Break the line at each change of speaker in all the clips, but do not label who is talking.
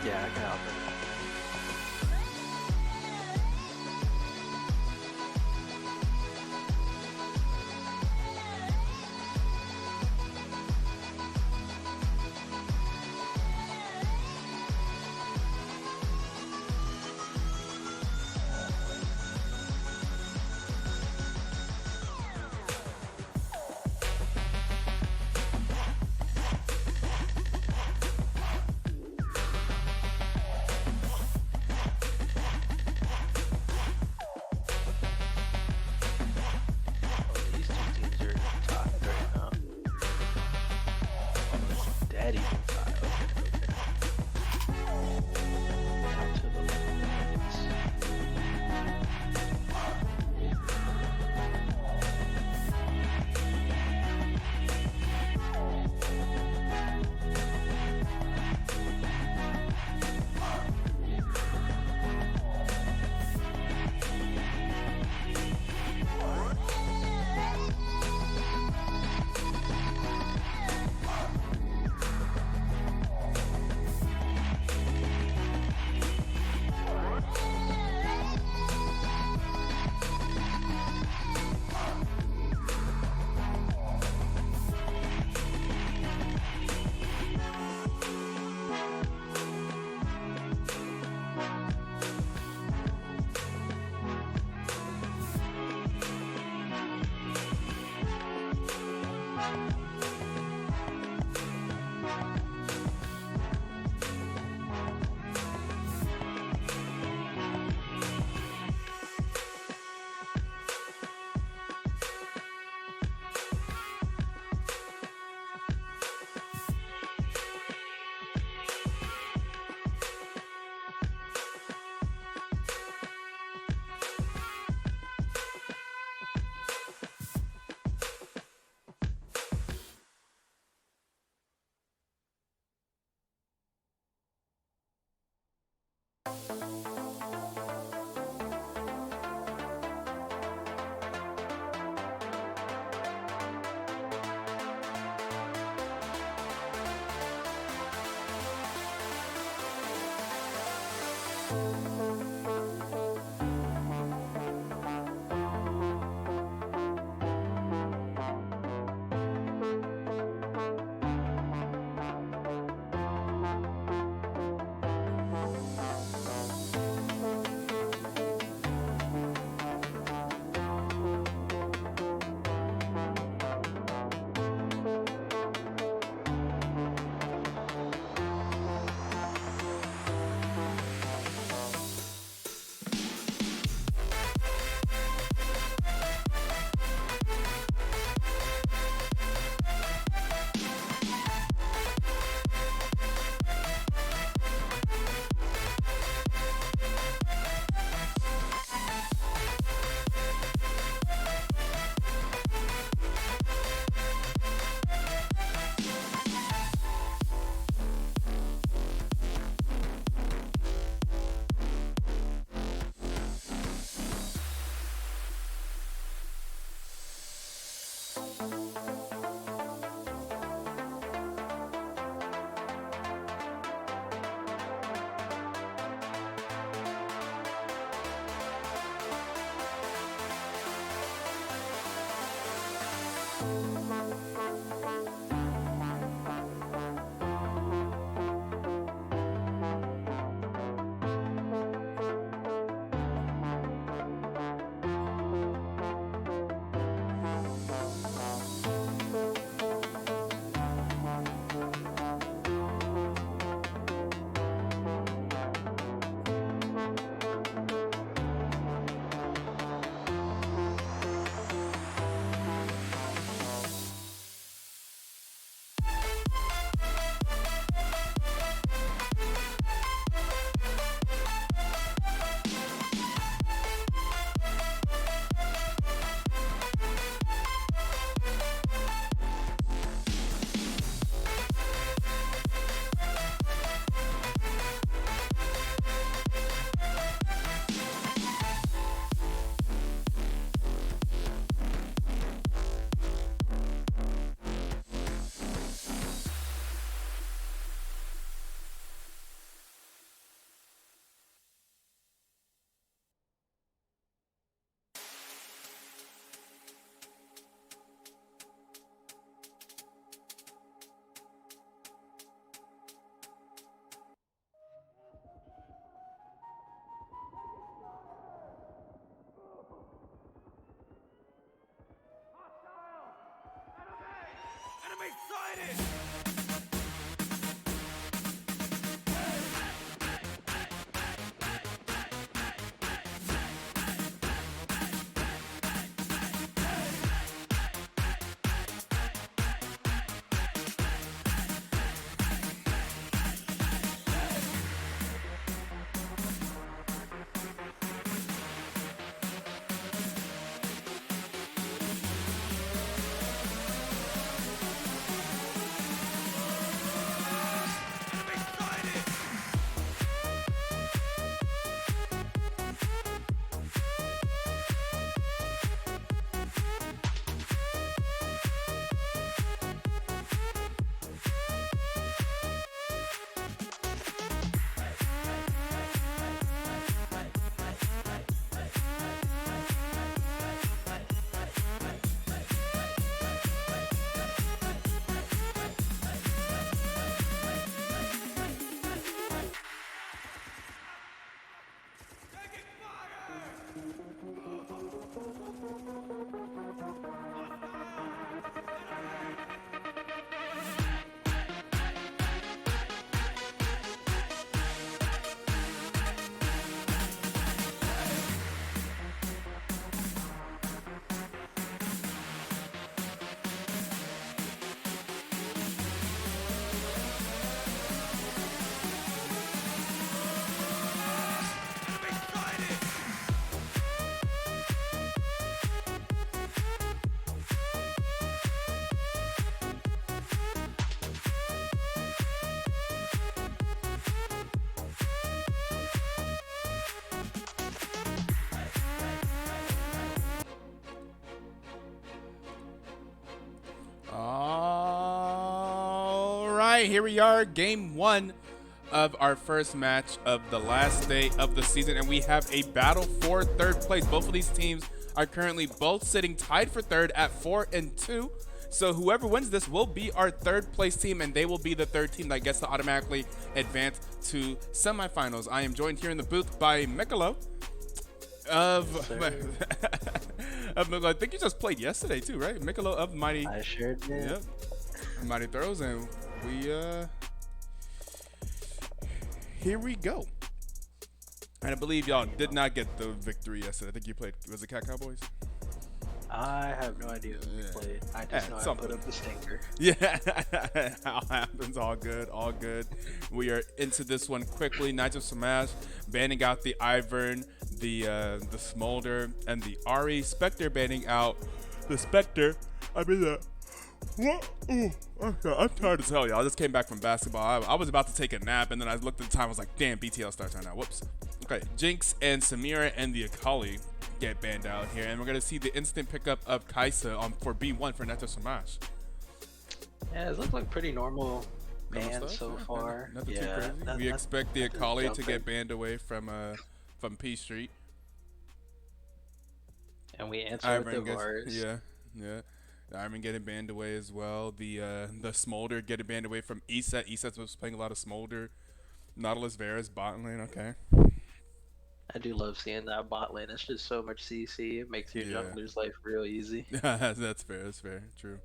Yeah, I can help it. right, here we are, game one of our first match of the last day of the season, and we have a battle for third place. Both of these teams are currently both sitting tied for third at 4-2. So whoever wins this will be our third place team, and they will be the third team that gets to automatically advance to semifinals. I am joined here in the booth by Mikolo of I think you just played yesterday too, right? Mikolo of Mighty.
I sure did.
Yep. Mighty Throws, and we here we go. And I believe y'all did not get the victory yesterday. I think you played, was it Cat Cowboys?
I have no idea who we played. I just know I put up the stinker.
Yeah, how happens, all good, all good. We are into this one quickly. Nigel Shamash banning out the Ivern, the Smolder, and the Ari. Spectre banning out the Spectre. I mean what? Ooh, okay. I'm tired as hell, y'all. I just came back from basketball. I was about to take a nap, and then I looked at the time. I was like, damn, BTL starts right now. Whoops. Okay, Jinx and Samira and the Akali get banned out here, and we're gonna see the instant pickup of Kaisa for B1 for Neto Shamash.
Yeah, it looks like pretty normal bans so far.
Nothing too crazy. We expect the Akali to get banned away from P Street.
And we answer with the Vars.
Yeah. The Iron getting banned away as well. The Smolder getting banned away from Eset. Eset was playing a lot of Smolder. Nautilus Varus bot lane. Okay.
I do love seeing that bot lane. It's just so much CC. It makes your jungler's life real easy.
That's fair. That's fair. True.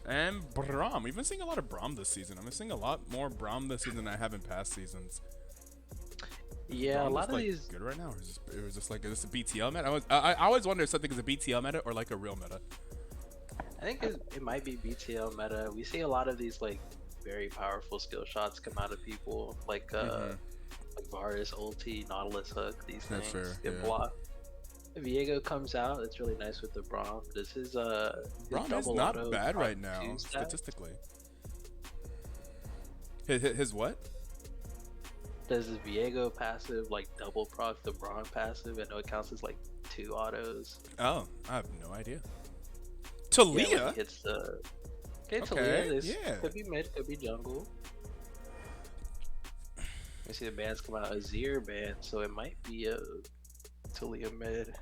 And Braum. We've been seeing a lot of Braum this season. I've been seeing a lot more Braum this season than I have in past seasons.
Yeah,
Braum
a lot of
like
these
good right now. Or it was just like, is this a BTL meta? I always wonder if something is a BTL meta or like a real meta.
I think it might be BTL meta. We see a lot of these like very powerful skill shots come out of people, like Varus ulti, Nautilus hook. These things get blocked. If Viego comes out, it's really nice with the Braum. Does his
Braum is not bad right now statistically. His what?
Does his Viego passive like double proc the Braum passive? I know it counts as like 2 autos.
Oh, I have no idea. Talia?
Yeah, hits the... Talia. This could be mid, could be jungle. I see the bands come out. Azir band, so it might be a Talia mid.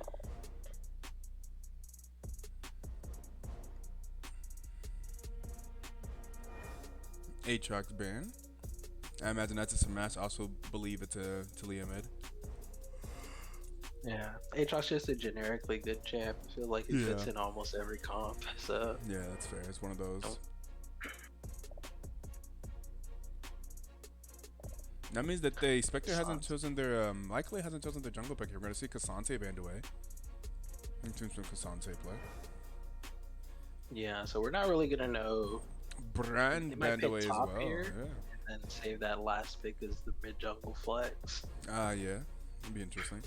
Aatrox ban. I imagine that's a Smash. Also believe it's a Talia mid.
Yeah, Aatrox just a generically good champ. I feel like he fits in almost every comp. So
yeah, that's fair. It's one of those. That means that the Spectre hasn't chosen their likely hasn't chosen their jungle pick here. We're gonna see Cassante banned away. It seems from Cassante play.
Yeah, so we're not really gonna know.
Brand banned away as well.
Here, and save that last pick as the mid jungle flex.
Yeah, it'd be interesting.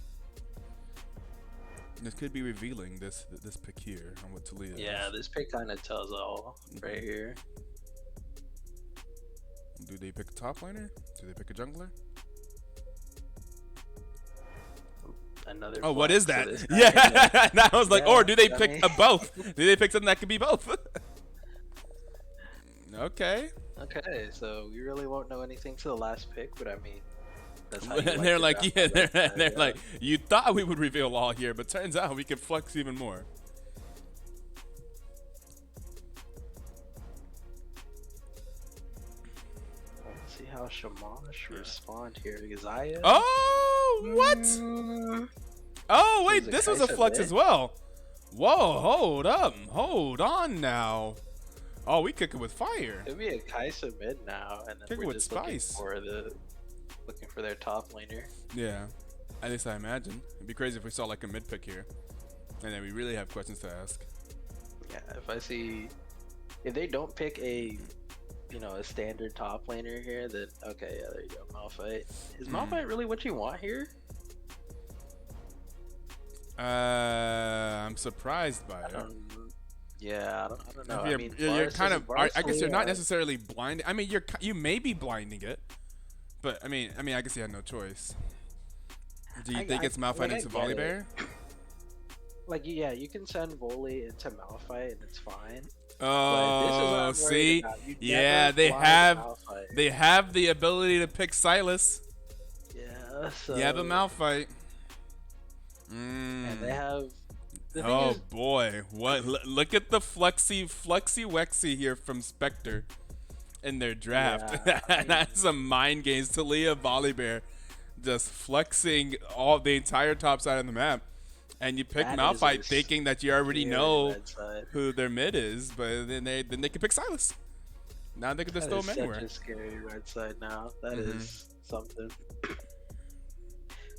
This could be revealing this pick here on what Talia is.
Yeah, this pick kind of tells all right here.
Do they pick a top laner? Do they pick a jungler?
Another.
Oh, what is that? Yeah, and I was like, or do they pick both? Do they pick something that could be both? Okay.
Okay, so we really won't know anything to the last pick, but I mean.
They're like, they're like, you thought we would reveal all here, but turns out we can flex even more.
Let's see how Shamash respond here, because I.
Oh, what? Oh, wait, this was a flex as well. Whoa, hold on now. Oh, we kick it with fire.
It'd be a Kaisa mid now, and then we're just looking for their top laner.
Yeah, at least I imagine. It'd be crazy if we saw like a mid pick here, and then we really have questions to ask.
Yeah, if they don't pick a standard top laner here, then okay, yeah, there you go, Malphite. Is Malphite really what you want here?
I'm surprised by it.
Yeah, I don't know.
I mean, you're kind of. I guess you're not necessarily blind. I mean, you may be blinding it. But I mean, I guess he had no choice. Do you think it's Malphite into Volibear?
Like yeah, you can send volley into Malphite and it's fine. But this is what
Oh,
I'm worried
see,
about. You never
yeah, they
fly the
have
Malphite.
they have the ability to pick Silas.
Yeah,
Yeah, the
so
Malphite.
and they
Mm.
have the thing
Oh
is
boy, what? Look at the flexy wexy here from Spectre in their draft.
yeah, I mean
That's some mind games. Talia Volibear just flexing all the entire top side of the map, and you pick
that is a
Malphite thinking that you already
scary
know
red side.
who their mid is, but then they can pick Silas. Now they can just
That
throw
is
him
such
anywhere.
a scary red side now. That
Hmm.
is something.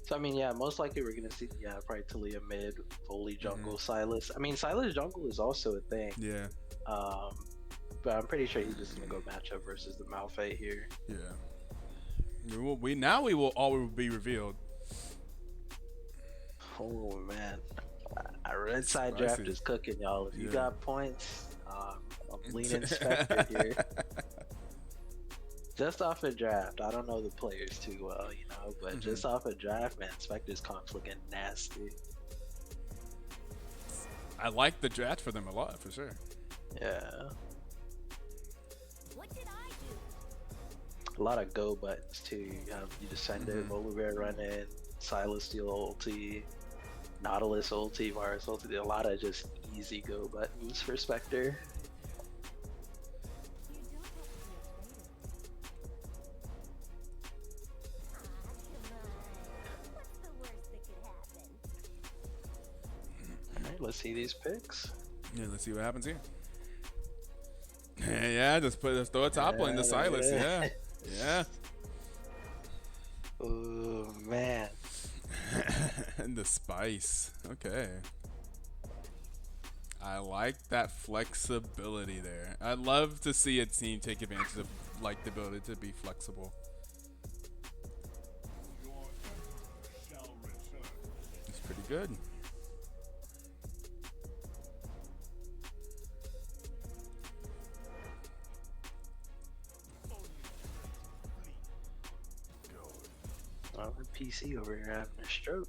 So I mean, yeah, most likely we're gonna see probably Talia mid, Foley jungle, Silas. I mean, Silas jungle is also a thing.
Yeah,
Um, but I'm pretty sure he's just gonna go matchup versus the Malphite here.
yeah. We will all will be revealed.
Oh man, a red side draft
Spicy.
is cooking, y'all. If you
Yeah.
got points, I'm leaning Spectre here. Just off a draft, I don't know the players too well, but just off a draft, man, Spectre's comp's looking nasty.
I like the draft for them a lot, for sure.
Yeah,
What did I do?
a lot of go buttons too. You just send it, Volibear run in, Silas steal ulti, Nautilus ulti, Varus ulti. A lot of just easy go buttons for Spectre. All right, let's see these picks.
Yeah, let's see what happens here. Yeah, just throw a top lane to
Yeah,
Silas.
yeah.
Yeah,
Oh man.
and the spice. Okay. I like that flexibility there. I'd love to see a team take advantage of like the ability to be flexible. It's pretty good.
Oh, the PC over here having a stroke.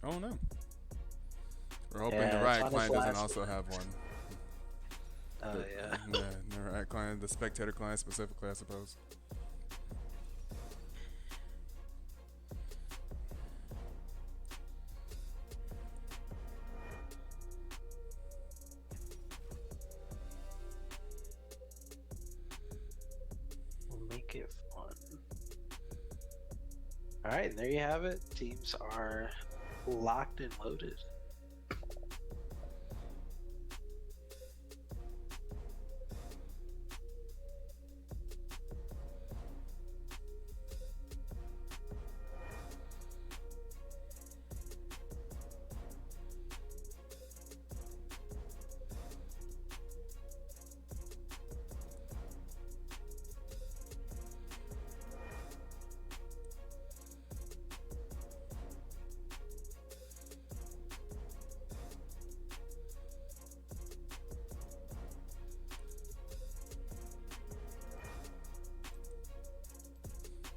Oh no. We're hoping
Yeah,
the
it's
Riot
on his
client doesn't
last
also
one.
have one.
Oh yeah.
Yeah, the Riot client, the spectator client specifically, I suppose.
We'll make it fun. Alright, and there you have it. Teams are locked and loaded.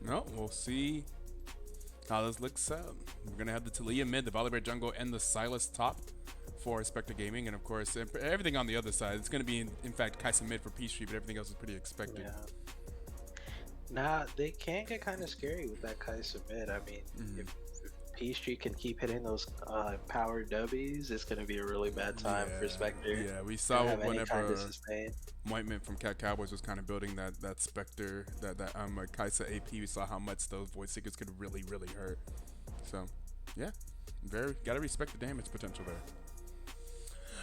No, we'll see how this looks out. We're gonna have the Talia mid, the Volibear jungle, and the Silas top for Spectre Gaming, and of course everything on the other side. It's gonna be in fact Kaisa mid for Peachtree, but everything else is pretty expected.
Yeah. Nah, they can get kind of scary with that Kaisa mid. I mean, if Peachtree can keep hitting those power W's, it's gonna be a really bad time for Spectre.
Yeah, we
They
saw
don't have any kind
whenever
of sustain.
Whiteman from Cat Cowboys was kind of building that Spectre, that Kaisa AP. We saw how much those Void Seekers could really hurt. So, yeah, gotta respect the damage potential there.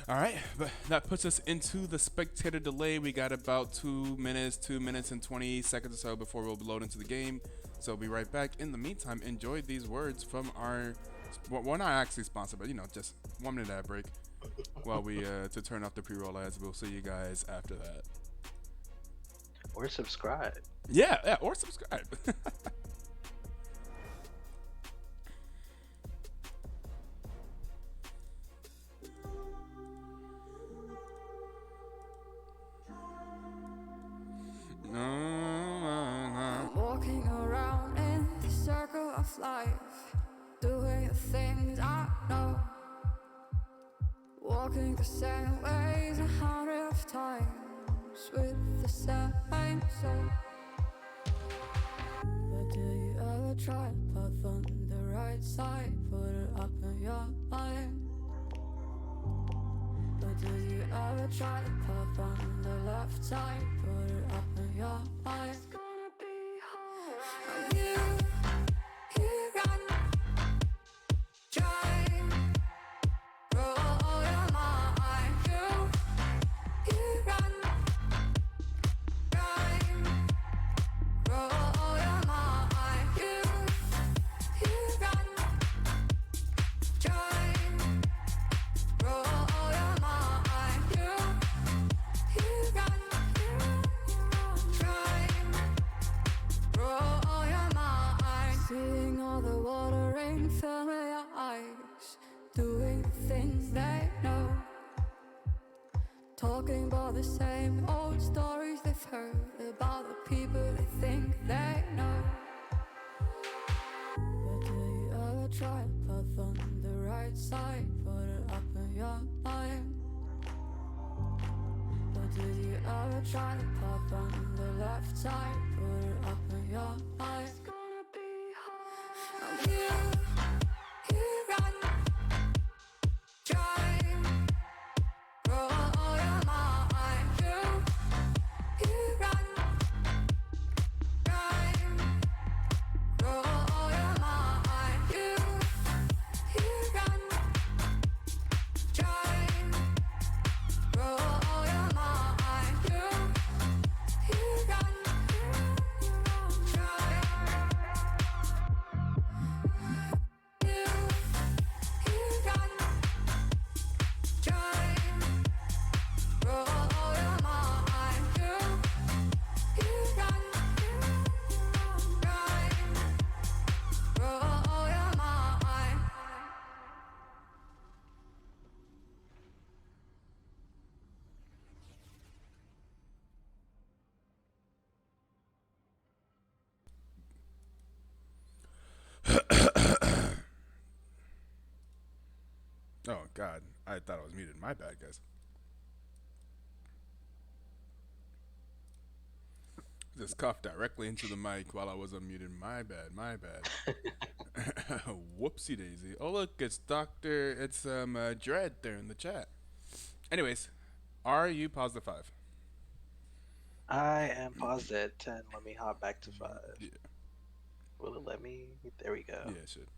All right, but that puts us into the spectator delay. We got about 2 minutes and 20 seconds or so before we'll load into the game. So we'll be right back. In the meantime, enjoy these words from our, well, we're not actually sponsored, but just 1 minute ad break while we to turn off the pre-roll ads. We'll see you guys after that.
Or subscribe.
Yeah, or subscribe.
I'm walking around in the circle of life, doing the things I know. walking the same ways 100 times with the same soul. But do you ever try path on the right side, put it up in your mind? But do you ever try the path on the left side, put it up in your mind? It's gonna be alright. You run, drive, roll your mind. You run, drive, roll your mind. You run, drive, roll your mind. You run, drive, roll your mind. Seeing all the water rain fill your eyes, doing the things they know, talking about the same old stories they've heard about the people they think they know. But do you ever try path on the right side, put it up in your mind? But do you ever try the path on the left side, put it up in your mind? It's gonna be hard. You run, drive, roll your mind. You run, drive, roll your mind. You run, drive, roll your mind. You run,
Oh God, I thought I was muted. My bad, guys. Just coughed directly into the mic while I was unmuted. My bad. My bad. Whoopsie daisy. Oh look, it's Doctor. It's Dread there in the chat. Anyways, are you positive 5?
I am paused at 10. Let me hop back to 5.
Yeah.
Will it let me? There we go.
Yeah, it should.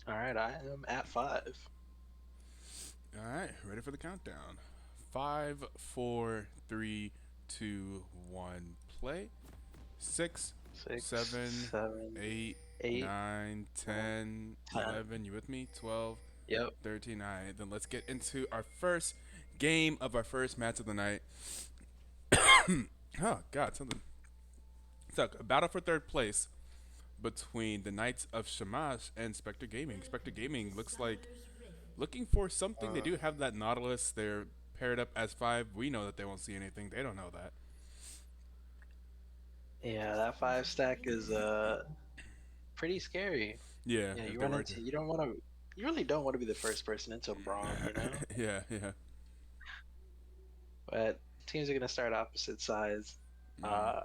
All right, I am at 5.
All right, ready for the countdown. 5, 4, 3, 2, 1, play. 6,
6,
7,
7,
8,
8,
9, 10,
10.
11. You with me? 12,
Yep.
13. All right, then let's get into our first game of our first match of the night. Oh, God, something. So, a battle for third place between the Knights of Shamash and Spectre Gaming. Spectre Gaming looks like looking for something. They do have that Nautilus. They're paired up as 5. We know that they won't see anything. They don't know that.
Yeah, that 5 stack is pretty scary.
Yeah,
Yeah,
if
you
they
run
were
into
to.
you really don't want to be the first person into a brawl, you know?
Yeah, yeah.
But teams are gonna start opposite sides. Uh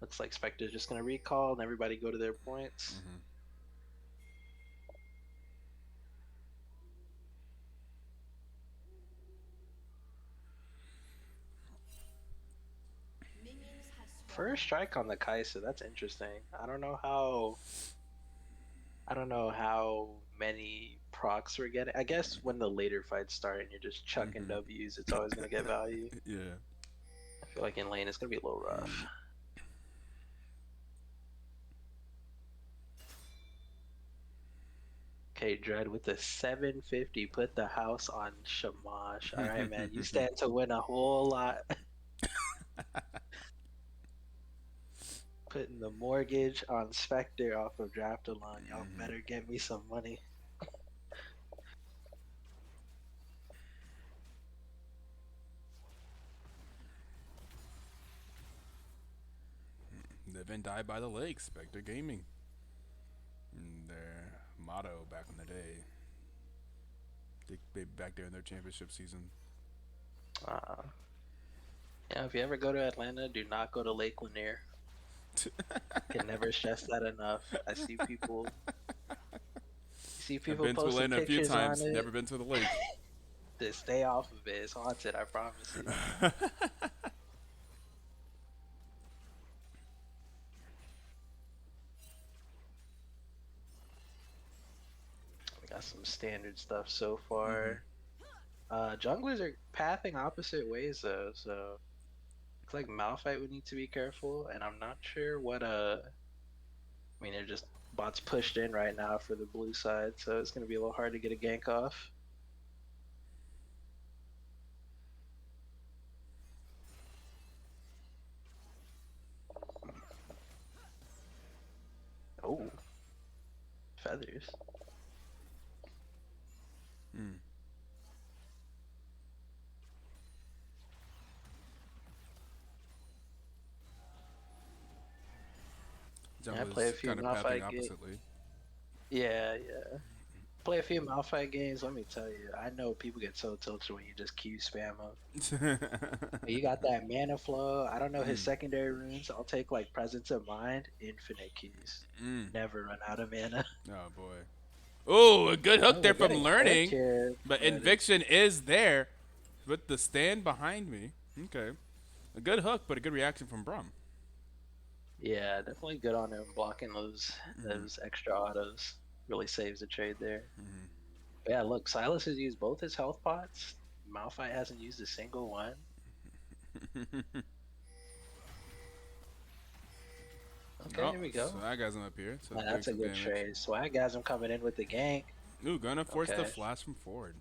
looks like Spectre's just gonna recall and everybody go to their points. First strike on the Kai'Sa, that's interesting. I don't know how many procs we're getting. I guess when the later fights start and you're just chucking W's, it's always gonna get value.
Yeah.
I feel like in lane it's gonna be a little rough. Okay, Dread with the 750, put the house on Shamash. All right, man, you stand to win a whole lot. Putting the mortgage on Spectre off of Draft Alone. Y'all better get me some money.
Live and die by the lake, Spectre Gaming. Their motto back in the day. They back there in their championship season.
Uh, yeah, if you ever go to Atlanta, do not go to Lake Lanier. Can never stress that enough. See
I've
people
been to
posting
Atlanta a few
pictures on
times.
it.
Never been to the lake.
Just stay off of it. It's haunted, I promise you. We got some standard stuff so far. Junglers are pathing opposite ways though, so looks like Malphite would need to be careful, and I'm not sure what I mean they're just bots pushed in right now for the blue side, so it's gonna be a little hard to get a gank off. Oh, feathers.
Hmm.
Yeah, I
Jungle
play a
is
few
kind of pathing
Malphite games.
oppositely.
Yeah, yeah. Play a few Malphite games. Let me tell you, I know people get so tilted when you just Q spam them. You got that mana flow. I don't know his secondary runes. I'll take like Presence of Mind, infinite keys. Never run out of mana.
Oh boy. Oh, a good hook
Oh,
there
we're
from
getting clipped
learning,
here,
but
but
Inviction is there with the stand behind me. Okay, a good hook, but a good reaction from Brum.
yeah, definitely good on him blocking those extra autos. Really saves the trade there. But yeah, look, Silas has used both his health pots. Malphite hasn't used a single one. Okay,
Oh,
here we go.
Swagasm up here, so
Now,
doing
that's a
some
good
damage.
trade. Swagasm coming in with the gank.
Ooh, gonna force the
Okay.
flash from forward.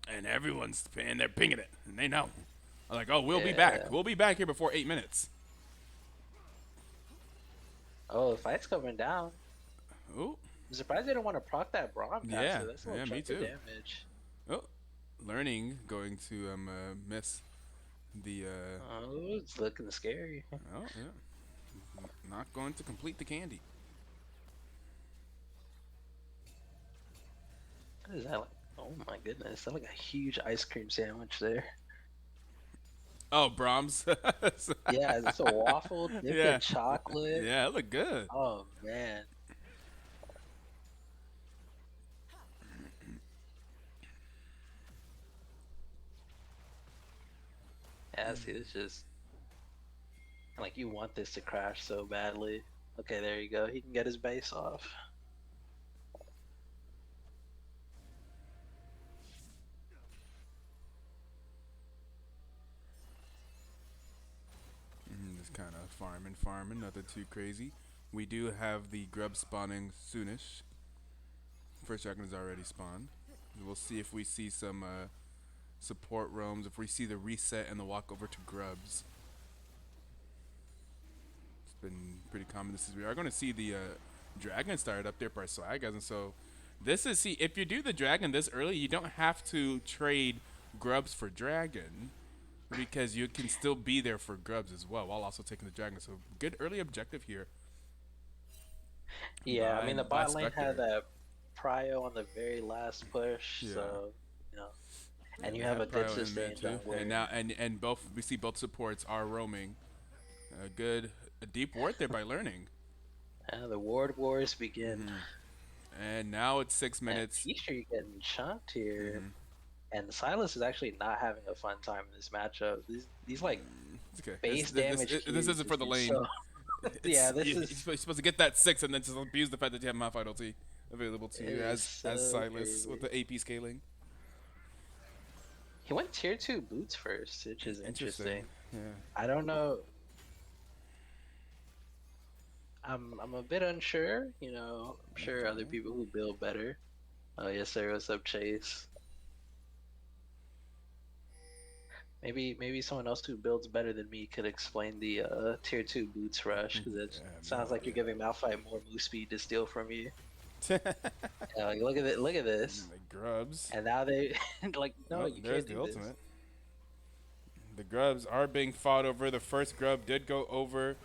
And everyone's and they're pinging it, and they know. I'm like, oh, we'll be
Yeah.
back. We'll be back here before 8 minutes.
Oh, the fight's coming down.
Ooh,
I'm surprised they don't want to proc that Braum
yeah,
passive. That's a little
yeah, me
chunk of
too.
damage.
Oh, learning going to miss the
Oh, it's looking scary.
oh yeah, not going to complete the candy.
What is that like? Oh my goodness, that's like a huge ice cream sandwich there.
Oh, Brahms.
Yeah, is this a waffle dipped
Yeah,
in chocolate?
yeah, it looked good.
Oh man. Yeah, see, it's just like you want this to crash so badly. Okay, there you go. He can get his base off.
Just kind of farming, nothing too crazy. We do have the grub spawning soonish. First dragon is already spawned. We'll see if we see some support roams, if we see the reset and the walk over to grubs. It's been pretty common. We are going to see the dragon start up there by Swagasm. So this is, see, if you do the dragon this early, you don't have to trade grubs for dragon, because you can still be there for grubs as well while also taking the dragon. So good early objective here.
Yeah, I mean the
by
bot lane had
Spectre.
that prio on the very last push,
Yeah.
so you know, and
Yeah,
you
they
have a good
Prio in mid
sustain
too.
jungler.
And now and both we see both supports are roaming. A deep ward there by learning.
And the ward wars begin.
And now it's 6
And
minutes.
Ishtar getting chunked here. And Silas is actually not having a fun time in this matchup. These like
It's okay.
base
This,
damage.
this isn't for the lane.
So, yeah, this
You're
is
supposed to get that 6 and then just abuse the fact that you have Malphite ulti available to you as
so
Silas
crazy.
with the AP scaling.
He went tier 2 boots first, which is interesting.
Yeah.
I don't know. I'm a bit unsure. You know, I'm sure other people who build better. Oh yes, sir. What's up, Chase? Maybe someone else who builds better than me could explain the tier 2 boots rush, because it sounds like you're giving Malphite more move speed to steal from you. Yeah, like, look at it. Look at this.
The grubs.
And now they like no,
Oh,
you
there's
can't
the
do this.
ultimate. The grubs are being fought over. The first grub did go over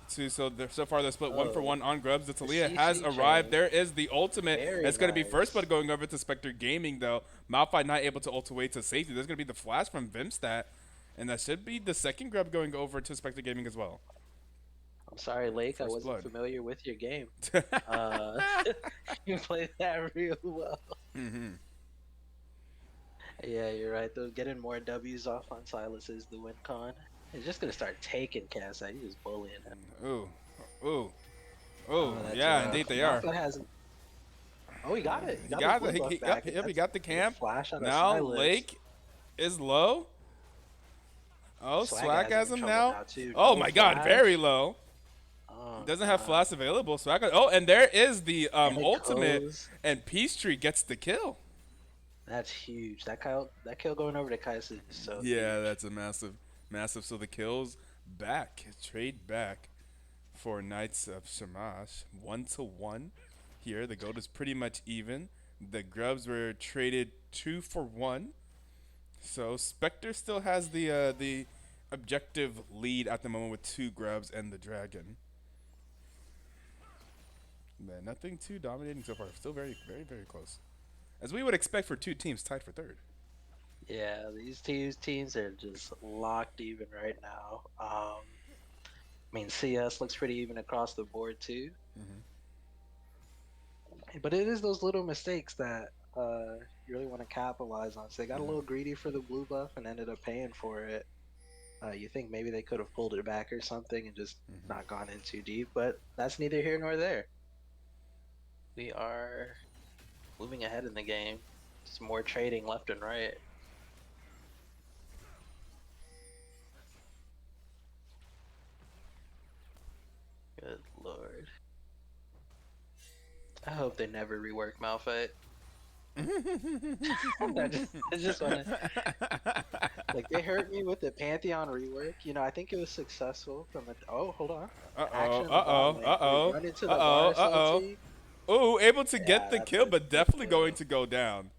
Two, so so far they're split one for
Oh,
one on Grubs. The
the
Talia has
CC
arrived.
chain.
There is the ultimate.
Very
It's going to be first
nice.
blood going over to Spectre Gaming though. Malphite not able to ult away to safety. There's going to be the flash from Vimstat, and that should be the second Grub going over to Spectre Gaming as well.
I'm sorry, Lake. I
First
wasn't
blood.
familiar with your game. Uh, you played that real well. Yeah, you're right. Though getting more W's off on Silas is the win con. He's just gonna start taking Cass out. He's just bullying him.
Ooh, ooh,
Oh,
ooh.
that's
Yeah,
rough.
indeed they are.
Malphite hasn't. Oh, he got it. He
He
got
got
his blue
the
buff
he,
back.
yep, he
That's
got the
good
camp.
flash on a
Now
Silas.
Lake is low. Oh, Swag has him
trouble
now.
too.
Oh
No
my God,
flash.
very low.
Oh,
Doesn't have
God.
flash available. Swag. Oh, and there is the
And it
ultimate,
goes.
and Peachtree gets the kill.
That's huge. That kill going over to Kai'Sa is so
Yeah,
huge.
that's a massive. So the kills back, trade back for Knights of Shamash, 1-1. Here, the gold is pretty much even. The Grubs were traded 2-1. So Spectre still has the objective lead at the moment with 2 Grubs and the Dragon. Man, nothing too dominating so far. Still very close. As we would expect for 2 teams tied for third.
Yeah, these two teams are just locked even right now. I mean, CS looks pretty even across the board too. But it is those little mistakes that you really want to capitalize on. So they got a little greedy for the blue buff and ended up paying for it. You think maybe they could have pulled it back or something and just not gone in too deep, but that's neither here nor there. We are moving ahead in the game. Just more trading left and right. Good lord. I hope they never rework Malphite. I just want to. Like, they hurt me with the Pantheon rework. You know, I think it was successful from a. Oh, hold on. Action in the bot lane. They run into the Varus ulti.
Ooh, able to get the
that's
kill,
a
but
good
definitely
kill.
going to go down.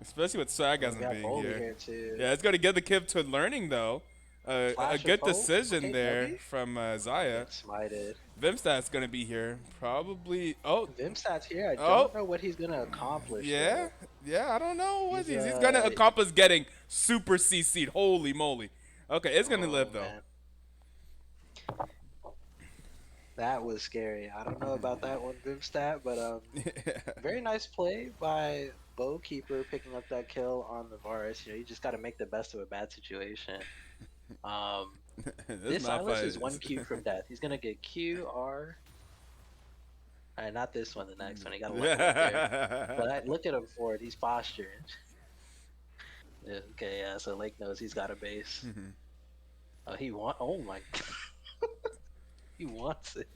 Especially with Sargasm
We got
being
Boldy
here.
here too.
Yeah, it's going to give the kid to learning, though. A
Flash
good
of hope.
decision
Okay,
there
W.
from Zaya.
Smited.
Vimstat's going to be here. Probably. Oh,
Vimstat's here. I
Oh.
don't know what he's gonna accomplish.
yeah.
though.
Yeah, I don't know what
He's,
he's going to accomplish getting super CC'd. Holy moly. Okay, it's going to
Oh,
live, though.
man. That was scary. I don't know about that one, Vimstat, but very nice play by Bowkeeper picking up that kill on the Varus. You know, you just got to make the best of a bad situation. This Silas is 1 Q from death. He's gonna get Q R. Alright, not this one. The next one. He got a level up there. But look at him for it. He's posturing. Yeah, okay, yeah. So Lake knows he's got a base. Oh, he want. Oh my. He wants it.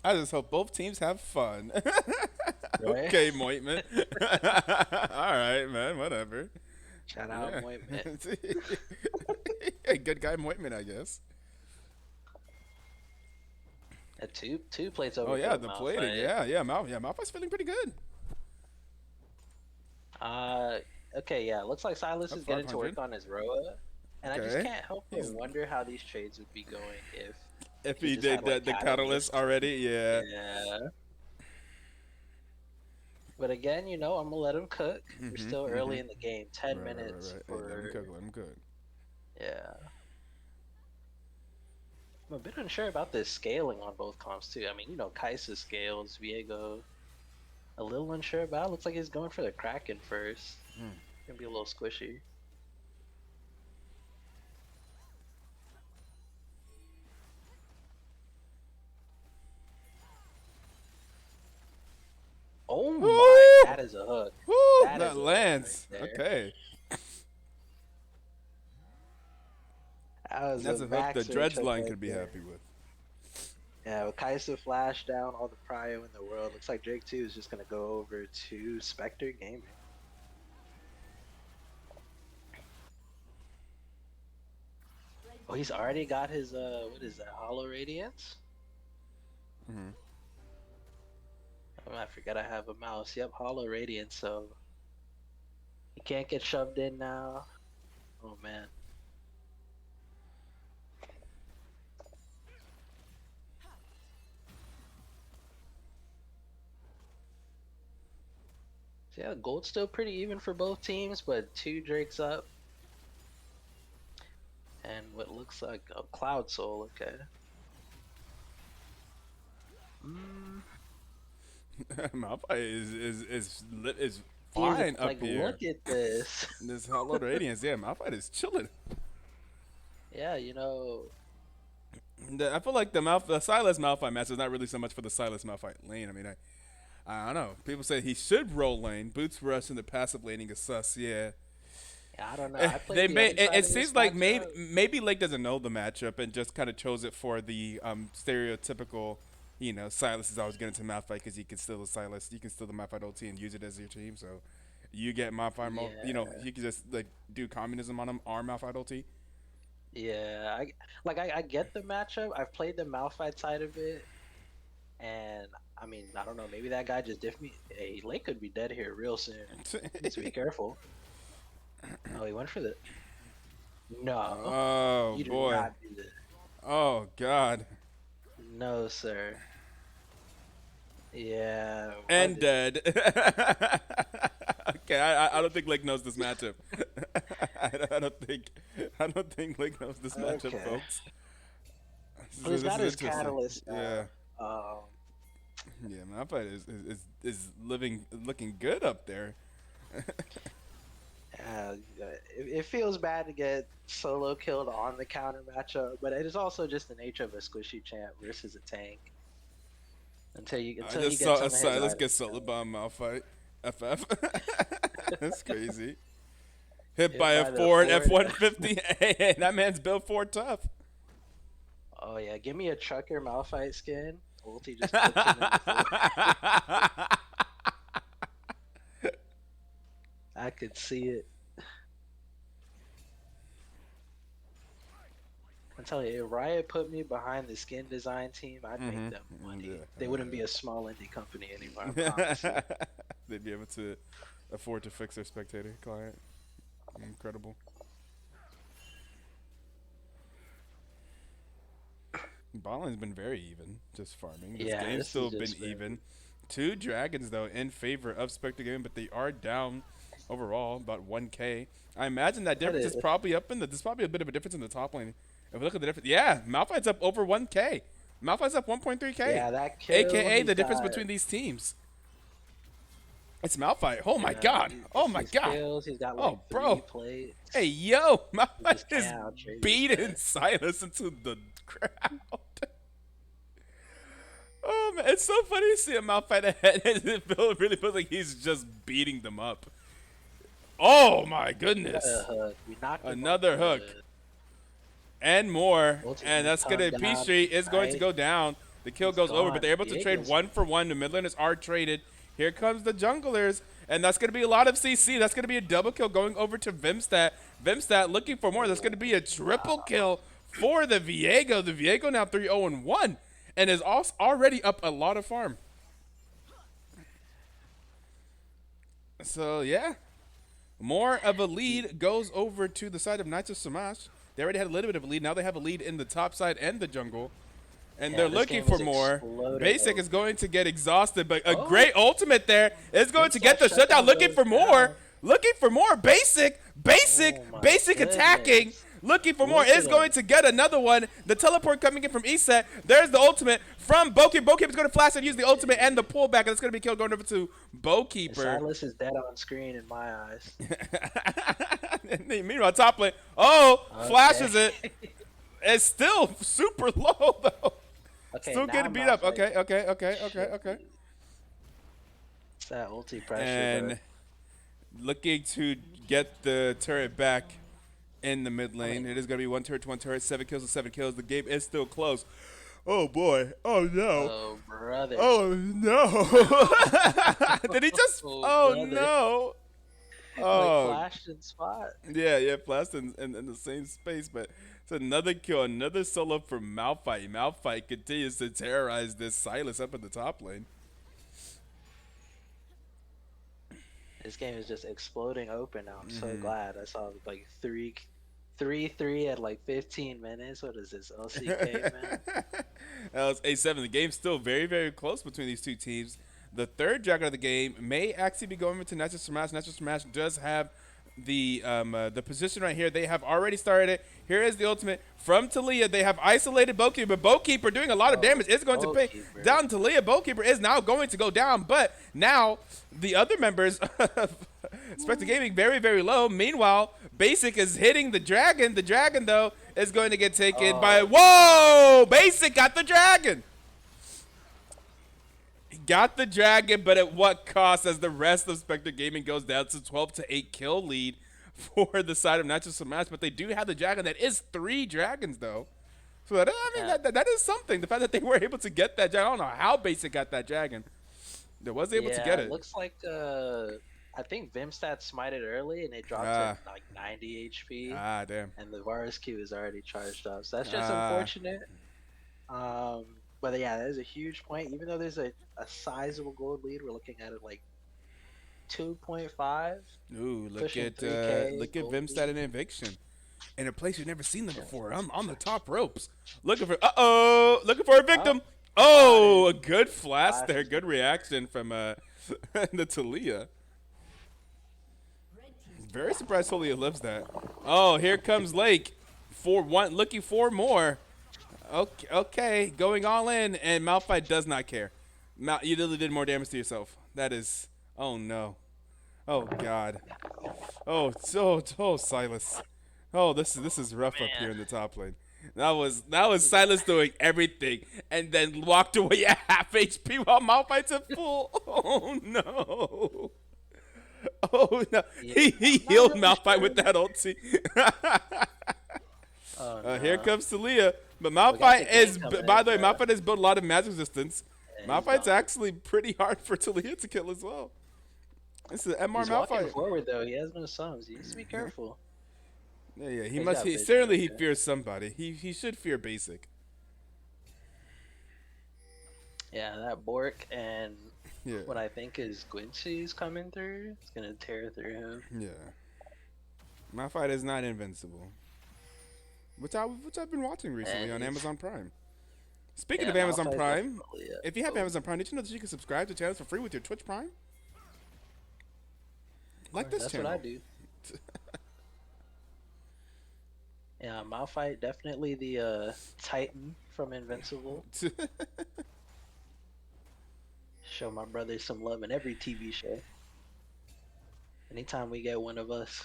I just hope both teams have fun.
Right?
Okay, Moitman. All right, man. Whatever.
Shout out, Moitman.
Yeah, good guy, Moitman, I guess.
Two plates over.
Oh yeah, the plating. Yeah. Malphite's feeling pretty good.
Okay, yeah. Looks like Silas
Up
is getting to
500.
work on his Roa, and I just
Okay.
can't help but wonder how these trades would be going if
he
just
did
had, like,
the catalyst already, yeah.
Yeah. But again, you know, I'm gonna let him cook. We're still early in the game. 10 minutes
Right.
for.
Hey, let him cook.
Yeah. I'm a bit unsure about this scaling on both comps too. I mean, you know, Kai'Sa scales, Viego. A little unsure about. Looks like he's going for the Kraken first. Gonna be a little squishy. Oh my!
Woo!
That is a hook.
Woo,
That is
that
a
lands.
right there.
Okay.
That was
That's a hook the
max
Dredge
hook
line
right
could be
there.
happy with.
Yeah, with Kai'Sa flash down all the prio in the world. Looks like Drake 2 is just gonna go over to Spectre Gaming. Oh, he's already got his what is that? Hollow Radiance? Oh, I forgot I have a mouse. Yep, Hollow Radiance. So he can't get shoved in now. Oh man. So yeah, gold's still pretty even for both teams, but two Drakes up and what looks like a Cloud Soul. Okay. Mm,
Malphite is
he's
fine up
like,
here.
look at this.
This Hollow Radiance, yeah, Malphite is chilling.
Yeah, you know,
I feel like the Silas Malphite match is not really so much for the Silas Malphite lane. I mean, I don't know. People say he should roll lane. Boots rush and the passive laning is sus. Yeah.
I don't know. I played
They
the
may.
other side
It
of this
seems like maybe
matchup.
maybe Lake doesn't know the matchup and just kind of chose it for the stereotypical. Silas is always getting to Malphite because you can steal the Silas, you can steal the Malphite ulti and use it as your team. So you get Malphite.
Yeah,
You can just like do communism on him, arm Malphite ulti.
yeah. I get the matchup. I've played the Malphite side of it, and I mean, I don't know. Maybe that guy just diffed me. Hey, Lake could be dead here real soon. Needs to be careful. Oh, he went for the. No,
Oh
you do
boy.
not do this.
Oh god.
No, sir. Yeah, what
And
is
dead. Okay, I don't think Lake knows this matchup. I don't think Lake knows this matchup,
okay?
folks.
Well,
So
he's
this
got
is
his
interesting.
catalyst
Yeah,
now.
yeah, Malphite is living looking good up there.
Yeah, it feels bad to get solo killed on the counter matchup, but it is also just the nature of a squishy champ versus a tank.
I
Until he
just
gets
saw a
some of his
Silas get
items
solo
going.
bomb Malphite. FF. That's crazy. Hit by
Hit
a
by the
Ford
Ford.
F-150. Hey, that man's built Ford tough.
Oh yeah, give me a trucker Malphite skin. Ulti just puts him in the Ford. I could see it. I'm telling you, if Riot put me behind the skin design team, I'd make them money. They wouldn't be a small indie company anymore, I promise you.
They'd be able to afford to fix their spectator client. Incredible. Ballin's been very even, just farming. This
Yeah,
game's
this is
still been
just
even. Two dragons though in favor of Spectre Gaming, but they are down overall about 1K. I imagine that
what
difference is
is
probably up in the. There's probably a bit of a difference in the top lane. If we look at the difference, yeah, Malphite's up over 1K. Malphite's up 1.3K,
yeah, that kill,
aka
he's
the difference
got
between these teams. It's Malphite. Oh my
yeah,
god. Oh my
these
god.
kills, he's got like
Oh
three
bro.
plates.
Hey yo,
He
Malphite
just
is
can't outtrade this
beating
man.
Silas into the crowd. Oh man, it's so funny to see a Malphite ahead. It really feels like he's just beating them up. Oh my
Got a
goodness.
hook. We knocked him off
Another hook. And more.
ulti
And
just
that's gonna
come
P
down,
Street is going to
right?
go down. The kill
He's
goes over, but
gone.
they're able to trade
Diego's
1-for-1. The mid laners are traded. Here comes the junglers. And that's gonna be a lot of CC. That's gonna be a double kill going over to Vimstat. Vimstat looking for more. That's gonna be a triple kill for the Viego. The Viego now 3-0-1 and is also already up a lot of farm. So yeah, more of a lead goes over to the side of Knights of Shamash. They already had a little bit of a lead. Now they have a lead in the top side and the jungle. And
yeah,
they're
this
looking
game
for
is
more.
exploding
Basic is
over.
going to get exhausted, but a
Oh,
great ultimate there is going to
Vimstat
get the shutdown.
shutdown
Looking
goes
for more.
down.
Looking for more. Basic
Oh my
attacking.
goodness.
Looking for more
Look at
is going
him.
to get another one. The teleport coming in from Eset. There's the ultimate from Bokeeper. Bokeeper is going to flash and use the ultimate and the pullback, and it's going to be killed going over to Bokeeper.
Silas is dead on screen in my eyes.
Meanwhile, top lane. Oh, flashes
Okay.
it. It's still super low though.
Okay,
Still
now
getting beat up.
Malphite.
Okay.
It's that ulti pressure,
And looking to get the turret back in the mid lane. It is going to be one turret to one turret. 7 kills to 7 kills. The game is still close. Oh boy. Oh
but
no.
oh brother.
Oh no. Did he just? Oh
brother.
no.
Like
Oh
flashed in spot.
yeah. Flashed in the same space, but it's another kill, another solo for Malphite. Malphite continues to terrorize this Silas up in the top lane.
This game is just exploding open now. I'm so
Mm-hmm.
glad. I saw like 3-3 at like 15 minutes. What is this, LCK, man?
That was A7. The game's still very, very close between these two teams. The third dragon of the game may actually be going into Natural Smash. Natural Smash does have the position right here. They have already started it. Here is the ultimate from Talia. They have isolated Bowkeeper. Bowkeeper doing a lot of damage is going to pay down. Talia Bowkeeper is now going to go down, but now the other members of Spectre Gaming very, very low. Meanwhile, Basic is hitting the dragon. The dragon, though, is going to get taken by... Whoa! Basic got the dragon! He got the dragon, but at what cost as the rest of Spectre Gaming goes down to 12 to 8 kill lead for the side of Natural Smash. But they do have the dragon. That is 3 dragons, though. So, that is something. The fact that they were able to get that dragon. I don't know how Basic got that dragon. They was able to get it.
Looks like... I think Vimstat smited early and it dropped to like 90 HP.
Damn.
And the Varus Q is already charged up. So that's just unfortunate. But yeah, that is a huge point. Even though there's a sizable gold lead, we're looking at it like 2.5.
Ooh, look at Vimstat and Eviction. In a place you've never seen them before. I'm on the top ropes. Looking for a victim. Oh, a good flash there. Good reaction from the Talia. Very surprised Talia lives that. Oh, here comes Lake. Looking for more. Okay, going all in, and Malphite does not care. You literally did more damage to yourself. That is, oh no. Oh God. Oh, Silas. Oh, this is rough up here in the top lane. That was Silas doing everything, and then walked away at half HP while Malphite's at full. Oh no. Oh no! He healed Malphite with that ulti. No. Here comes Talia, but Malphite is. By the way, Malphite has built a lot of magic resistance. Malphite's actually pretty hard for Talia to kill as well. This is MR
He's
Malphite.
Walking forward though, he has no sums. He needs to be careful.
Yeah. He must. Certainly, he fears somebody. He should fear Basic.
Yeah, that Bork and. Yeah. What I think is Quincy's coming through. It's gonna tear through him.
Yeah. My fight is not invincible. Which I've been watching recently on Amazon Prime. Speaking of Amazon Prime, if you have Amazon Prime, did you know that you can subscribe to channels for free with your Twitch Prime? Like this channel.
That's what I do. Yeah, Malphite definitely the Titan from Invincible. Show my brother some love in every TV show. Anytime we get one of us.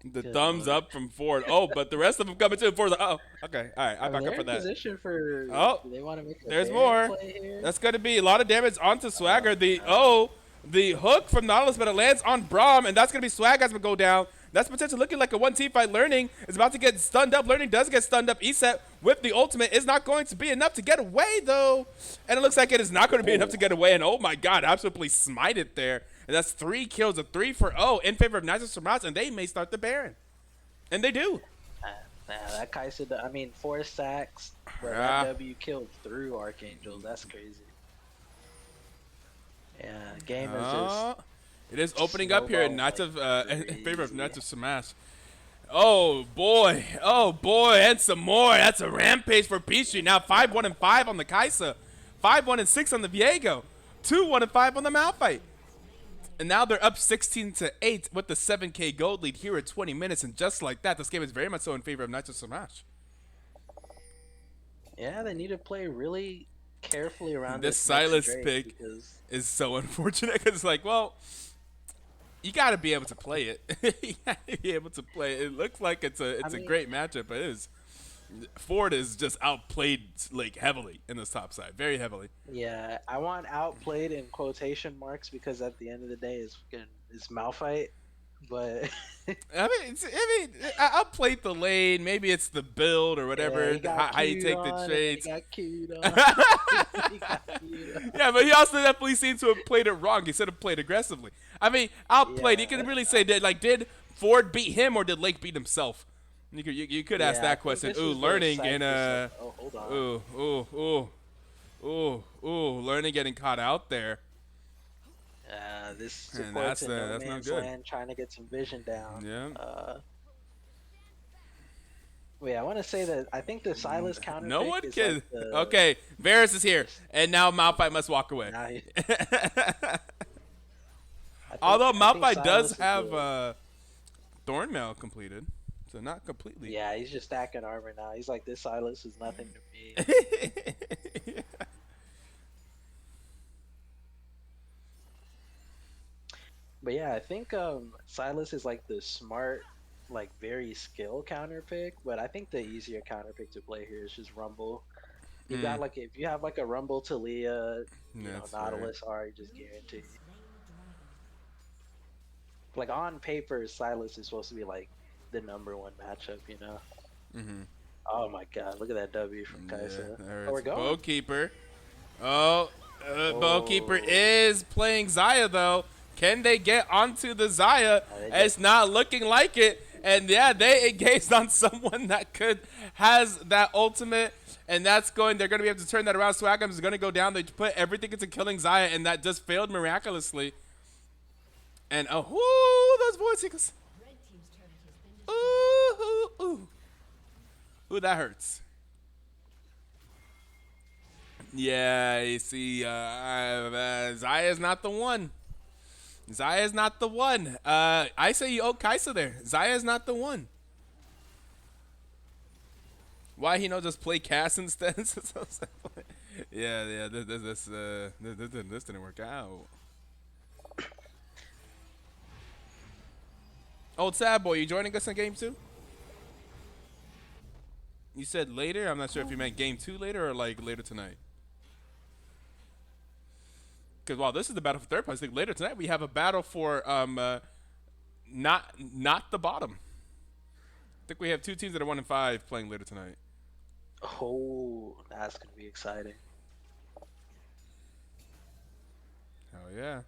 The thumbs up from Ford. Oh, but the rest of them coming to Ford's like, oh, okay, all right, I'll back up for that.
Position for, they want to make
there's more. That's going to be a lot of damage onto Swagger. The hook from Nautilus, but it lands on Braum, and that's going to be Swag as we go down. That's potentially looking like a 1-team fight. Learning is about to get stunned up. Learning does get stunned up. ESET with the ultimate is not going to be enough to get away, though. And it looks like it is not going to be enough to get away. And, oh, my God, absolutely smited there. And that's 3 kills, a 3-for-0 in favor of Natural Smash, and they may start the Baron. And they do.
That Kai'Sa, 4 sacks, but that W killed through Archangels. That's crazy. Yeah, game is just...
It is opening up here in favor of Natural Smash. Oh boy, and some more. That's a rampage for Peachtree. Now 5-1-5 on the Kai'Sa, 5-1-6 on the Viego, 2-1-5 on the Malphite. And now they're up 16-8 with the 7K gold lead here at 20 minutes. And just like that, this game is very much so in favor of Natural Smash.
Yeah, they need to play really carefully around
this Silas pick is so unfortunate because it's like, well, you got to be able to play it. You got to be able to play it. It looks like it's a great matchup, but it is. Ford is just outplayed like heavily in this top side, very heavily.
Yeah, I want outplayed in quotation marks because at the end of the day, it's Malphite. But
I outplayed the lane. Maybe it's the build or whatever. How you take the trades. Yeah, but he also definitely seems to have played it wrong. He should have played aggressively. Outplayed. You can really say that. Did Ford beat him or did Lake beat himself? You could ask that question. Ooh, learning and
hold on.
Learning getting caught out there.
This supports in no man's land, trying to get some vision down.
Yeah.
Wait, I want to say that I think the Silas counter
No
pick
one
is like
can.
the
Okay, Varus is here,
this.
and now Malphite must walk away.
Now
Although
I think
Malphite does
Silas is
have
the.
Thornmail completed, so not completely.
Yeah, he's just stacking armor now. He's like, this Silas is nothing to me. But yeah, I think Silas is like the smart, like very skill counter pick. But I think the easier counter pick to play here is just Rumble. You've got like if you have like a Rumble Talia,
That's fair.
Nautilus are just guaranteed. Like on paper, Silas is supposed to be like the number one matchup. Oh my god, look at that W from Kaisa.
There
Oh, we're
it's
going.
Bowkeeper. Oh, Bowkeeper
Oh,
is playing Zaya though. Can they get onto the Zaya?
they
It's
just
not looking like it. And yeah, they engaged on someone that has that ultimate, and they're gonna be able to turn that around. Swagam is gonna go down. They put everything into killing Zaya, and that just failed miraculously. And those voice seekers. Ooh, that hurts. Yeah, you see, Zaya's not the one. Zaya's not the one. I say you owe Kaisa there. Zaya's not the one. Why he just play Cass instead? Yeah. This didn't work out. OldSadBoy, you joining us in game 2? You said later. I'm not sure if you meant game 2 later or like later tonight. Because while this is the battle for third place, I think later tonight we have a battle for not the bottom. I think we have 2 teams that are 1 and 5 playing later tonight.
Oh, that's gonna be exciting.
Hell yeah.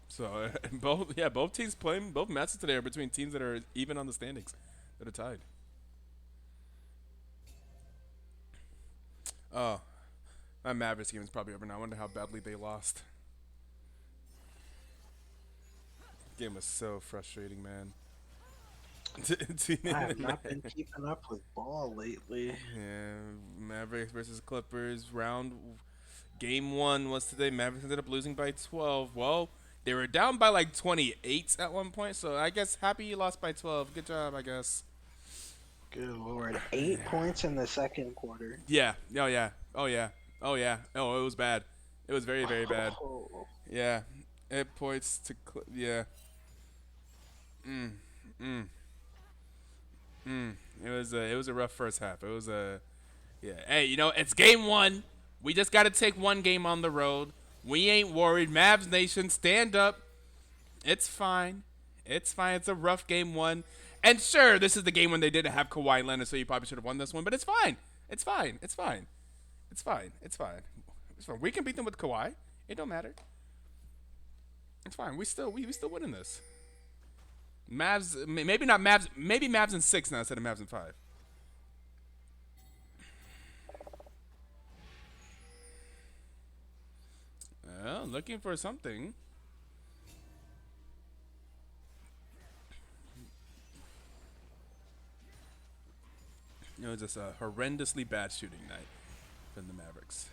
So both teams playing both matches today are between teams that are even on the standings, that are tied. Oh, that Mavericks game is probably over now. I wonder how badly they lost. Game was so frustrating, man.
I have not been keeping up with ball lately.
Yeah, Mavericks versus Clippers game 1 was today. Mavericks ended up losing by 12. Well, they were down by like 28 at one point, so I guess happy you lost by 12. Good job, I guess.
Good lord, 8 points in the second quarter.
Yeah. Oh yeah. Oh yeah. Oh yeah. Oh, it was bad. It was very, very bad.
Oh.
Yeah. 8 points to yeah. It was a rough first half. It was a yeah. Hey, it's game 1. We just got to take one game on the road. We ain't worried. Mavs Nation, stand up. It's fine. It's fine. It's a rough game 1. And sure, this is the game when they didn't have Kawhi Leonard, so you probably should have won this one. But it's fine. It's fine. It's fine. It's fine. It's fine. It's fine. We can beat them with Kawhi. It don't matter. It's fine. We still winning this. Mavs, maybe not Mavs. Maybe Mavs in 6 now instead of Mavs in 5. Well, looking for something. It was just a horrendously bad shooting night from the Mavericks.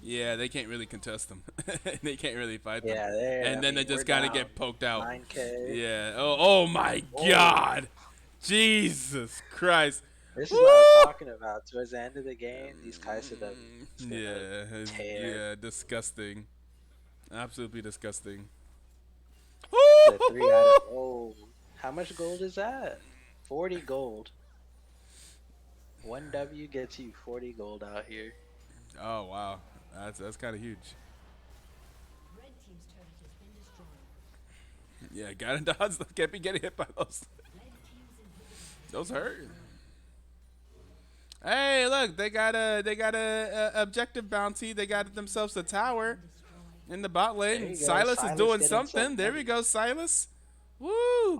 Yeah, they can't really contest them. They can't really fight them.
Yeah,
and then they just gotta get poked out.
9K.
Yeah. Oh my God. Jesus Christ.
This is what I was talking about. Towards the end of the game, these Kaisa
Yeah, disgusting. Absolutely disgusting.
The 3 out of how much gold is that? 40 gold. 1 W gets you 40 gold out here.
Oh wow, that's kind of huge. Yeah, gotta dodge. Can't be getting hit by those. Those hurt. Hey, look, they got a objective bounty. They got themselves a tower in the bot lane. Silas is doing something. There we go, Silas. Woo,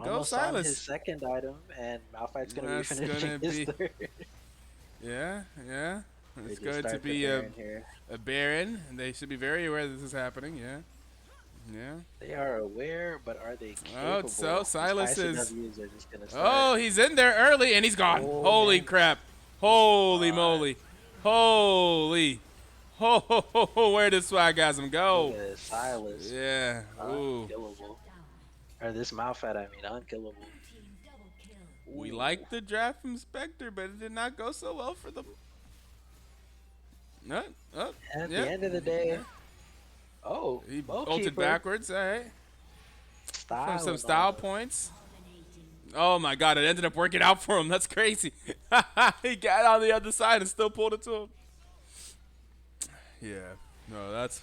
go
Almost
Silas.
on his second item, and Malphite's gonna be finishing his third.
Yeah.
They
It's
just
going to
start the
be
Baron here.
a Baron, and they should be very aware that this is happening. Yeah, yeah.
They are aware, but are they
Oh, so
capable? These
Silas is.
ICWs are just gonna start.
Oh, he's in there early, and he's gone.
Oh
Holy
man,
crap! Holy
God.
moly! Holy! Ho ho ho ho! Where did Swagasm
Look
go?
at this. Silas.
Yeah. Ooh.
Unkillable. Or this Malphite, I mean, unkillable.
We
Ooh.
liked the draft from Spectre, but it did not go so well for them. No, oh,
At
yeah.
the end of the day, oh,
He ulted
Bowkeeper.
backwards. All right.
Style
Some
and
style
all.
points. Oh my god, it ended up working out for him. That's crazy. He got on the other side and still pulled it to him. Yeah. No, that's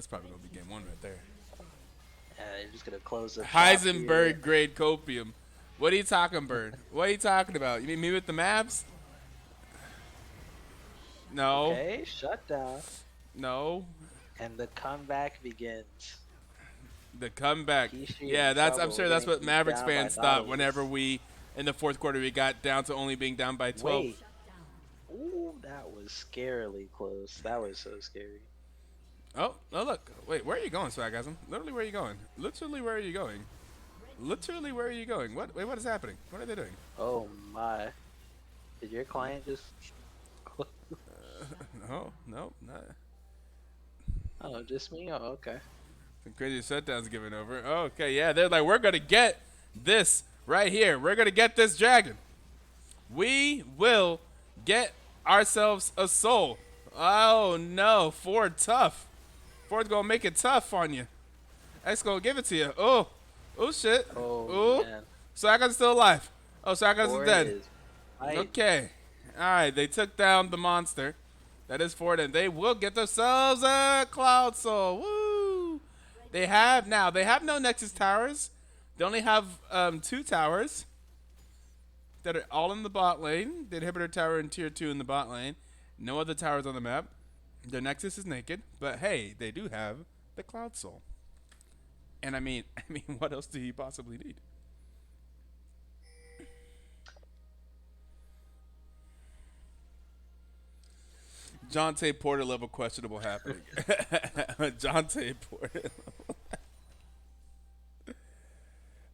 probably gonna be game one right there.
Yeah, they're just gonna close the shop here.
Heisenberg grade copium. What are you talking, Bird? What are you talking about? You mean me with the maps? No.
Okay, shut down.
No.
And the comeback begins.
The comeback.
Kishi
Yeah,
in
I'm
trouble.
sure
We're
that's
gonna
what
keep
Mavericks
down by
fans thought
Nautilus.
whenever we, in the fourth quarter, we got down to only being down by 12.
Wait. Ooh, that was scarily close. That was so scary.
Oh, look. Wait, where are you going, Swagasm? Literally, where are you going? Literally, where are you going? Literally, where are you going? What? Wait, what is happening? What are they doing?
Oh my. Did your client just...
No, not.
Oh, just me? Oh, okay.
Some crazy shutdowns given over. Okay, yeah, they're like, we're going to get this right here. We're going to get this dragon. We will get ourselves a soul. Oh, no. Ford tough. Ford's going to make it tough on you. X going to give it to you. Oh, shit.
Oh, man.
Swagasm's still alive. Oh, Swagasm's
Ford
dead.
is right.
Okay. All right, they took down the monster. That is Ford, and they will get themselves a Cloud Soul. Woo! They have no Nexus towers. They only have 2 towers that are all in the bot lane. The inhibitor tower in tier 2 in the bot lane. No other towers on the map. Their Nexus is naked, but hey, they do have the Cloud Soul. And I mean, what else do you possibly need? Jonte Porter level questionable happening. Jonte Porter.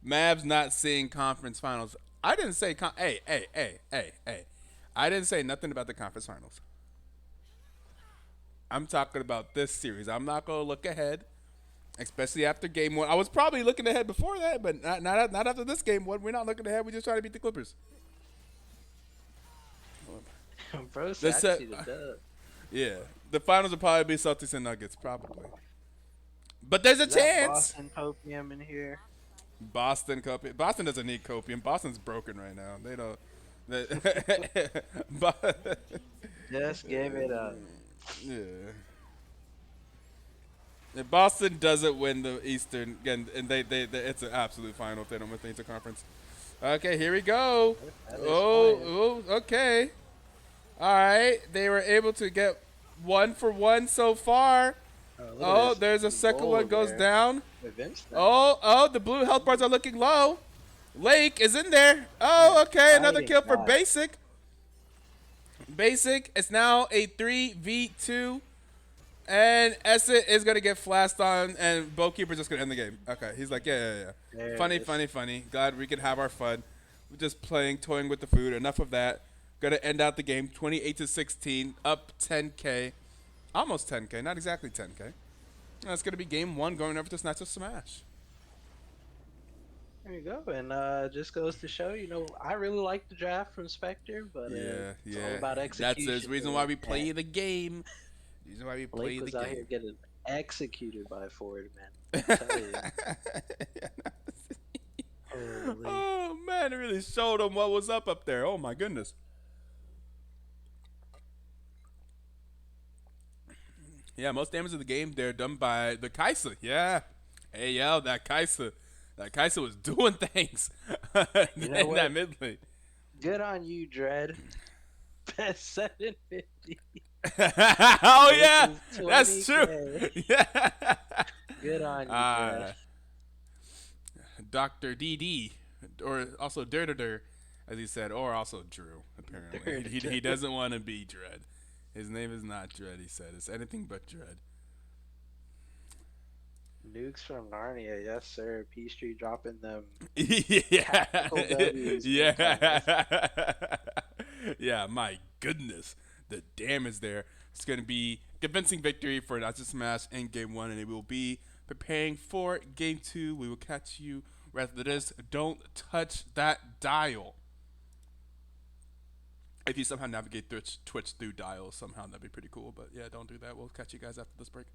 Mavs not seeing conference finals. I didn't say hey. I didn't say nothing about the conference finals. I'm talking about this series. I'm not gonna look ahead, especially after game one. I was probably looking ahead before that, but not after this game one. We're not looking ahead. We're just trying to beat the Clippers.
Bro,
Let's
actually the dub.
Yeah, the finals will probably be Celtics and Nuggets, probably. But there's a
Is that
chance.
Boston Copium in here?
Boston copium. Boston doesn't need copium. Boston's broken right now. They don't.
Just give it up.
Yeah. If Boston doesn't win the Eastern, and they it's an absolute final if they don't win the Eastern Conference. Okay, here we go. Okay. All right, they were able to get 1 for 1 so far. Oh, there's a second one goes down. Oh, the blue health bars are looking low. Lake is in there. Oh, okay, another kill for Basic. Basic is now a 3v2. And Essett is going to get flashed on, and Bowkeeper's just going to end the game. Okay, he's like, yeah. Funny. Glad we can have our fun. We're just playing, toying with the food. Enough of that. Going to end out the game 28-16, up 10K. Almost 10K, not exactly 10K. That's going to be game 1 going over to Snatch of Smash.
There you go, and just goes to show, I really like the draft from Spectre, but it's all about execution.
That's the reason why we play the game. Reason why we play
Blake was
the
out
game.
here getting executed by Ford, man. I tell you.
Oh man, it really showed him what was up there. Oh my goodness. Yeah, most damage of the game, they're done by the Kai'Sa. Yeah. Hey, yo, that Kai'Sa. That Kai'Sa was doing things in that mid lane.
Good on you, Dread. Best 750.
Oh, yeah. That's true. Yeah.
Good on you, Dread.
Dr. DD, or also Dirter, as he said, or also Drew, apparently. He doesn't want to be Dread. His name is not Dread. He said it's anything but Dread.
Nukes from Narnia, yes sir. P Street dropping them
Yeah,
tactical W's big time.
yeah, yeah. My goodness, the damage there. It's going to be convincing victory for not just Smash in game one, and it will be preparing for game two. We will catch you right after this. Don't touch that dial. If you somehow navigate Twitch through dials, somehow that'd be pretty cool. But yeah, don't do that. We'll catch you guys after this break.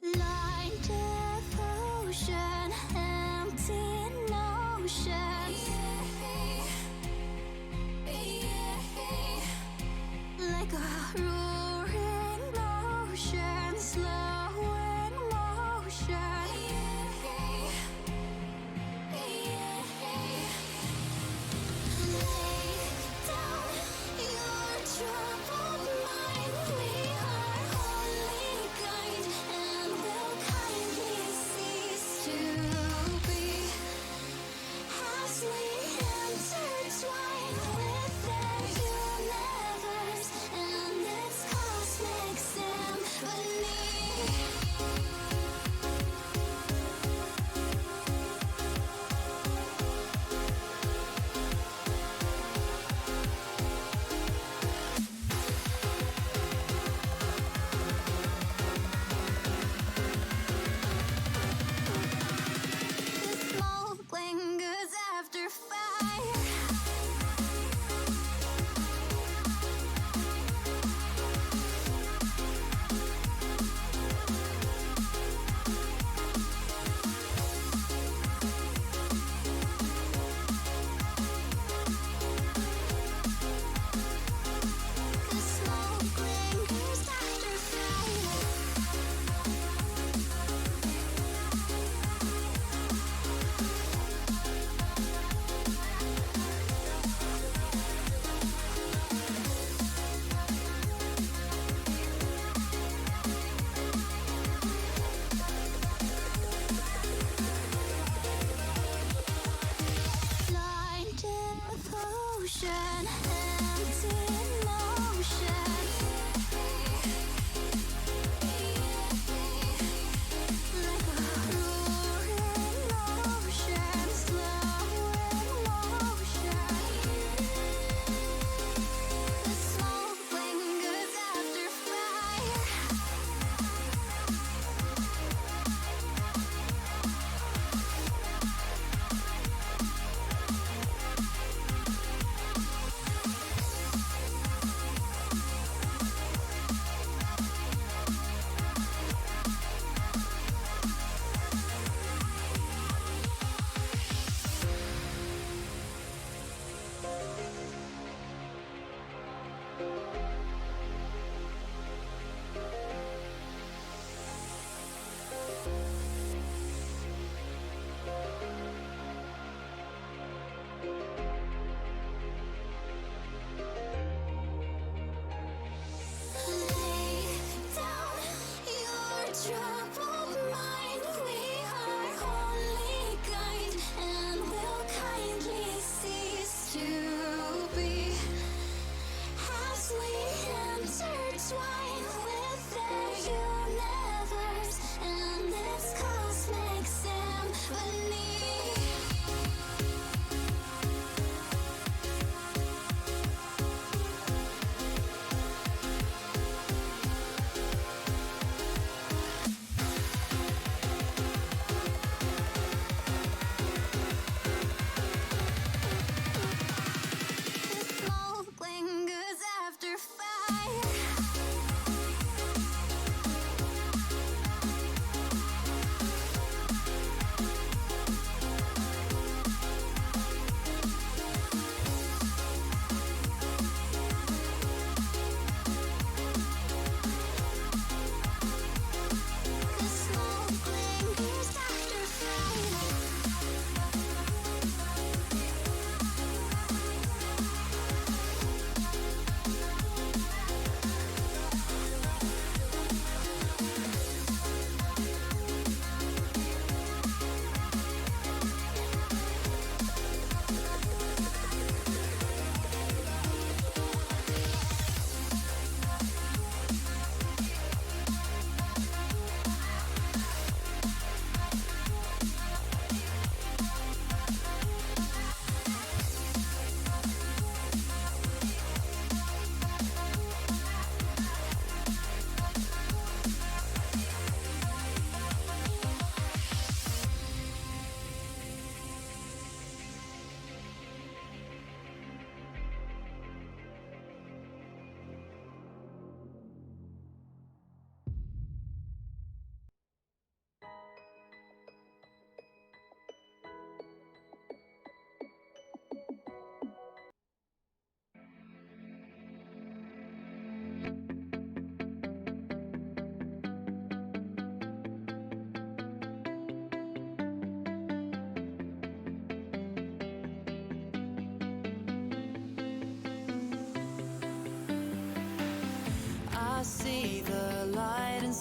Blind devotion, empty notion. Like a roaring ocean, slow in motion.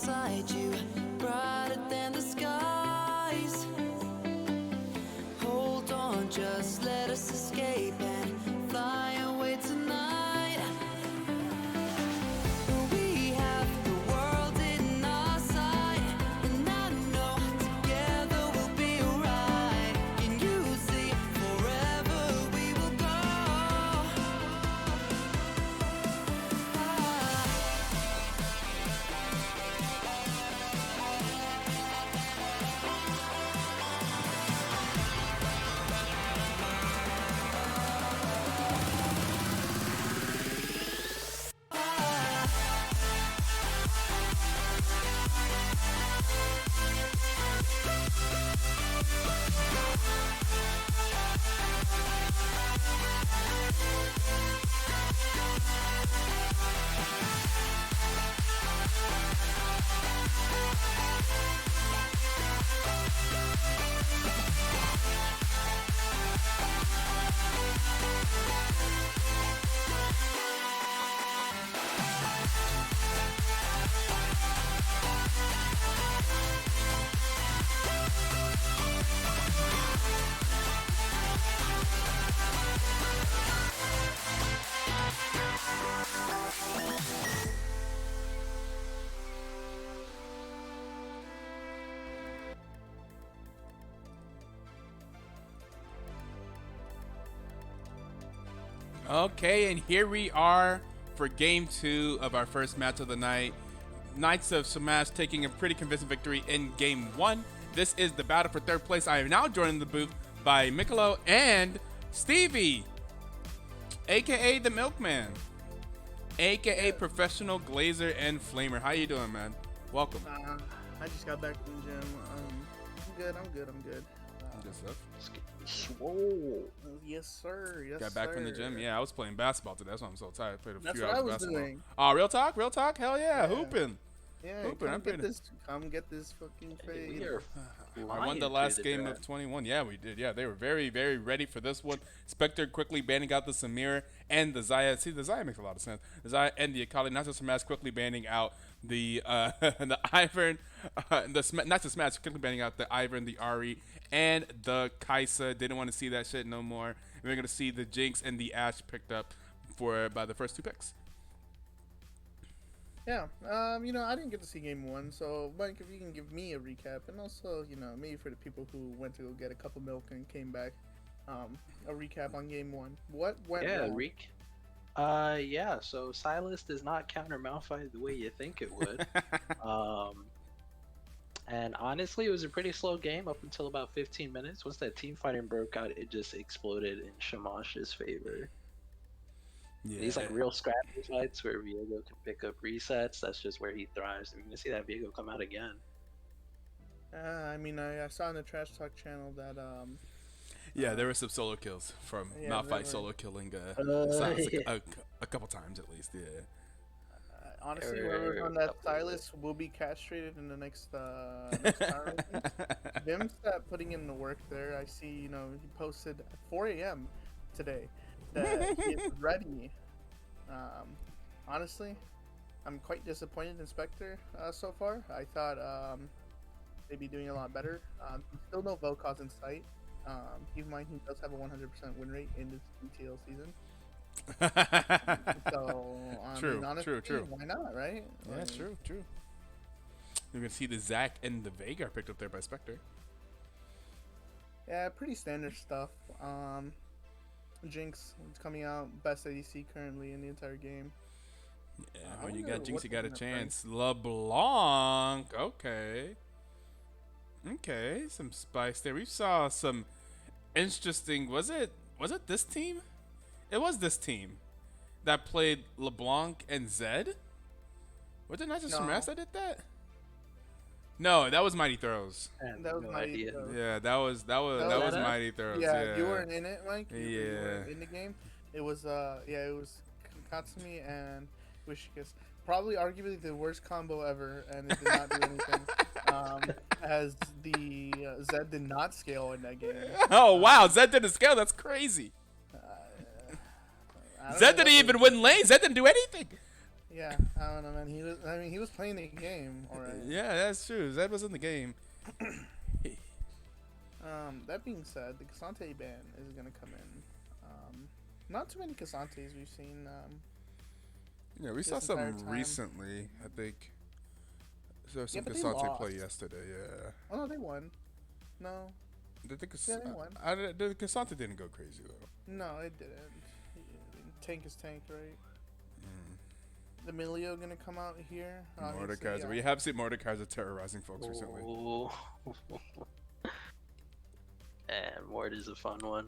inside you, brighter than the skies. Hold on, just let us escape and fly away tonight. We have the world in our sight, and I know together we'll be alright. Can you see forever we will go?
Okay, and here we are for game 2 of our first match of the night. Knights of Shamash taking a pretty convincing victory in game 1. This is the battle for third place. I am now joined in the booth by Mikolo and Stevie, aka the Milkman, aka Professional Glazer and Flamer. How you doing, man? Welcome.
I just got back from the gym. I'm good.
Good stuff.
Swole.
Yes, sir. Yes,
Got back
sir.
from the gym. Yeah, I was playing basketball today. That's why I'm so tired. I played a
That's
few
what
hours
I
of
was
basketball.
doing.
Oh, real talk? Real talk? Hell yeah,
Yeah.
hooping.
Yeah,
Hooping, I'm
come get this fucking fade.
We are
I won the last game of 21. Yeah, we did. Yeah, they were very, very ready for this one. Spectre quickly banning out the Samir and the Zaya. See, the Zaya makes a lot of sense. The Zaya and the Akali. Not just Smash quickly banning out the the Ivern. Not just Smash quickly banning out the Ivern, the Ari, and the Kaisa. Didn't want to see that shit no more. And we're gonna see the Jinx and the Ashe picked up by the first 2 picks.
Yeah. I didn't get to see game 1, so Mike, if you can give me a recap, and also, maybe for the people who went to go get a cup of milk and came back, a recap on game 1. What went wrong?
Reek. So Silas does not counter Malphite the way you think it would. And honestly, it was a pretty slow game up until about 15 minutes. Once that team fighting broke out, it just exploded in Shamash's favor.
Yeah.
These like real scrappy fights where Viego can pick up resets. That's just where he thrives. And you're gonna see that Viego come out again.
I saw on the Trash Talk channel that
Yeah, there were some solo kills from
Yeah,
Malphite
there were.
solo killing Silas
Yeah.
a couple times at least. Yeah.
honestly,
Or
whoever's on
a
that
couple of
stylist will be castrated in the next power rankings. Vim stopped putting in the work there. I see, he posted at 4 a.m. today that he is ready. Honestly, I'm quite disappointed in Spectre so far. I thought they'd be doing a lot better. Still no Vel'Koz in sight. Keep in mind he does have a 100% win rate in this BTL season. So, honestly,
true.
why not, right?
Yeah,
Like,
true. You can see the Zac and the Veigar picked up there by Spectre.
Yeah, pretty standard stuff. Jinx is coming out, best ADC currently in the entire game.
Yeah,
I
when you
wonder
got Jinx,
what
you got a
they're gonna
chance. LeBlanc, okay, some spice there. We saw some interesting. Was it this team? It was this team that played LeBlanc and Zed. Was it not just
No.
Shamash that did that? No, that was Mighty Throws.
And
That was
no
my
idea.
idea.
Yeah, that was
was-
Mighty Throws.
Yeah, you weren't in it, Mike. You
Yeah.
weren't in the game. It was it was Katsumi and Wishikas. Probably arguably the worst combo ever, and it did not do anything. As the Zed did not scale in that game.
Oh wow, Zed didn't scale. That's crazy.
I don't
Zed
know
didn't
what
even win lane. Zed didn't do anything.
Yeah, I don't know, man. He was. I mean, he was playing the game already.
Yeah, that's true. Zed was in the game.
That being said, the Kasante ban is gonna come in. Not too many Kasantes we've seen.
Yeah, we
This
saw
entire
some
time.
recently. I think. So some
but they
Casante play
lost.
yesterday. Yeah.
Oh no, they won. No,
Did the
Yeah, they won.
the Casante didn't go crazy though.
no, it didn't. Tank is tank, right?
Mm.
Emilio gonna come out here. obviously,
Mordekaiser. We have seen Mordekaiser terrorizing folks recently.
Ooh. And Mort is a fun one.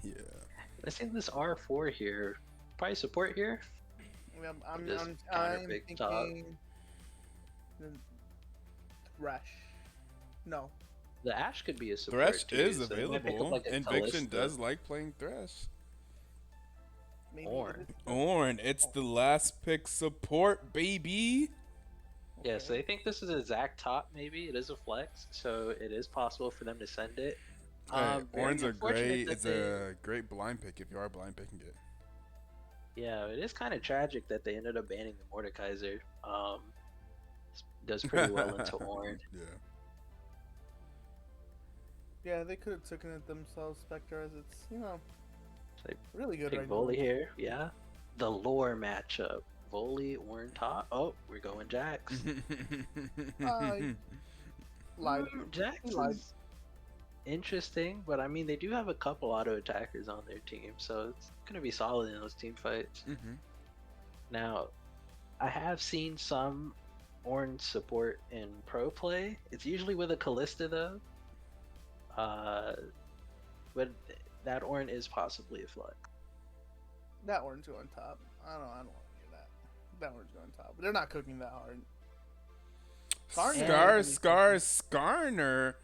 Yeah.
I see this R4 here. Probably support here.
Yeah,
Just
I'm
counter pick top.
thinking. Thresh. No.
The Ash could be a support
Thresh
too,
is
so they might pick up,
available.
like, a
Inviction
Kalista.
does like playing Thresh.
Maybe
Ornn.
Ornn, it's the last pick support, baby.
Yeah, so they think this is a Zac top, maybe. It is a flex, so it is possible for them to send it.
Hey,
Very
Ornn's a
unfortunate
great.
that
It's a great blind pick if you are blind picking it.
Yeah, it is kind of tragic that they ended up banning the Mordekaiser. Does pretty well into Ornn.
Yeah.
Yeah, they could have taken it themselves, Spectre, as it's,
They
really good
pick
right
Volley
now.
here, yeah. The lore matchup. Volley, Ornn top. Oh, we're going Jax.
Lied.
Jax
He lied.
is interesting, but I mean, they do have a couple auto attackers on their team, so it's going to be solid in those team fights.
Mhm.
Now, I have seen some Ornn support in pro play. It's usually with a Kalista, though. But that Ornn is possibly a flex.
That orange going top. I don't want to hear that. That orange going top. But they're not cooking that hard.
Skarner.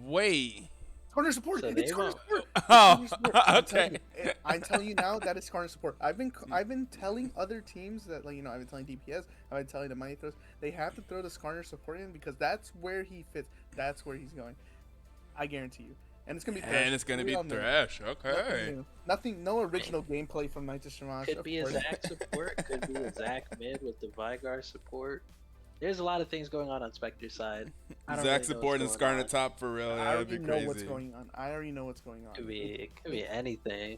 Wait.
Corner support.
So
It's
they
corner
won't-
support.
Oh,
Corner support. I'm telling
okay.
you. I'm telling you now that is corner support. I've been telling other teams that, like, I've been telling DPS, I've been telling the money throws, they have to throw the Skarner support in because that's where he fits. That's where he's going. I guarantee you. And it's gonna be Thresh.
And it's gonna be
We all know.
Thresh.
Nothing
Okay.
new. Nothing. No original gameplay from Night to Shamash.
Could
of
be a
course.
Zac support, could be a Zac mid with the Vygar support. There's a lot of things going on Spectre's side. I don't
Zac
really know
support and
what's going
Skarner
on.
top for real.
I
Yeah, that'd
already
be
know
crazy.
what's going on. I already know what's going on.
It could be anything.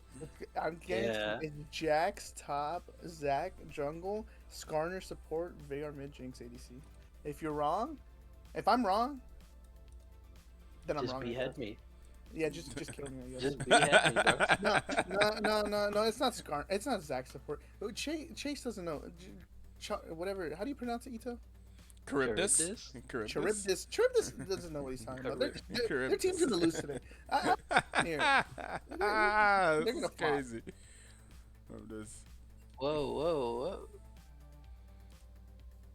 I'm getting
Yeah.
it's Jax top, Zac jungle, Skarner support, Vagar mid, Jinx ADC. If you're wrong, if I'm wrong, then I'm
Just
wrong. I
behead
guess.
me.
Yeah, just kill me. I guess.
Just behead me, bro.
No. It's not Skarner. It's not Zac support. Oh, Chase doesn't know. Whatever. How do you pronounce it, Ito?
Charybdis.
Charybdis. Charybdis doesn't know what he's talking about. Their
Charybdis.
team's gonna lose today. Here.
That's
They're gonna flop.
crazy. I'm just.
Whoa.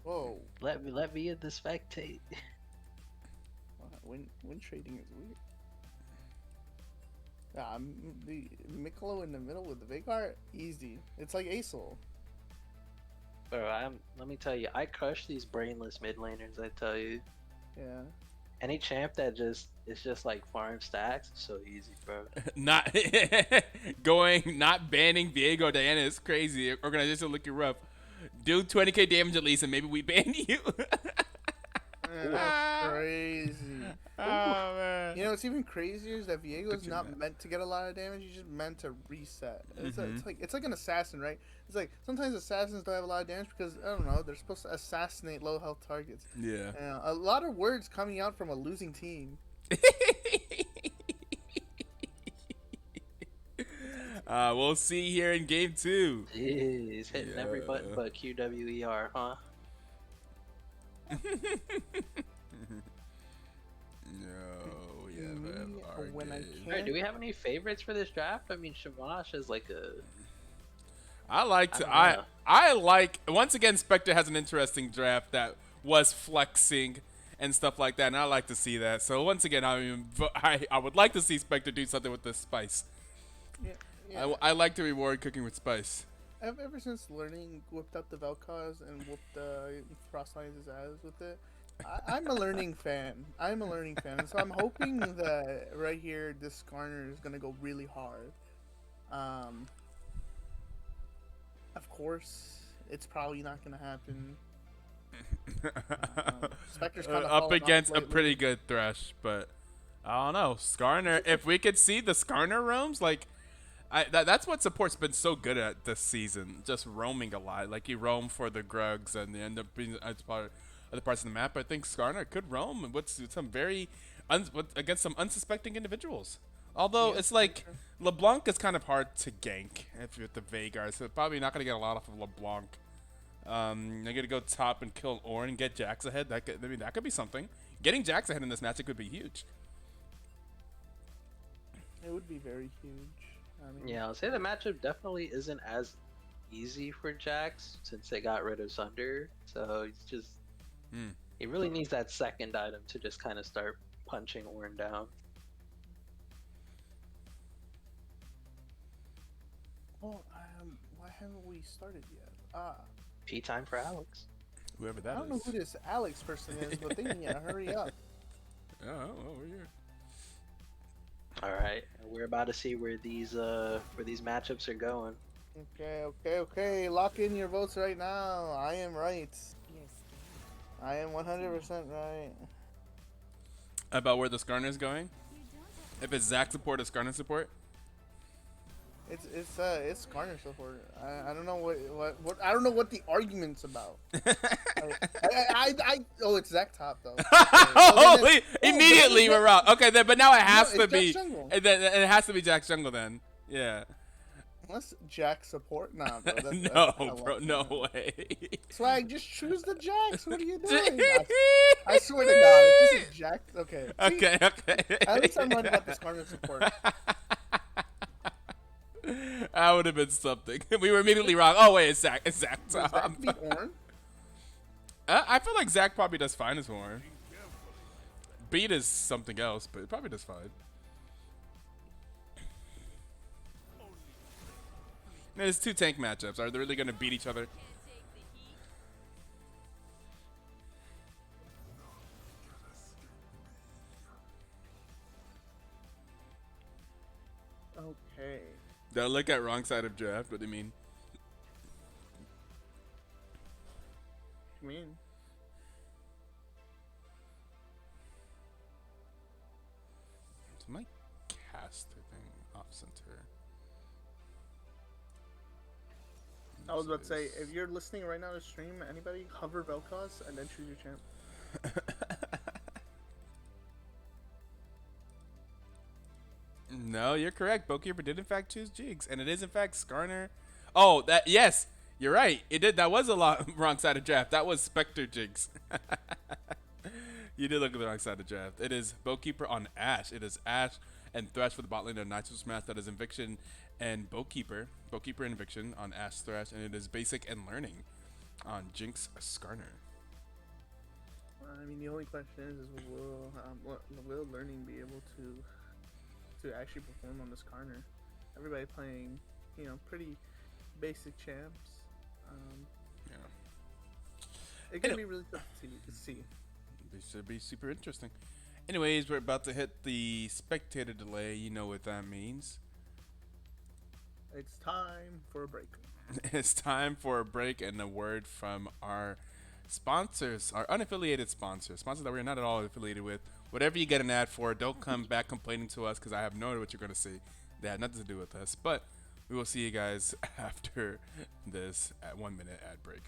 Whoa.
Let me in the spectate.
Win trading is weird. The Miklo in the middle with the Vagar, easy. It's like Acel.
Bro, let me tell you, I crush these brainless mid laners, I tell you.
Yeah.
Any champ that is just like farm stacks, so easy, bro.
Not banning Viego Diana is crazy. Organization looking rough. Do 20k damage at least, and maybe we ban you.
That's crazy.
Oh man.
What's even crazier is that Viego is
Picture
not
that.
meant to get a lot of damage. He's just meant to reset.
Mhm.
It's like an assassin, right? It's like sometimes assassins don't have a lot of damage because I don't know, they're supposed to assassinate low health targets.
Yeah.
A lot of words coming out from a losing team.
We'll see here in game 2.
Jeez, hitting every button
Yeah.
but QWER, huh?
No, yeah,
Me,
man.
when I
Arcade.
can't-
Alright, do we have any favorites for this draft? I mean, Shamash is like a.
I like
I
to.
don't
I
know.
I like once again. Spectre has an interesting draft that was flexing and stuff like that, and I like to see that. So once again, I would like to see Spectre do something with the spice.
Yeah.
I like to reward cooking with spice.
I've ever since learning, whipped out the Vel'Koz and whooped Frostline's ass with it. I'm a learning fan. I'm a learning fan. So I'm hoping that right here, this Skarner is gonna go really hard. Of course, it's probably not gonna happen. Spectre's kind of
Up against a pretty good Thresh, but I don't know. Skarner, if we could see the Skarner roams, like, that's what support's been so good at this season, just roaming a lot. Like, you roam for the Grugs and they end up being other parts of the map. I think Skarner could roam with some against some unsuspecting individuals. Although it's like LeBlanc is kind of hard to gank if you're with the Veigar, so probably not going to get a lot off of LeBlanc. They're gonna go top and kill Ornn and get Jax ahead. That could be something. Getting Jax ahead in this match, it could be huge.
It would be very huge. I mean,
Yeah, I'll say the matchup definitely isn't as easy for Jax since they got rid of Sunder. So it's just he really needs that second item to just kind of start punching Ornn down.
well, why haven't we started yet?
P time for Alex.
Whoever
I
that
don't know
is.
who this Alex person is, but they need to hurry up.
Oh, we're here.
All right, we're about to see where these matchups are going.
Okay. Lock in your votes right now. I am right. I am 100% right.
About where the Skarner's going? If it's Zac support or Skarner support?
It's Garner support. I don't know what I don't know what the argument's about. Oh, it's Zach top though.
Holy! Immediately we're wrong. Okay, then, but now it has to
it's
be.
Jack Jungle.
It has to be Jack Jungle then. Yeah.
Unless Jack support, nah, bro.
No, bro, no way.
Swag, just choose the Jacks. What are you doing? I swear to God, if this is Jack. Okay. See,
Okay.
At least I'm right about this Garner support.
That would have been something. We were immediately wrong. Oh wait, it's Zach. It's Zach.
Does that beat Ornn?
I feel like Zach probably does fine as Horn. Beat is something else, but it probably does fine. There's two tank matchups. Are they really going to beat each other?
Okay.
They'll look at wrong side of draft. What do you mean?
I mean,
It's my caster thing off center.
I was about to say, if you're listening right now to stream, anybody hover Vel'Koz and then choose your champ.
No, you're correct. Bokeeper did in fact choose Jigs, and it is in fact Skarner. Oh, yes, you're right. It did. That was a lot wrong side of draft. That was Spectre Jigs. You did look at the wrong side of draft. It is Bokeeper on Ashe. It is Ashe and Thresh for the bot lane of Nitro Smash. That is Inviction and Bokeeper. Bokeeper and Inviction on Ashe Thresh, and it is Basic and Learning on Jinx Skarner.
I mean, the only question is will learning be able to actually perform on this Garner? Everybody playing, pretty basic champs.
Yeah.
It can be really tough to see.
This should be super interesting. Anyways, we're about to hit the spectator delay. You know what that means.
It's time for a break.
It's time for a break and a word from our sponsors, our unaffiliated sponsors that we're not at all affiliated with. Whatever you get an ad for, don't come back complaining to us because I have no idea what you're going to see. They had nothing to do with us. But we will see you guys after this 1 minute ad break.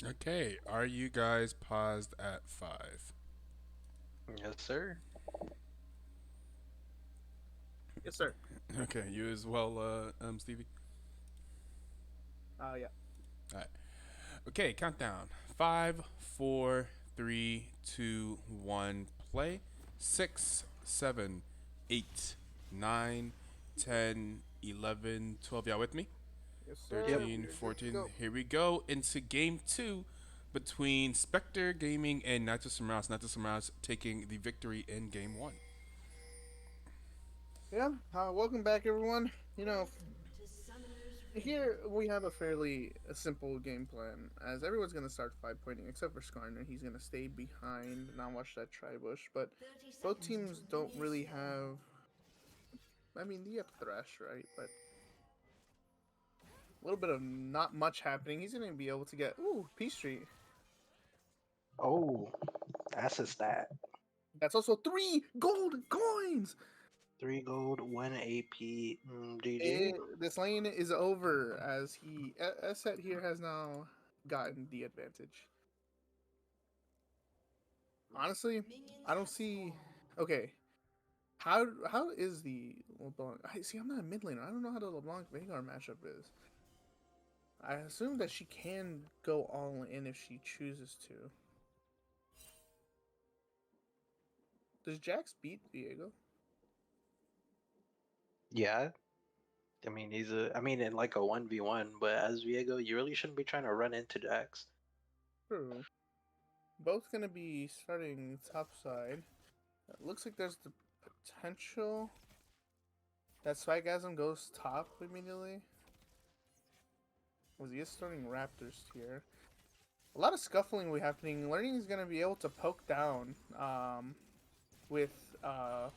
Okay, are you guys paused at 5?
Yes, sir.
Yes, sir.
Okay, you as well, Stevie.
Yeah.
All right. Okay, countdown. 5, 4, 3, 2, 1. Play. 6, 7, 8, 9, 10, 11, 12. Y'all with me?
Yes, sir.
Yep.
13,
We are good to
14.
go.
Here we go into game 2 between Spectre Gaming and Nacho Samaras. Nacho Samaras taking the victory in game 1.
Yeah. Welcome back, everyone. Here we have a fairly simple game plan, as everyone's gonna start 5 pointing, except for Skarner. He's gonna stay behind, not watch that tri-bush. But both teams don't really have. I mean, you have Thresh, right? But a little bit of not much happening. He's gonna be able to get Peace Tree.
Oh, that's a stat.
That's also 3 gold coins.
3 gold, 1 AP. GG.
This lane is over as Eset here has now gotten the advantage. Honestly, I don't see. Okay, how is the LeBlanc? I see. I'm not a mid laner. I don't know how the LeBlanc Veigar matchup is. I assume that she can go all in if she chooses to. Does Jax beat Viego?
Yeah. I mean, I mean, in like a 1v1, but as Viego, you really shouldn't be trying to run into Jax.
True. Both gonna be starting top side. It looks like there's the potential that Swagasm goes top immediately. Was he is starting Raptors here. A lot of scuffling will be happening. Learning is gonna be able to poke down with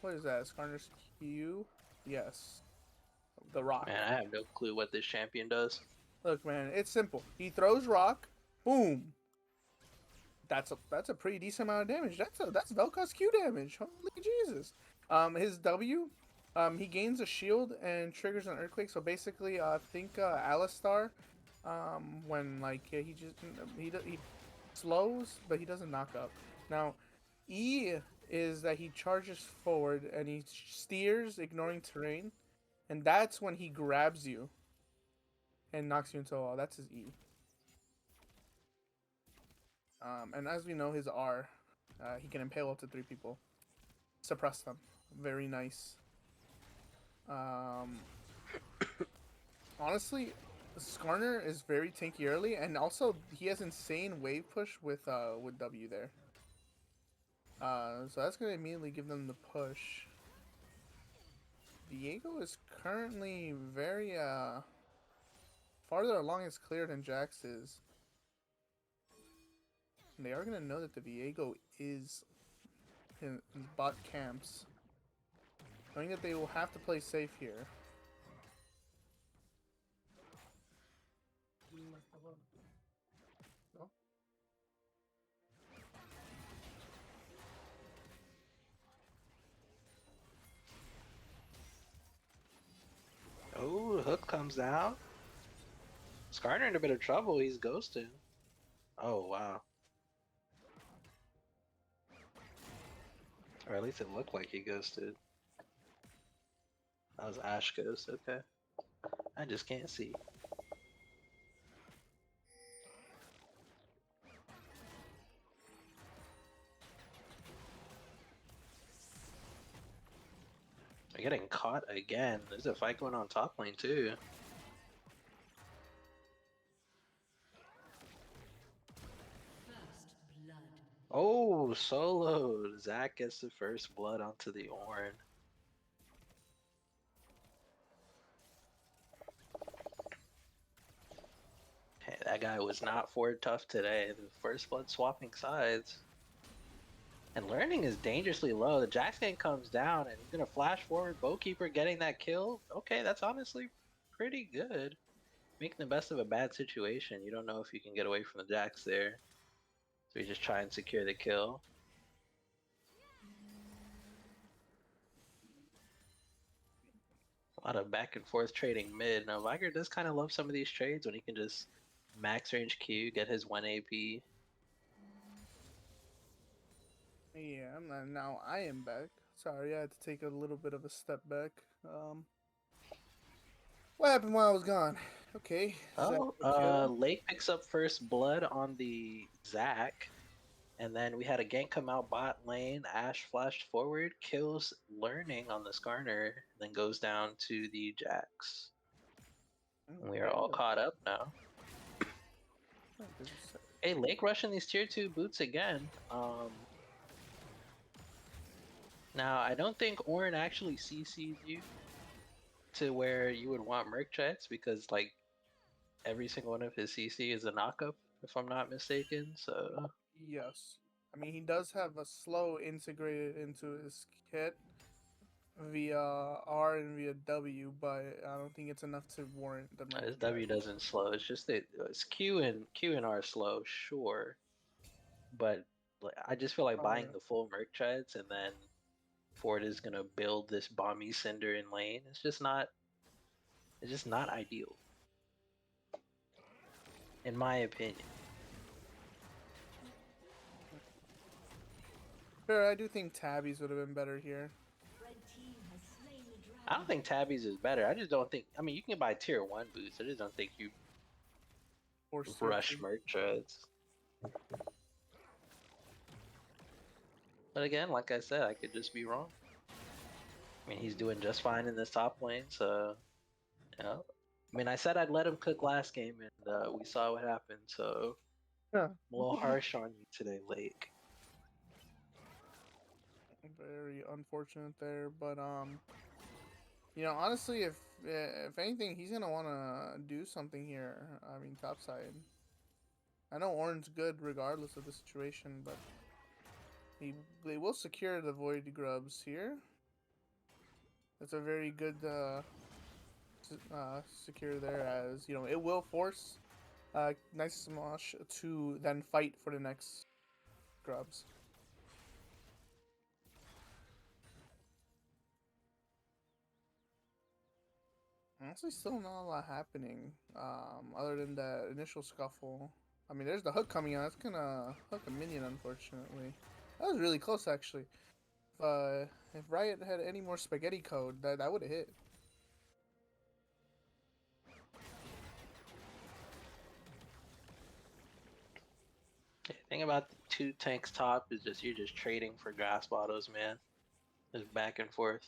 what is that? Skarner's Q? Yes. The rock.
Man, I have no clue what this champion does.
Look, man, it's simple. He throws rock, boom. That's a pretty decent amount of damage. That's Vel'Koz Q damage. Holy Jesus. His W, he gains a shield and triggers an earthquake. So basically, think Alistar, when like he slows, but he doesn't knock up. Now, E is that he charges forward and he steers, ignoring terrain, and that's when he grabs you and knocks you into a wall. That's his E. And as we know, his R, he can impale up to 3 people, suppress them. Very nice. Honestly, Skarner is very tanky early, and also he has insane wave push with W there. So that's gonna immediately give them the push. Viego is currently very farther along his clear than Jax is. And they are gonna know that the Viego is in bot camps, knowing that they will have to play safe here. No?
Oh, hook comes out. Skarner in a bit of trouble. He's ghosted. Oh, wow. Or at least it looked like he ghosted. That was Ash Ghost, okay. I just can't see. They're getting caught again. There's a fight going on top lane too. Oh, solo! Zach gets the first blood onto the Ornn. Hey, that guy was not Ford tough today. The first blood swapping sides. And learning is dangerously low. The Jackson comes down and he's gonna flash forward. Bowkeeper getting that kill. Okay, that's honestly pretty good. Making the best of a bad situation. You don't know if you can get away from the Jax there. So you just try and secure the kill. A lot of back and forth trading mid. Now Viger does kind of love some of these trades when he can just max range Q, get his 1 AP.
Yeah, now I am back. Sorry, I had to take a little bit of a step back. What happened while I was gone? Okay, Zach
Oh,
the kill.
Lake picks up first blood on the Zac, and then we had a gank come out bot lane. Ash flashed forward, kills Learning on the Skarner, then goes down to the Jax. And we are all
Okay,
caught up now. Hey, Lake rushing these tier 2 boots again. Now I don't think Orin actually CC'd you to where you would want Merc checks because like every single one of his CC is a knockup, if I'm not mistaken. So
yes. I mean, he does have a slow integrated into his kit via R and via W, but I don't think it's enough to warrant the Merc
his
check.
W doesn't slow. It's just that it's Q and R slow, sure, but like, I just feel like
Oh,
buying
yeah.
the full Merc checks and then Ford is gonna build this bomby cinder in lane. It's just not. It's just not ideal, in my opinion.
Sure, I do think Tabbies would have been better here.
I don't think Tabby's is better. I just don't think. I mean, you can buy tier 1 boots. I just don't think you
Or
rush
searches.
Merc treads. But again, like I said, I could just be wrong. I mean, he's doing just fine in this top lane, so yeah. I mean, I said I'd let him cook last game, and we saw what happened. So
Yeah.
I'm a little harsh on you today, Lake.
Very unfortunate there, but you know, honestly, if anything, he's gonna want to do something here. I mean, topside. I know Orin's good regardless of the situation, but they will secure the Void Grubs here. That's a very good secure there, as you know, it will force Nice Shamash to then fight for the next grubs. Honestly, still not a lot happening. Other than that initial scuffle. I mean, there's the hook coming out. That's gonna hook a minion, unfortunately. That was really close, actually. If Riot had any more spaghetti code, that would have hit.
The thing about the 2 tanks top is just you're just trading for gas bottles, man. Just back and forth.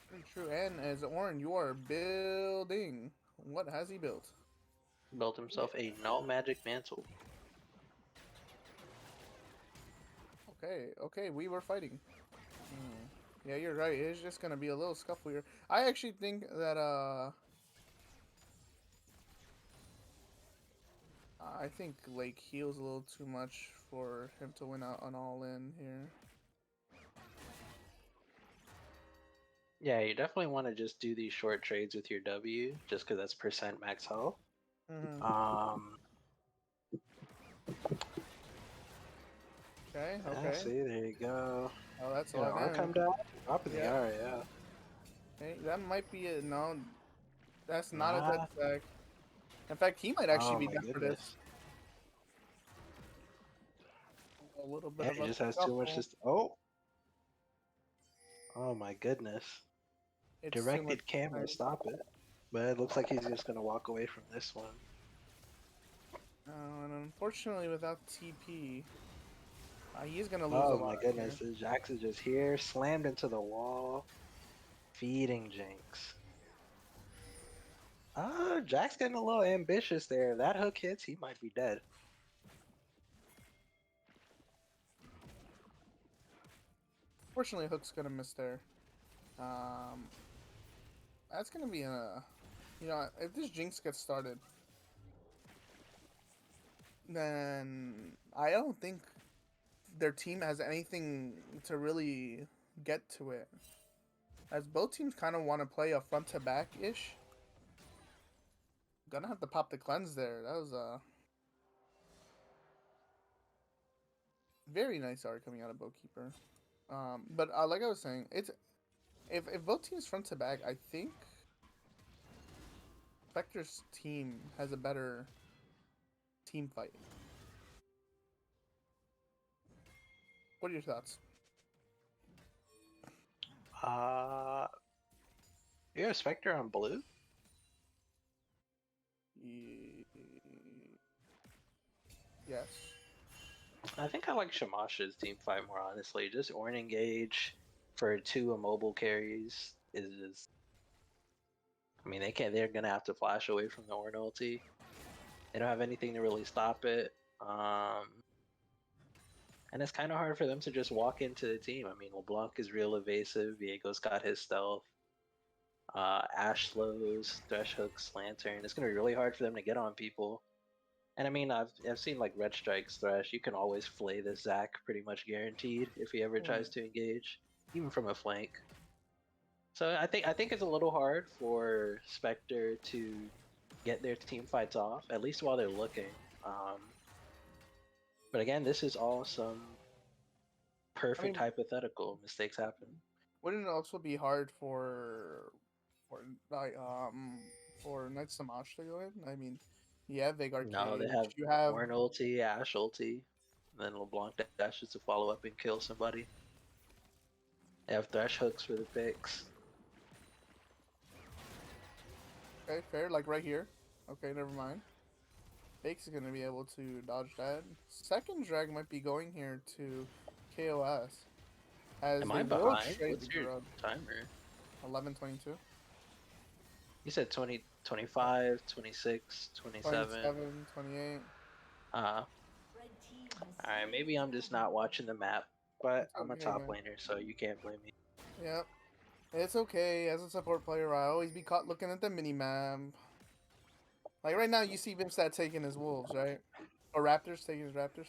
Very true. And as Orin, you are building. What has he built?
Built himself a null magic mantle.
Okay, we were fighting. Yeah, you're right. It's just gonna be a little scuffle here. I actually think that I think Lake heals a little too much for him to win out on all in here.
Yeah, you definitely want to just do these short trades with your W, just because that's percent max health.
Mm-hmm. Okay.
Yeah, see, there you go.
Oh, that's a
Yeah,
lot.
R come down, drop in the
Yeah.
R, yeah.
Okay, that might be it. No, that's not a dead
Nah.
stack. In fact, he might actually
Oh
be
my
dead for this.
goodness.
A little bit
Yeah,
of
he
a
just has too much.
scuffle.
Just oh my goodness.
It's too much.
Directed camera, stop it. But it looks like he's just gonna walk away from this one.
And unfortunately, without TP, he is gonna lose a
Oh
lot
my goodness,
here.
the Jax is just here, slammed into the wall, feeding Jinx. Jax getting a little ambitious there. That hook hits, he might be dead.
Fortunately, Hook's gonna miss there. That's gonna be a, you know, if this Jinx gets started, then I don't think their team has anything to really get to it. As both teams kind of want to play a front to back ish. Gonna have to pop the cleanse there. That was a very nice art coming out of Boatkeeper. But like I was saying, it's if both teams front to back, I think Spectre's team has a better team fight. What are your thoughts?
You have Spectre on blue?
Yes.
I think I like Shamash's team fight more honestly. Just Orn engage for 2 immobile carries is just. I mean, they're gonna have to flash away from the Orn ulti. They don't have anything to really stop it. And it's kind of hard for them to just walk into the team. I mean, LeBlanc is real evasive. Viego's got his stealth. Ash slows, Thresh hooks, Lantern. It's gonna be really hard for them to get on people. And I mean, I've seen like Red Strike's Thresh. You can always flay this Zac pretty much guaranteed if he ever tries to engage, even from a flank. So I think it's a little hard for Spectre to get their team fights off, at least while they're looking. But again, this is all some perfect hypothetical. Mistakes happen.
Wouldn't it also be hard for like for Night Samash to go in? I mean, yeah, Vig Arcade.
No, they have
you have
Ornn ulti, Ashe ulti, and then LeBlanc dashes to follow up and kill somebody. They have Thresh hooks for the picks.
okay, fair, like right here. Okay, never mind. Fake's gonna be able to dodge that. Second drag might be going here to KOS. As
Am
they
I
will
behind?
trade
What's
the
your
drug.
timer?
11:22.
You said 20, 25, 26, 27.
27, 28.
Alright, maybe I'm just not watching the map, but
It's
I'm a
okay,
top
man.
laner, so you can't blame me.
Yep. It's okay. As a support player, I always be caught looking at the mini map. Like right now, you see Vimstat taking his wolves, right? Or Raptors taking his Raptors.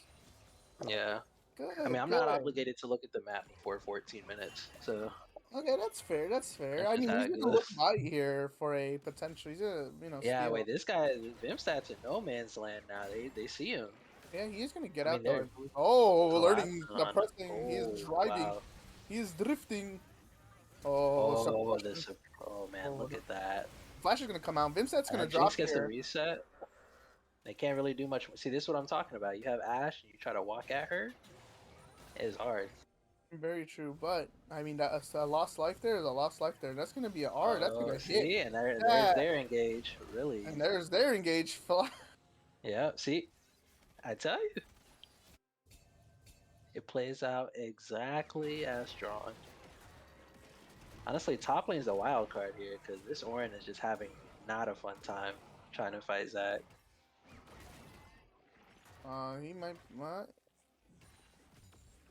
Yeah.
Good.
I mean, I'm
good.
not obligated to look at the map before 14 minutes, so
Okay, that's fair. That's fair.
that's
I
just
mean,
how
he's
it
gonna look
goes.
by here for a potential. He's gonna,
Yeah,
steal.
wait, this guy, Vimstat's in no man's land now. They see him.
Yeah, he is gonna get
I
out
mean,
though.
they're
I believe. Oh, learning
collapsing
the
on.
pressing. He is
Oh,
driving.
wow.
He is drifting. Oh,
Oh,
suppression.
oh man,
Oh,
look at that.
Flash is gonna come out. Vimstat's gonna
Jinx
drop
gets the
here.
reset. They can't really do much. See, this is what I'm talking about. You have Ashe, and you try to walk at her. It is hard.
Very true, but I mean that's a lost life there is a lost life there. That's gonna be an R. That's
Oh,
gonna hit.
see, and there's
Yeah.
their engage. Really.
And there's their engage.
Yeah. See, I tell you, it plays out exactly as drawn. Honestly, top lane is a wild card here because this Ornn is just having not a fun time trying to fight Zac.
He might. What?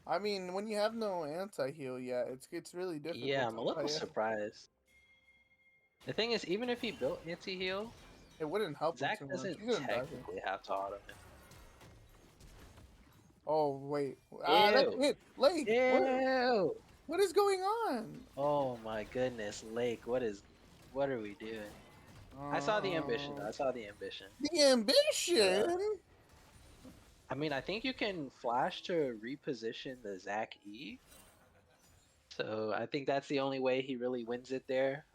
I mean, when you have no anti-heal yet, it's really difficult.
Yeah, I'm a
to
little
play.
surprised. The thing is, even if he built anti-heal,
It wouldn't help him
Zac
too much.
doesn't
He's gonna die here.
technically have to auto him.
Oh wait, that's
Ew.
it. Lake,
Ew!
what is going on?
Oh my goodness, Lake, what are we doing? I saw the ambition. I saw the ambition.
The ambition.
I mean, I think you can flash to reposition the Zac E. So I think that's the only way he really wins it there.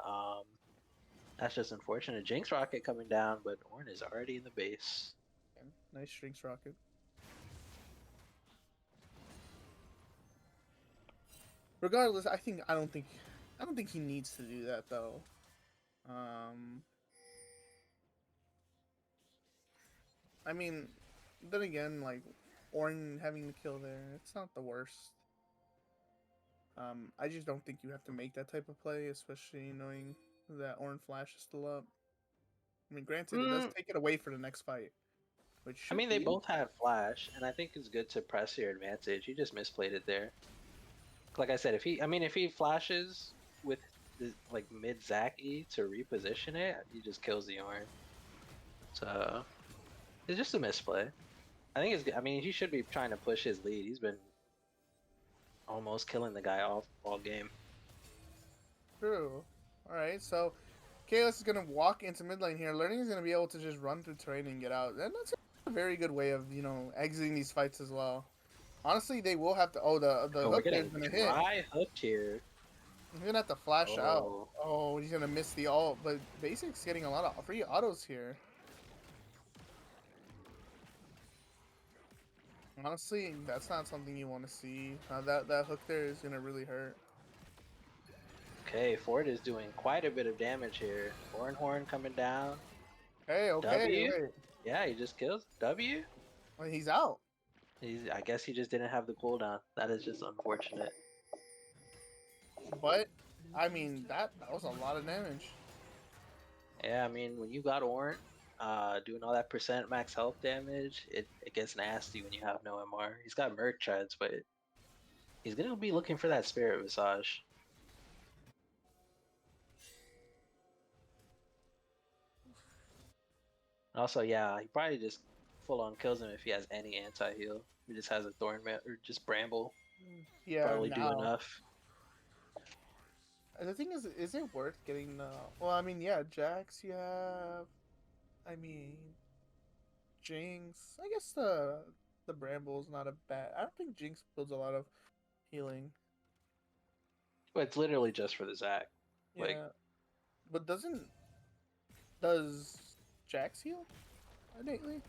That's just unfortunate. Jinx Rocket coming down, but Ornn is already in the base.
Nice Strings Rocket. Regardless, I don't think he needs to do that though. I mean, then again, like Ornn having the kill there, it's not the worst. I just don't think you have to make that type of play, especially knowing that Ornn Flash is still up. I mean, granted, it does take it away for the next fight. Which
I mean, they
be.
both have flash, and I think it's good to press your advantage. He just misplayed it there. Like I said, if he flashes with the like mid Zac E to reposition it, he just kills the Ornn. So it's just a misplay. I think it's. I mean, he should be trying to push his lead. He's been almost killing the guy all game.
True. Alright, so Chaos is gonna walk into mid lane here. Learning is gonna be able to just run through terrain and get out. And that's a very good way of, exiting these fights as well. Honestly, they will have to the
Oh, we're
hook
getting
is gonna hit.
dry hooked here.
He's gonna have to flash out.
Oh.
Oh, he's gonna miss the ult, but Basic's getting a lot of free autos here. Honestly, that's not something you want to see. That hook there is gonna really hurt.
Okay, Ford is doing quite a bit of damage here. Horn coming down.
Hey, okay,
W.
wait.
Yeah, he just kills W.
Well, he's out.
I guess he just didn't have the cooldown. That is just unfortunate.
But I mean, that was a lot of damage.
Yeah, I mean, when you got Ornn, doing all that percent max health damage, it gets nasty when you have no MR. He's got Merc Treads, but he's gonna be looking for that Spirit Visage. Also, yeah, he probably just full on kills him if he has any anti heal. He just has a Thorn Man or just Bramble.
Yeah,
Probably do
now.
enough.
The thing is it worth getting the? Well, I mean, yeah, Jax. You have. I mean, Jinx. I guess the Bramble's not a bad. I don't think Jinx builds a lot of healing.
But it's literally just for the Zac. Like,
Yeah, but does Jax heal innately?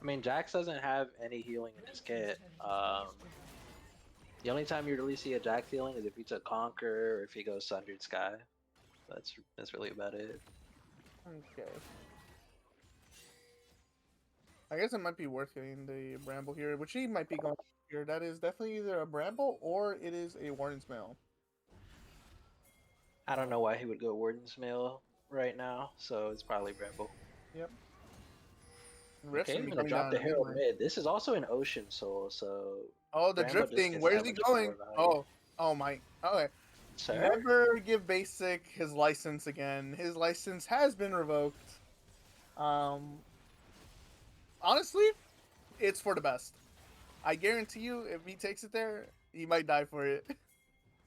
I mean, Jax doesn't have any healing in his kit. The only time you really see a Jax healing is if he took Conquer or if he goes Sundered Sky. That's really about it.
Okay. I guess it might be worth getting the Bramble here, which he might be going here. That is definitely either a Bramble or it is a Warden's Mail.
I don't know why he would go Warden's Mail right now, so it's probably Bramble.
Yep. Rift's
Okay,
gonna
I'm
be
gonna
coming
drop
down
the
in mid
Herald
lane.
mid. This is also an Ocean Soul, so
Oh, the
Bramble just
drifting.
gets
Where's
that
he
much
going?
more value.
Oh my. Okay.
Sir?
Never give Basic his license again. His license has been revoked. Um, honestly, it's for the best. I guarantee you, if he takes it there, he might die for it.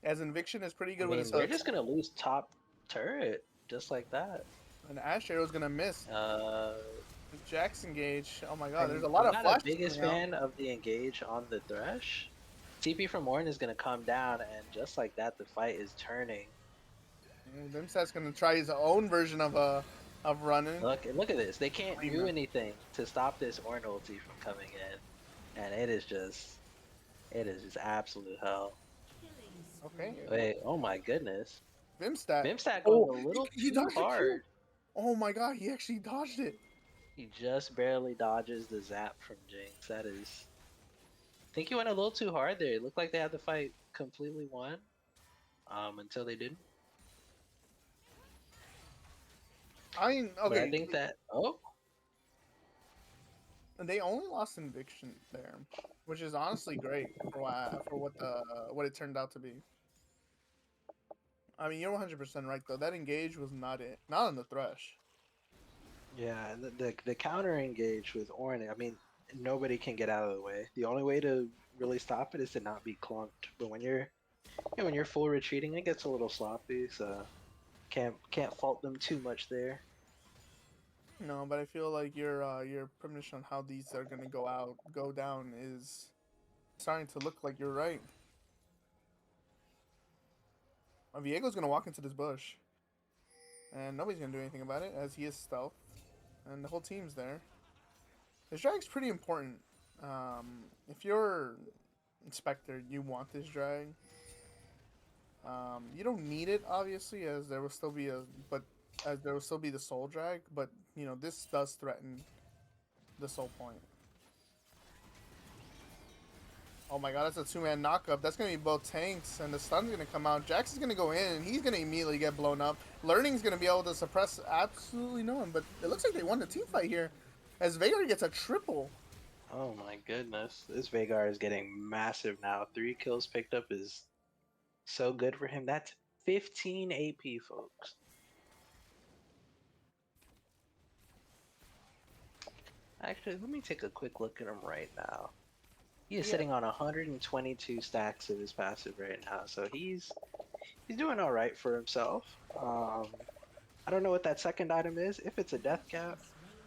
As Inviction is pretty
I
good with his
mean, they're
hooks.
just gonna lose top turret just like that.
And Ash Arrow's gonna miss.
Uh,
Jackson Gauge. Oh my god, there's a lot
I'm
of
not the
flashes
biggest
coming out.
fan of the engage on the Thresh. TP from Ornn is gonna come down, and just like that, the fight is turning.
Vimsat's gonna try his own version of running.
Look at this. They can't do
Lima.
anything to stop this Ornn ulti from coming in, and it is just absolute hell.
Okay.
Wait, oh my goodness.
Vimstat.
Vimstat
Oh,
going a little
he
too
dodged the Q.
hard.
Oh my god, he actually dodged it.
He just barely dodges the zap from Jinx. That is. I think he went a little too hard there. It looked like they had the fight completely won. Until they didn't.
I mean,
But
okay.
I think that. Oh,
They only lost Inviction there, which is honestly great for what it turned out to be. I mean, you're 100% right though. That engage was not it. Not on the Thresh.
yeah. And the counter engage with Ornn. I mean, nobody can get out of the way. The only way to really stop it is to not be clunked. But when you're when you're full retreating, it gets a little sloppy. So can't fault them too much there.
No, but I feel like your premonition on how these are gonna go down is starting to look like you're right. Viego's gonna walk into this bush, and nobody's gonna do anything about it as he is stealth, and the whole team's there. This drag's pretty important. If you're Spectre, you want this drag. You don't need it obviously, as there will still be the soul drag, but you know this does threaten the soul point. Oh my god, that's a two-man knockup. That's gonna be both tanks, and the stun's gonna come out. Jax is gonna go in, and he's gonna immediately get blown up. Learning's gonna be able to suppress absolutely no one, but it looks like they won the team fight here, as Veigar gets a triple.
Oh my goodness, this Veigar is getting massive now. 3 kills picked up is so good for him. That's 15 AP, folks. Actually, let me take a quick look at him right now. He is sitting on 122 stacks of his passive right now, so he's doing all right for himself. I don't know what that second item is. If it's a death cap,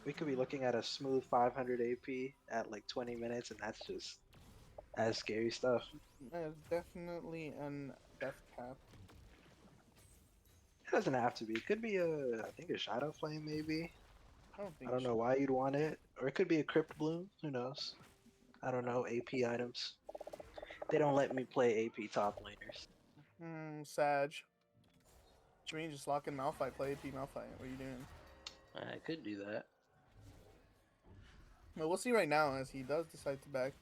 we could be looking at a smooth 500 AP at like 20 minutes, and that's scary stuff.
Definitely an death cap.
It doesn't have to be. It could be I think a Shadow Flame maybe.
I don't think.
I don't know why you'd want it, or it could be a Crypt Bloom. Who knows? I don't know, AP items. They don't let me play AP top laners.
Sag. What you mean just lock in Malphite, play AP Malphite? What are you doing?
I could do that.
Well, we'll see right now as he does decide to back.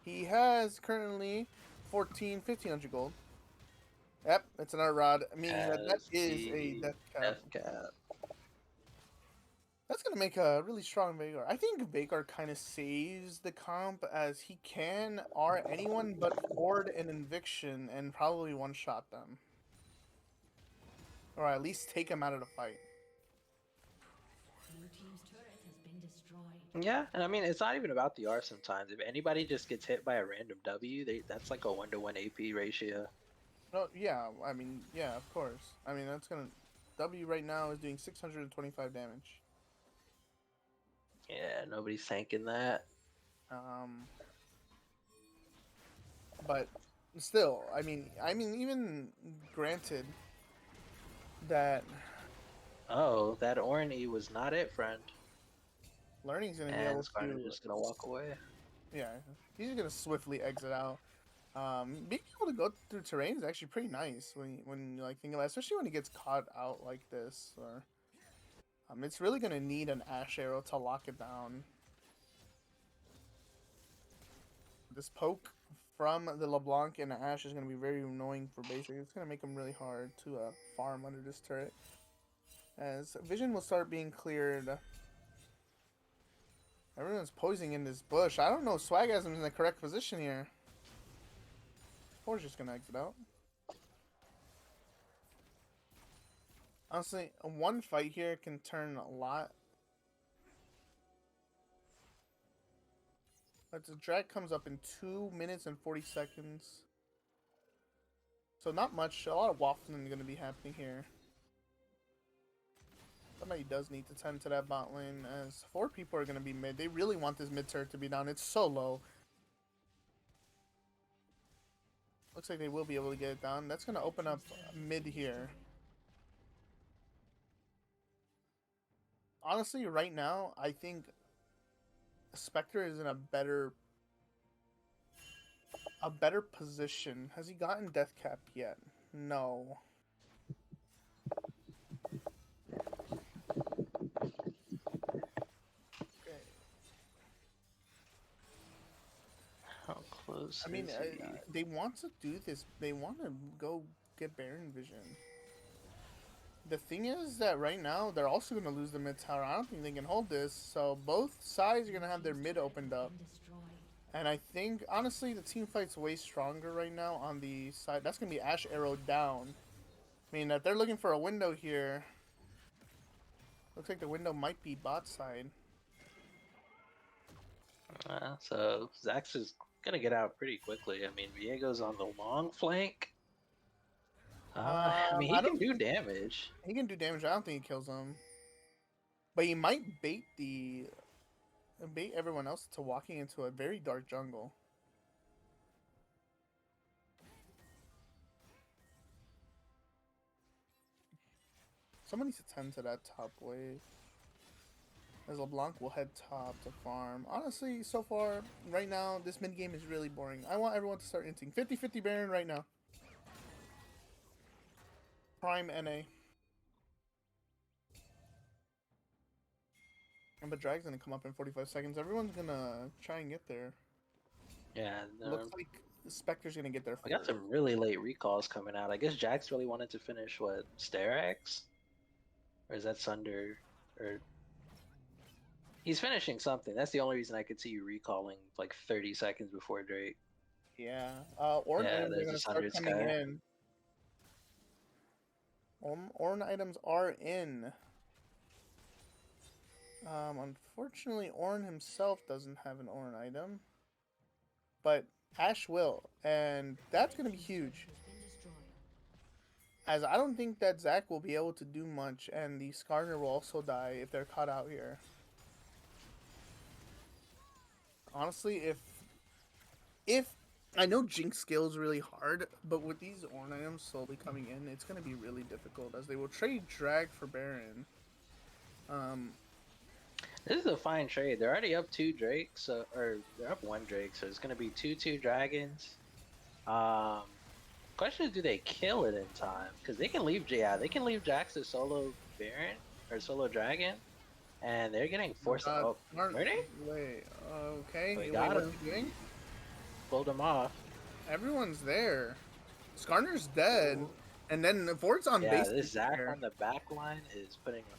He has currently 1,500 gold. Yep, it's another rod, meaning that
As
is a
the
death cap.
Death Cap.
That's gonna make a really strong Vagar. I think Vagar kind of saves the comp as he can R anyone but Ford and Inviction and probably one-shot them. Or at least take him out of the fight.
Blue team's turret has been destroyed.
Yeah, and I mean it's not even about the R sometimes. If anybody just gets hit by a random W, that's like a 1-to-1 AP ratio.
No, yeah, I mean, yeah, of course. I mean, that's gonna... W right now is doing 625 damage.
Yeah, nobody's tanking that.
But still, I mean, even granted that
Oh, that Orny was not it, friend.
Learning's gonna be
And
able
Skarner's
to,
just gonna walk away.
yeah, he's gonna swiftly exit out. Being able to go through terrain is actually pretty nice when you like think about it, especially when he gets caught out like this. Or it's really gonna need an Ash Arrow to lock it down. This poke from the LeBlanc and the Ash is gonna be very annoying for basic. It's gonna make him really hard to farm under this turret. As vision will start being cleared. Everyone's posing in this bush. I don't know. Swagasm's in the correct position here. Or just gonna exit out. Honestly, one fight here can turn a lot. But the drag comes up in 2 minutes and 40 seconds. So not much. A lot of waffling going to be happening here. Somebody does need to tend to that bot lane as 4 people are going to be mid. They really want this mid turret to be down. It's so low. Looks like they will be able to get it down. That's going to open up mid here. Honestly, right now, I think Spectre is in a better position. Has he gotten death cap yet? No. Okay.
How close
I mean,
is he?
they want to do this. They want to go get Baron Vision. The thing is that right now they're also going to lose the mid tower. I don't think they can hold this. So both sides are going to have their mid opened up. And I think, honestly, the team fight's way stronger right now on the side. That's going to be Ash Arrow down. I mean, that they're looking for a window here. Looks like the window might be bot side.
So Zax is gonna get out pretty quickly. I mean, Viego's on the long flank. I mean, he can do damage.
He can do damage. I don't think he kills him. But he might bait everyone else to walking into a very dark jungle. Someone needs to tend to that top wave. As LeBlanc will head top to farm. Honestly, so far, right now, this mid game is really boring. I want everyone to start inting. 50-50 Baron right now. Prime NA. And the drag's gonna come up in 45 seconds. Everyone's gonna try and get there.
Yeah.
Looks like Spectre's gonna get there
I got
first.
some really late recalls coming out. I guess Jax really wanted to finish what, Sterax? Or is that Sunder? Or he's finishing something. That's the only reason I could see you recalling like 30 seconds before Drake.
Yeah. Ornn
Yeah,
items are
there's
gonna
a
start
Sundered
coming
Sky.
in. Ornn items are in. Unfortunately, Ornn himself doesn't have an Ornn item. But Ash will, and that's going to be huge. As I don't think that Zac will be able to do much, and the Skarner will also die if they're caught out here. Honestly, if I know Jinx scales really hard, but with these Ornn items slowly coming in, it's going to be really difficult, as they will trade Drag for Baron.
This is a fine trade. They're already up 2 drakes, or they're up 1 drake, so it's gonna be 2-2 dragons. Um, Question is, do they kill it in time? Because they can leave, yeah, they can leave Jax as solo Baron or solo Dragon, and they're getting
Oh
forced.
God,
Oh, are they?
wait, okay,
We
wait,
got
what's
him.
he doing?
Pulled him off.
Everyone's there. Skarner's dead,
Ooh.
and then the Ford's on
Yeah,
base
this Zac
here.
on the back line is putting up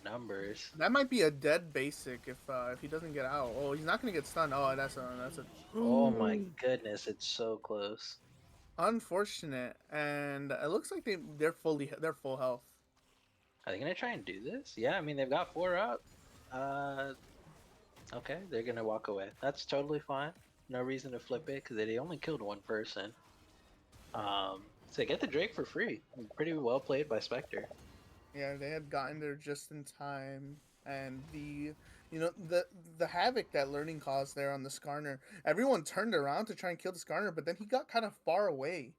numbers.
That might be a dead basic if he doesn't get out. Oh, he's not gonna get stunned. Oh, that's a
Oh my goodness, it's so close.
unfortunate. And it looks like they're full health.
Are they gonna try and do this? Yeah, I mean they've got 4 up. Uh, okay, they're gonna walk away. That's totally fine. No reason to flip it because they only killed 1 person. So they get the Drake for free. Pretty well played by Spectre.
Yeah, they had gotten there just in time, and the havoc that learning caused there on the Skarner. Everyone turned around to try and kill the Skarner, but then he got kind of far away,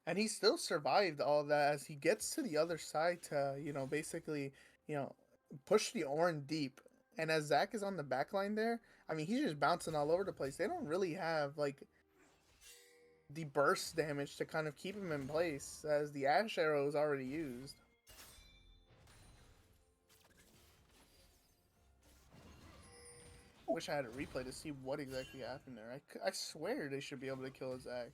and he still survived all that as he gets to the other side to basically you know push the Ornn deep. And as Zac is on the back line there, I mean he's just bouncing all over the place. They don't really have like the burst damage to kind of keep him in place as the Ash Arrow is already used. Wish I had a replay to see what exactly happened there. I swear they should be able to kill a Zac.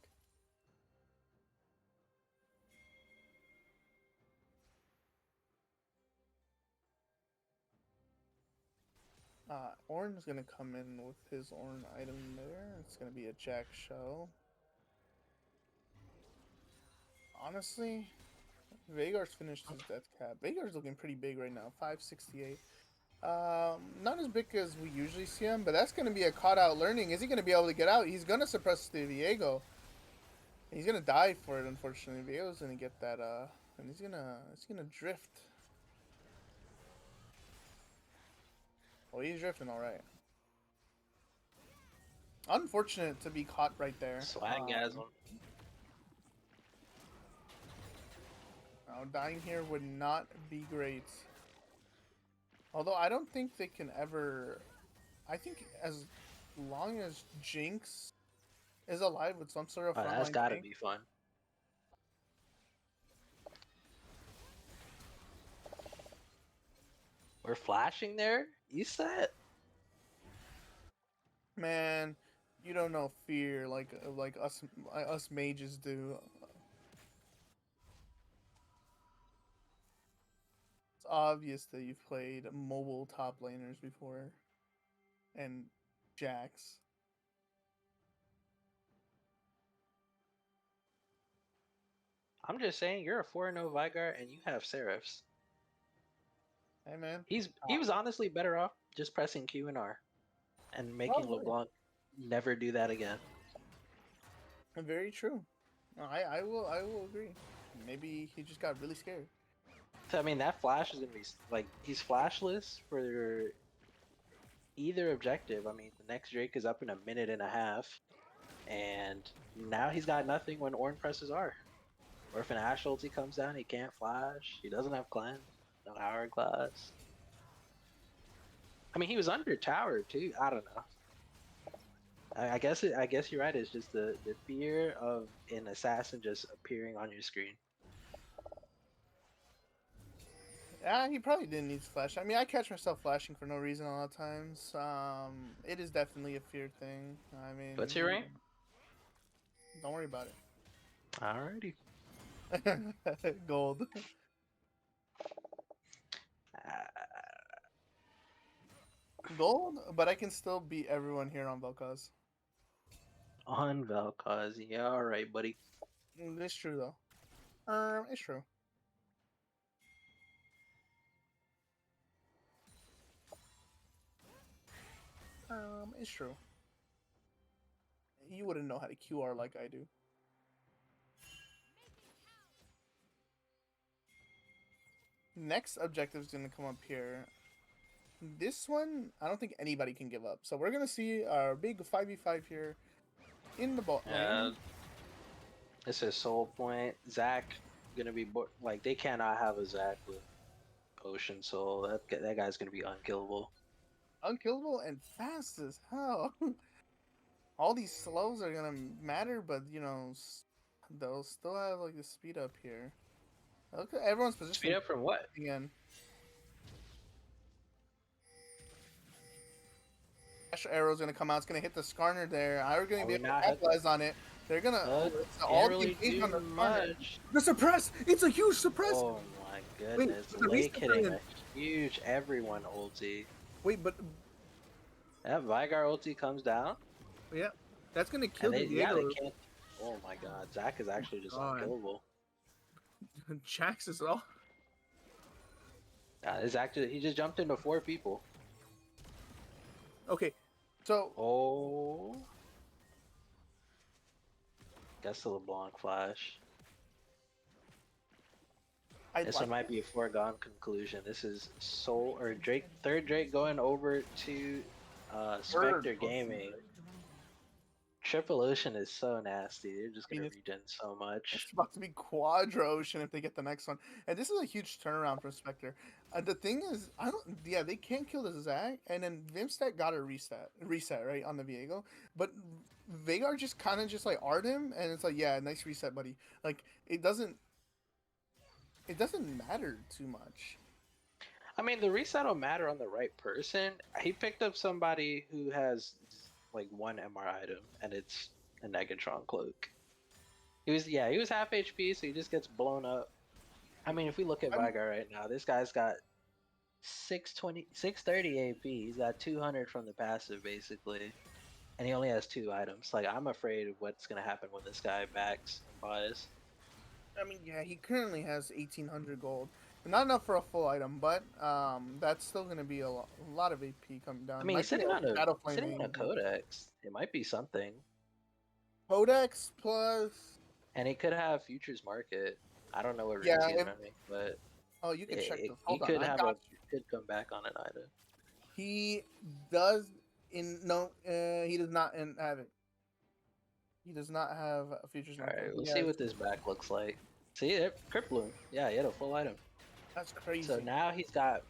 Ornn's gonna come in with his Ornn item there. It's gonna be a Jack show. Honestly, Veigar's finished his death cap. Veigar's looking pretty big right now, 568. Not as big as we usually see him, but that's gonna be a caught out learning. Is he gonna be able to get out? He's gonna suppress the Viego. He's gonna die for it, unfortunately. Viego's gonna get that, and he's gonna drift. Oh, he's drifting all right. Unfortunate to be caught right there.
Swaggasm.
Dying here would not be great. Although I don't think they can ever. I think as long as Jinx is alive with some sort of
Oh, that's
frontline
gotta
tank,
be fun. We're flashing there? You said?
man, you don't know fear like us mages do. It's obvious that you've played mobile top laners before, and Jax.
I'm just saying, you're a 4-0 Vigard and you have Seraphs.
Hey man,
He was honestly better off just pressing Q and R and making
probably.
LeBlanc never do that again.
Very true. I will agree. Maybe he just got really scared.
So, I mean, that flash is gonna be like he's flashless for either objective. I mean, the next Drake is up in a minute and a half, and now he's got nothing when Ornn presses R. Or if an Ashe ulti comes down, he can't flash. He doesn't have cleanse, no hourglass. I mean, he was under tower too. I don't know. I guess you're right. It's just the fear of an assassin just appearing on your screen.
Yeah, he probably didn't need to flash. I mean, I catch myself flashing for no reason a lot of times. It is definitely a fear thing. I mean,
What's your rank?
Don't worry about
Alrighty.
it. Gold. Gold, but I can still beat everyone here on Vel'Koz.
On Vel'Koz, yeah, alright, buddy.
It's true though. It's true. It's true. You wouldn't know how to QR like I do. Next objective is gonna come up here. This one, I don't think anybody can give up. So we're gonna see our big 5v5 here in the bot lane.
This is Soul Point. Zac gonna be like they cannot have a Zac with Ocean Soul. That guy's gonna be unkillable.
Unkillable and fast as hell. All these slows are gonna matter, but you know, they'll still have like the speed up here. Look at everyone's position
Speed up from what?
again. Flash arrow's gonna come out. It's gonna hit the Skarner there. I'm gonna
Are
be
we
able to
not
capitalize on it. They're gonna it's
Can't
all
really
engaged
do
on the Skarner.
much.
The suppress. It's a huge suppress.
Oh my goodness.
the
Lake
reset
hitting
button.
a huge everyone ulti.
Wait, but
That Vigar ulti comes down.
yeah, that's gonna kill
And
the
they
Diego.
can't. Oh my god. Zach is actually just
God.
unkillable.
Jax as well.
He just jumped into 4 people.
Okay, so
Oh. Guess the LeBlanc flash. This one might be a foregone conclusion. This is Soul or Drake, third Drake going over to Spectre Gaming. Triple Ocean is so nasty. They're just gonna regen so much.
It's about to be Quadra Ocean if they get the next one, and this is a huge turnaround for Spectre. The thing is, yeah, they can't kill the Zag, and then Vimstack got a reset right on the Viego, but Vagar just kind of just like art him, and it's like, yeah, nice reset, buddy. Like it doesn't matter too much.
I mean, the reset will matter on the right person. He picked up somebody who has like 1 MR item, and it's a Negatron cloak. He was half HP, so he just gets blown up. I mean, if we look at Vigar right now, this guy's got 630 AP. He's got 200 from the passive, basically, and he only has 2 items. Like, I'm afraid of what's gonna happen when this guy backs and buys.
I mean, yeah, he currently has 1,800 gold. Not enough for a full item, but that's still going to be a lot of AP coming down.
I mean, he's sitting on a Codex. It might be something.
Codex plus...
And he could have Futures Market. I don't know what
Yeah,
he's running, but...
Oh, you can check this.
He could come back on an item.
He does... he does not have it. He does not have a Futures Market.
Alright, we'll see what this back looks like. See, there, Crypt Bloom. Yeah, he had a full item.
That's crazy.
So now he's got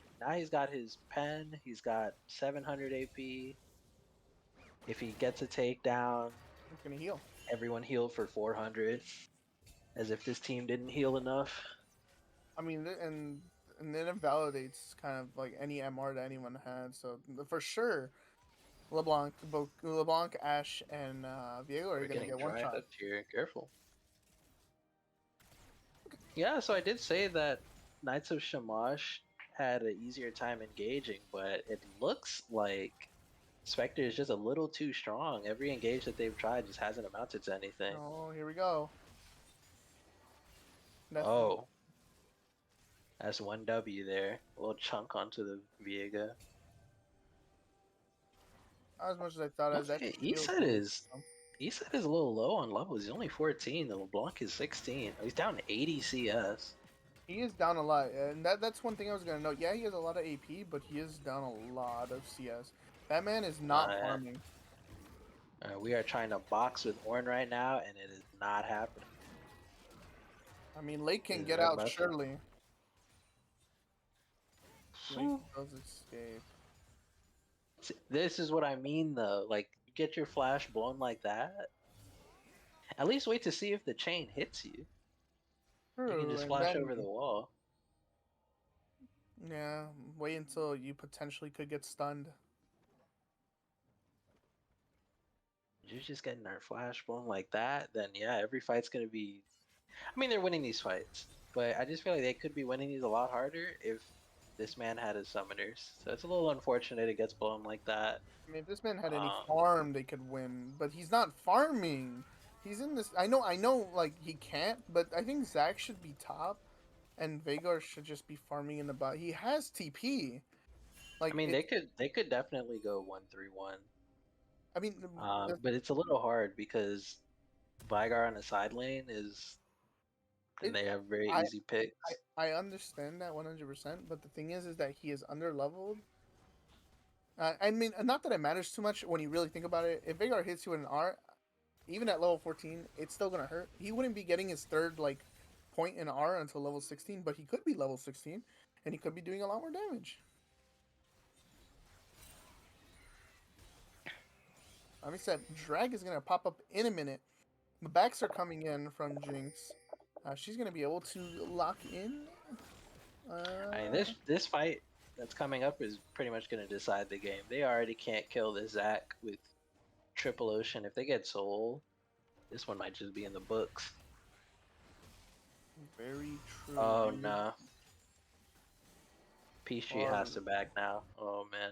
his pen. He's got 700 AP. If he gets a takedown,
He's gonna heal.
everyone healed for 400. As if this team didn't heal enough.
I mean, and then it validates kind of like any MR that anyone had. So for sure, LeBlanc, Ash, and Viego are gonna get one shot.
Up here. Careful. Yeah, so I did say that Knights of Shamash had an easier time engaging, but it looks like Spectre is just a little too strong. Every engage that they've tried just hasn't amounted to anything.
Oh, here we go.
That's 1 W there. A little chunk onto the Viega.
Not as much as I thought.
Okay, Eset is a little low on levels. He's only 14. The LeBlanc is 16. He's down 80 CS.
He is down a lot, and that's one thing I was gonna note. Yeah, he has a lot of AP, but he is down a lot of CS. That man is not farming.
We are trying to box with Ornn right now, and it is not happening.
I mean, Lake can get out surely. Lake does escape.
This is what I mean, though. Like, you get your flash blown like that. At least wait to see if the chain hits you. You can just flash over the wall.
Yeah, wait until you potentially could get stunned.
You're just getting our flash blown like that, then yeah, every fight's gonna be... I mean, they're winning these fights, but I just feel like they could be winning these a lot harder if this man had his summoners. So it's a little unfortunate it gets blown like that.
I mean, if this man had any farm, they could win, but he's not farming. He's in this... I know, like, he can't, but I think Zach should be top, and Vagar should just be farming in the bot. He has TP. Like,
I mean, they could definitely go 1-3-1.
I mean...
but it's a little hard because Vigar on the side lane is... And they have very easy picks.
I understand that 100%, but the thing is that he is under-leveled. I mean, not that it matters too much when you really think about it. If Vagar hits you in an R, even at level 14, it's still going to hurt. He wouldn't be getting his third, like, point in R until level 16, but he could be level 16. and he could be doing a lot more damage. Like I said, Drag is gonna pop up in a minute. The backs are coming in from Jinx. She's gonna be able to lock in.
I mean, this fight that's coming up is pretty much going to decide the game. They already can't kill the Zac with Triple Ocean. If they get Soul, this one might just be in the books.
Very true.
Oh
dude.
no. Peachtree has to back now. Oh man.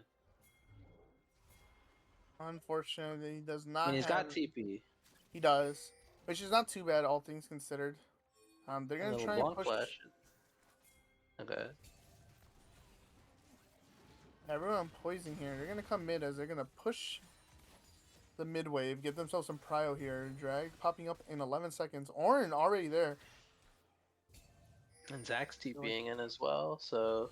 Unfortunately, he does
I
not
mean, he's
have.
got TP.
He does, which is not too bad, all things considered. They're
A
gonna
little
try and
Blanc
push.
flash. Okay.
Everyone poising here. They're gonna come mid as they're gonna push the mid wave, get themselves some prio here. Drag popping up in 11 seconds. Orin already there.
And Zac's TPing in as well, so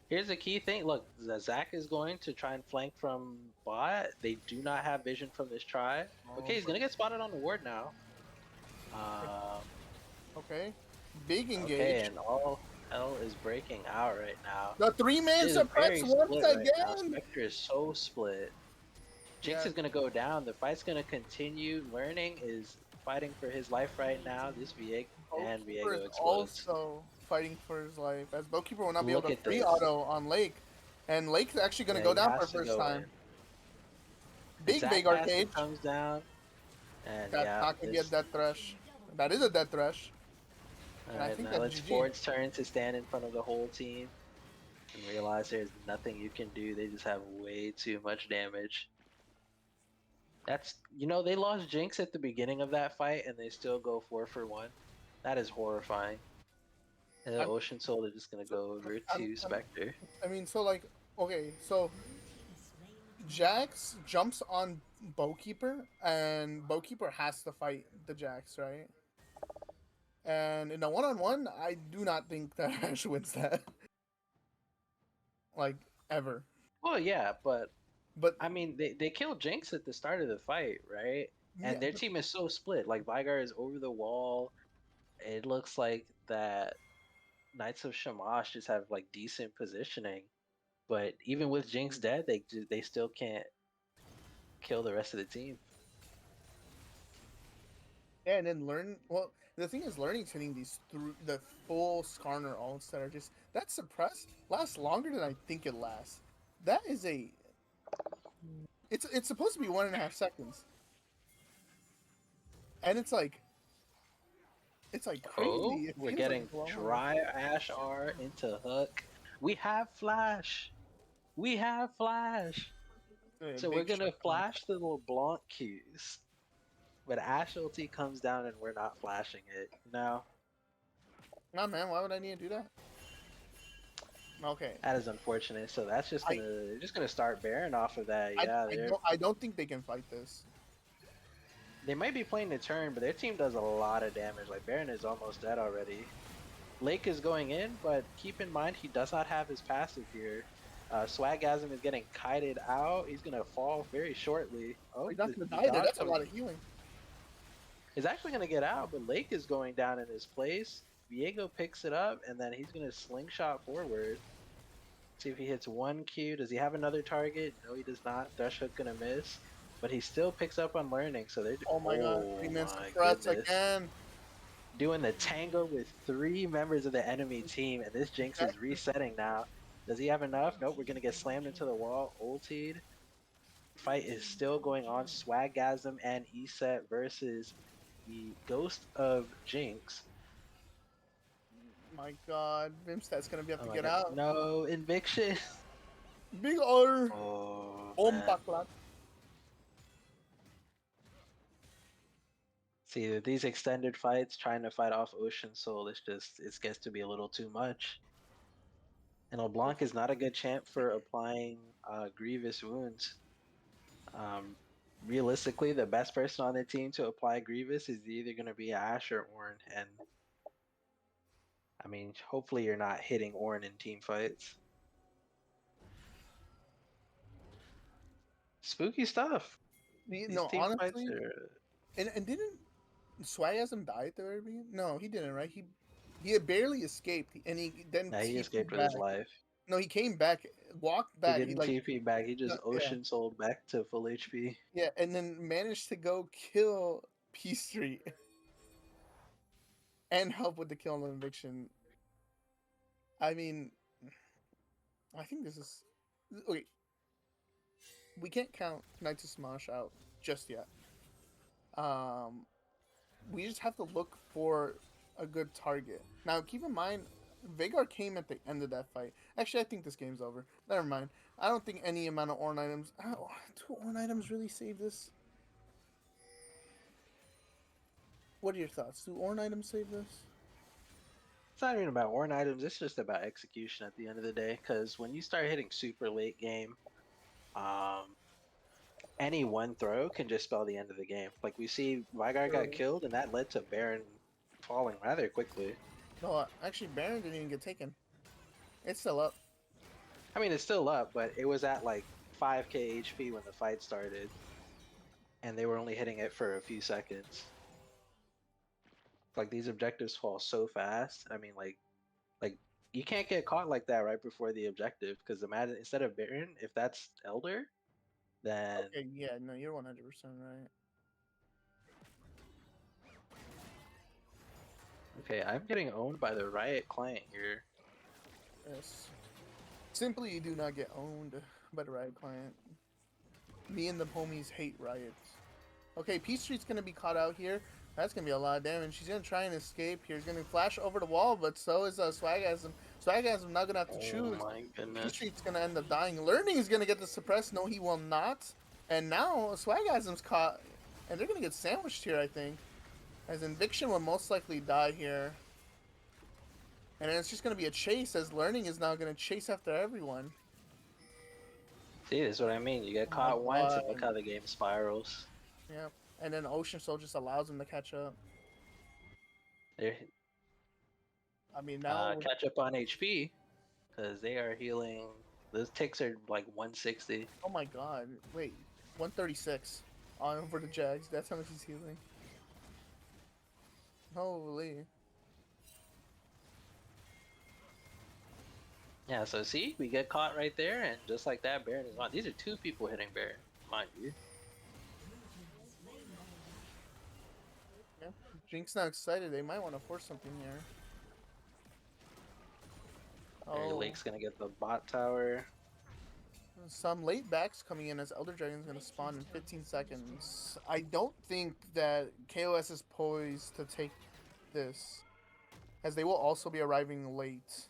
here's the key thing. Look, Zac is going to try and flank from bot. They do not have vision from this try. Okay, he's gonna get spotted on the ward now.
Okay, big engage.
Okay, and all hell is breaking out right now.
The 3-man
It is
suppress
very
once
split right now.
again.
Spectre is so split. Jinx
Yeah.
is gonna go down. The fight's gonna continue. Learning is fighting for his life right now. This Viego and
Boatkeeper
Viego
is
explodes.
also fighting for his life, as Boatkeeper will not be
Look
able to
at
free
this.
auto on Lake, and Lake's actually gonna
Yeah,
go
he
down
has
for
to
first
go
time.
in.
Big
Zac
arcade.
comes down, and
That's
yeah,
not gonna be a
this-
death thresh. That is a death thresh.
all
and I
right,
think
now
that's
it's
GG.
Ford's turn to stand in front of the whole team and realize there's nothing you can do. They just have way too much damage. That's they lost Jinx at the beginning of that fight, and they still go 4-for-1. That is horrifying. And the
I'm-
Ocean Soul is just gonna go over to Spectre.
I mean, so like, okay, so Jax jumps on Bowkeeper, and Bowkeeper has to fight the Jax, right? And in a one-on-one, I do not think that Ash wins that. Like, ever.
Well, yeah, but
But
I mean, they killed Jinx at the start of the fight, right?
yeah,
And their team is so split. Like Vigar is over the wall. It looks like that Knights of Shamash just have like decent positioning, but even with Jinx dead, they still can't kill the rest of the team.
yeah, and then well, the thing is, learning's hitting these through the full Skarner ults that are just that suppress lasts longer than I think it lasts. That is it's supposed to be 1.5 seconds, and it's like crazy.
Oh,
It
we're
feels
getting
like longer.
dry Ash R into Hook. We have Flash. We have Flash. So we're
Big
gonna
shot.
flash the LeBlanc Qs. But Ash ulti comes down and we're not flashing it. No,
Nah, man, why would I need to do that? Okay.
that is unfortunate. So that's just gonna they're just gonna start Baron off of that. Yeah,
I don't think they can fight this.
they might be playing the turn, but their team does a lot of damage. Like Baron is almost dead already. Lake is going in, but keep in mind he does not have his passive here. Swagasm is getting kited out. He's gonna fall very shortly. Oh,
He's not
the
gonna die there.
dodge
That's a
comes-
lot of healing.
He's actually gonna get out, but Lake is going down in his place. Viego picks it up, and then he's gonna slingshot forward. See if he hits one Q. Does he have another target? No, he does not. Thresh Hook gonna miss, but he still picks up on learning. So they're
Oh my god,
oh
3-man
my
suppress
goodness.
again.
Doing the tango with 3 members of the enemy team, and this Jinx is resetting now. Does he have enough? Nope. We're gonna get slammed into the wall. Ultied. Fight is still going on. Swagasm and Eset versus the Ghost of Jinx.
My god, Vimstat's gonna have
Oh
to
my
get
God.
out.
No, Inviction.
Big R.
Oh, man.
Bomba clock.
See, these extended fights, trying to fight off Ocean Soul, it gets to be a little too much. And LeBlanc is not a good champ for applying Grievous wounds. Realistically, the best person on the team to apply Grievous is either going to be Ash or Ornn. And I mean, hopefully you're not hitting Ornn in team fights. Spooky stuff. These
No,
team fights
honestly,
are...
and didn't Swagasm die at the very beginning? No, he didn't, right? He had barely escaped, and he then
Nah, he escaped
TP'd
with his
back.
life.
No, he came back, walked
He
back. He
didn't
like,
TP back. He
no,
just
yeah,
ocean sold back to full HP.
yeah, and then managed to go kill P Street and help with the kill and eviction. I mean, I think this is okay. We can't count Knights of Smash out just yet. Um, we just have to look for a good target. Now, keep in mind, Vagar came at the end of that fight. Actually, I think this game's over. Never mind. I don't think any amount of Orn items. Oh, do Orn items really save this? What are your thoughts? Do Orn items save this?
It's not even about worn items. It's just about execution at the end of the day. Because when you start hitting super late game, um, any one throw can just spell the end of the game. Like we see, Vygar got
True.
killed, and that led to Baron falling rather quickly.
No, actually, Baron didn't even get taken. It's still up.
I mean, it's still up, but it was at like 5k HP when the fight started, and they were only hitting it for a few seconds. Like these objectives fall so fast. I mean, like you can't get caught like that right before the objective because imagine instead of Baron, if that's Elder, then
Okay, yeah, no, you're 100% right.
okay, I'm getting owned by the Riot client here.
Yes. Simply, you do not get owned by the Riot client. Me and the homies hate Riot. Okay, P Street's gonna be caught out here. That's gonna be a lot of damage. He's gonna try and escape here. He's gonna flash over the wall, but so is Swagasm. Swagasm not gonna have to
Oh
choose.
my
P
goodness.
Street's gonna end up dying. Learning is gonna get the suppressed. No, he will not. And now Swagasm's caught, and they're gonna get sandwiched here. I think, as Inviction will most likely die here. And then it's just gonna be a chase, as Learning is now gonna chase after everyone.
See, this is what I mean. You get
Oh my
caught once, and look
god.
how the game spirals.
Yeah. And then Ocean Soul just allows him to catch up.
They
I mean, now
catch up on HP because they are healing. Those ticks are like 160.
oh my god. Wait. 136 on for the Jags. That's how much he's healing. Holy.
Yeah, so see, we get caught right there, and just like that, Baron is on. These are two people hitting Baron, mind you.
Yeah. Jink's not excited. They might want to force something here.
Mary
Oh.
Lake's gonna get the bot tower.
Some late backs coming in as Elder Dragon's going to spawn in 15 seconds. I don't think that KOS is poised to take this, as they will also be arriving late.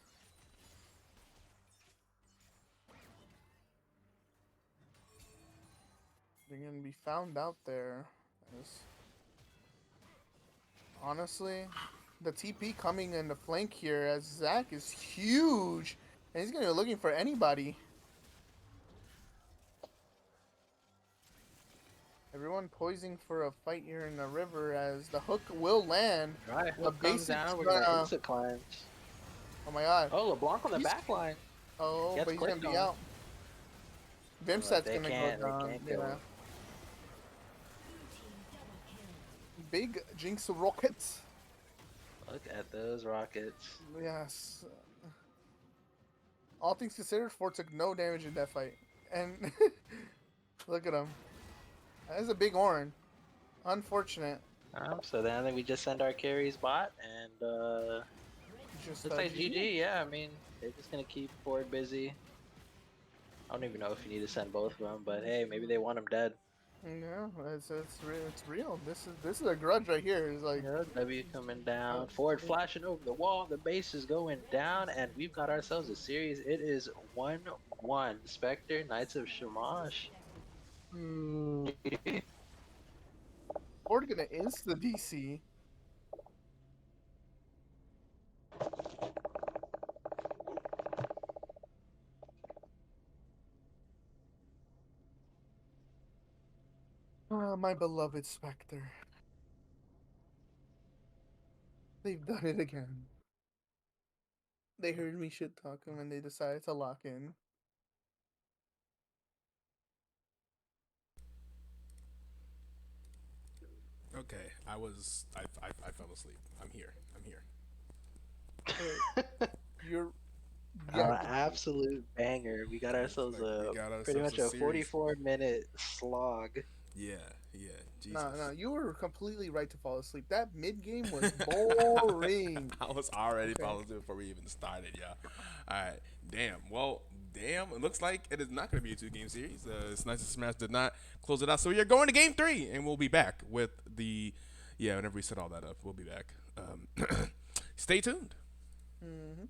They're going to be found out there. Honestly, the TP coming in the flank here as Zach is huge, and he's going to be looking for anybody. Everyone poising for a fight here in the river as the hook will land.
Right,
The
hook comes
basics
down. We're
gonna-
gonna instant climb.
Oh my god.
Oh, LeBlanc on the
He's-
back line.
Oh,
Gets
but he's gonna
clicked
be
on.
out. Vimset's
They
gonna
can't-
go
they
down.
can't kill
Yeah.
him.
Big Jinx rockets.
Look at those rockets.
Yes. All things considered, Ford took no damage in that fight. And look at him. That is a big Orin. Unfortunate.
So then I think we just send our carries bot, and
Just
looks like
GG.
GG. Yeah, I mean they're just gonna keep Ford busy. I don't even know if you need to send both of them, but hey, maybe they want him dead.
Yeah, it's real. This is a grudge right here. It's like
Yeah, W coming down. Ford flashing over the wall. The base is going down, and we've got ourselves a series. It is 1-1. Spectre, Knights of Shamash.
Ford gonna insta DC. Ah, my beloved Spectre. They've done it again. They heard me shit talk him and they decided to lock in.
Okay, I fell asleep. I'm here. I'm here.
Wait, you're yeah.
Absolute banger. We got ourselves
Like we
a
got
pretty
ourselves
much
a
a
series.
44-minute slog.
Yeah, yeah.
No, no,
Jesus.
you were completely right to fall asleep. That mid game was boring.
I was already
Okay.
falling asleep before we even started, yeah. All right, damn. Well, damn. It looks like it is not going to be a two-game series. It's nice that Smash did not close it out. So we are going to game three, and we'll be back with the, yeah. Whenever we set all that up, we'll be back. Stay tuned.
Hmm.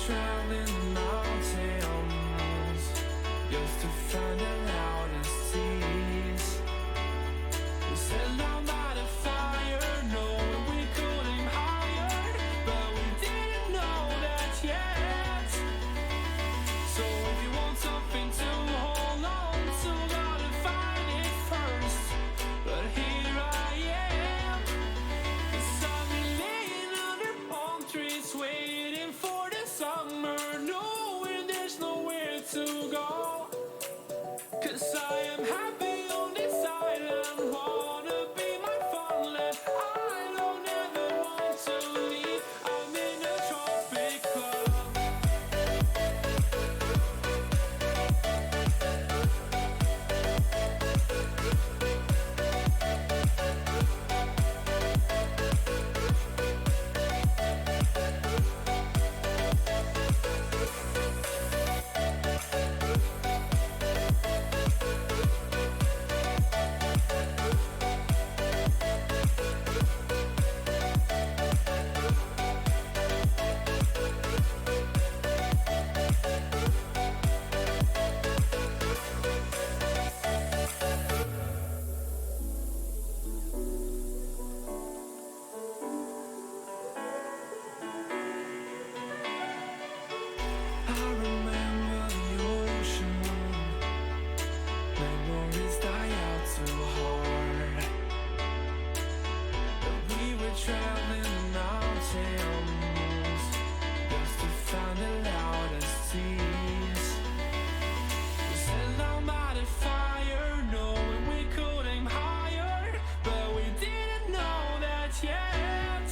traveling the mountains just to find the loudest seas. We set down by the fire, knowing we could aim higher, but we didn't know that yet. So if you want something to hold on to, gotta find it first. But here I am, 'cause I've been laying under palm trees, waiting for the summer, knowing there's nowhere to go. 'Cause I am happy on this island, wanna be my funland. I don't ever want to leave, I'm in a tropic club. I remember the ocean, memories die out too hard. But we were traveling the mountains just to find the loudest seas. We sat down by the fire, knowing we could aim higher, but we didn't know that yet.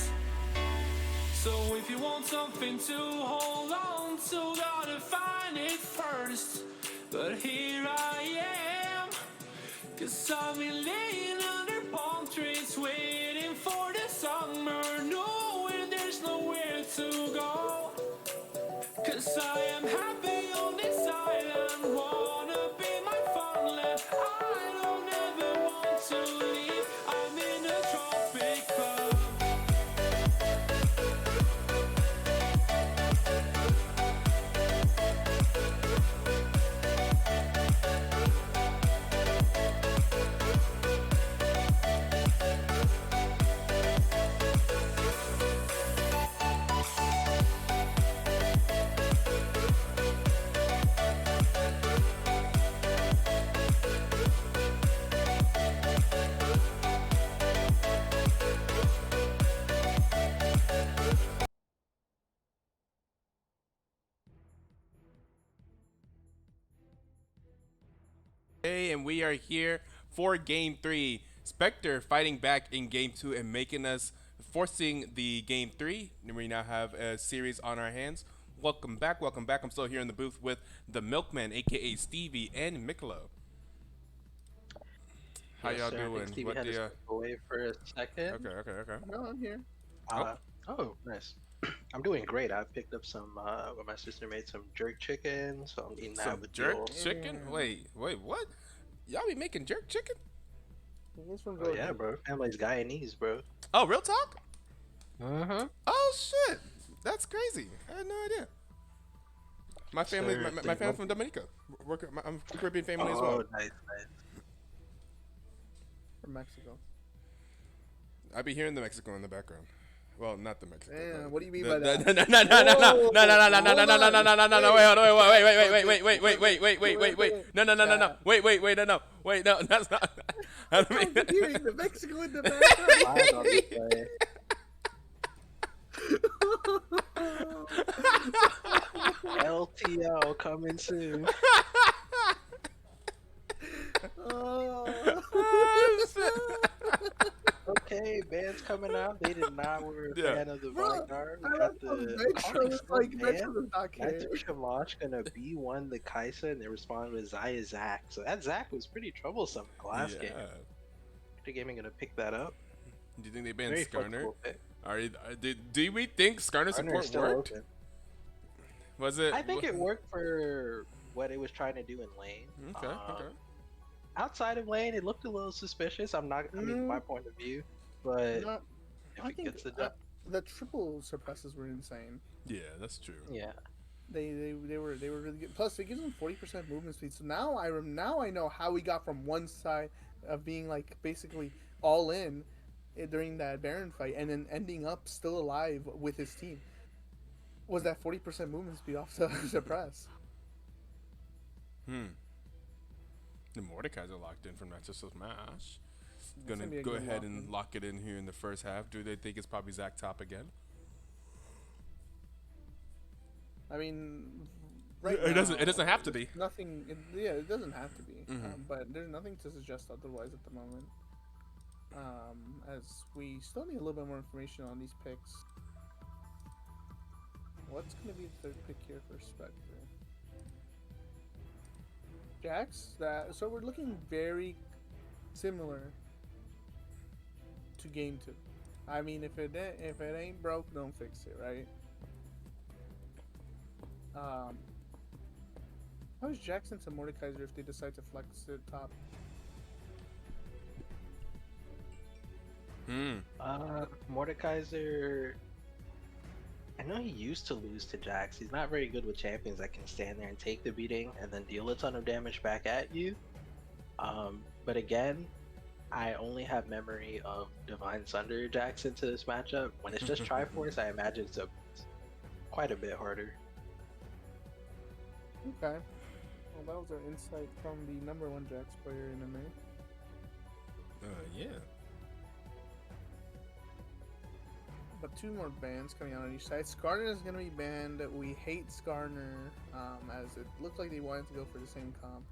So if you want something to hold on to, gotta find it first. But here I am, 'cause I've been laying under palm trees, waiting for the summer, knowing there's nowhere to go. 'Cause I am happy on this island, wanna be my funland. I don't ever want to leave, I'm in a tropic club.
Hey, and we are here for game 3. Spectre fighting back in game 2 and making us forcing the game 3. And we now have a series on our hands. Welcome back, welcome back. I'm still here in the booth with the Milkman, aka Stevie, and Mikolo. How
Yes,
y'all
sir. I think
doing?
Stevie
What
had to
the
step away for a second.
okay.
No, I'm here.
Oh, nice. I'm doing great. I picked up some. My sister made some jerk chicken, so I'm eating that
Some
with
jerk
the
chicken? Wait, what? Y'all be making jerk chicken?
He's from
Oh
Georgia.
yeah, bro. Family's Guyanese, bro.
Oh, real talk?
Uh-huh.
Oh shit, that's crazy. I had no idea. My family,
Sir,
my family's from Dominica. I'm Caribbean family as
Oh,
well.
nice.
From Mexico.
I be hearing the Mexico in the background. Well, not the Mexico.
Damn, what do you mean
the,
by that?
No, wait, no, that's not. I don't mean
I'm hearing the Mexico in the background.
Lies on display. LTL coming soon. Okay, band's coming out. They did not. We're a fan of the Vanguard. We got the After Shamash gonna B1 the Kaisa, and they responded with Zaya Zack. So that Zack was pretty troublesome in the last game. After Gaming gonna pick that up.
Do you think they banned
Very
Skarner?
flexible pick.
Do we think Skarner
Skarner is
support
still
worked?
open.
Was it?
I think it worked for what it was trying to do in lane.
Okay, okay.
Outside of lane, it looked a little suspicious. I mean, my point of view, but if
I
it
think
gets the job,
the triple suppresses were insane.
Yeah, that's true.
yeah.
They were really good. Plus, it gives them 40% movement speed. So now I know how we got from one side of being like basically all in during that Baron fight, and then ending up still alive with his team. Was that 40% movement speed off the suppress?
Hmm. The Mordekaiser locked in from not just a smash.
That's
Gonna
be a
go
good
ahead
lock-in.
and lock it in here in the first half. Do they think it's probably Zach top again?
I mean, right
It doesn't.
now,
It doesn't have to
there's
be.
nothing. Yeah, it doesn't have to be.
Mhm.
But there's nothing to suggest otherwise at the moment. As we still need a little bit more information on these picks. What's going to be the third pick here for Spectre? Jax. So we're looking very similar to game 2. I mean, if it ain't broke, don't fix it, right? How is Jackson to Mordekaiser if they decide to flex it top?
Hmm.
Mordekaiser. I know he used to lose to Jax. He's not very good with champions that can stand there and take the beating and then deal a ton of damage back at you. But again, I only have memory of Divine Sunder Jax into this matchup. When it's just Triforce, I imagine it's quite a bit harder.
Okay. Well, that was our insight from the number 1 Jax player in MA.
Yeah.
But 2 more bans coming out on each side. Skarner is going to be banned. We hate Skarner, as it looked like they wanted to go for the same comp.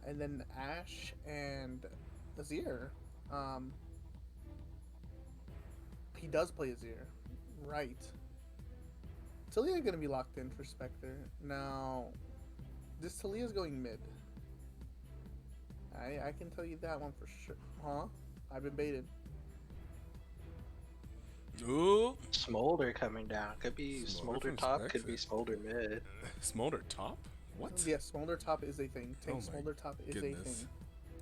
And then Ashe and Azir. He does play Azir. Right. Talia going to be locked in for Spectre. Now, this Talia's going mid. I can tell you that one for sure. Huh? I've been baited.
Ooh.
Smolder coming down. Could be Smolder
from
top,
Spectre.
could be Smolder mid.
Smolder top? What?
Yeah, Smolder top is a thing. Tank
Oh my
Smolder top is a
goodness.
thing.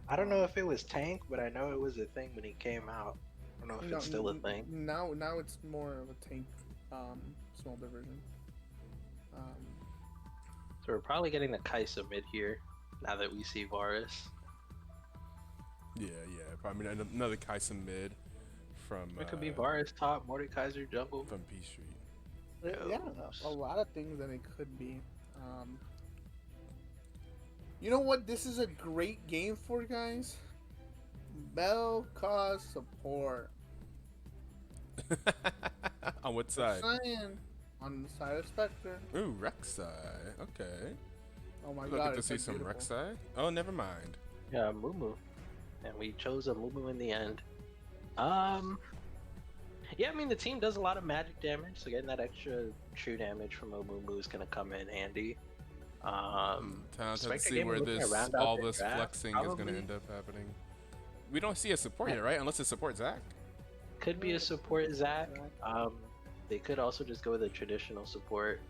I don't know if it was Tank, but I know it was a thing when he came out. I don't know if it's still a thing.
Now it's more of a tank Smolder version.
So we're probably getting the Kaisa mid here, now that we see Varus.
Yeah. Probably another Kaisa mid from.
It could be Varus top, Mordekaiser jungle.
From P Street.
Yeah, a lot of things that it could be. You know what? This is a great game for, guys. Bell cause support.
On what side?
Saying, on the side of Spectre.
Ooh, Rek'Sai. Okay.
Oh my
Looking
god!
to
it's
see
like
some
beautiful.
Rek'Sai. Oh, never mind.
Yeah, Mumu. And we chose a Mumu in the end. Yeah, I mean, the team does a lot of magic damage, so getting that extra true damage from a Mumu is going to come in handy.
Time to
Spectre
see
game
where
looking
this
around out
all
the
this
draft,
flexing is going to
probably.
end up happening. We don't see a support yet, right? Unless it's support Zach.
Could be a support Zach. They could also just go with a traditional support.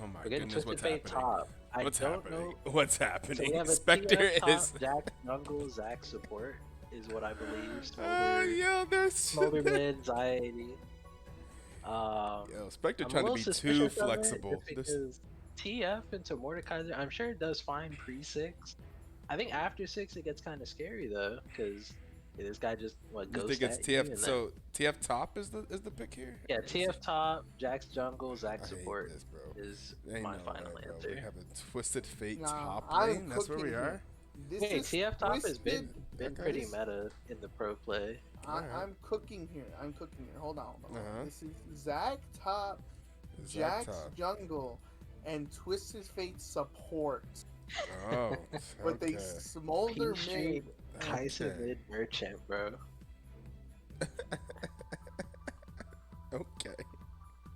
Oh my
We're getting
goodness,
Twisted
what's
Fate
happening?
top. I
What's
don't
happening?
know.
What's
So
happening?
we have a
Spectre
TF top,
is.
Jack jungle, Zach support is what I believe. Smolder,
Yo, there's
Smolder mid, anxiety.
Yo, Spectre
I'm a
trying to
little
be too
suspicious of it
flexible.
just
This,
because TF into Mordekaiser, I'm sure it does fine pre-6. I think after 6 it gets kind of scary though, because this guy just
you
goes
think it's
at you and
TF?
then-
So TF top is the pick here?
yeah, TF top, Jack's jungle, Zach
I hate
support
this, bro.
is
Ain't
my
no
final
way, bro.
answer.
We have a Twisted Fate
Nah,
top
I'm
lane. That's where we
cooking
are.
here. This
Hey,
is
TF top has been
twisted.
pretty
guys.
meta in the pro play.
Alright.
I'm cooking here. Hold on.
Uh-huh.
This is Zach top,
Zach
Jack's
top.
jungle, and Twisted Fate support
Oh,
with
okay.
a Smolder
P Street,
mid.
Kaisa
Okay.
mid merchant, bro.
Okay.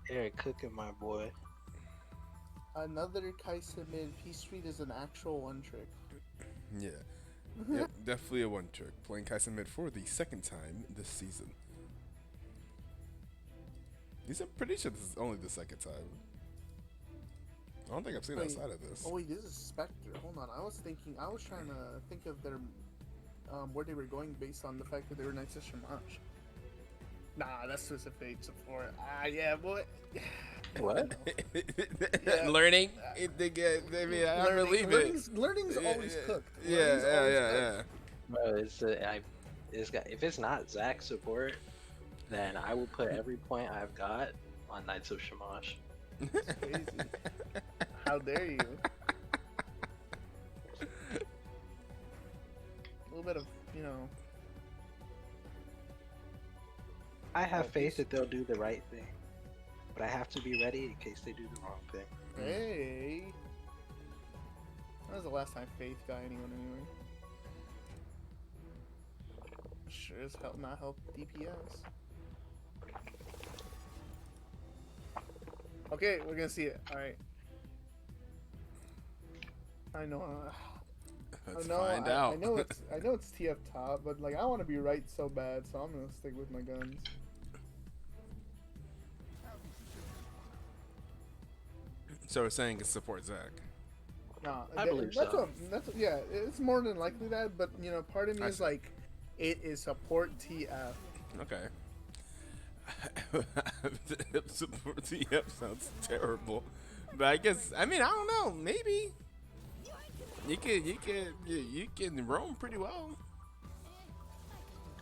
Eric cooking, my boy.
Another Kaisa mid. P Street is an actual one trick.
Yeah. Yep, definitely a one trick. Playing Kaisa mid for the second time this season. I'm pretty sure this is only the second time. I don't think I've seen
Wait.
outside of this.
Oh wait, this is Spectre. Hold on, I was trying to think of their where they were going based on the fact that they were next to Shamash. Nah, that's Twisted Fate support. Yeah, boy.
What?
Yeah.
Learning. I mean, I believe it.
Learning's always cooked.
Yeah,
Learning's
yeah,
always
yeah,
cooked.
yeah.
Bro, if it's not Zac support, then I will put every point I've got on Knights of Shamash.
It's crazy. How dare you? A little bit of, you know.
I have faith that they'll do the right thing, but I have to be ready in case they do the wrong thing.
Hey. When was the last time Faith got anyone anyway? Sure as hell not help DPS. Okay, we're gonna see it. Alright. I know.
Let's find out.
I know it's TF top, but like I want to be right so bad, so I'm gonna stick with my guns.
So we're saying it's support Zac.
Nah,
I believe
that's
so.
Yeah, it's more than likely that, but you know, part of me
I
is
see.
like, it is support TF.
Okay. Support TF sounds terrible, but I guess I mean I don't know. Maybe you can roam pretty well.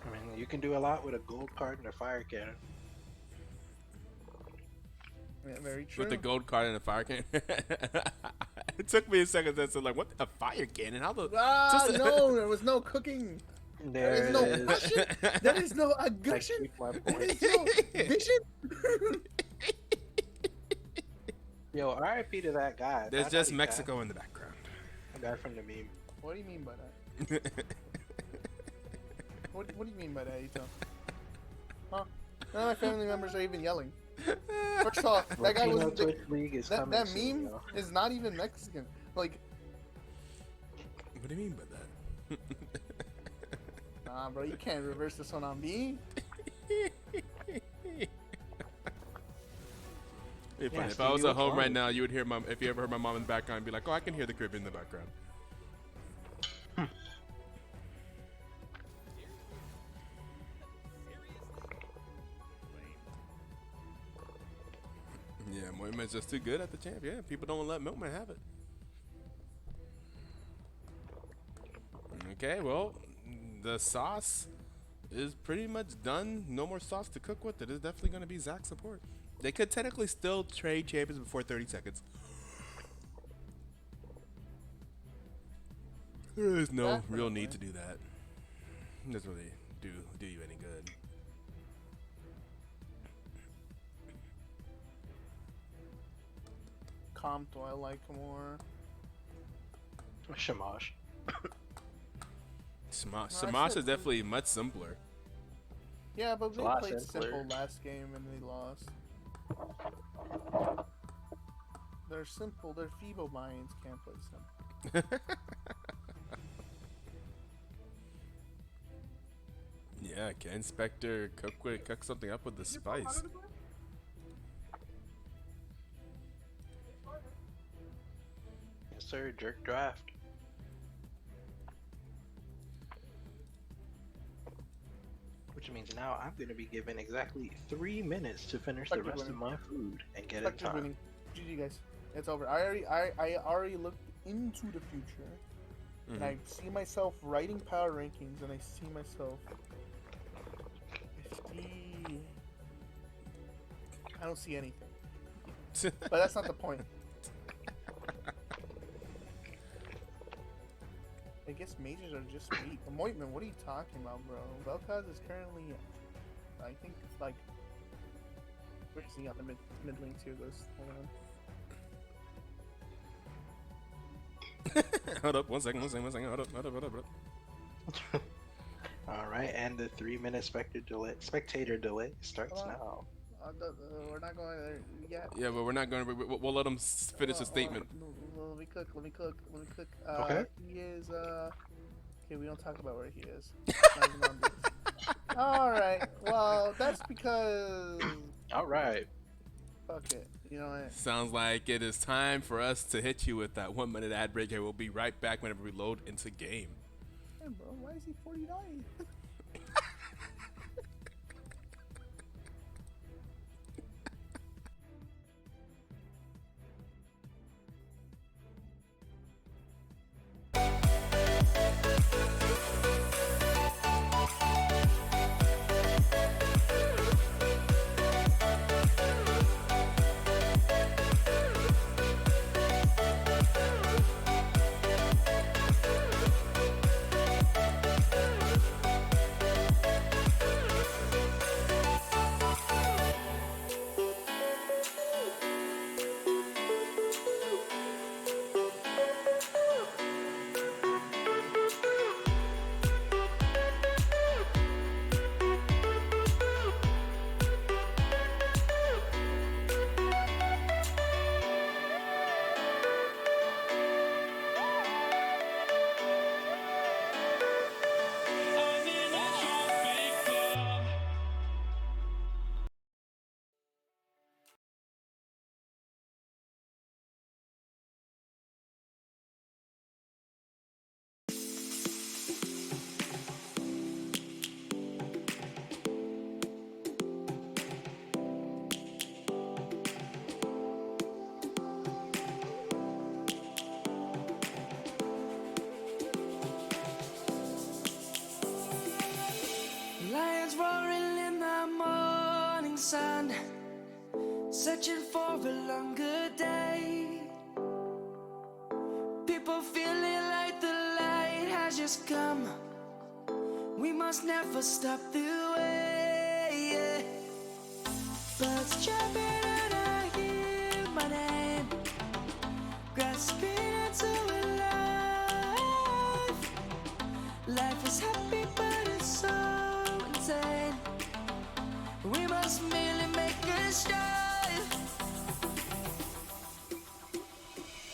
I mean, you can do a lot with a gold card and a fire cannon.
Yeah, very true.
With the gold card and the fire cannon. It took me a second to say like, what a fire cannon? How the
No, there was no cooking. There is no aggression. There is no aggression. There is no vision.
Yo, RIP to that guy.
There's
Found out
just
he
Mexico in the background.
died. A guy from the meme.
What do you mean by that? What do you mean by that, Etoe? Huh? None of my family members are even yelling. First off, that guy
Latino
was
Twitch League is coming
that
soon,
meme
yo.
is not even Mexican. Like,
What do you mean by that?
nah, bro, you can't reverse this one on me.
It'd be funny.
Yes,
If I was
you
at home
were
right
fine.
now, you would hear mom. If you ever heard my mom in the background, be like, "Oh, I can hear the Caribbean in the background." Yeah, Moyman's just too good at the champ. Yeah, people don't let Milkman have it. Okay, well, the sauce is pretty much done. No more sauce to cook with. It is definitely going to be Zac support. They could technically still trade champions before 30 seconds. There is no real need to do that. It doesn't really do you any good.
Comp do I like more?
Shamash.
Shamash is definitely much simpler.
Yeah, but they
a lot
played
simpler.
simple last game and they lost. They're simple. They're feeble minds. Can't play simple.
Yeah, can Spectre cook something up with the spice?
Yes, sir. Jerk draft. Which means now I'm going to be given exactly 3 minutes to finish the
Spectre
rest of
winning.
my food and get in
Spectre's
time.
winning. GG guys. It's over. I already looked into the future. And I see myself writing power rankings and I see myself 50. I don't see anything. But that's not the point. I guess mages are just weak. Moitman, what are you talking about, bro? Vel'Koz is currently, I think, like, where is he on the mid lane too? Goes, hold on.
Hold up, one second. Hold up.
Alright, and the 3-minute spectator delay starts
Come on.
now.
We're not going there yet.
Yeah, but we're not going to. We'll let him finish his statement.
Let me cook.
Okay.
He is, okay, we don't talk about where he is. Not even on this. Alright, well, that's because,
Alright.
fuck it. You know what?
Sounds like it is time for us to hit you with that 1 minute ad break, and we'll be right back whenever we load into game.
Hey, bro, why is he 49?
searching for a longer day. People feeling like the light has just come. We must never stop the way. Yeah. Birds chirping and I hear my name, grasping into a life. Life is happy but it's so insane. We must merely make a start.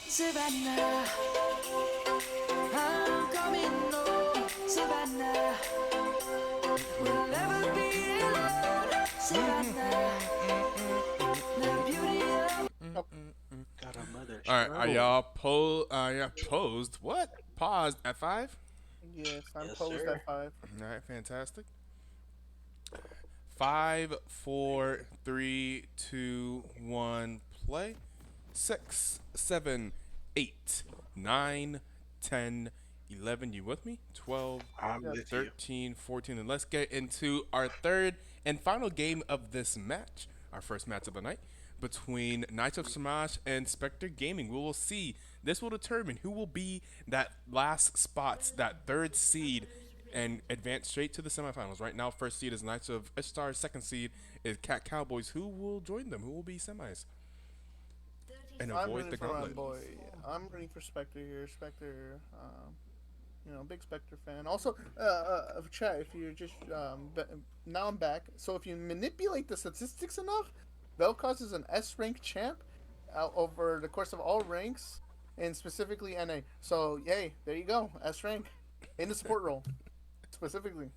Savannah, I'm coming home. Savannah, we'll never be alone. Savannah, the beauty of
Got our mother
All right, are
struggle.
y'all posed? What? Paused at 5?
Yes, I'm
Yes,
posed
sir.
at 5.
All right, fantastic. 5, 4, 3, 2, 1, play. 6, 7, 8, 9, 10, 11. You with me? 12,
I'm
Yes.
with you.
13, 14, and let's get into our third and final game of this match. Our first match of the night between Knights of Shamash and Spectre Gaming. We will see. This will determine who will be that last spots, that third seed, and advance straight to the semifinals. Right now, first seed is Knights of Ishtar. Second seed is Cat Cowboys. Who will join them? Who will be semis? And
I'm
avoid
rooting
the
for my
gauntlet.
boy. I'm rooting for Spectre here. Spectre, big Spectre fan. Also, chat, if you're just now I'm back. So if you manipulate the statistics enough, Vel'Koz is an S rank champ over the course of all ranks, and specifically NA. So yay, there you go, S rank in the support role specifically.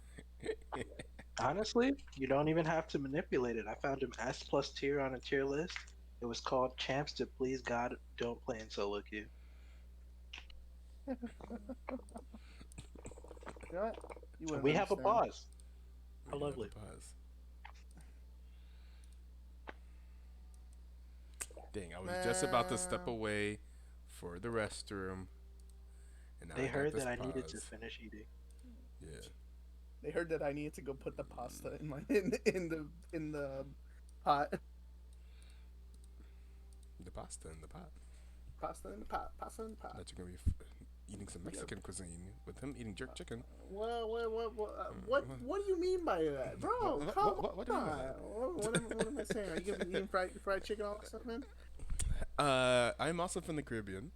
Honestly, you don't even have to manipulate it. I found him S plus tier on a tier list. It was called Champs to Please God Don't Play in Solo Queue.
You know what? You wouldn't
We have a
understand.
pause. How
We have
lovely.
a pause. Dang, I was just about to step
Man.
away for the restroom, and now
They
I got
heard
this
that I needed to
pause.
finish eating.
Yeah.
They heard that I needed to go put the pasta in my in the pot.
The pasta in the pot.
Pasta in the pot. Pasta in the pot.
That you're gonna be eating some Mexican cuisine with him eating jerk chicken.
What do you mean by that, bro? Come
What do you mean by
on.
that?
What am I saying? Are you gonna be eating fried chicken all that stuff, man?
I'm also from the Caribbean.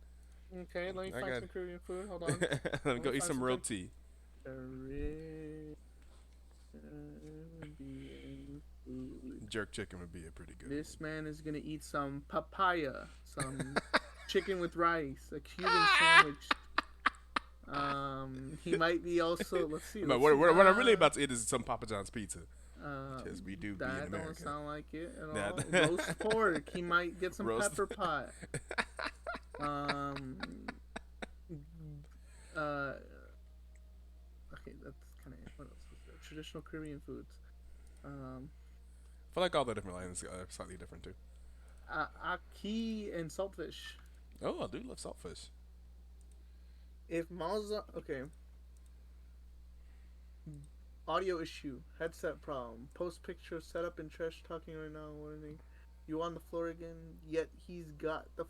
Okay, let me
I
find
got.
some Caribbean food. Hold on.
Let me
Let
go
me
eat
find
some
some
roti.
Caribbean food.
Jerk chicken would be a pretty good.
This man is gonna eat some papaya, some chicken with rice, a Cuban sandwich. He might be also. Let's see.
But
Let's see,
what I'm really about to eat is some Papa John's pizza. Because we do be in
That don't
America.
sound like it at
That-
all. Roast pork. He might get some
Roast-
pepper pot. Okay, that's kind of what else is there? Traditional Caribbean foods.
I feel like all the different lines are slightly different too.
Aki and saltfish.
Oh, I do love saltfish.
If Malza, okay. Audio issue, headset problem, post picture setup and trash talking right now. Warning, you on the floor again? Yet he's got the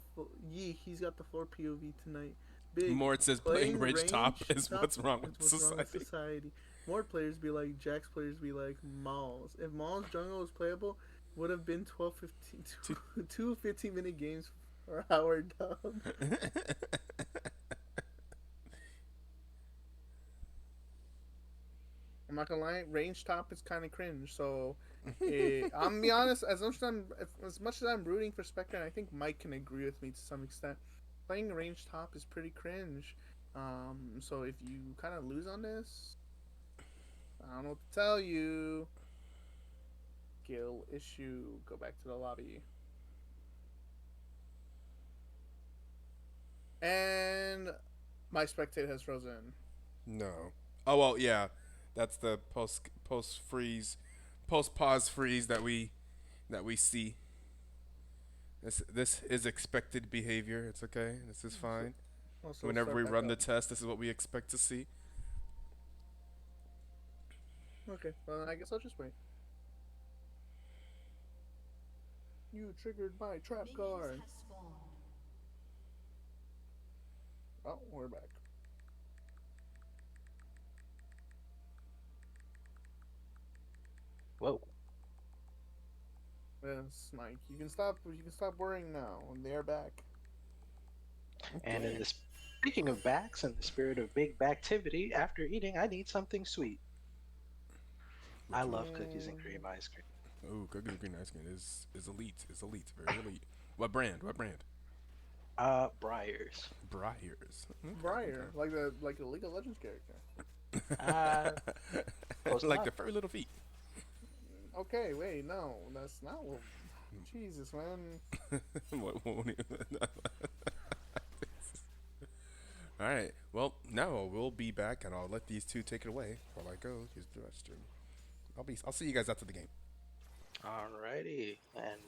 he's got the floor POV tonight. Big.
Mort says playing range top is what's wrong with
is what's wrong with
society.
society. More players be like Jack's players be like Malls. If Malls jungle was playable, would have been 12, 15, two 15-minute games for our dub. I'm not gonna lie, range top is kind of cringe. So, I'm gonna be honest. As much as I'm rooting for Spectre, and I think Mike can agree with me to some extent, playing range top is pretty cringe. So if you kind of lose on this, I don't know what to tell you. Skill issue. Go back to the lobby. And my spectate has frozen.
No. Oh well, yeah. That's the post freeze, post pause freeze that we see. This is expected behavior. It's okay. This is fine.
Also,
Whenever
start
we
back
run the
up.
test, this is what we expect to see.
Okay, well, I guess I'll just wait. You triggered my trap card. Oh, we're back.
Whoa.
Yes, Mike. You can stop. You can stop worrying now. They're back.
And in this, speaking of backs, in the spirit of big backtivity, after eating, I need something sweet. I love cookies and cream ice cream.
Ooh, cookies and cream ice cream is elite. Is elite. Very elite. What brand? What brand?
Briars.
Briars.
Briar, like the League of Legends character.
Uh, Close
Like
enough.
the furry little feet.
Okay, wait, no, that's not what. Jesus, man.
All right. Well, now we'll be back, and I'll let these two take it away while I go use the restroom. I'll see you guys after the game.
Alrighty. And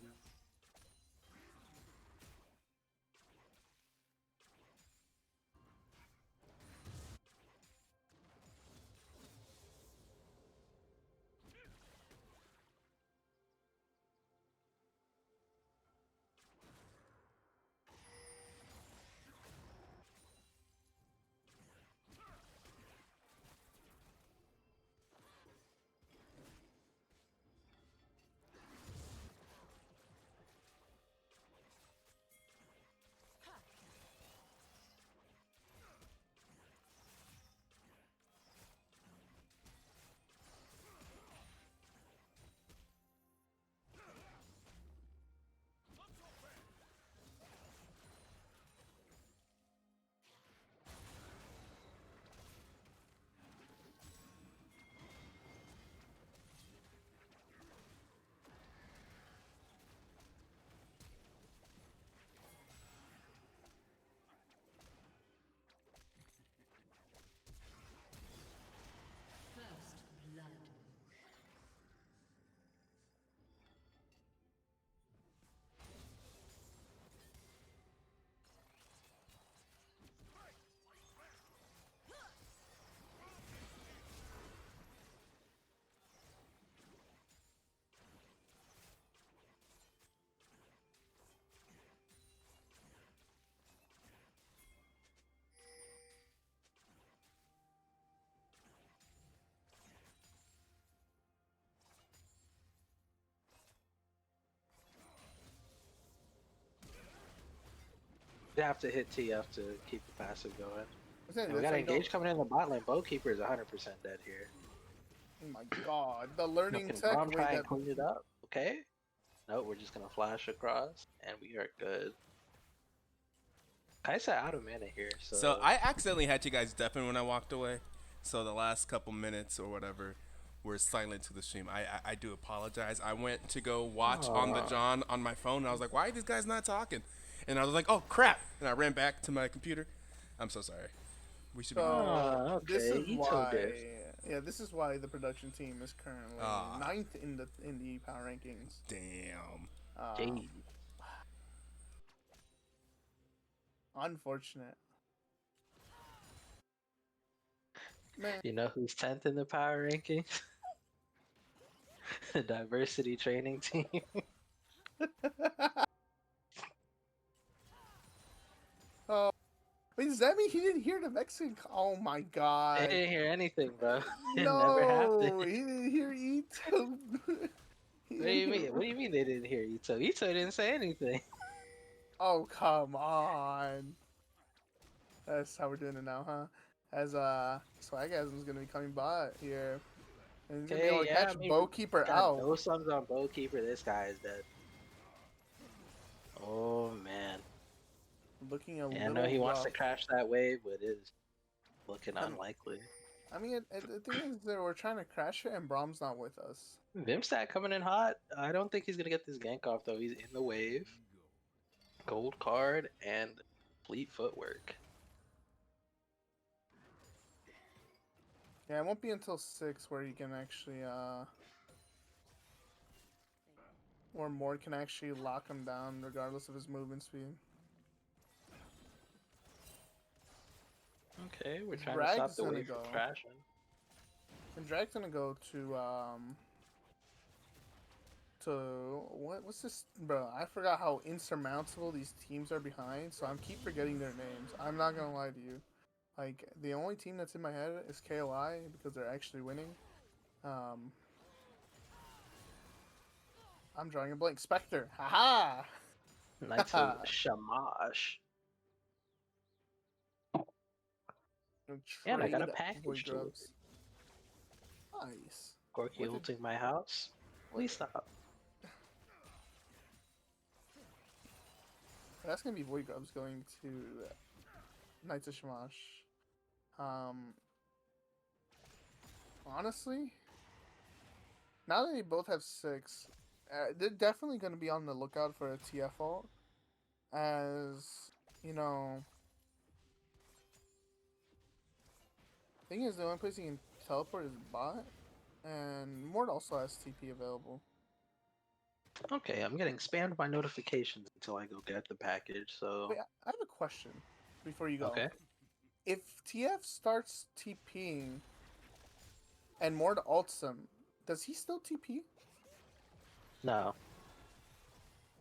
you have to hit TF to keep the passive going. And we got Engage coming in the bot lane. Bowkeeper is 100% dead here.
Oh my god, the learning
Can
tech
Braum
way
try and
that.
clean it up? Okay. No, we're just gonna flash across, and we are good. Kaisa out of mana here, so.
So I accidentally had you guys deafen when I walked away. So the last couple minutes or whatever were silent to the stream. I do apologize. I went to go watch on the
Aw.
John on my phone. And I was like, why are these guys not talking? And I was like, oh crap! And I ran back to my computer. I'm so sorry. We should be.
So this
Okay,
is
Etoe
why.
diff.
Yeah, this is why the production team is currently
Ah.
ninth in the power rankings.
Damn.
Jeez.
Unfortunate. Man,
You know who's 10th in the power rankings? The diversity training team.
oh, wait, does that mean he didn't hear the Mexican? Oh my
I
god.
didn't hear anything, bro. It never
No,
happened.
he didn't hear Etoe.
What do you mean? What do you mean they didn't hear Etoe? Etoe didn't say anything.
Oh, come on. That's how we're doing it now, huh? As Swagasm's gonna be coming bot here. And he's gonna be able to catch Bowkeeper
got
out.
no sums on Bowkeeper. This guy is dead. Oh man.
Looking a
Yeah, I
little
know he wants to
rough.
crash that wave, but it is looking unlikely.
I mean, the thing is that we're trying to crash it, and Brahm's not with us.
Vimstat coming in hot. I don't think he's gonna get this gank off though. He's in the wave. Gold card and fleet footwork.
Yeah, it won't be until 6 where he can actually, or more can actually lock him down regardless of his movement speed.
Okay, we're trying to
Drag's
stop the
gonna
wave from
go.
crashing.
And Drag's gonna go to, to what's this, bro? I forgot how insurmountable these teams are behind, so I'm keep forgetting their names. I'm not gonna lie to you. Like the only team that's in my head is KOI because they're actually winning. Um, I'm drawing a blank. Spectre. Haha.
Knights of Shamash. And I got a
Trade boy
package delivered.
grubs. Nice.
Gorky
What did-
ulting my house. Please stop.
That's gonna be void grubs going to Knights of Shamash. Honestly, now that they both have 6, they're definitely gonna be on the lookout for a TF ult. As you know, thing is the only place you can teleport is bot, and Mort also has TP available.
Okay, I'm getting spammed by notifications until I go get the package, so...
Wait, I have a question before you go.
Okay.
If TF starts TPing and Mort ults him, does he still TP?
No.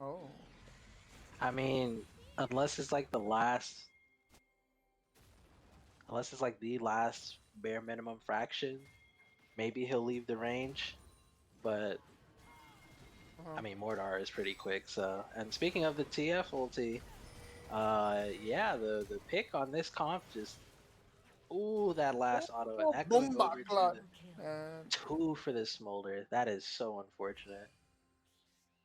Oh.
I mean, unless it's like the last... Unless it's like the last bare minimum fraction, maybe he'll leave the range. But, I mean, Mordar is pretty quick, so... And speaking of the TF ulti, yeah, the pick on this comp just... Ooh, that last auto, and that goes
Bomba
over to
clot.
the...
And
2 for the Smolder. That is so unfortunate.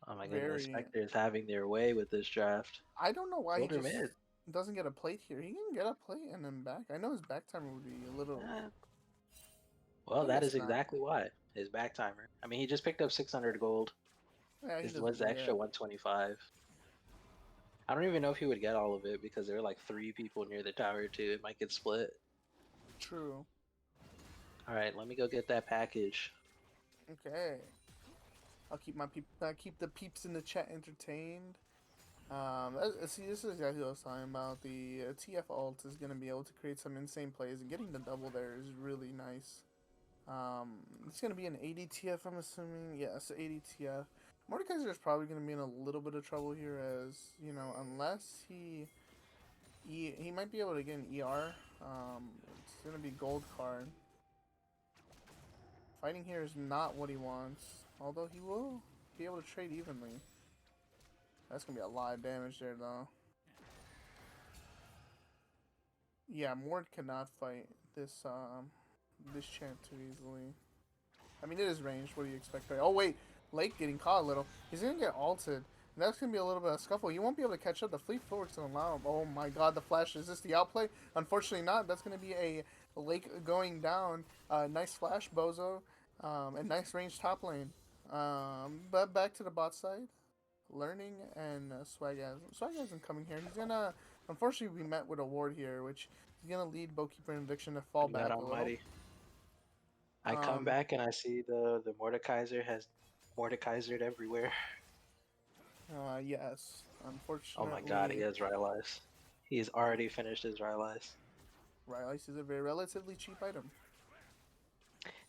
Oh my goodness,
very.
Spectre is having their way with this draft.
I don't know why he
Smolder
just
mid.
doesn't get a plate here. He can get a plate and then back. I know his back timer would be a little.
Eh, well,
I
that
guess
is
not.
exactly why. His back timer. I mean, he just picked up 600 gold.
Yeah, he
This
doesn't
was the extra
get-
125. I don't even know if he would get all of it because there are like 3 people near the tower too. It might get split.
True.
Alright, let me go get that package.
Okay. I'll keep my keep the peeps in the chat entertained. See, this is exactly what I was talking about. The TF ult is gonna be able to create some insane plays, and getting the double there is really nice. It's gonna be an 80 TF, I'm assuming. Yes, 80 TF. Mordekaiser is probably gonna be in a little bit of trouble here, as you know, unless he might be able to get an ER. It's gonna be gold card. Fighting here is not what he wants, although he will be able to trade evenly. That's gonna be a lot of damage there, though. Yeah, Mord cannot fight this this champ too easily. I mean, it is ranged. What do you expect? Oh wait, Lake getting caught a little. He's gonna get ulted. And that's gonna be a little bit of scuffle. He won't be able to catch up. The fleet footwork's gonna allow him. Oh my god, the flash. Is this the outplay? Unfortunately not. That's gonna be a Lake going down. Nice flash, Bozo. And nice range top lane. But back to the bot side. Learning and Swagasm. Swagasm coming here. He's gonna unfortunately be met with a ward here, which is gonna lead Boatkeeper and Eviction to fall
God
back a little.
almighty. I come back and I see the Mordekaiser has Mordekaisered everywhere.
Yes. Unfortunately.
Oh my god, he has Rylai's. He has already finished his Rylai's.
Rylai's is a very relatively cheap item.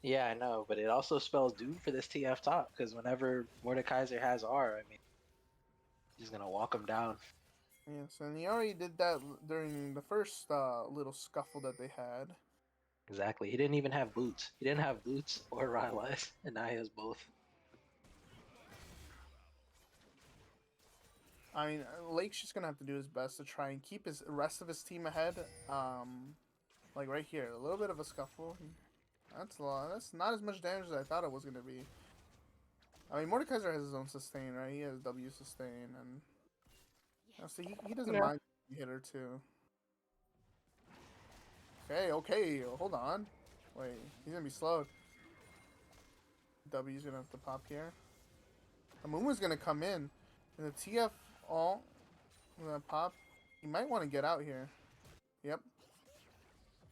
Yeah, I know, but it also spells doom for this TF top, because whenever Mordekaiser has R, I mean, he's gonna walk him down.
Yes, and he already did that during the first little scuffle that they had.
Exactly. He didn't even have boots. He didn't have boots or Rylai's, and now he has both.
I mean, Lake's just gonna have to do his best to try and keep his rest of his team ahead. Like right here, a little bit of a scuffle. That's a lot. That's not as much damage as I thought it was gonna be. I mean, Mordekaiser has his own sustain, right? He has W sustain, and so he doesn't mind the hitter too. Okay, hold on. Wait, he's gonna be slowed. W's gonna have to pop here. Amumu's gonna come in, and the TF ult gonna pop. He might want to get out here. Yep.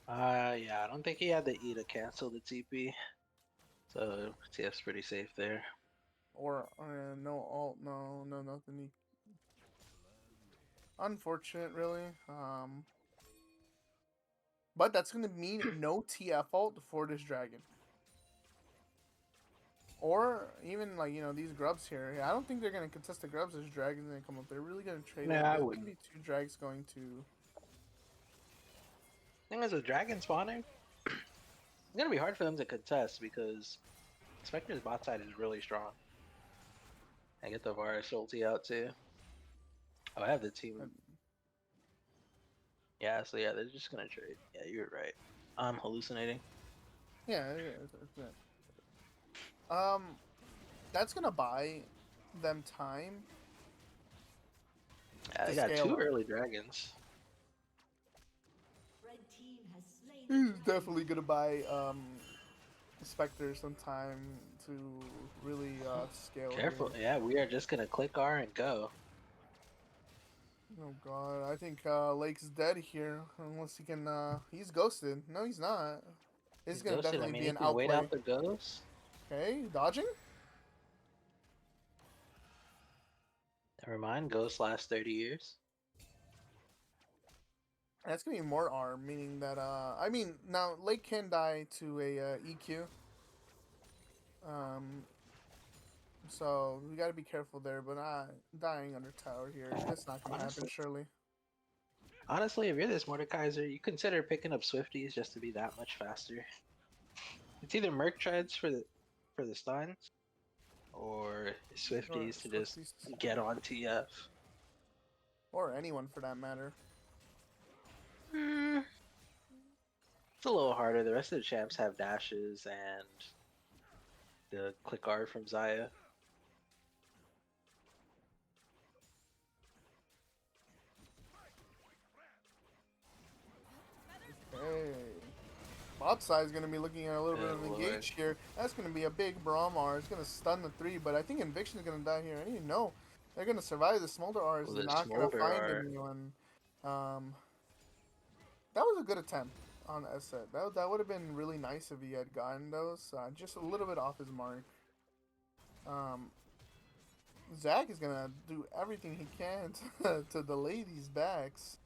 Yeah, I don't think he had the E to cancel the TP. So TF's pretty safe there.
Or no ult, no nothing. Unfortunate, really. But that's gonna mean no TF ult for this dragon. Or even like these grubs here. Yeah, I don't think they're gonna contest the grubs as dragons gonna come up. They're really gonna trade it.
Nah, I
There's
wouldn't.
gonna be two drags going to.
Thing is, a dragon spawning, it's gonna be hard for them to contest because Spectre's bot side is really strong. I get the Varus ulti out too. Oh, I have the team. Yeah, so yeah, they're just gonna trade. Yeah, you're right. I'm hallucinating.
Yeah, it's good. That's gonna buy them time
Yeah,
to
they got
scale
two
up.
early dragons.
Red team has slain the
He's
dragon.
definitely gonna buy Spectre some time to really scale.
Careful.
Here.
Yeah, we are just gonna click R and go.
Oh god, I think Lake's dead here unless he can. He's ghosted. No, he's not. This is gonna
Ghosted. I
definitely
mean,
be
he
an
can wait
outplay.
out the ghost.
Okay, dodging.
Never mind. Ghost lasts 30 years.
That's gonna be more arm, meaning that I mean now Lake can die to a EQ. So we gotta be careful there, but dying under tower here. That's not gonna happen,
Honestly.
surely.
Honestly, if you're this Mordekaiser, you consider picking up Swifties just to be that much faster. It's either Merc Treads for the stuns, or Swifties to just
Swifties.
get on TF.
Or anyone for that matter.
Hmm, it's a little harder. The rest of the champs have dashes and the click R from Zaya.
Hey. Bot side is going to be looking at a little bit
Oh,
of
Lord.
engage here. That's going to be a big Brahmar. It's going to stun the 3, but I think Inviction is going to die here. I didn't know. They're going to survive. The Smolder R is
Well, the
not going to
Smolder
find
R.
anyone. That was a good attempt on Esset. That would have been really nice if he had gotten those. Just a little bit off his mark. Zach is going to do everything he can to delay these backs.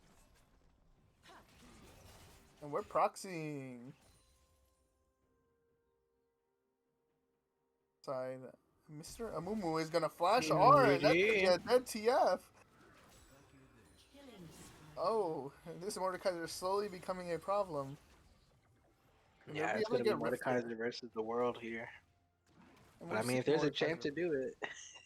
And we're proxying. Side. Mr. Amumu is gonna flash R, and that's gonna get dead TF.
Killing spree.
Oh, this Mordekaiser is slowly becoming a problem. And
Yeah,
they'll
it's
able to
gonna be
get Rift
Mordekaiser versus the world here.
and
But
we've
I mean,
seen
if there's a
Mordekaiser.
champ to do it,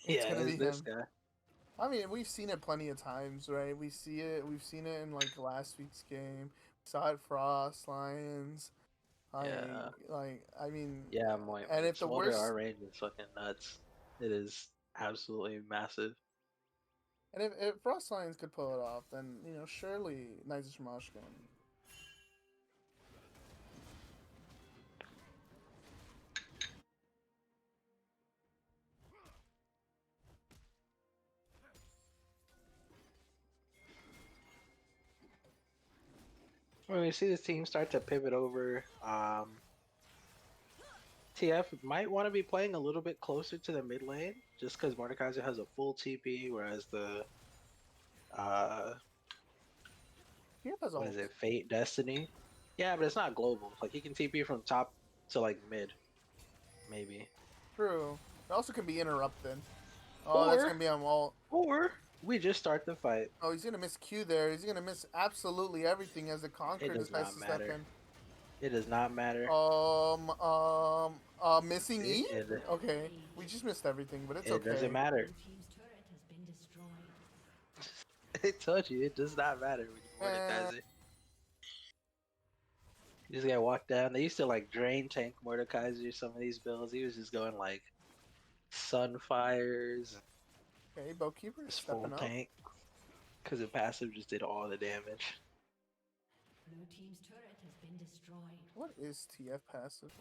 It's
yeah,
gonna
it's
be
this
him.
guy.
I mean, we've seen it plenty of times, right? We see it. We've seen it in like last week's game. We saw it Frost Lions.
Yeah.
I mean,
Yeah, my
and if the
Smolder
worst,
R range is fucking nuts. It is absolutely massive.
and if Frost Lions could pull it off, then surely Knights of Shamash can.
When we see this team start to pivot over, TF might want to be playing a little bit closer to the mid lane, just because Mordekaiser has a full TP, whereas the
He has
what
ult.
is it, Fate Destiny? Yeah, but it's not global. Like he can TP from top to like mid, maybe.
True. It also can be interrupted. Oh, that's
Or-
gonna be on ult.
Or we just start the fight.
Oh, he's gonna miss Q there. He's gonna miss absolutely everything as the Conqueror
does
decides
not
to step
matter.
in.
It does not matter.
Missing E?
It-
Okay, we just missed everything, but it's
It
okay.
doesn't matter.
Blue team's turret has been destroyed.
I told you, it does not matter when you're Mordekaiser. You just gotta walk down. They used to like drain tank Mordekaiser some of these builds. He was just going like Sunfires,
Okay, Bowkeeper is
just full
stepping up.
tank. Because the passive just did all the damage.
Blue team's turret has been destroyed.
What is TF passive?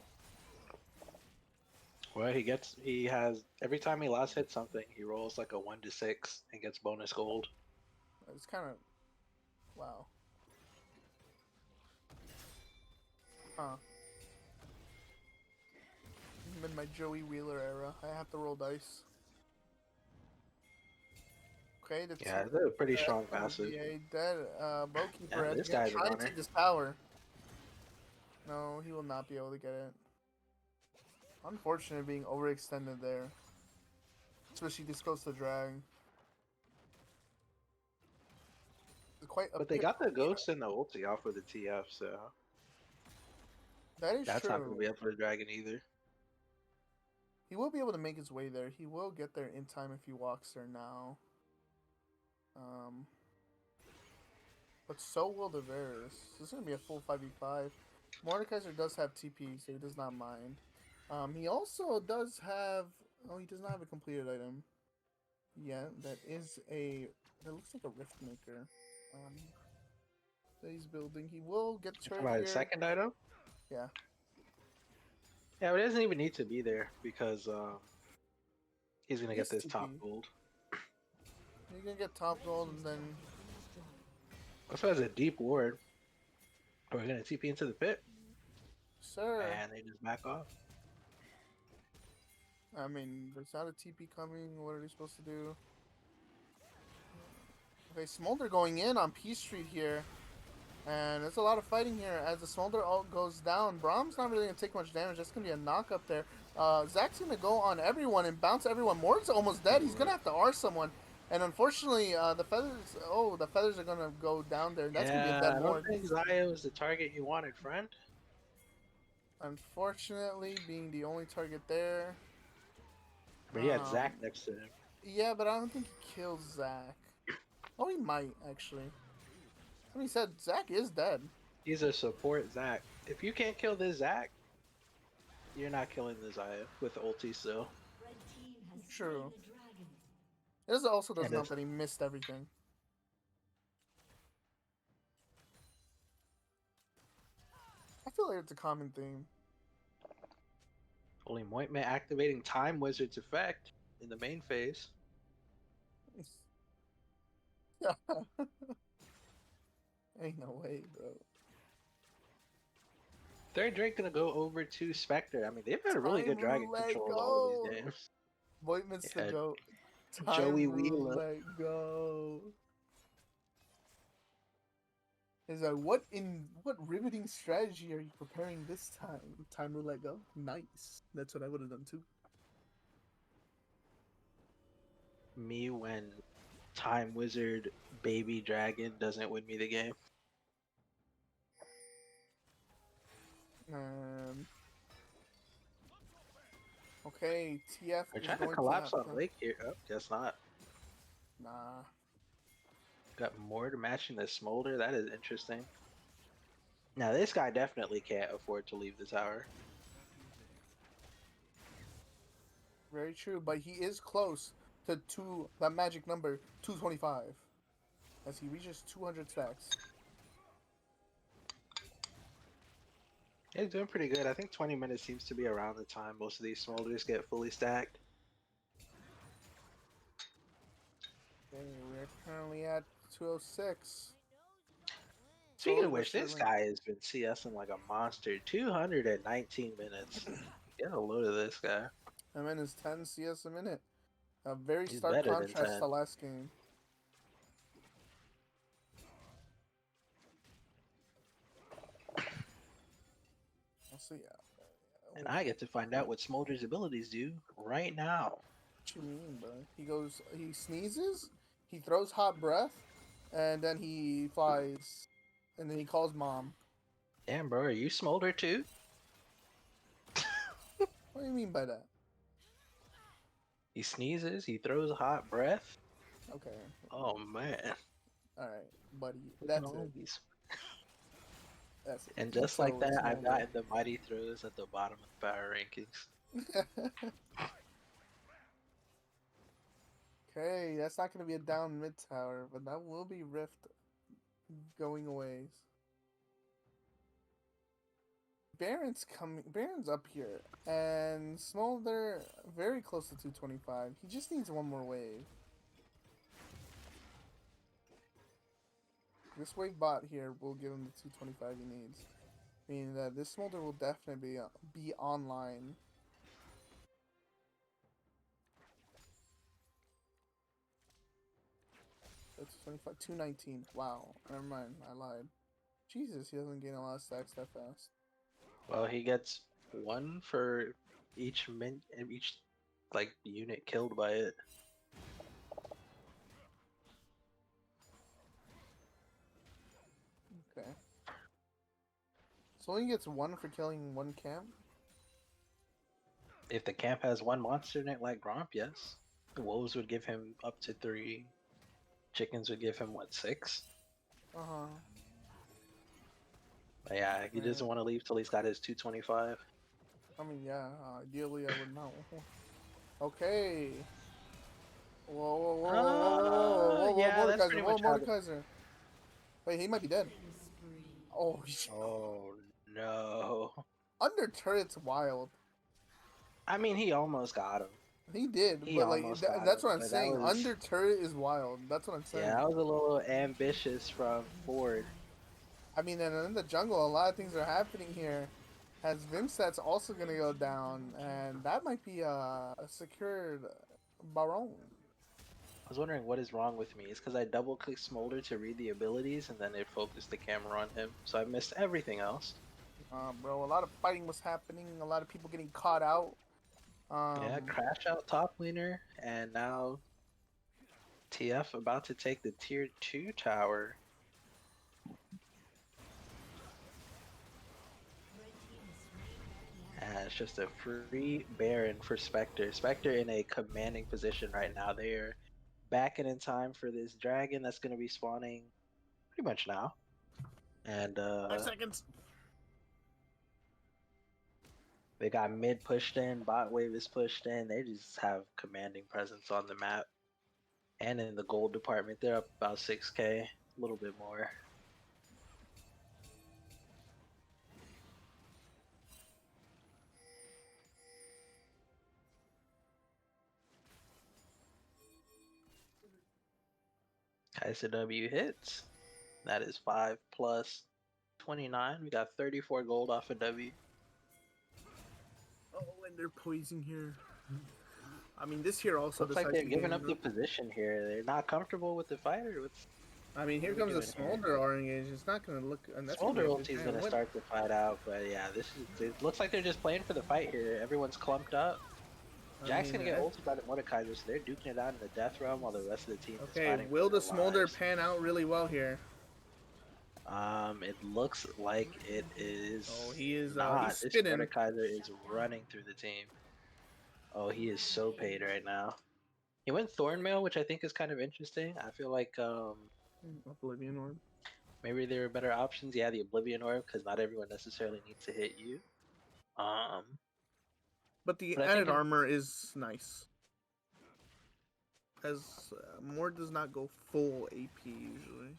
Well, he has, every time he last hits something, he rolls like a 1 to 6 and gets bonus gold.
It's kind of wow. Huh. I'm in my Joey Wheeler era. I have to roll dice. Okay, that's
Yeah, they're a pretty strong
gonna
passive.
be a dead Bowkeeper.
Yeah, this guy's a
trying to
runner.
take this tower. No, he will not be able to get it. Unfortunate being overextended there. Especially this goes to drag. It's quite a
But they
bit.
got the ghost and the ulti off of the TF, so
That is
that's not going
true.
to be up for the dragon either.
He will be able to make his way there. He will get there in time if he walks there now. But so will the Varus. This is going to be a full 5v5. Mordekaiser does have TP, so he does not mind. He also does have... Oh, he does not have a completed item. Yeah, that is a... That looks like a Rift Maker. That he's building. He will get
Talking
turret
about
here.
his second item?
Yeah.
Yeah, but it doesn't even need to be there because he's going to get
Yes,
this top
TP.
gold.
You're going to get top gold and then...
Also has a deep ward. We're going to TP into the pit.
Sir.
And they just back off.
I mean, there's not a TP coming. What are they supposed to do? Okay, Smolder going in on P Street here. And there's a lot of fighting here as the Smolder ult goes down. Brahm's not really going to take much damage. That's going to be a knock up there. Zach's going to go on everyone and bounce everyone. Mord's almost dead. He's going to have to R someone. And unfortunately, the feathers... Oh, the feathers are going to go down there. That's going to be a dead
I don't
Mord.
think Zaya was the target you wanted, friend.
Unfortunately, being the only target there.
But he had Zac next to him.
Yeah, but I don't think he kills Zach. Oh, he might, actually. I mean, he said Zach is dead.
He's a support Zac. If you can't kill this Zac, you're not killing the Zaya with ulti still.
Red team has
True.
slain the dragon.
This also doesn't
And
help
it's-
that he missed everything. I feel like it's a common theme.
Only Moitman activating Time Wizard's effect in the main phase.
Ain't no way, bro.
Third Drake gonna go over to Spectre. I mean, they've had a really good
Time
dragon
roulette
control all of
go.
these games.
Voigtman's
Yeah,
to go.
Joey
Time
Wheeler.
roulette go. Is that what riveting strategy are you preparing this time? Time roulette go. Nice. That's what I would have done too.
Me when Time Wizard Baby Dragon doesn't win me the game.
Okay, TF
They're
is
trying to
going
collapse
to
on Lake here. Oh, guess not.
Nah.
Got Mord matching the Smolder. That is interesting. Now this guy definitely can't afford to leave the tower.
Very true, but he is close to that magic number 225 as he reaches 200 stacks.
He's doing pretty good. I think 20 minutes seems to be around the time most of these Smolders get fully stacked.
Okay, we're currently at 206.
Speaking of
Slowly but
which, this
surely.
guy has been CSing like a monster. 219 minutes. Get a load of this guy.
I mean, it's 10 CS a minute. A very
He's
stark
better than
contrast
10.
to last game. So yeah.
And I get to find out what Smolder's abilities do right now.
What you mean, bro? He sneezes, he throws hot breath, and then he flies, and then he calls mom.
Damn, bro, are you Smolder too?
What do you mean by that?
He sneezes, he throws a hot breath.
Okay,
Oh man.
alright, buddy.
Look at
That's
all
it.
these.
That's it.
And just
So
like that,
it's
I've
not
gotten the mighty throws at the bottom of the power rankings.
good. Okay, that's not going to be a down mid tower, but that will be Rift going away. Baron's coming. Baron's up here, and Smolder very close to 225. He just needs one more wave. This wave bot here will give him the 225 he needs, meaning that this Smolder will definitely be online. That's 25, 219. Wow, never mind. I lied. Jesus, he doesn't gain a lot of stacks that fast.
Well, he gets one for each like unit killed by it.
Okay. So only gets one for killing one camp?
If the camp has one monster in it like Gromp, yes. The wolves would give him up to 3. Chickens would give him what, 6?
Uh-huh.
But yeah, he doesn't want to leave till he's got his 225.
I mean, yeah, ideally I would know. Okay. Whoa, whoa, whoa, whoa, whoa, whoa, whoa, whoa,
yeah, that's
Mordekaiser,
pretty
whoa,
much how
Mordekaiser. Wait, he might be dead. Oh,
Oh no.
under turret's wild.
I mean, he almost got him.
He did,
He
but like
almost got
that's
him,
what I'm
but that
saying.
was-
Under turret is wild. That's what I'm saying.
Yeah, that was a little ambitious from Ford.
I mean, and in the jungle, a lot of things are happening here. As Vimstat's also gonna go down, and that might be a secured Baron.
I was wondering what is wrong with me. It's because I double clicked Smolder to read the abilities and then it focused the camera on him. So I missed everything else.
Bro, a lot of fighting was happening. A lot of people getting caught out.
Yeah, crash out top laner, and now TF about to take the tier 2 tower. And it's just a free Baron for Spectre. Spectre in a commanding position right now. They're backing in time for this dragon that's going to be spawning pretty much now. And
5 seconds.
they got mid pushed in, bot wave is pushed in. They just have commanding presence on the map. And in the gold department, they're up about 6k, a little bit more. Kaiser W hits. That is 5 plus 29. We got 34 gold off of W.
Oh, and they're poising here. I mean, this here also
Looks like
decides
they're
the
giving
game,
up the position here. They're not comfortable with the fighter.
I mean, here
what are we
comes the
doing here?
Smolder R engage. It's not gonna look. And that's
Smolder
gonna be a
ulti is
good
going to
win.
start the fight out, but yeah, it looks like they're just playing for the fight here. Everyone's clumped up. Jack's going to get ulted by the Mordekaiser, so they're duking it out in the death realm while the rest of the team is
Okay,
fighting
will
for
the
their
Smolder
lives.
pan out really well here?
It looks like it is.
Oh, he is,
not.
he's
This
spinning.
Mordekaiser is running through the team. Oh, he is so paid right now. He went Thornmail, which I think is kind of interesting. I feel like
Oblivion Orb.
maybe there are better options. Yeah, the Oblivion Orb, because not everyone necessarily needs to hit you.
But the
But I
added
think
armor is nice. As Mord does not go full AP usually.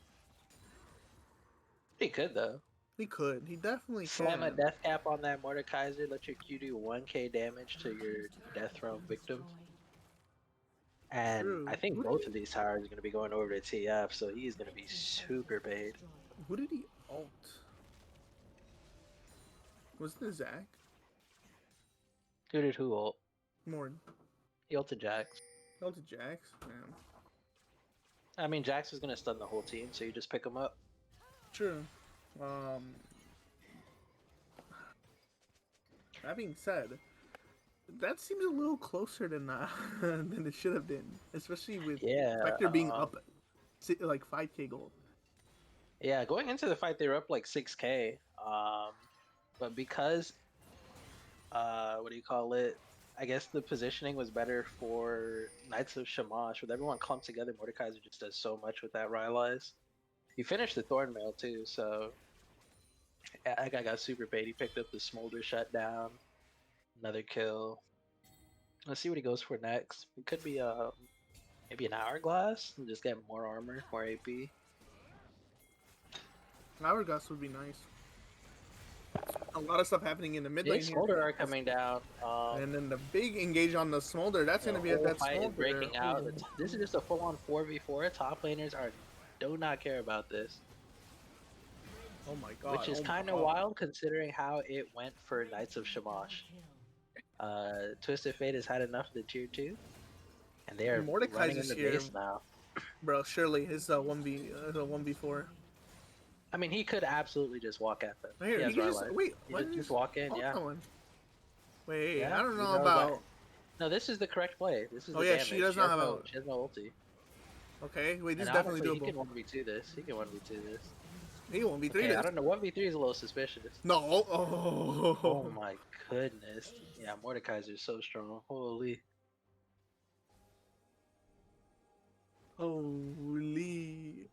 he could though.
He could. He definitely
Slam a
can.
death cap on that Mordekaiser, let your Q do 1k damage to your death realm victim. And
True.
I think
Who
both
did
of these towers are going to be going over to TF, so he's going to be super paid.
Who did he ult? Wasn't it Zach?
Who did who ult?
Mord.
He ulted Jax.
Ulted Jax? Man.
I mean, Jax is going to stun the whole team, so you just pick him up.
True. That being said, that seems a little closer than than it should have been, especially with
Yeah,
Spectre being up like 5k gold.
Yeah, going into the fight, they were up like 6k. But because, what do you call it? I guess the positioning was better for Knights of Shamash. With everyone clumped together, Mordekaiser just does so much with that Rylai's. He finished the Thornmail too, so yeah, that guy got super paid. He picked up the Smolder shutdown, another kill. Let's see what he goes for next. It could be maybe an Hourglass and just get more armor, more AP.
Hourglass would be nice. A lot of stuff happening in the mid lane
Big
here.
Smolder are coming down.
And then the big engage on the Smolder. That's
The
going to be a
whole
dead
fight is
Smolder.
breaking out.
Ooh.
This is just a full-on 4v4. Top laners do not care about this,
Oh my god.
which is
oh my
kind of
god.
wild considering how it went for Knights of Shamash. Twisted Fate has had enough of the tier 2, and they are running in
Mordekaiser's
the
here.
base now.
Bro, surely his 1v4.
I mean, he could absolutely just walk at them.
Right here,
He has
he can just,
Rylai.
wait,
He
why
just,
did
just walk in,
ult
yeah.
that one? Wait,
Yeah,
I don't
we
know
know
about.
that. No, this is the correct play. This is
Oh
the
yeah,
damage.
she does not have a.
She has no ulti.
Okay, wait, this
And
is definitely
honestly, he
doable.
can 1v2 this. He can 1v2 this.
He won't be three
Okay, I
this.
don't know. 1v3 is a little suspicious.
No.
Oh
Oh.
my goodness. Yeah, Mordekaiser's so strong. Holy.
Holy.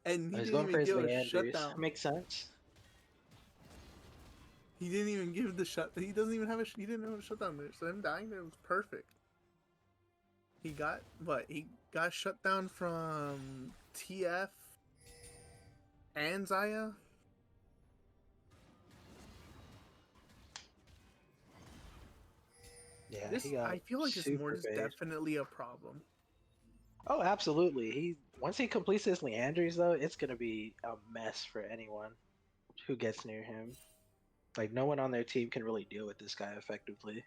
And he
Oh, he's
didn't
going for
even
his
give a
Leanders.
shutdown.
Makes sense.
He didn't even give the shut. He doesn't even have a. He didn't have a shutdown there. So him dying there was perfect. He got what? He got shut down from TF and Zaya.
Yeah,
This
he got
I feel like this
super
Mort is
bait.
definitely a problem.
Oh, absolutely. Once he completes his Leanders though, it's gonna be a mess for anyone who gets near him. Like no one on their team can really deal with this guy effectively.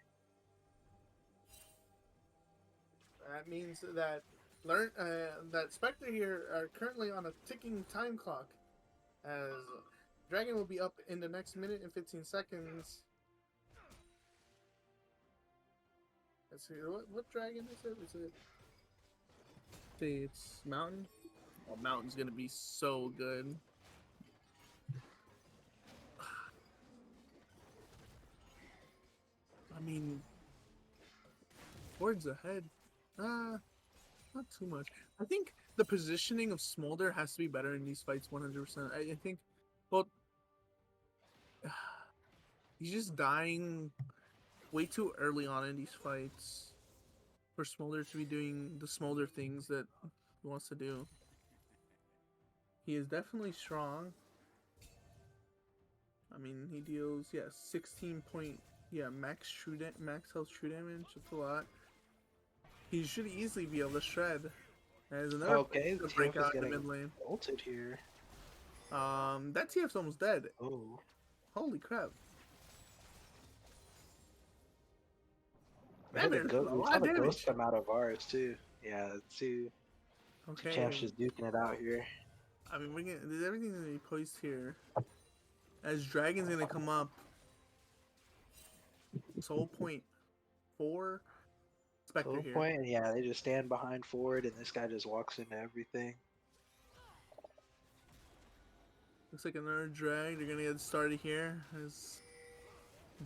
That means that that Spectre here are currently on a ticking time clock, as Dragon will be up in the next minute and 15 seconds. Let's see, what dragon is it? Is it? See, it's Mountain. Oh, Mountain's gonna be so good. I mean, Ford's ahead. Not too much. I think the positioning of Smolder has to be better in these fights 100%. I think, well, he's just dying way too early on in these fights for Smolder to be doing the Smolder things that he wants to do. He is definitely strong. I mean, he deals 16 point max max health true damage. That's a lot. He should easily be able to shred. There's another
Okay, the
break
TF is
out in the
getting
mid lane.
ulted here.
That TF's almost dead.
Oh.
Holy crap!
We had
That
the
man's a
we
lot
saw
of
the ghost
damage.
come out of ours too. Yeah, two
Okay.
champs just duking it out here.
I mean, there's everything gonna be poised here. As Dragon's gonna come up. Soul point 4. Spectre
Total
here.
point, and yeah, they just stand behind forward, and this guy just walks into everything.
Looks like another drag. They're gonna get started here. As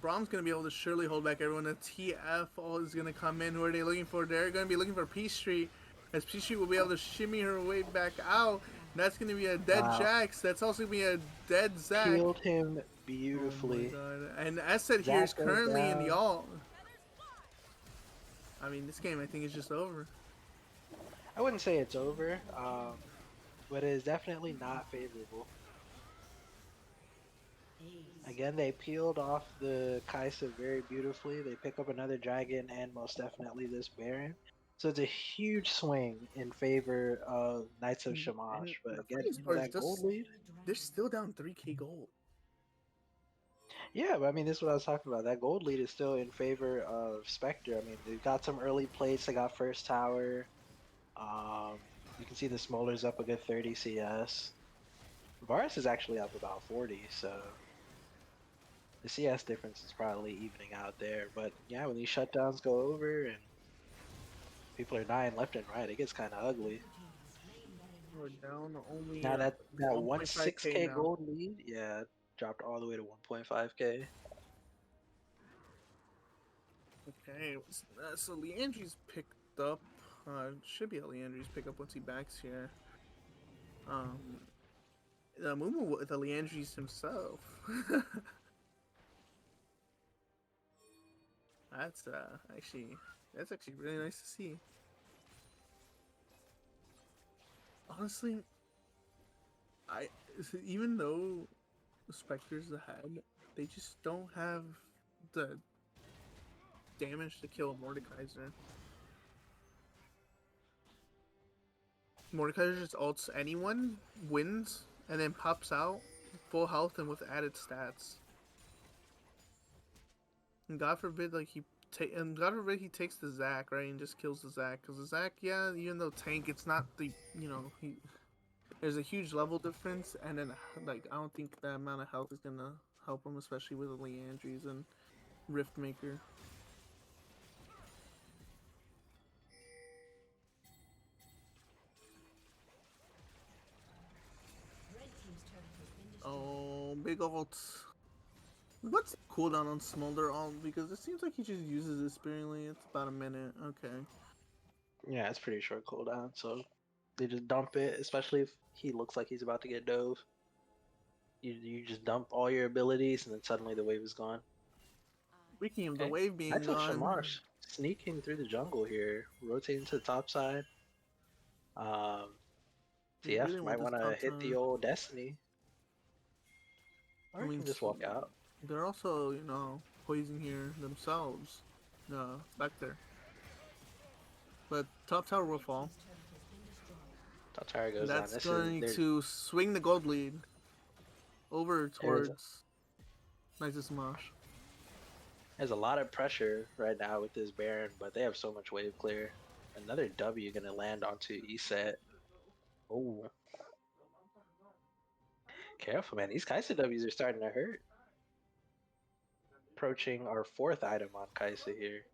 Brom's gonna be able to surely hold back everyone. The TF all is gonna come in. Who are they looking for? They're gonna be looking for Peace Street. As Peace Street will be able to shimmy her way back out. That's gonna be a dead
Wow.
Jax. That's also gonna be a dead Zac.
Peeled him
Oh
beautifully.
my god. And Asset here is
Zac goes
currently in the
down.
ult. I mean, this game I think is just over.
I wouldn't say it's over, but it is definitely not favorable. Again, they peeled off the Kaisa very beautifully. They pick up another dragon and most definitely this Baron. So it's a huge swing in favor of Knights of Shamash.
And
But
the
again,
funniest
you know
part is
that gold lead?
they're still down 3k gold.
Yeah, but I mean, this is what I was talking about. That gold lead is still in favor of Spectre. I mean, they've got some early plates. They got first tower. You can see the Smolder's up a good 30 CS. Varus is actually up about 40, so the CS difference is probably evening out there. But yeah, when these shutdowns go over and people are dying left and right, it gets kind of ugly.
We're down only
Now that
1.5K
1.6k
now.
gold lead, yeah, dropped all the way to 1.5k.
Okay, so Leandri's picked up. Should be a Leandri's pick up once he backs here. The Mumu with the Leandri's himself. That's actually really nice to see. Honestly, even though Spectre's ahead, they just don't have the damage to kill Mordekaiser. Mordekaiser just ults anyone, wins, and then pops out full health and with added stats. And God forbid, God forbid he takes the Zac, right, and just kills the Zac. Because the Zac, yeah, even though tank, it's not the, there's a huge level difference, and then, I don't think that amount of health is gonna help him, especially with the Leandries, and Rift Maker.
Red team's turret has been destroyed.
Oh, big ult. What's the cooldown on Smolder ult? Because it seems like he just uses it sparingly. It's about a minute. Okay.
Yeah, it's pretty short cooldown, so they just dump it, especially if he looks like he's about to get dove. You just dump all your abilities, and then suddenly the wave is gone.
Speaking of the
Okay.
wave being
Knights of
gone,
Shamash sneaking through the jungle here, rotating to the top side.
He's
TF
dealing
might
with
want
this
to
top
hit the
turn.
old Destiny. Or
I
he
mean,
can just walk out.
they're also, you know, poison here themselves. Spectre. But top tower will fall.
Team's turret has been destroyed.
Top tower goes down.
That's
This
going
is
to swing the gold lead over towards Knights of Smash.
there's a lot of pressure right now with this Baron, but they have so much wave clear. Another W gonna land onto Eset. Oh, careful, man. These Kaisa Ws are starting to hurt. Approaching our 4th item on Kaisa here.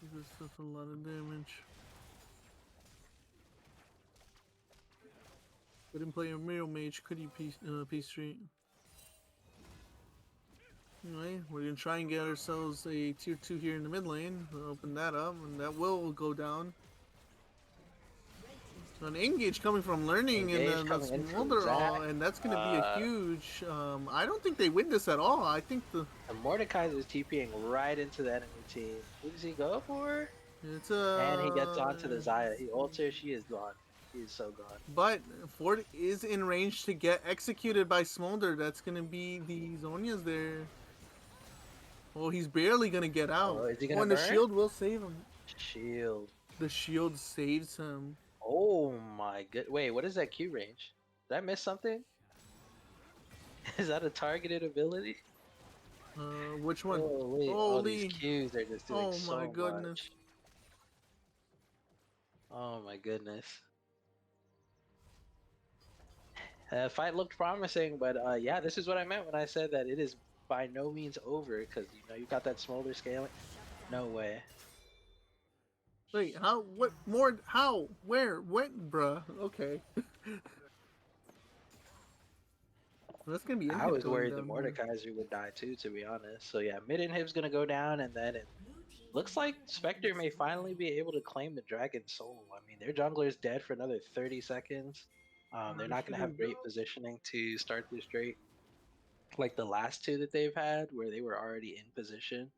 This is such a lot of damage. Couldn't play a Mirror Mage, could you, Peace Street? Anyway, we're gonna try and get ourselves a tier 2 here in the mid lane. We'll open that up, and that will go down. So an engage coming from learning,
Engage
and
coming in from
Smolder,
Zac.
and that's gonna be a huge. I don't think they win this at all. I think
And Mordekaiser is TPing right into the enemy team. Who does he go for?
it's a.
And he gets onto the Zaya. He ults her. She is gone. She is so gone.
But Ford is in range to get executed by Smolder. That's gonna be the Zonia's there. Oh, he's barely gonna get out.
Oh, is he gonna
and the
burn?
shield will save him.
Shield.
The shield saves him.
Oh my good. Wait, what is that Q range? Did I miss something? Is that a targeted ability?
Which one?
Oh wait, all these Qs are just doing
Oh
so
my goodness.
much. Oh my goodness. Fight looked promising, but yeah, this is what I meant when I said that it is by no means over, because you know you got that Smolder scaling. No way.
Wait, how? What more? How? Where? When? Bruh. Okay. That's gonna be.
I
inhib
was
going
worried the
down here.
Mordekaiser would die too, to be honest. So yeah, mid inhib's gonna go down, and then it looks like Spectre may finally be able to claim the Dragon Soul. I mean, their jungler is dead for another 30 seconds. They're not gonna have great positioning to start this Drake, like the last two that they've had, where they were already in position.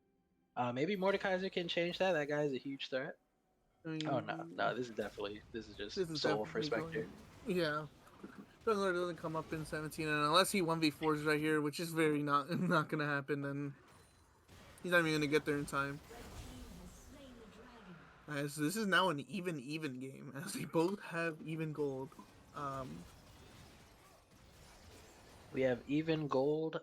Maybe Mordekaiser can change that. That guy is a huge threat.
I mean,
Oh no, this is just
this is
soul for
definitely
Spectre.
going. Yeah. Jungler doesn't come up in 17, and unless he 1v4s right here, which is very not not gonna happen, then he's not even gonna get there in time. As this is now an even game, as they both have even gold.
We have even gold.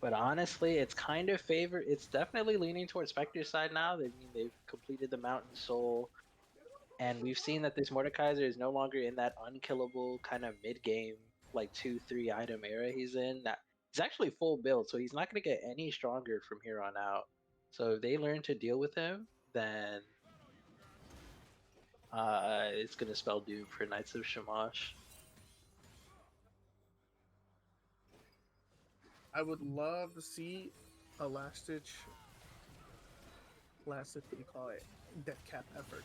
But honestly, it's kind of favored. It's definitely leaning towards Spectre's side now. They've completed the Mountain Soul, and we've seen that this Mordekaiser is no longer in that unkillable kind of mid game, like 2-3 item era he's in. That he's actually full build, so he's not going to get any stronger from here on out. So if they learn to deal with him, then it's going to spell doom for Knights of Shamash.
I would love to see a last ditch, what do you call it, death cap effort.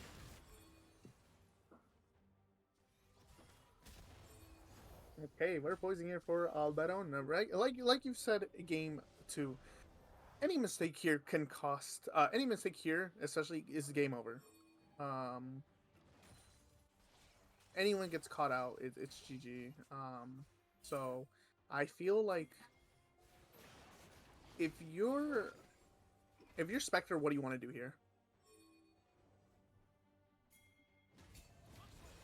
Okay, we're poising here for Alberona, right? Like you said, game 2. Any mistake here can cost. Any mistake here, especially, is game over. Anyone gets caught out, it's GG. So I feel like if you're Spectre, what do you want to do here?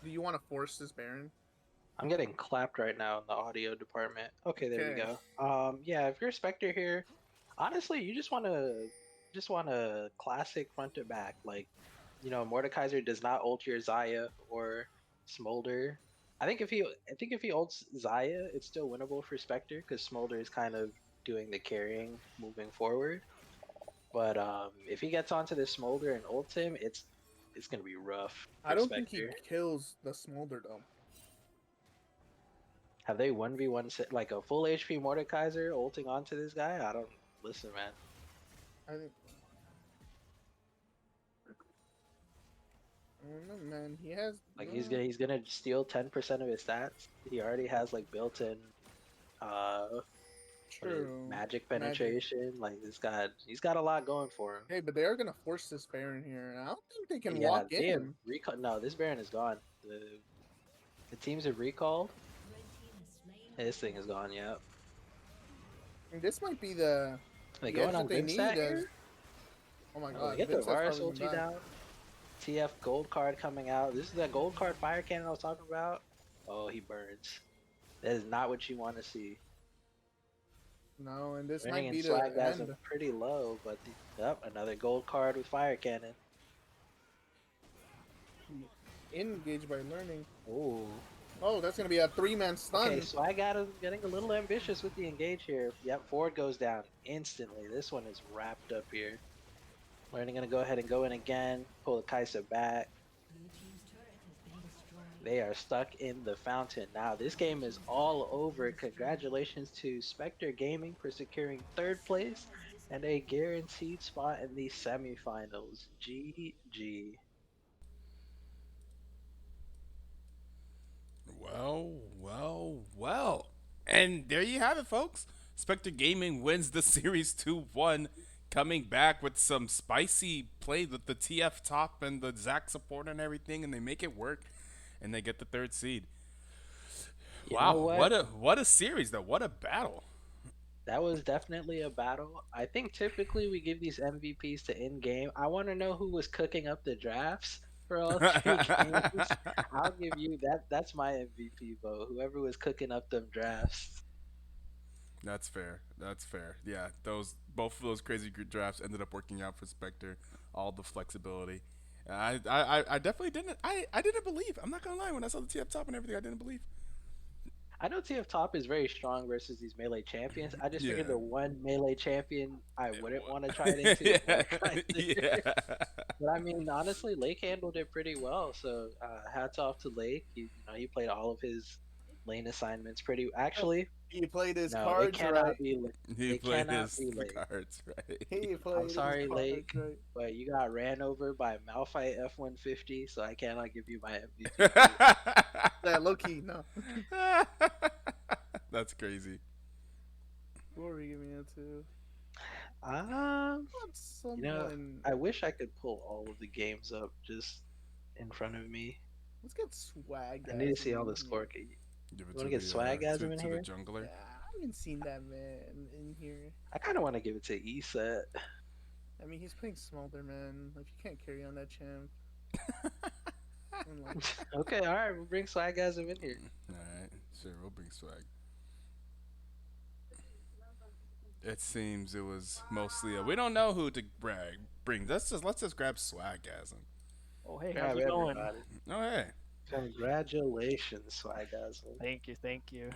Do you want to force this Baron?
I'm getting clapped right now in the audio department. Okay, there we go. Yeah, if you're Spectre here, honestly, you just want a classic front to back. Like, Mordekaiser does not ult your Zaya or Smolder. I think if he ults Zaya, it's still winnable for Spectre because Smolder is kind of doing the carrying moving forward. But if he gets onto the Smolder and ults him, it's gonna be rough
I
for
don't think he
Spectre.
kills the smolder though.
Have they 1v1 like a full HP Mordekaiser ulting onto this guy? I don't listen, man.
I think. I don't know, man. He has
Like
no.
he's gonna steal 10% of his stats. He already has like built-in uh
True.
magic
Magic.
penetration. Like he's got a lot going for him.
Hey, but they are gonna force this Baron here, and I don't think they can
Yeah,
walk
they have
in.
recall. No, this Baron is gone. The teams have recalled.
Red team has slain
This thing is gone. Yep.
And this might be the
They
the
going
edge
on
that they
Vinsat
need. As
here.
oh my
Oh,
god,
they get the
Vincent's
Varus
probably gonna
ulti
die.
down. TF gold card coming out. This is that gold card fire cannon I was talking about. Oh, he burns. That is not what you want to see.
No, and this
Winning
might
in
be
swag
the
guys
end.
are pretty low, but yep, another gold card with fire cannon.
Engaged by learning.
Ooh.
Oh, that's gonna be a 3-man stun.
Okay, swag guy getting a little ambitious with the engage here. Yep, forward goes down instantly. This one is wrapped up here. Learning gonna go ahead and go in again. Pull the Kaisa back.
blue team's turret has been destroyed.
They are stuck in the fountain. Now, this game is all over. Congratulations to Spectre Gaming for securing 3rd place and a guaranteed spot in the semifinals. GG.
Well. And there you have it, folks. Spectre Gaming wins the series 2-1, coming back with some spicy play with the TF top and the Zac support and everything, and they make it work, and they get the 3rd seed.
You
Wow,
know what?
what a series though. What a battle.
That was definitely a battle. I think typically we give these MVPs to in-game. I want to know who was cooking up the drafts for all 3 games. I'll give you that. That's my MVP vote. Whoever was cooking up them drafts.
That's fair. That's fair. Yeah, both of those crazy group drafts ended up working out for Spectre. All the flexibility. I definitely didn't. I didn't believe. I'm not gonna lie. When I saw the TF top and everything, I didn't believe.
I know TF Top is very strong versus these melee champions. I just
Yeah.
figured the one melee champion I wouldn't want to try it into.
Yeah.
But I mean, honestly, Lake handled it pretty well. So hats off to Lake. He played all of his lane assignments pretty. Actually,
He played his
no, it
cards
cannot
right.
be.
He
It
played
cannot
his
be
the
Lake.
cards right.
He played
I'm sorry,
his cards
Lake,
right.
but you got ran over by Malphite F-150, so I cannot give you my MVP.
Yeah, low key, no.
That's crazy.
What were we giving it to?
Um,
What's
you know,
someone?
I wish I could pull all of the games up just in front of me.
Let's get swag.
I need to see all
in
the
here.
score.
Give it
You
to
wanna get
the,
Swagasm in
to
here?
the jungler.
Yeah, I haven't seen that man in here.
I kind of want to give it to ESET.
I mean, he's playing Smolder, man. Like, you can't carry on that champ. I'm like,
Okay, all right, we'll bring Swagasm in here.
All right, sure, we'll bring swag. It seems it was mostly we don't know who to bring. Let's just grab Swagasm.
Oh, hey,
How's
have
it going?
everybody.
Oh hey.
Congratulations, Swagasm.
Thank you.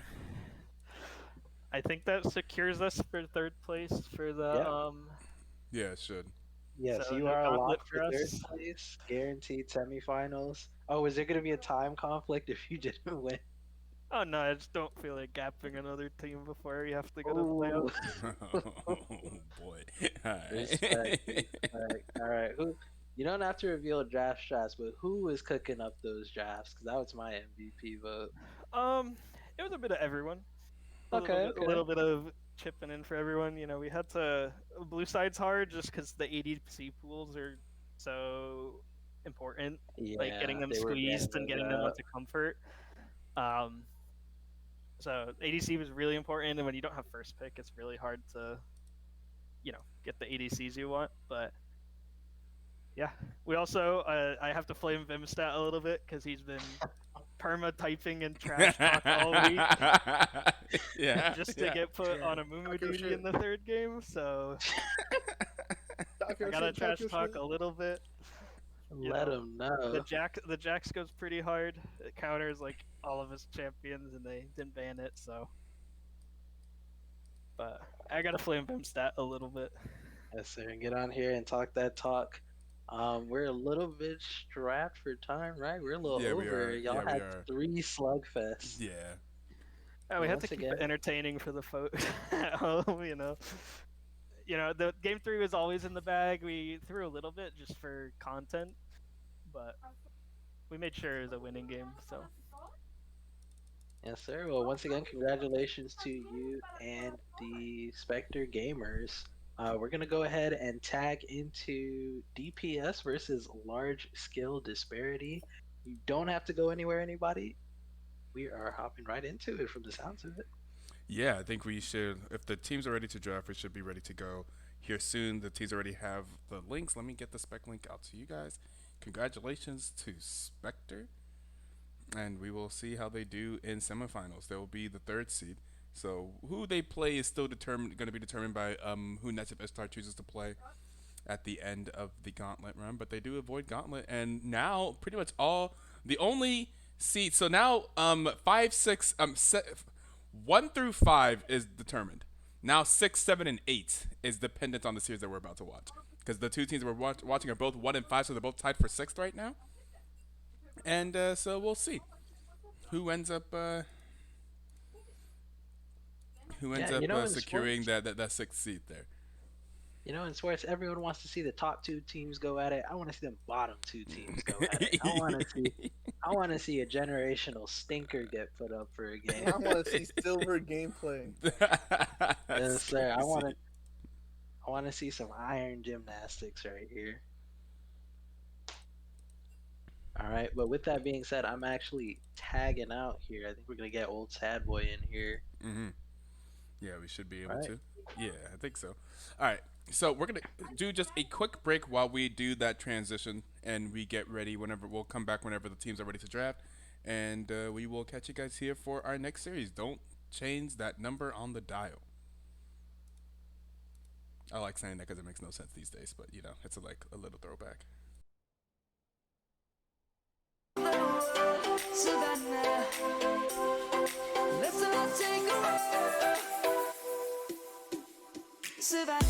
I think that secures us for 3rd place for the
Yeah.
Yeah, it should.
Yes,
So
you
no
are
gauntlet
locked
for
for 3rd
us?
place, guaranteed semifinals. Oh, is there going to be a time conflict if you didn't win?
Oh no, I just don't feel like gapping another team before we have to go to
Ooh.
playoffs.
Oh boy. All right.
Respect, respect. All right, who? You don't have to reveal draft shots, but who was cooking up those drafts? Because that was my MVP vote.
It was a bit of everyone.
Okay,
A little bit of chipping in for everyone. We had to blue side's hard just because the ADC pools are so important. Like getting them
they were
squeezed and
banging
getting
it
them
up.
onto comfort. So ADC was really important, and when you don't have first pick, it's really hard to, get the ADCs you want. But yeah, we also I have to flame Vimstat a little bit because he's been perma typing and trash talk all week
Yeah.
just to get put on a Mumu
Talk your
duty
shit.
in the 3rd game. So
talk
I
your
gotta
shit,
trash
your
talk
shit.
a little bit. You
Let
know,
them know.
the Jax goes pretty hard. It counters like all of his champions, and they didn't ban it. So, but I gotta flame Vim stat a little bit.
Yes, sir. Get on here and talk that talk. We're a little bit strapped for time, right? We're a little
Yeah, we
over.
are.
Y'all
Yeah, we
had
are.
3 slugfests.
Yeah.
We
But
have to
once
keep it
again,
entertaining for the folks at home. The game three was always in the bag. We threw a little bit just for content, but we made sure it was a winning game. So
yes, sir. Well, once again, congratulations to you and the Spectre gamers. We're gonna go ahead and tag into DPS versus large skill disparity. You don't have to go anywhere, anybody. We are hopping right into it from the sounds of it.
Yeah, I think we should. If the teams are ready to draft, we should be ready to go here soon. The teams already have the links. Let me get the spec link out to you guys. Congratulations to Spectre, and we will see how they do in semifinals. They will be the third seed. So who they play is still determined, going to be determined by who Next Ishtar chooses to play at the end of the gauntlet run. But they do avoid gauntlet, and now pretty much all the only seeds. So now 1 through 5 is determined. Now 6, 7, and 8 is dependent on the series that we're about to watch. Because the two teams we're watching are both 1 and 5, so they're both tied for sixth right now. And so we'll see who ends up
Yeah, you know, in
securing
sports,
that sixth seed there.
everyone wants to see the top 2 teams go at it. I want to see the bottom 2 teams go at it. I want to see a generational stinker get put up for a game.
I want to see silver gameplay.
Yes,
That's
sir. I want
crazy.
to. I want to see some iron gymnastics right here. All right, but with that being said, I'm actually tagging out here. I think we're gonna get OldSadBoy in here.
Mhm. Yeah, we should be
All
able
right.
to. Yeah, I think so. All right. So we're gonna do just a quick break while we do that transition, and we get ready. Whenever we'll come back whenever the teams are ready to draft, and we will catch you guys here for our next series. Don't change that number on the dial. I like saying that because it makes no sense these days, but it's like a little throwback.
Savannah, let's all take a ride. Savannah.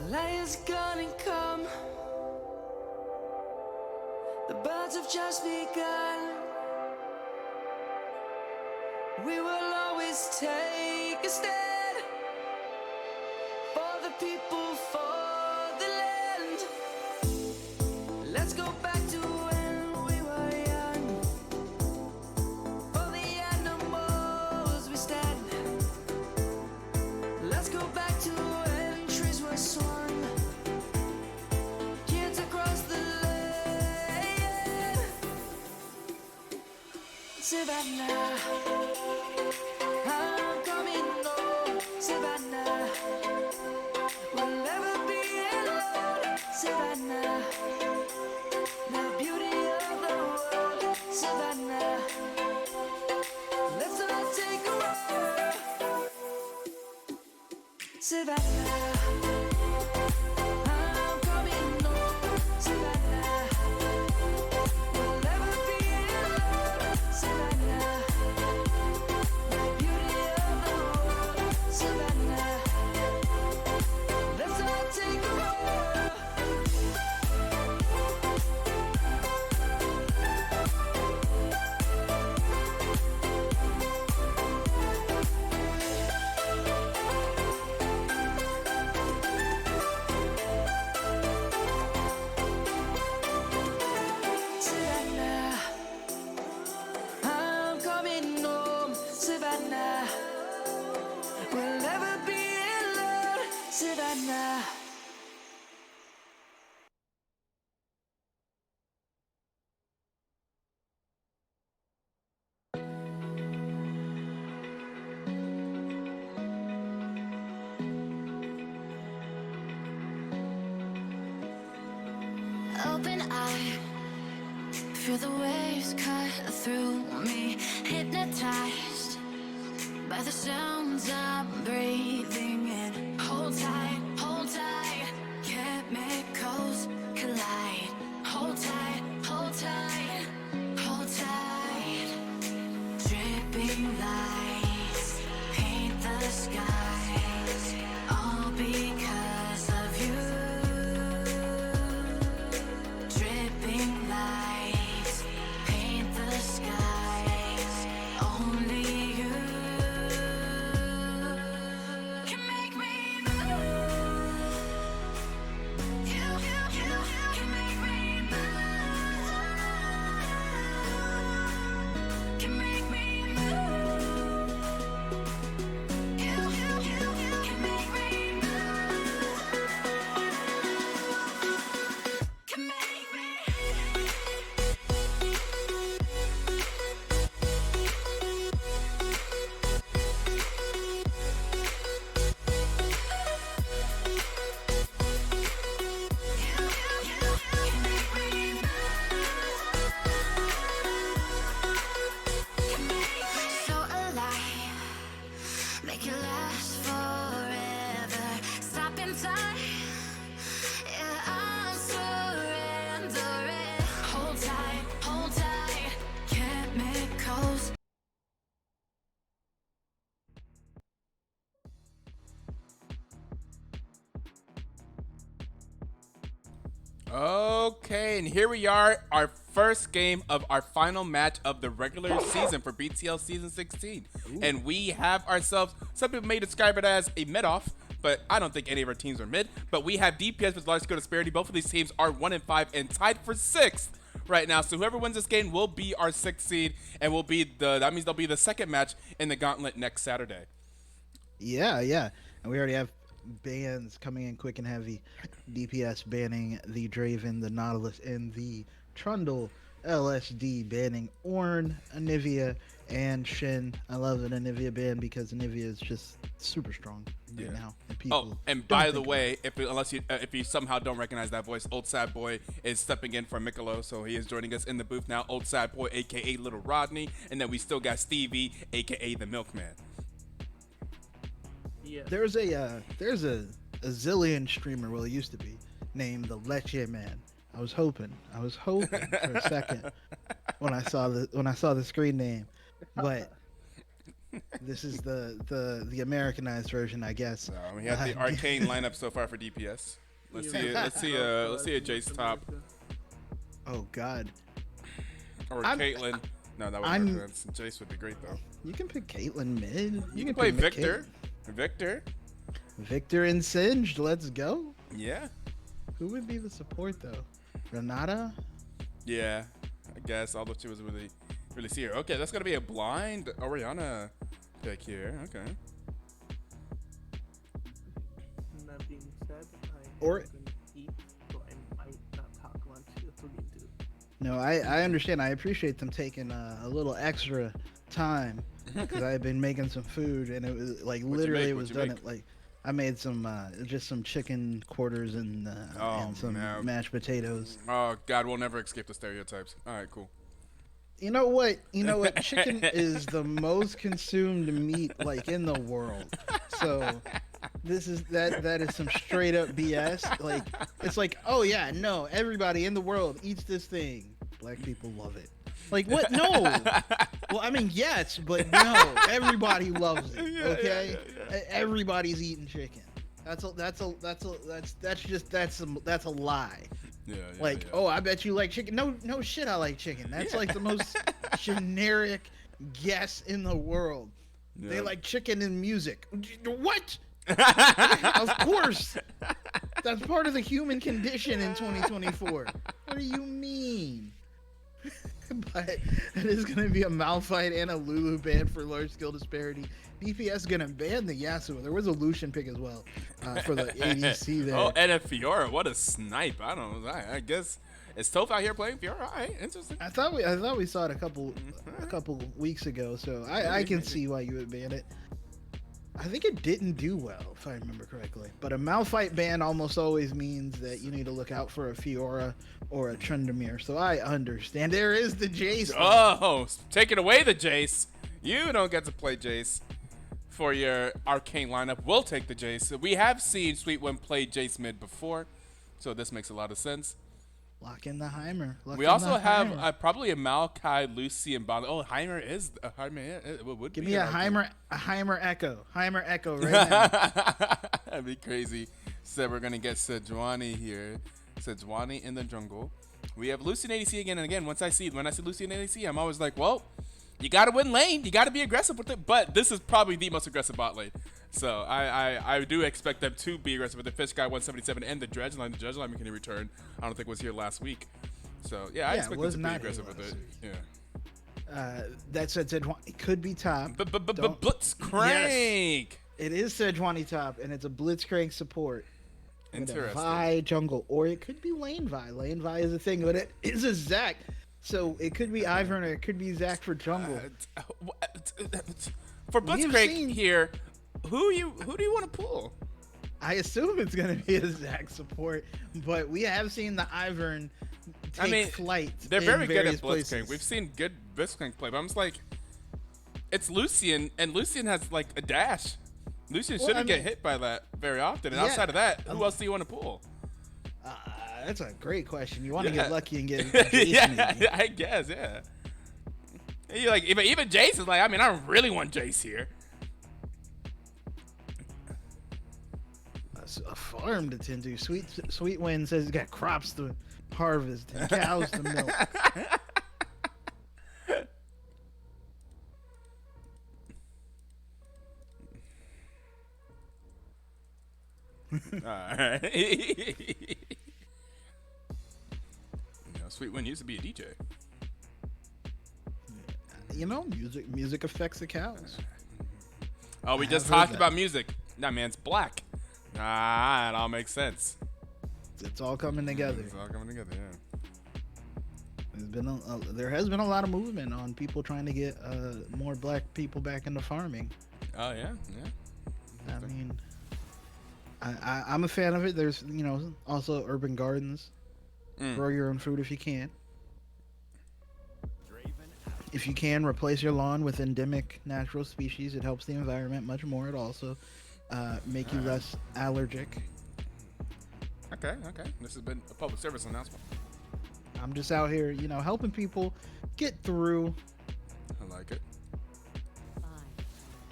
Lion's gonna come. The birds have just begun. We will always take a stand for the people, for the land. Let's go back to when we were young. For the animals we stand. Let's go back to when trees were swung. Kids across the land. Savannah, I'm coming home. Savannah, we'll never be alone. Savannah, the beauty of the world. Savannah, let's all take a ride. Savannah, I'm coming home. Savannah, we'll never be alone. Savannah, the beauty of the world. Savannah, let's all take a ride. Savannah, I'm coming home. Savannah, we'll never be alone. Savannah. Feel the waves cut through me, hypnotized by the sounds I'm breathing in. Hold tight, chemicals collide. Hold tight, hold tight, hold tight. Dripping lights paint the skies, all because of you. Dripping lights paint the skies, only you can make me move. You can make me move. Can make me move. You can make me move. Can make me. So alive, make it last forever. Stop in time, yeah, I'm surrendering. Hold tight, chemicals.
Okay, and here we are, our first game of our final match of the regular season for BTL Season 16. And we have ourselves, some people may describe it as a mid-off, but I don't think any of our teams are mid. But we have DPS with large skill disparity. Both of these teams are 1-5 and tied for 6th right now. So whoever wins this game will be our 6th seed, and will be that means they'll be the second match in the gauntlet next Saturday.
Yeah, and we already have bans coming in quick and heavy. DPS banning the Draven, the Nautilus, and the Trundle. LSD banning Ornn, Anivia, and Shin. I love an Anivia ban because Anivia is just super strong right now. And people
Oh, and
don't
by the
think
way, if you somehow don't recognize that voice, OldSadBoy is stepping in for Mikolo, so he is joining us in the booth now. OldSadBoy, aka Little Rodney, and then we still got Stevie, aka the Milkman.
Yeah.
there's a zillion streamer, well, it used to be, named the Leche Man. I was hoping for a second when I saw the screen name, but this is the Americanized version, I guess.
We have the arcane lineup so far for DPS. Let's see a Jace top
Oh God,
or
I'm-
Caitlyn. No, that
I'm-
wouldn't make sense. Jace would be great though.
you can pick Caitlyn mid.
You can play
pick
Victor. Victor.
Victor and Singed. Let's go.
Yeah.
Who would be the support though? Renata?
Yeah. I guess, although she was really see her. Okay, that's gonna be a blind Oriana pick here. Okay.
That being said,
Or-
can eat, so I might not talk much if we're going to.
No, I understand. I appreciate them taking a little extra time because I had been making some food and it was like
What'd you
literally
make?
it was
What'd you
done
make?
at like I made some just some chicken quarters and some
man.
mashed potatoes.
Oh God, we'll never escape the stereotypes. All right, cool.
You know what? Chicken is the most consumed meat like in the world. So that is some straight up BS. Like it's like, oh yeah, no, everybody in the world eats this thing. Black people love it. Like what? No. Well, I mean, yes, but no. Everybody loves it. Okay, everybody's eating chicken. That's a lie.
Yeah.
Oh, I bet you like chicken. No shit, I like chicken. That's like the most generic guess in the world.
Yeah.
They like chicken and music. What? Of course. That's part of the human condition in 2024. What do you mean? But it is going to be a Malphite and a Lulu ban for large skill disparity. DPS is going to ban the Yasuo. There was a Lucian pick as well for the ADC there.
Oh, and a Fiora. What a snipe. I don't know. I guess. Is Toph out here playing Fiora? All right, interesting.
I thought we saw it a couple weeks ago, so I can see why you would ban it. I think it didn't do well, if I remember correctly. But a Malphite ban almost always means that you need to look out for a Fiora or a Tryndamere. So I understand. There is the Jace.
Oh, taking away the Jace. You don't get to play Jace for your arcane lineup. We'll take the Jace. We have seen Sweetwind play Jace mid before, so this makes a lot of sense.
Lock in the Heimer.
We also have probably a Maokai, Lucy, and Bond. Oh, Heimer is would
Give
be
me
an
a
argument.
Heimer Echo right now.
That'd be crazy. So we're gonna get Sejuani here. Sejuani in the jungle. We have Lucy and ADC again and again. When I see Lucy and ADC, I'm always like, well, you gotta win lane. You gotta be aggressive with it. But this is probably the most aggressive bot lane. So I do expect them to be aggressive with the Fish Guy 177 and the Dredge line. The Dredge line can return. I don't think was here last week. So yeah, I expect them to be aggressive with it. Yeah.
That said, Sejuani could be top.
Blitzcrank.
Yes, it is Sejuani top, and it's a Blitzcrank support.
Interesting.
Vi jungle, or it could be Lane Vi. Lane Vi is a thing, but it is a Zac. So it could be Ivern or it could be Zac for jungle.
For Blitzcrank here, who do you want to pull?
I assume it's going to be a Zac support, but we have seen the Ivern take flight.
They're very good at Blitzcrank.
Places.
We've seen good Blitzcrank play, but I'm just like, it's Lucian, and Lucian has like a dash. Lucian shouldn't get hit by that very often. And outside of that, who else do you want to pull?
That's a great question. You want to get lucky and get
yeah, I guess, yeah. You like even Jace is like, I don't really want Jace here.
A farm to tend to. Sweetwind says he's got crops to harvest and cows to milk.
Alright. Sweetwind used to be a DJ.
Music affects the cows.
Oh, we just talked about music. That man's black. It all makes sense.
It's all coming together.
It's all coming together, yeah.
There has been a lot of movement on people trying to get more black people back into farming.
Oh, yeah? Yeah.
I'm a fan of it. There's, also urban gardens. Grow your own food if you can. If you can, replace your lawn with endemic natural species. It helps the environment much more. It also make you less allergic.
Okay. This has been a public service announcement.
I'm just out here, helping people get through.
I like it.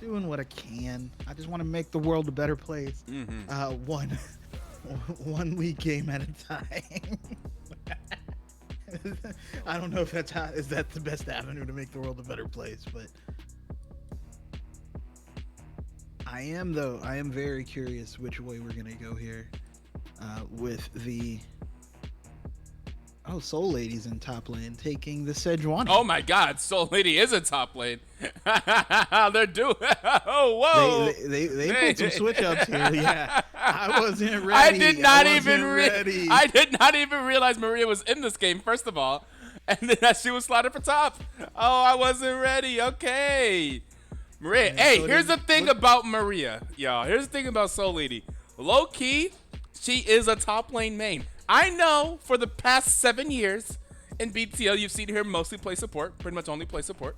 Doing what I can. I just want to make the world a better place. One week game at a time. I don't know if is that the best avenue to make the world a better place, but I am very curious which way we're gonna go here with the Soul Lady's in top lane taking the Sejuani.
Oh my God, Soul Lady is in top lane. They're doing. Oh whoa!
They pulled some switch ups here. Yeah, I wasn't ready.
I did not even realize Maria was in this game. First of all, and then that she was slotted for top. Oh, I wasn't ready. Okay, Maria. Hey, here's the thing about Maria, y'all. Here's the thing about Soul Lady. Low key, she is a top lane main. I know for the past 7 years in BTL, you've seen her mostly play support, pretty much only play support.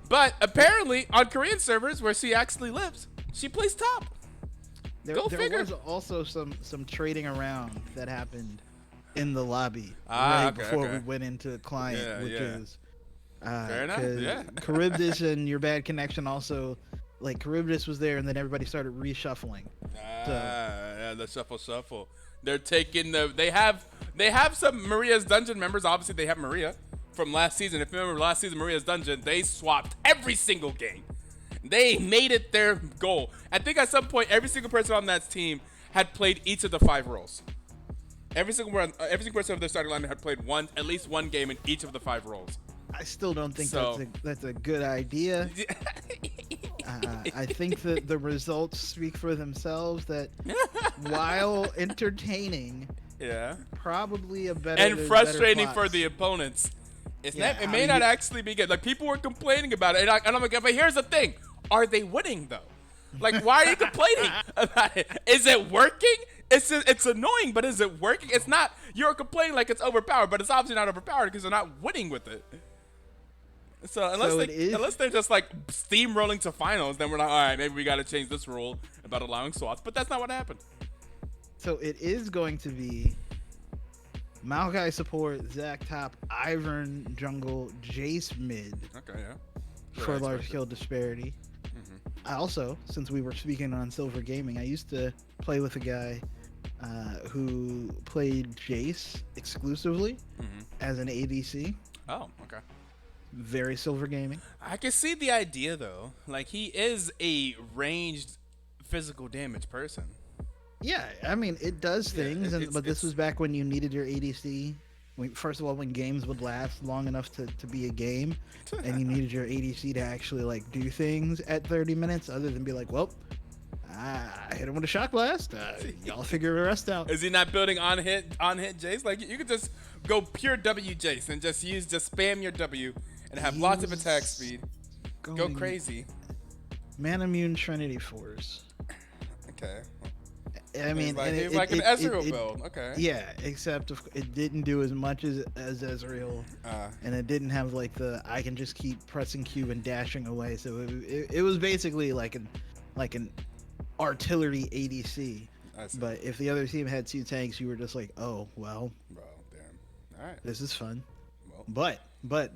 But apparently, on Korean servers where she actually lives, she plays top.
There was also some trading around that happened in the lobby before we went into client, which is
fair enough. Yeah.
Charybdis and your bad connection also, like Charybdis was there, and then everybody started reshuffling.
Yeah, the shuffle. They're taking they have some Maria's Dungeon members. Obviously, they have Maria from last season. If you remember last season, Maria's Dungeon, they swapped every single game. They made it their goal. I think at some point, every single person on that team had played each of the 5 roles. Every single person of their starting line had played at least one game in each of the 5 roles.
I still don't think that's a good idea. I think that the results speak for themselves. That while entertaining, probably a better
and frustrating for the opponents. It may not actually be good. Like people were complaining about it, and I'm like, but here's the thing: are they winning though? Like, why are you complaining about it? Is it working? It's annoying, but is it working? It's not. You're complaining like it's overpowered, but it's obviously not overpowered because they're not winning with it. So unless they're just like steamrolling to finals, then we're like, all right, maybe we got to change this rule about allowing swaps. But that's not what happened.
So it is going to be Maokai support, Zac top, Ivern jungle, Jace mid.
Okay, yeah.
For large scale disparity. I also, since we were speaking on Silver Gaming, I used to play with a guy who played Jace exclusively as an ADC.
Oh, okay.
Very Silver Gaming.
I can see the idea though. Like he is a ranged physical damage person.
Yeah, I mean it does things, but this was back when you needed your ADC. First of all, when games would last long enough to be a game, and you needed your ADC to actually like do things at 30 minutes, other than be like, well, I hit him with a shock blast. Y'all figure the rest out.
Is he not building on hit Jace? Like you could just go pure W Jace and just spam your W and have lots of attack speed. Go crazy.
Man immune Trinity Force.
Okay.
I mean,
he's like an Ezreal build. Okay.
Yeah, except it didn't do as much as Ezreal, and it didn't have like the I can just keep pressing Q and dashing away. So it was basically like an artillery ADC. But if the other team had 2 tanks, you were just like, oh well.
Bro, damn. All right.
This is fun. Well. But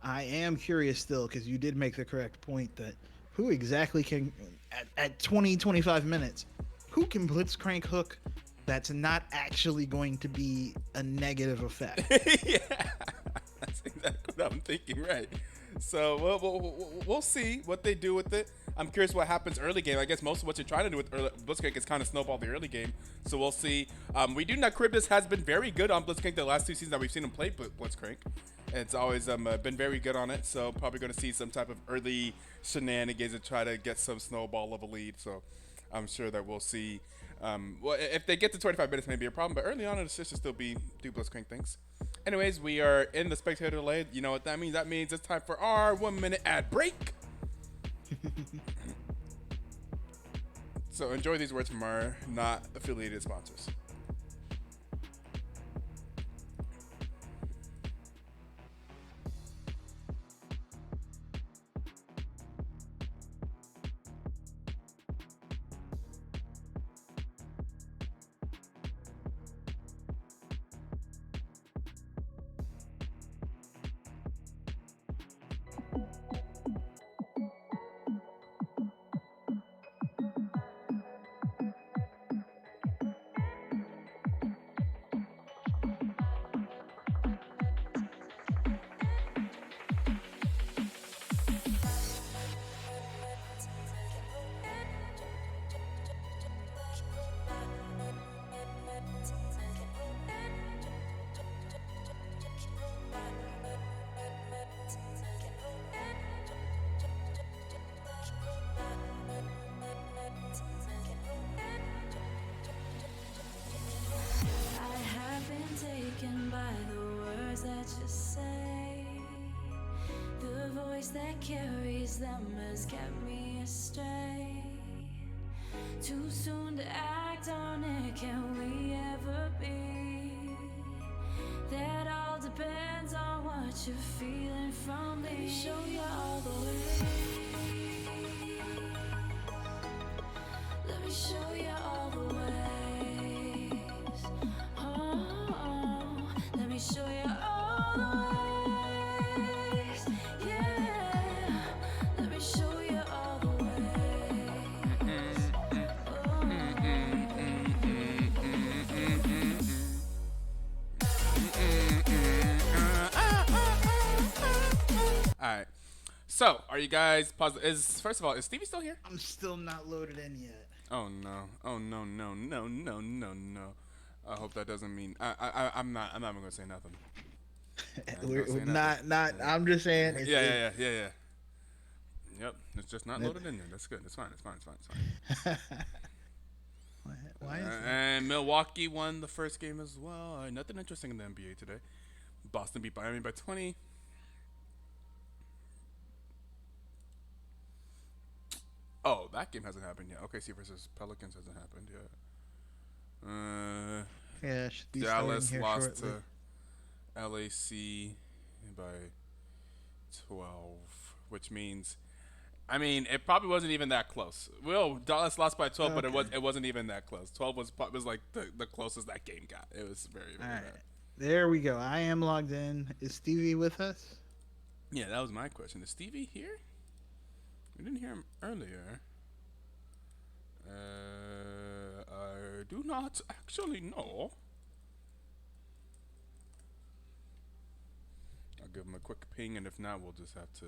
I am curious still because you did make the correct point that who exactly can at 20-25 minutes. Who can blitzcrank hook that's not actually going to be a negative effect?
Yeah, that's exactly what I'm thinking, right? So we'll see what they do with it. I'm curious what happens early game. I guess most of what you're trying to do with Blitzcrank is kind of snowball the early game. So we'll see. We do know Cribus has been very good on Blitzcrank the last 2 seasons that we've seen him play Blitzcrank. It's always been very good on it. So probably going to see some type of early shenanigans and try to get some snowball of a lead. So I'm sure that we'll see. Well, if they get to 25 minutes, maybe a problem. But early on, it should still do Blitzcrank things. Anyways, we are in the spectator delay. You know what that means? That means it's time for our 1-minute ad break. So enjoy these words from our not affiliated sponsors.
That carries them has kept me astray. Too soon to act on it, can we ever be? That all depends on what you're feeling from me. Let me show you all the way. Let me show you all the ways. Oh, let me show you all the ways.
Alright. So, are you guys positive? First of all, is Stevie still here?
I'm still not loaded in yet.
Oh no. Oh no. I hope that doesn't mean I'm not even gonna say nothing.
We're not. I'm just saying.
Yeah. Yep. It's just not loaded in there. That's good. It's fine.
Why is that?
And Milwaukee won the first game as well. Nothing interesting in the NBA today. Boston beat Miami by 20. Oh, that game hasn't happened yet. OKC versus Pelicans hasn't happened yet.
Yeah, should be starting
Dallas
here
lost
shortly.
to LAC by 12, which means, I mean, it probably wasn't even that close. Well, Dallas lost by 12, but
Okay.
it wasn't even that close. 12 was like the closest that game got. It was very,
All
very
right,
bad.
there we go. I am logged in. Is Stevie with us?
Yeah, that was my question. Is Stevie here? We didn't hear him earlier. I do not actually know. I'll give him a quick ping, and if not, we'll just have to.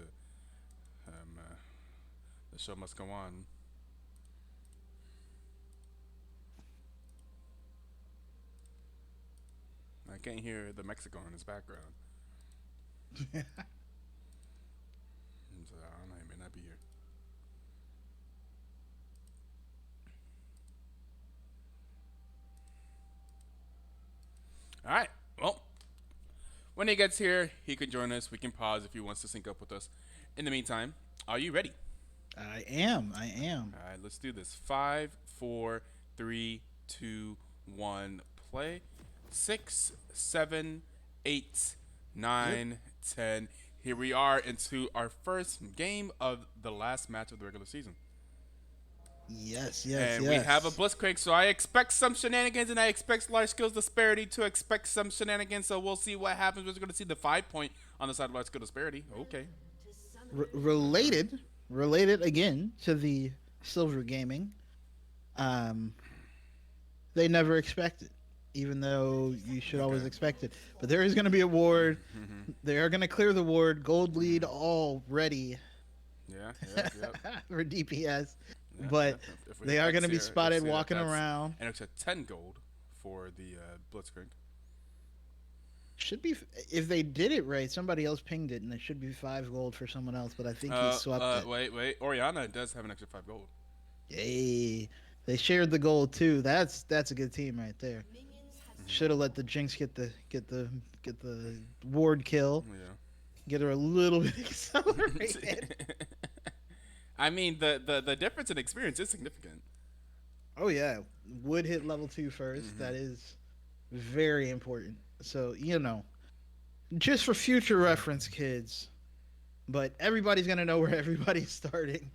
The show must go on. I can't hear the Mexico in his background. So I don't know. He may not be here. All right. Well, when he gets here, he can join us. We can pause if he wants to sync up with us. In the meantime, are you ready?
I am.
All right, let's do this. 5, 4, 3, 2, 1, play. 6, 7, 8, 9, 10. Here we are into our first game of the last match of the regular season.
Yes.
And we have a Blitzcrank, so I expect some shenanigans, and I expect large skills disparity to expect some shenanigans, so we'll see what happens. We're going to see the 5 point on the side of large skill disparity. Okay.
Related again to the Silver Gaming. They never expect it, even though you should always expect it. But there is going to be a ward. They are going to clear the ward. Gold lead all ready
Yeah.
for DPS.
Yeah,
But
if we
they are
X
going to be
here, you'll
spotted
see that
walking
that's
around.
an extra 10 gold for the Blitzcrank.
Should be if they did it right. Somebody else pinged it, and it should be 5 gold for someone else. But I think he swept it.
Wait. Oriana does have an extra 5 gold.
Yay! They shared the gold too. That's a good team right there. Should have let the Jinx get the ward kill.
Yeah.
Get her a little bit accelerated.
I mean, the difference in experience is significant.
Oh yeah, would hit level 2 first. That is very important. So just for future reference, kids. But everybody's gonna know where everybody's starting.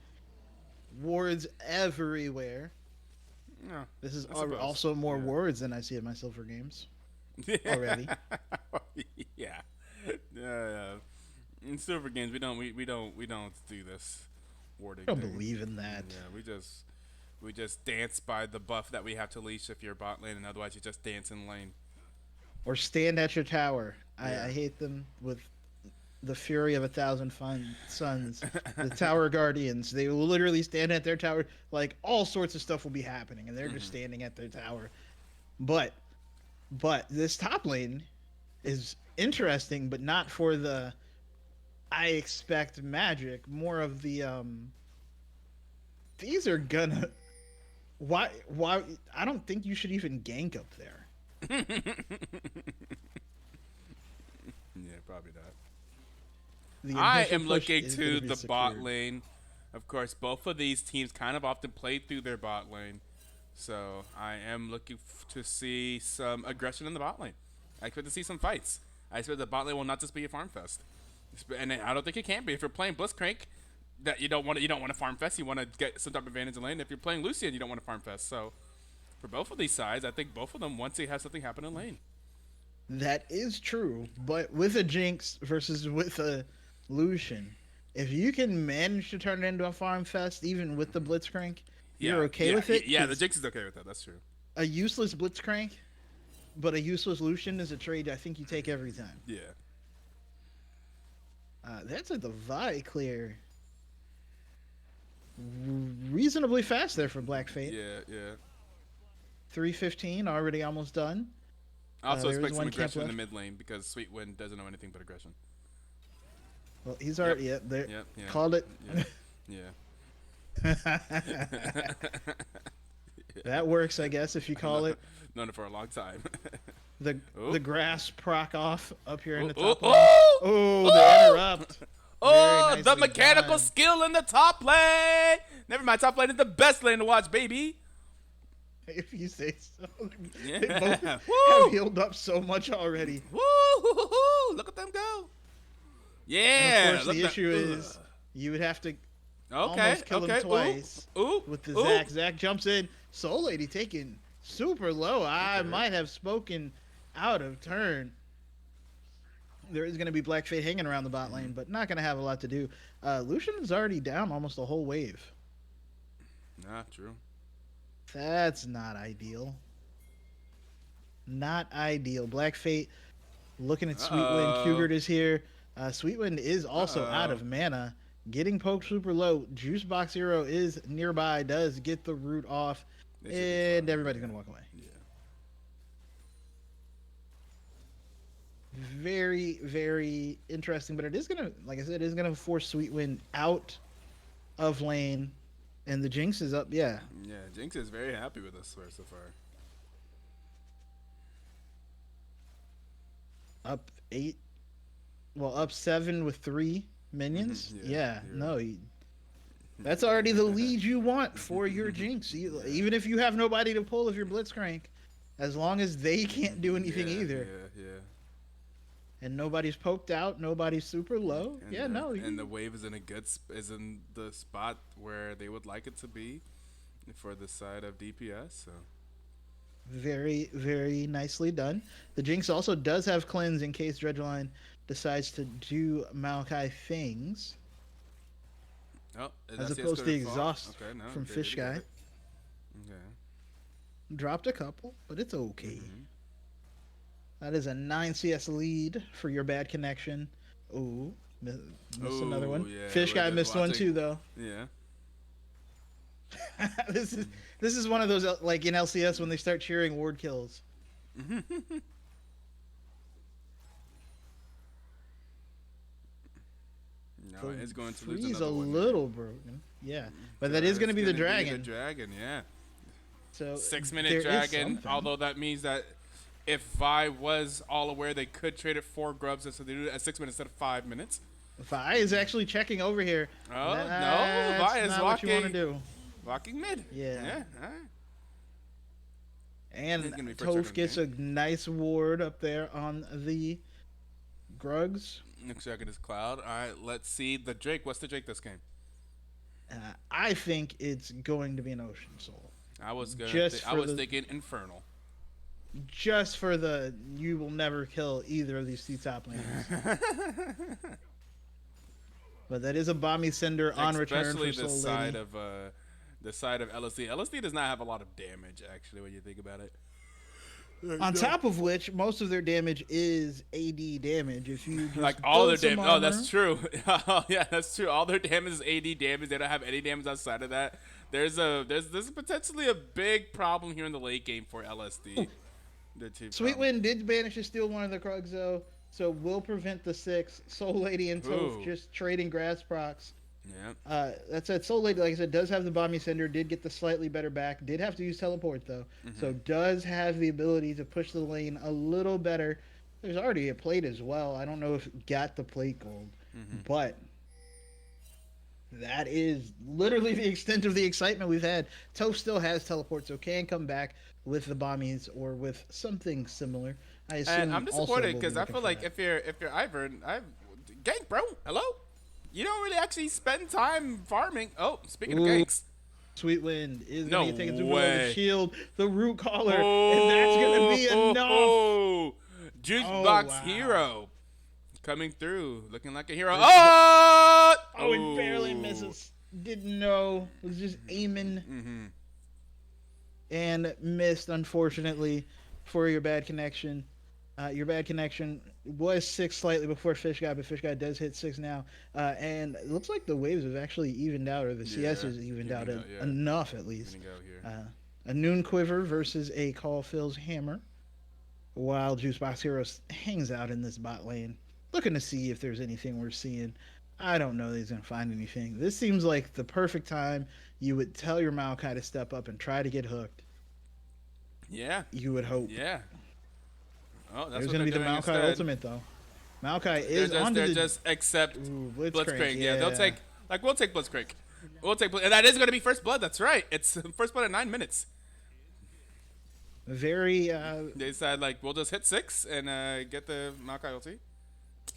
Wards everywhere.
Yeah,
This is
I suppose.
also more wards than I see at my Silver games already.
Yeah. In Silver games, we don't do this warding.
I don't
thing.
believe in that.
Yeah, we just dance by the buff that we have to leash if you're bot lane, and otherwise you just dance in lane.
Or stand at your tower.
Yeah.
I hate them with the fury of 1,000 suns. The tower guardians. They will literally stand at their tower. Like all sorts of stuff will be happening, and they're just standing at their tower. But this top lane is interesting, but not for the. I expect magic. More of the. These are gonna. Why? I don't think you should even gank up there.
Yeah, probably not.
The
I
initial
am
push
looking
is
to
gonna be
the bot
secured.
lane. Of course, both of these teams kind of often play through their bot lane. So I am looking to see some aggression in the bot lane. I expect to see some fights. I expect the bot lane will not just be a farm fest. And I don't think it can be. If you're playing Blitzcrank, that you don't want to farm fest. You want to get some type of advantage in lane. If you're playing Lucian, you don't want to farm fest. So for both of these sides, I think both of them want to have something happen in lane.
That is true, but with a Jinx versus with a Lucian, if you can manage to turn it into a farm fest, even with the Blitzcrank, you're okay with it.
Yeah, the Jinx is okay with that. That's true.
A useless Blitzcrank, but a useless Lucian is a trade I think you take every time.
Yeah.
That's a Vi clear. Reasonably fast there for Black Fate.
Yeah.
315 already almost done.
I also
there is
expect some
one camp
aggression in the
left.
mid lane because Sweet Wind doesn't know anything but aggression.
Well, he's already there.
Yep.
Called it.
Yeah.
That works, I guess, if you call it.
Known it for a long time.
The grass proc off up here in the
Oh,
top lane. Oh, the interrupt.
Oh,
Very
the
nicely
mechanical
done.
skill in the top lane. Never mind. Top lane is the best lane to watch, baby.
If you say so.
Yeah.
They both have
Woo!
healed up so much already.
Woo! Look at them go. Yeah.
And of course,
look
the
at
issue
that.
is you would have to
Okay.
almost kill
Okay.
him twice
Ooh.
with the
Ooh.
Zac. Zac jumps in. Soul Lady taken super low. I might have spoken out of turn. There is going to be Black Fate hanging around the bot lane, but not going to have a lot to do. Lucian is already down almost a whole wave.
Nah, true.
That's not ideal. Not ideal. Black Fate looking at Sweetwind. Kugert is here. Sweetwind is also out of mana. Getting poked super low. Juice Box Hero is nearby. Does get the root off. And everybody's going to walk away.
Yeah.
Very, very interesting. But it is going to, like I said, it is going to force Sweetwind out of lane. And the Jinx is up. Yeah.
Yeah, Jinx is very happy with us so far.
Up 8. Well, up 7 with 3 minions. Yeah. No. That's already the lead you want for your Jinx. Even if you have nobody to pull if you're Blitzcrank. As long as they can't do anything either.
Yeah.
And nobody's poked out, nobody's super low.
And the wave is in is in the spot where they would like it to be for the side of DPS. So
very, very nicely done. The Jinx also does have cleanse in case Dredgeline decides to do Maokai things.
Oh,
as opposed to the exhaust from Fish Guy.
Okay.
Dropped a couple, but it's okay. That is a 9 CS lead for your bad connection. Ooh, missed another one.
Yeah,
Fish Guy missed one too, though.
Yeah.
This is one of those like in LCS when they start cheering ward kills.
No, it's going to lose another
a
one.
little broken. Yeah, but that is going to be the dragon.
Yeah.
So
6-minute dragon. Although that means that if Vi was all aware, they could trade it 4 grubs, so they do it at 6 minutes instead of 5 minutes.
Vi is actually checking over here.
Oh,
That's
no. Vi is
not what you want to do.
Walking mid.
Yeah.
All right.
And Toph gets a nice ward up there on the Grugs.
Next second is Cloud. All right, let's see the Drake. What's the Drake this game?
I think it's going to be an Ocean Soul.
I was thinking Infernal.
Just for the you will never kill either of these 2 top laners. But that is a Bomby Cinder on return for Soul
Especially
Lady.
the side of LSD. LSD does not have a lot of damage, actually, when you think about it.
On top of which, most of their damage is AD damage. If you just
like all their
build some
damage. Oh, that's
armor-
true. Yeah, that's true. All their damage is AD damage. They don't have any damage outside of that. There's potentially a big problem here in the late game for LSD.
Sweetwind did manage to steal one of the Krugs though, so will prevent the 6. Soul Lady and Toph just trading grass procs.
Yeah.
That said, Soul Lady, like I said, does have the Bomby Cinder, did get the slightly better back, did have to use teleport though, so does have the ability to push the lane a little better. There's already a plate as well. I don't know if it got the plate gold, but that is literally the extent of the excitement we've had. Toph still has teleport, so can come back with the bombies or with something similar. I assume.
And I'm disappointed because I feel like
that.
if you're Ivern, gank, bro. Hello. You don't really actually spend time farming. Oh, speaking of ganks.
Sweetwind is
No
going to be taken through
way.
the shield, the root collar, and that's going to be enough.
Juice
Oh,
Box
wow.
Hero coming through, looking like a hero. Oh!
Oh, it barely misses. Didn't know. Was just aiming. And missed, unfortunately, for your bad connection. Your bad connection was 6 slightly before Fish Guy, but Fish Guy does hit 6 now. And it looks like the waves have actually evened out, or the CS is evened out enough at least. A Noon Quiver versus a Call Phil's Hammer, while Juicebox Heroes hangs out in this bot lane, looking to see if there's anything we're seeing. I don't know that he's going to find anything. This seems like the perfect time you would tell your Maokai to step up and try to get hooked.
Yeah.
You would hope.
Yeah. Oh, that's
There's
what
going to be the
doing
Maokai
instead.
ultimate, though. Maokai is on
they're
the...
just accept
Ooh,
Blitzcrank. Yeah, they'll take... Like, we'll take Blitzcrank. We'll take. And that is going to be first blood. That's right. It's first blood at 9 minutes.
Very.
They said like we'll just hit 6 and get the Maokai ulti.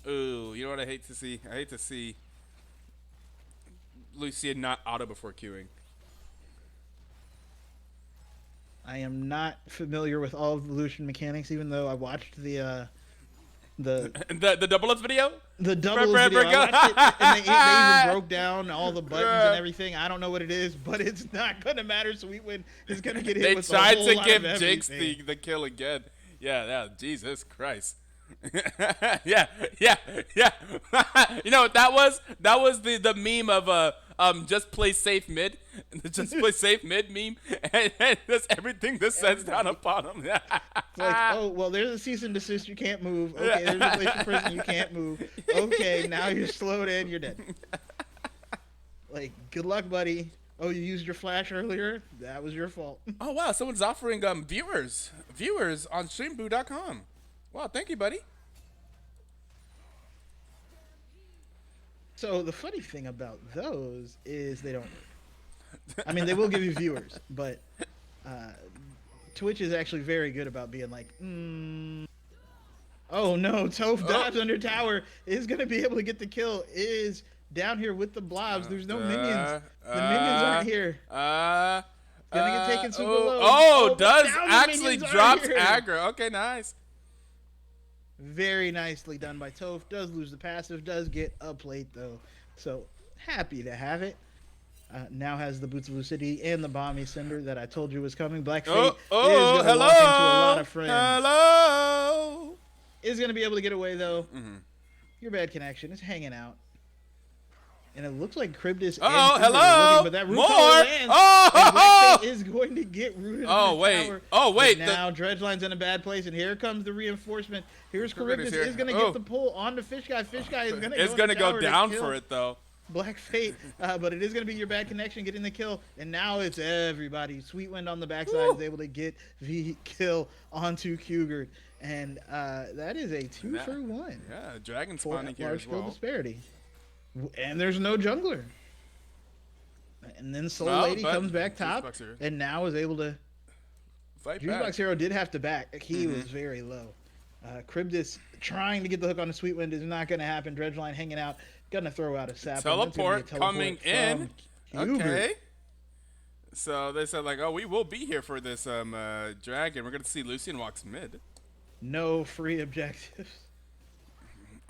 Ooh, you know what I hate to see? I hate to see Lucian not auto before queuing.
I am not familiar with all of the Lucian mechanics, even though I watched the
the double ups video.
The doubles video. I watched it, and they even broke down all the buttons and everything. I don't know what it is, but it's not gonna matter. Sweetwind is gonna get hit with a whole lot of everything.
They tried to give Jinx the kill again. Yeah, Jesus Christ. yeah. You know what that was? That was the meme of just play safe mid. Just play safe mid meme. And that's everything that sends down upon him.
Like, oh, well, there's a cease and desist, you can't move. Okay, there's a place for prison, you can't move. Okay, now you're slowed in, you're dead. Like, good luck, buddy. Oh, you used your flash earlier? That was your fault.
Oh, wow, someone's offering viewers on streamboo.com. Wow, thank you, buddy.
So the funny thing about those is they don't. I mean, they will give you viewers, but Twitch is actually very good about being like, oh no, Toph dives under tower, is gonna be able to get the kill, is down here with the blobs. There's no minions. The minions aren't here. Gonna get taken super low.
Oh, does actually drops aggro. Okay, nice.
Very nicely done by Toph. Does lose the passive. Does get a plate though. So happy to have it. Now has the Boots of Lucidity and the Bomby Cinder that I told you was coming. Black Fate is going to walk into a lot of friends.
Hello.
Is going to be able to get away though. Your bad connection is hanging out. And it looks like Cribdus
hello.
But that root
More.
lands, Black Fate is going to get rooted.
Oh wait.
But now Dredgeline's in a bad place, and here comes the reinforcement. Here's Charybdis is going to get the pull on to Fish Guy. Fish Guy is going to
It's going to go down for it though.
Black Fate, but it is going to be your bad connection getting the kill, and now it's everybody. Sweetwind on the backside is able to get the kill onto Kugert, and that is a 2-for-1.
Yeah, dragon spawning here as well.
Disparity. And there's no jungler. And then Soul Lady comes back top, and now is able to
fight
back. Juicebox Hero did have to back. He was very low. Cribdus trying to get the hook on the Sweetwind is not going to happen. Dredgeline hanging out. Gonna throw out a sap.
Teleport coming in. Okay. So they said like, oh, we will be here for this dragon. We're gonna see Lucian walks mid.
No free objectives.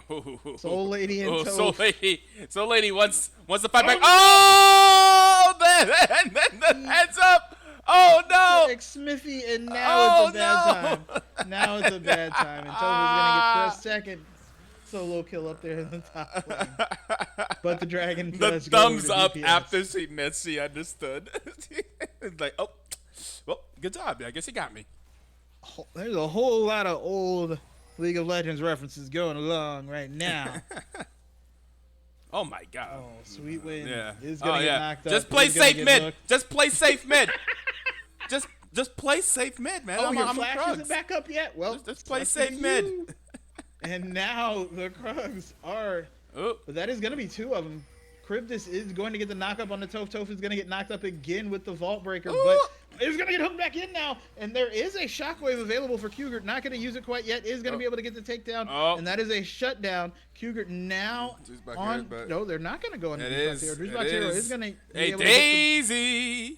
Soul Lady and
Toph. Soul Lady wants to fight back. Oh, then the heads up. Oh no!
Smithy, and now it's a bad time. Now it's a bad time, and Toph is gonna get the second solo kill up there in the top lane. But the dragon does
the thumbs up DPS. After she missed, she understood. It's like, oh, well, good job. I guess you got me.
There's a whole lot of old League of Legends references going along right now.
Oh my god.
Oh, Sweetwind is gonna get knocked up.
Just play safe mid. Just play safe mid. Just play safe mid, man.
Oh, your flash isn't back up yet? Well,
just play safe mid.
And now the Krugs are... But that is going to be 2 of them. Cribdus is going to get the knock-up on the Toph. Toph is going to get knocked up again with the Vault Breaker. But is going to get hooked back in now. And there is a Shockwave available for Kugert. Not going to use it quite yet. Is going to be able to get the takedown. And that is a shutdown. Kugert now on... No, they're not going to go on Juicebox Hero. Juicebox Hero is going to...
Hey, Daisy!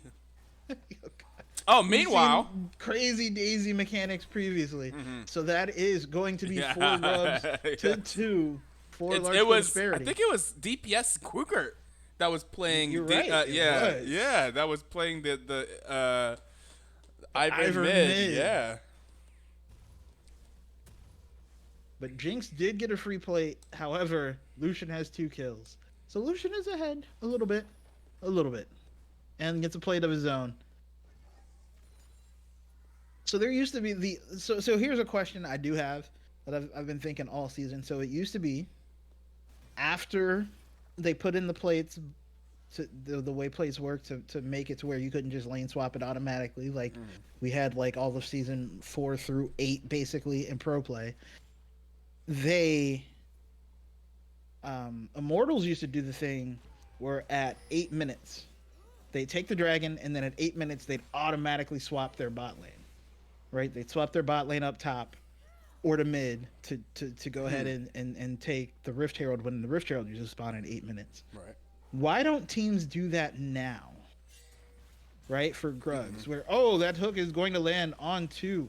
Oh, meanwhile,
crazy Daisy mechanics previously. So that is going to be 4 rubs to 2 for large disparity.
I think it was DPS Kugert that was playing.
You're right.
Yeah, that was playing the Ivern mid. Yeah.
But Jinx did get a free plate. However, Lucian has 2 kills. So Lucian is ahead a little bit, and gets a plate of his own. So there used to be so here's a question I do have that I've been thinking all season. So it used to be after they put in the plates, the way plates work to make it to where you couldn't just lane swap it automatically. Like we had like all of season 4 through 8 basically in pro play. They Immortals used to do the thing were at 8 minutes. They take the dragon, and then at 8 minutes, they'd automatically swap their bot lane. Right? They'd swap their bot lane up top or to mid to go ahead and take the Rift Herald when the Rift Herald usually spawn in 8 minutes.
Right.
Why don't teams do that now? Right? For Grugs, where, that hook is going to land onto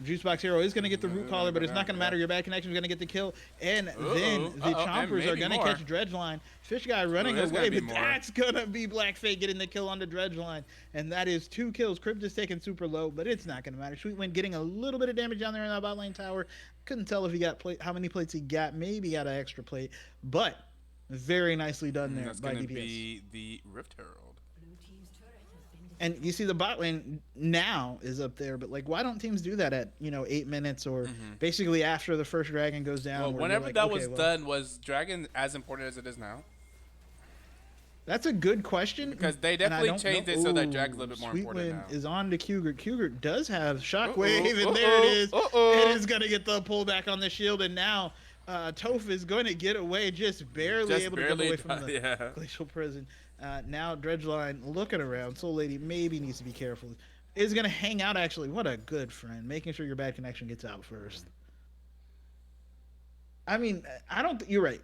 Juicebox Hero is going to get the root collar, but it's not going to matter. Your bad connection is going to get the kill, and then the chompers are going to catch Dredgeline. Fish guy running away, but that's going to be Black Fate getting the kill on the Dredgeline, and that is 2 kills. Crypt is taking super low, but it's not going to matter. Sweetwind getting a little bit of damage down there in that bot lane tower. Couldn't tell if he got how many plates he got. Maybe got an extra plate, but very nicely done there by DPS. That's going to
be the Rift Herald.
And you see the bot lane now is up there, but like, why don't teams do that at 8 minutes or basically after the first dragon goes down?
Well, whenever that was done, was dragon as important as it is now?
That's a good question,
because they definitely changed it so that dragon's a little bit more important now.
Is on to Cougar. Cougar does have Shockwave, and there it is. It is gonna get the pullback on the shield, and now Toph is going to get away, just barely able to get away from the glacial prison. Now Dredgeline looking around. Soul Lady maybe needs to be careful. Is going to hang out, actually. What a good friend. Making sure your bad connection gets out first. I mean, you're right.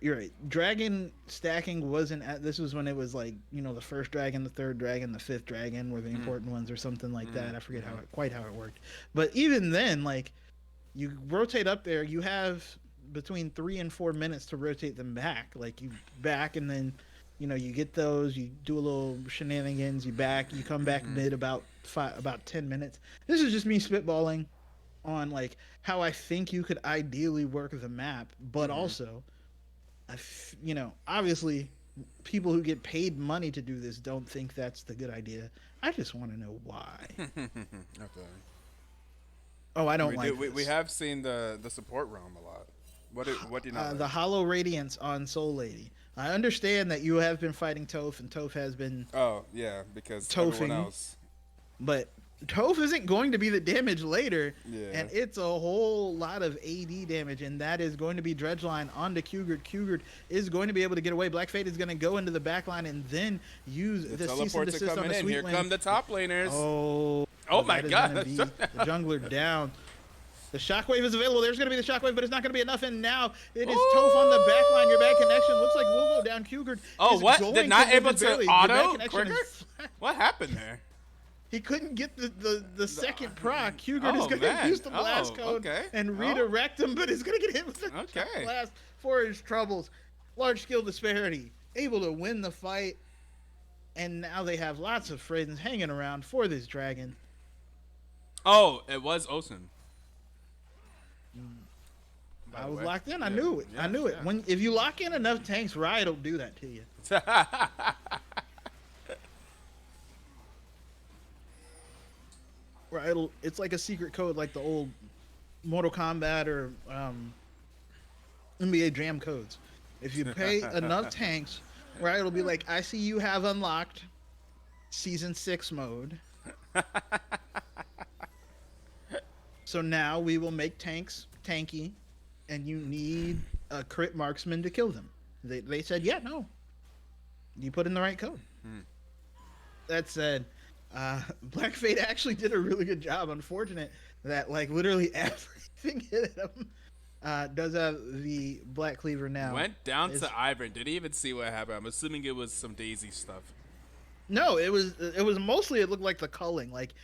Dragon stacking wasn't this was when it was like, the first dragon, the third dragon, the fifth dragon were the important ones or something like that. I forget quite how it worked. But even then, like, you rotate up there, you have between 3 and 4 minutes to rotate them back. Like, you back and then you get those, you do a little shenanigans, you come back mid about 10 minutes. This is just me spitballing on like how I think you could ideally work the map, but also, obviously, people who get paid money to do this don't think that's the good idea. I just want to know why.
Okay.
Oh, I don't like this.
We have seen the support realm a lot. What do you know?
The Hollow Radiance on Soul Lady. I understand that you have been fighting Toph, and Toph has been.
Oh yeah, because
Tophing,
everyone else.
But Toph isn't going to be the damage later,
yeah.
And it's a whole lot of AD damage, and that is going to be Dredgeline onto Cougar. Cougar is going to be able to get away. Black Fate is going to go into the backline and then use the cease and desist on the Sweet
Here come the top laners.
Oh
my God!
The jungler down. The Shockwave is available. There's going to be the Shockwave, but it's not going to be enough. And now it is Toph on the back line. Your bad connection looks like we'll go down. Cougar.
What? Did not able to auto quicker? What happened there?
He couldn't get the second proc. Cougar is going to use the blast code and redirect him, but he's going to get hit with the blast for his troubles. Large skill disparity. Able to win the fight. And now they have lots of friends hanging around for this dragon.
Oh, it was Osun.
I was locked in. I knew it. I knew it. If you lock in enough tanks, Riot will do that to you. Right? It's like a secret code, like the old Mortal Kombat or NBA Jam codes. If you pay enough tanks, Riot will be like, "I see you have unlocked Season 6 mode. So now we will make tanks tanky, and you need a crit marksman to kill them." They said, yeah, no. You put in the right code. That said, Black Fate actually did a really good job. Unfortunate that like literally everything hit him. Does have the Black Cleaver now.
Went down to Ivern. Didn't even see what happened. I'm assuming it was some Daisy stuff.
No, it was mostly, it looked like the culling. Like,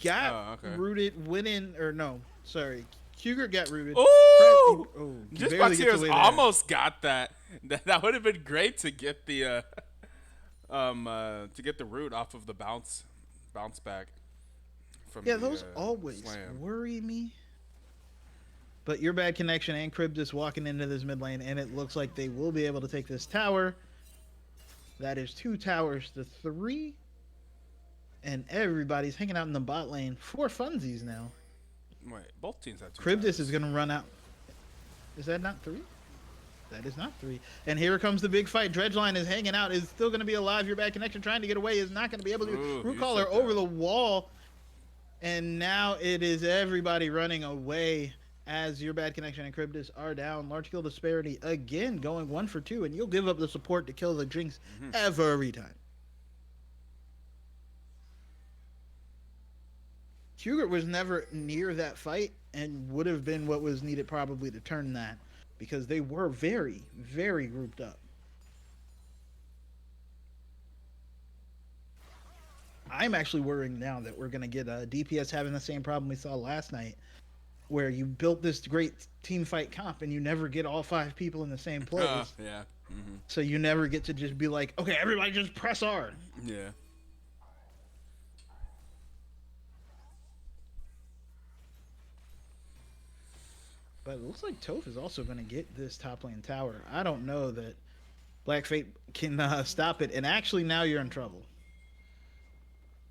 got rooted, went in, or no, sorry. Cougar got rooted.
Juicebox almost got that. That would have been great to get the root off of the bounce back. From
those always worry me. But your bad connection and Crib just walking into this mid lane, and it looks like they will be able to take this tower. That is 2 towers to 3. And everybody's hanging out in the bot lane for funsies now.
Wait, both teams have 2
Cribdis is going to run out. Is that not 3? That is not 3. And here comes the big fight. Dredgeline is hanging out, is still going to be alive. Your bad connection trying to get away is not going to be able to. Root Caller over the wall. And now it is everybody running away. as your bad connection and Cryptus are down. Large kill disparity again going 1 for 2, and you'll give up the support to kill the Jinx every time. Hugert was never near that fight and would have been what was needed probably to turn that, because they were very, very grouped up. I'm actually worrying now that we're going to get DPS having the same problem we saw last night, where you built this great team fight comp and you never get all 5 people in the same place.
Yeah.
So you never get to just be like, okay, everybody just press R.
Yeah.
But it looks like Toph is also going to get this top lane tower. I don't know that Black Fate can stop it. And actually, now you're in trouble.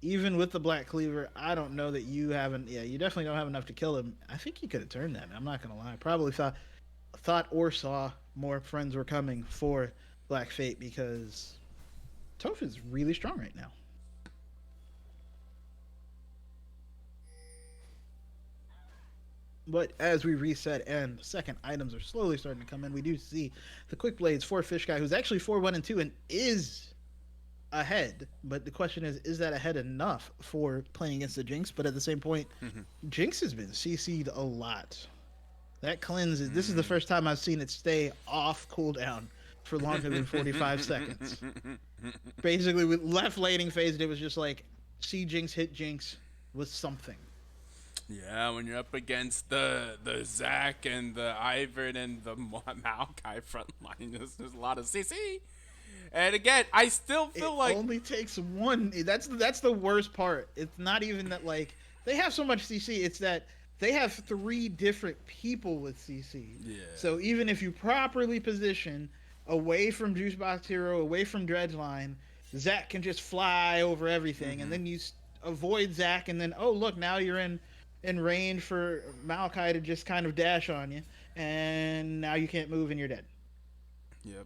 Even with the Black Cleaver, I don't know that you haven't. Yeah, you definitely don't have enough to kill him. I think you could have turned that. I'm not going to lie. Probably thought or saw more friends were coming for Black Fate, because Toph is really strong right now. But as we reset and second items are slowly starting to come in, we do see the Quick Blades for Fish Guy, who's actually 4-1-2 and is ahead. But the question is that ahead enough for playing against the Jinx? But at the same point, Jinx has been CC'd a lot. That cleanse is, this is the first time I've seen it stay off cooldown for longer than 45 seconds. Basically, with left laning phase, it was just like, see Jinx, hit Jinx with something.
Yeah, when you're up against the Zac and the Ivern and the Maokai front line, there's a lot of CC. And again, I still feel like
it only takes one. That's the worst part. It's not even that, like, they have so much CC. It's that they have 3 different people with CC.
Yeah.
So even if you properly position away from Juicebox Hero, away from Dredgeline, Zac can just fly over everything, and then you avoid Zac, and then, oh look, now you're in range for Maokai to just kind of dash on you, and now you can't move and you're dead.
Yep.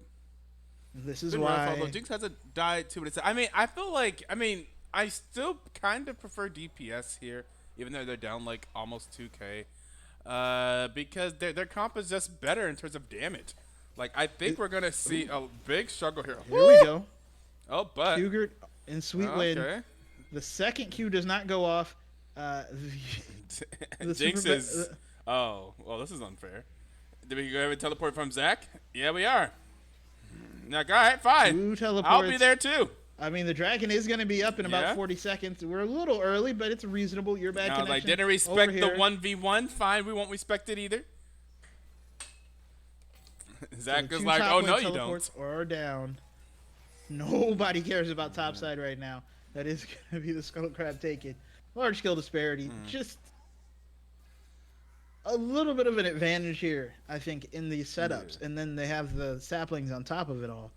This is
Good
why.
rough, although Jinx hasn't died too, but I feel like, I still kind of prefer DPS here, even though they're down like almost 2k, because their comp is just better in terms of damage. Like, I think we're gonna see a big struggle here.
Here we go.
Oh, but
Hugert in Sweet Wind.
okay.
The second Q does not go off.
Jinx is. Oh, well, this is unfair. Did we go ahead and teleport from Zac? Yeah, we are. Now, all right, fine.
2 teleports.
I'll be there too.
I mean, the dragon is going to be up in about
Yeah.
40 seconds. We're a little early, but it's reasonable. You're bad
No,
connection.
like, didn't respect the 1v1. Fine, we won't respect it either. Zac is like, oh no, you don't.
Or down. Nobody cares about topside right now. That is going to be the Skull Crab taken. Large skill disparity. Just a little bit of an advantage here, I think, in these setups. And then they have the saplings on top of it all.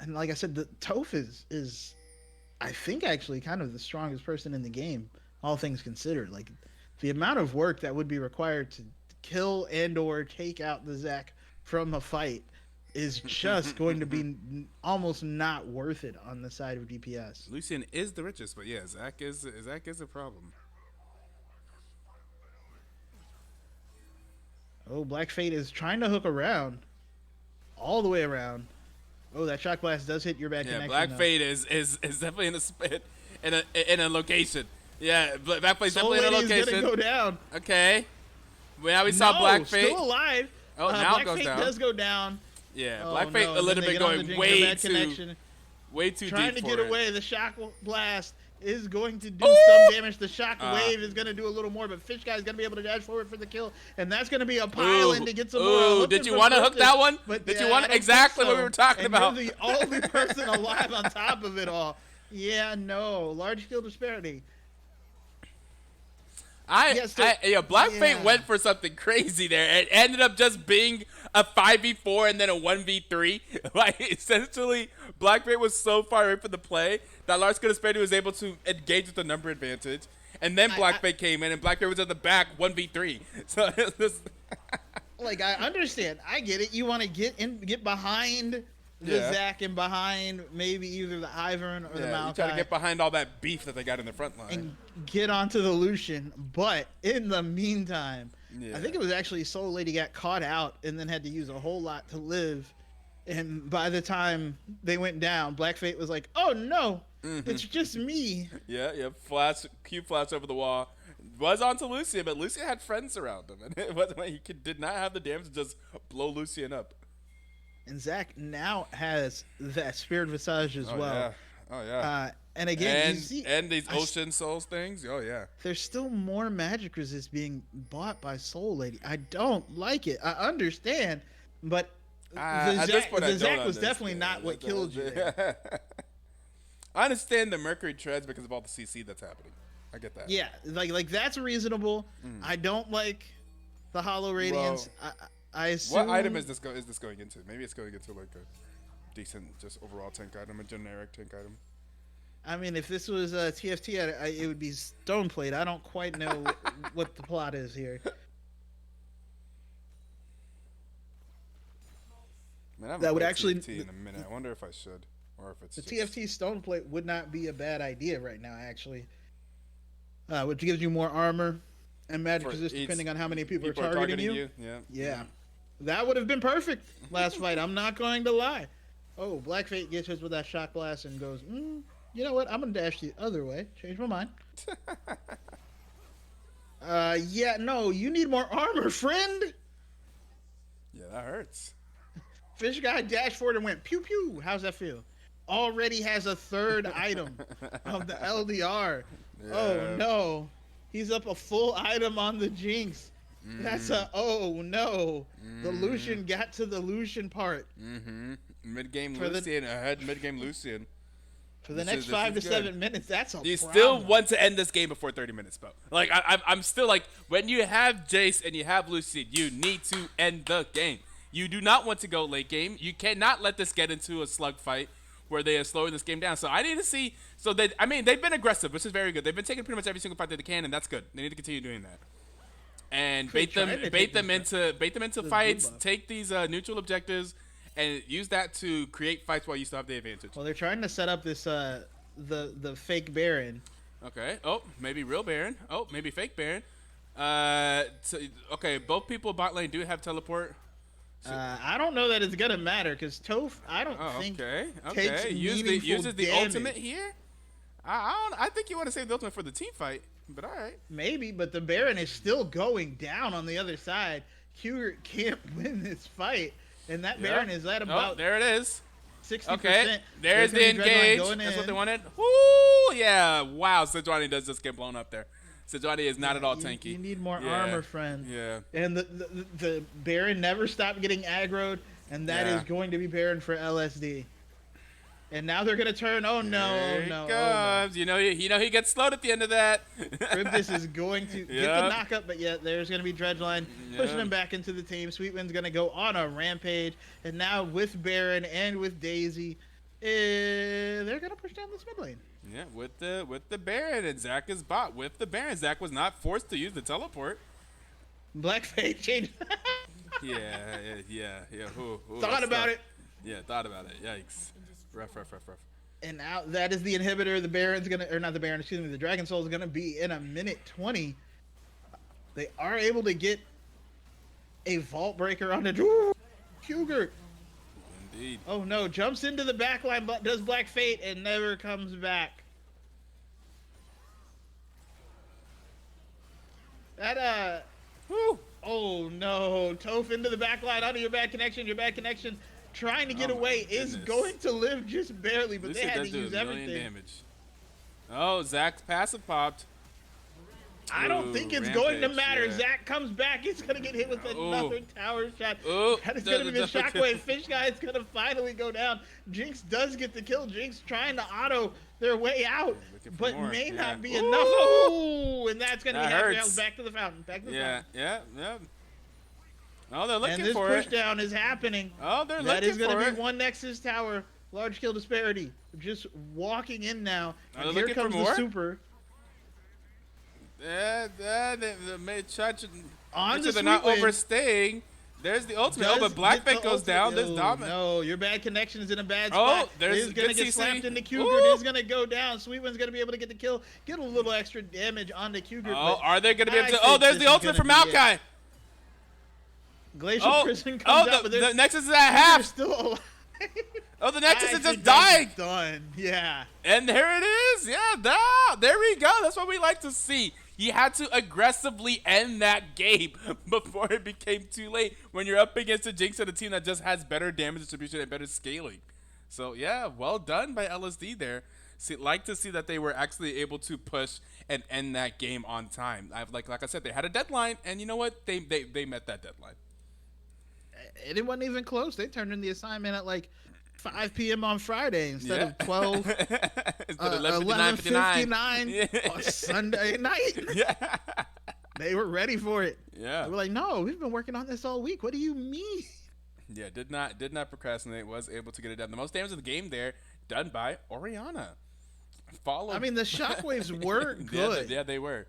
And like I said, the Toph is I think, actually kind of the strongest person in the game, all things considered. Like, the amount of work that would be required to kill and or take out the Zac from a fight is just going to be almost not worth it on the side of DPS.
Lucian is the richest, but yeah, Zac is a problem.
Oh, Black Fate is trying to hook around, all the way around. Oh, that shock blast does hit your bad connection.
Yeah, Black
though.
Fate is definitely in a location. Yeah, Black Fate's definitely in a location.
Is gonna go down.
Okay. Well, now we saw Black Fate.
Still alive.
Oh, now
Black
it goes
Fate
down.
does go down.
Yeah,
Oh,
Black Fate
no,
a
and
little
then they
bit
get on the
going
Jinx,
way
bad
too
connection. Trying
deep
to get
for it.
away. The shock blast is going to do some damage. The shock wave is going to do a little more, but Fish Guy is going to be able to dash forward for the kill, and that's going to be a pile in to get some more.
Ooh, did you want to hook that one?
But
Did
yeah,
you want
I don't
exactly
think
what
so.
we were talking
And
about?
You're the only person alive on top of it all. Yeah, no. Large skill disparity.
Black Fate went for something crazy there. It ended up just being a 5v4 and then a 1v3. Like, essentially, Black Fate was so far away from the play that Large Skill Disparity was able to engage with the number advantage. And then Black Fate came in, and Black Fate was at the back 1v3. So it was
Like, I understand. I get it. You want to get behind the Zac and behind maybe either the Ivern or the Maokai.
You try to get behind all that beef that they got in the front line.
And get onto the Lucian, but in the meantime,
Yeah.
I think it was actually Soul Lady got caught out and then had to use a whole lot to live. And by the time they went down, Black Fate was like, "Oh no, it's just me."
Yeah, Q flash over the wall. Was onto Lucian, but Lucian had friends around him, and it wasn't like did not have the damage to just blow Lucian up.
And Zach now has that Spirit Visage as well.
Yeah. Oh yeah.
And again,
and
you see,
and these Ocean Souls things. Oh yeah.
there's still more magic resist being bought by Soul Lady. I don't like it. I understand, but
At this point, I don't
Zac was
understand.
definitely not what killed you there.
I understand the Mercury treads because of all the CC that's happening. I get that.
Yeah, like that's reasonable. I don't like the Hollow Radiance. I assume.
What item is this going into? Maybe it's going into like a decent, just overall tank item, a generic tank item.
I mean, if this was TFT, it would be Stoneplate. I don't quite know what the plot is here.
Man, I haven't
That would
played
actually-
TFT in a minute. I wonder if I should, or if it's
The
just...
TFT Stoneplate would not be a bad idea right now, actually. Which gives you more armor and magic
for
resist
each-
depending on how many people are
are
targeting you.
Yeah.
Yeah. That would have been perfect last fight. I'm not going to lie. Oh, Black Fate gets hit with that shock blast and goes, you know what? I'm going to dash the other way. Change my mind. Yeah, no, you need more armor, friend.
Yeah, that hurts.
Fish guy dashed forward and went pew pew. How's that feel? Already has a third item of the LDR.
Yeah.
Oh no. He's up a full item on the Jinx. That's a oh no. The Lucian got to the Lucian part.
Mid-game
For the-
Lucian ahead. Mid-game Lucian.
For the
This
next
is
5 to
good.
7 minutes, that's a
You
problem.
still want to end this game before 30 minutes, Bo. Like I'm still like, when you have Jace and you have Lucian, you need to end the game. You do not want to go late game. You cannot let this get into a slug fight where they are slowing this game down. So I need to see. So they've been aggressive, which is very good. They've been taking pretty much every single fight that they can, and that's good. They need to continue doing that. And
They
bait them
tried to take
into
blue
fights.
buff.
Take these neutral objectives, and use that to create fights while you still have the advantage.
Well, they're trying to set up this the fake Baron.
Okay. Oh, maybe real Baron. Oh, maybe fake Baron. Okay, both people bot lane do have teleport.
I don't know that it's gonna matter because Toph, I don't
Oh,
think
okay.
takes
Okay.
meaningful
Uses the
damage.
ultimate here. I think you want to save the ultimate for the team fight, but all right.
Maybe, but the Baron is still going down on the other side. Hubert can't win this fight, and that Baron is at
Oh,
about
there it is.
60%.
Okay, there's the
gonna be Dreadline
engage.
going
That's what
in.
they wanted. Woo! Yeah. Wow. Sejuani does just get blown up there. Sejuani is not at all tanky.
You need more
Yeah.
armor, friend.
Yeah.
And the Baron never stopped getting aggroed, and that
Yeah.
is going to be Baron for LSD. And now they're gonna turn. Oh no!
Here
Oh
he
no! Oh no!
comes. You know he gets slowed at the end of that.
Cryptus is going to get the
Yep.
knockup, but yet there's going to be Dredgeline pushing
Yep.
him back into the team. Sweetwind's going to go on a rampage, and now with Baron and with Daisy, they're going to push down this mid lane.
Yeah, with the Baron, and Zach is bot with the Baron. Zach was not forced to use the teleport.
Black Fate changed.
Yeah. Ooh,
Thought
that's
about
tough.
it.
Yeah, thought about it. Yikes. Rough.
And now that is the inhibitor. The Baron's going to, or not the Baron, excuse me, the Dragon Soul is going to be in a minute 20. They are able to get a Vault Breaker on the Hugert.
Indeed.
Oh no, jumps into the backline, but does Black Fate and never comes back. That
Woo.
oh no, Toph into the backline, onto your bad connection, trying to get
Oh my
away, is
goodness.
going to live just barely, but
Lucian
they had
does
to
do
use
a million
everything.
damage. Oh, Zach's passive popped.
I don't
Ooh,
think it's going to
rampage,
matter.
yeah.
Zach comes back, he's gonna get hit with another tower shot.
Ooh.
That is gonna be the shockwave. Fish guy is gonna finally go down. Jinx does get the kill. Jinx trying to auto their way out,
Looking for
but
more,
may
yeah.
not be
Ooh.
enough. Oh, and that's gonna
That
be half
hurts.
rounds back to the fountain.
Yeah. Oh, they're
And
looking
this
for
push
it.
down is happening.
Oh, they're
That
looking
is gonna
for
be
it.
one Nexus tower. Large kill disparity. Just walking in now.
Are
And
they
here
looking for
comes the
more?
super.
They may try to
On
make
the
sure they're not
Sweetwind.
overstaying. There's the ultimate. Oh,
Does
but Black
get the
Fate goes
ultimate-
down. There's
Oh,
Dominant.
No, your bad connection is in a bad
Oh,
spot.
there's
Is gonna
good
get
CC.
slapped into Cougar.
Ooh.
Is gonna go down. Sweetwind's gonna be able to get the kill. Get a little extra damage onto Cougar.
Oh,
but
are they going to be able
I
to?
think
Oh, there's
this
the
is
ultimate from
gonna be it.
Maokai.
Glacial
Oh,
Prison comes out, but
the
they're
Nexus is at
they're
half.
still alive.
Oh, the Nexus
I
is just
think that's
dying.
done. Yeah.
And there it is. Yeah, there we go. That's what we like to see. You had to aggressively end that game before it became too late when you're up against a Jinx and a team that just has better damage distribution and better scaling. So, yeah, well done by LSD there. Like to see that they were actually able to push and end that game on time. Like I said, they had a deadline, and you know what? They met that deadline.
It wasn't even close. They turned in the assignment at like 5 p.m. on Friday instead of 12.
Instead of
11:59 on Sunday night.
Yeah.
They were ready for it.
Yeah.
They were like, no, we've been working on this all week. What do you mean?
Yeah, did not procrastinate. Was able to get it done. The most damage of the game there done by Orianna.
I mean, the shockwaves were good.
Yeah, they were.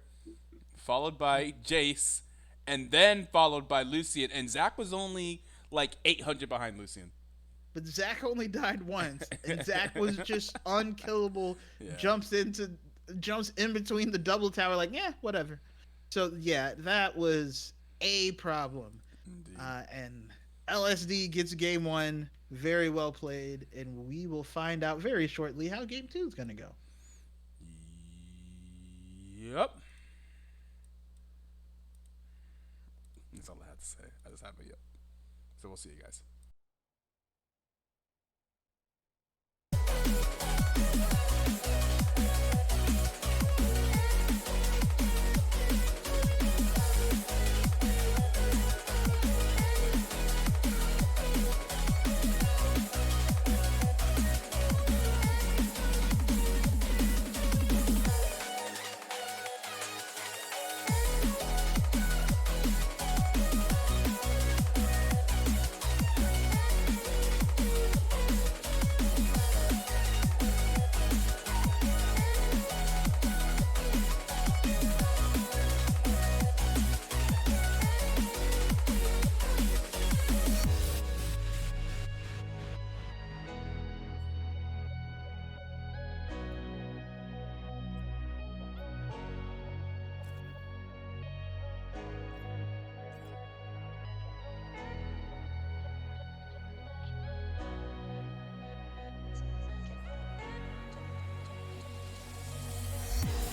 Followed by Jace, and then followed by Lucian. And Zach was only like 800 behind Lucian.
But Zach only died once, and Zach was just unkillable.
Yeah.
Jumps in between the double tower, like, yeah, whatever. So yeah, that was a problem. And LSD gets game 1, very well played, and we will find out very shortly how game 2 is gonna go.
Yep. That's all I had to say. I just had my yep. So we'll see you guys.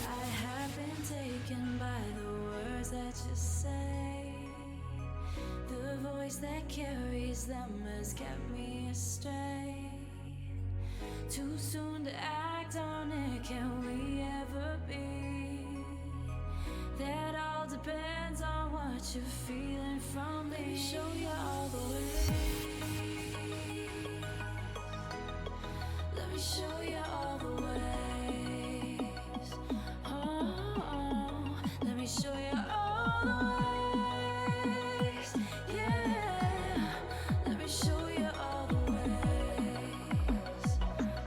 I have been taken by the words that you say. The voice that carries them has kept me astray. Too soon to act on it, can we ever be? That all depends on what you're feeling from me. Let me show you all the way. Let me show you all the ways. Oh, let me show you all the ways. Yeah, let me show you all the ways.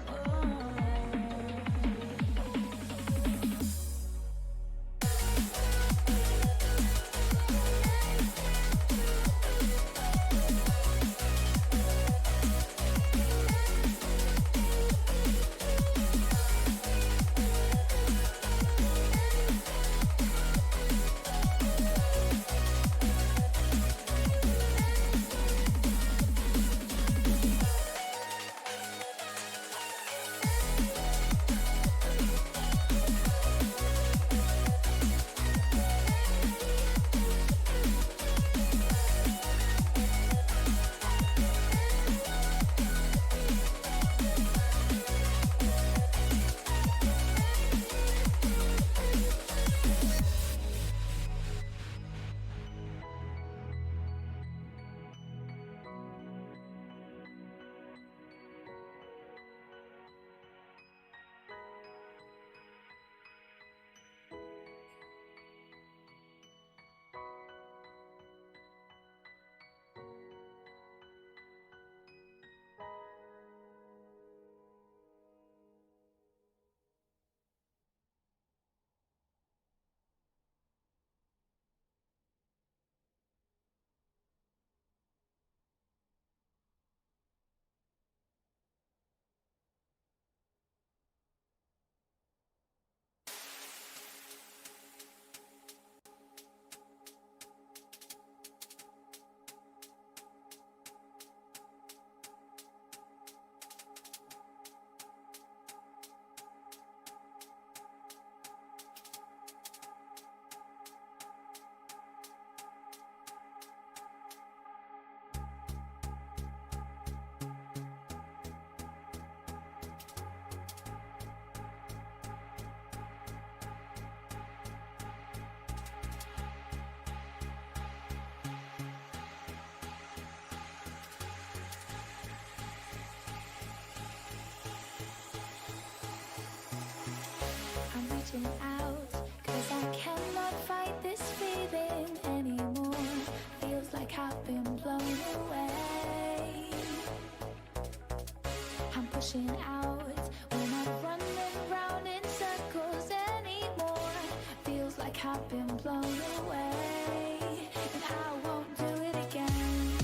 Oh.
I'm reaching out, 'cause I cannot fight this feeling anymore. Feels like I've been blown away. I'm pushing out, we're not running round in circles anymore. Feels like I've been blown away, and I won't do it again.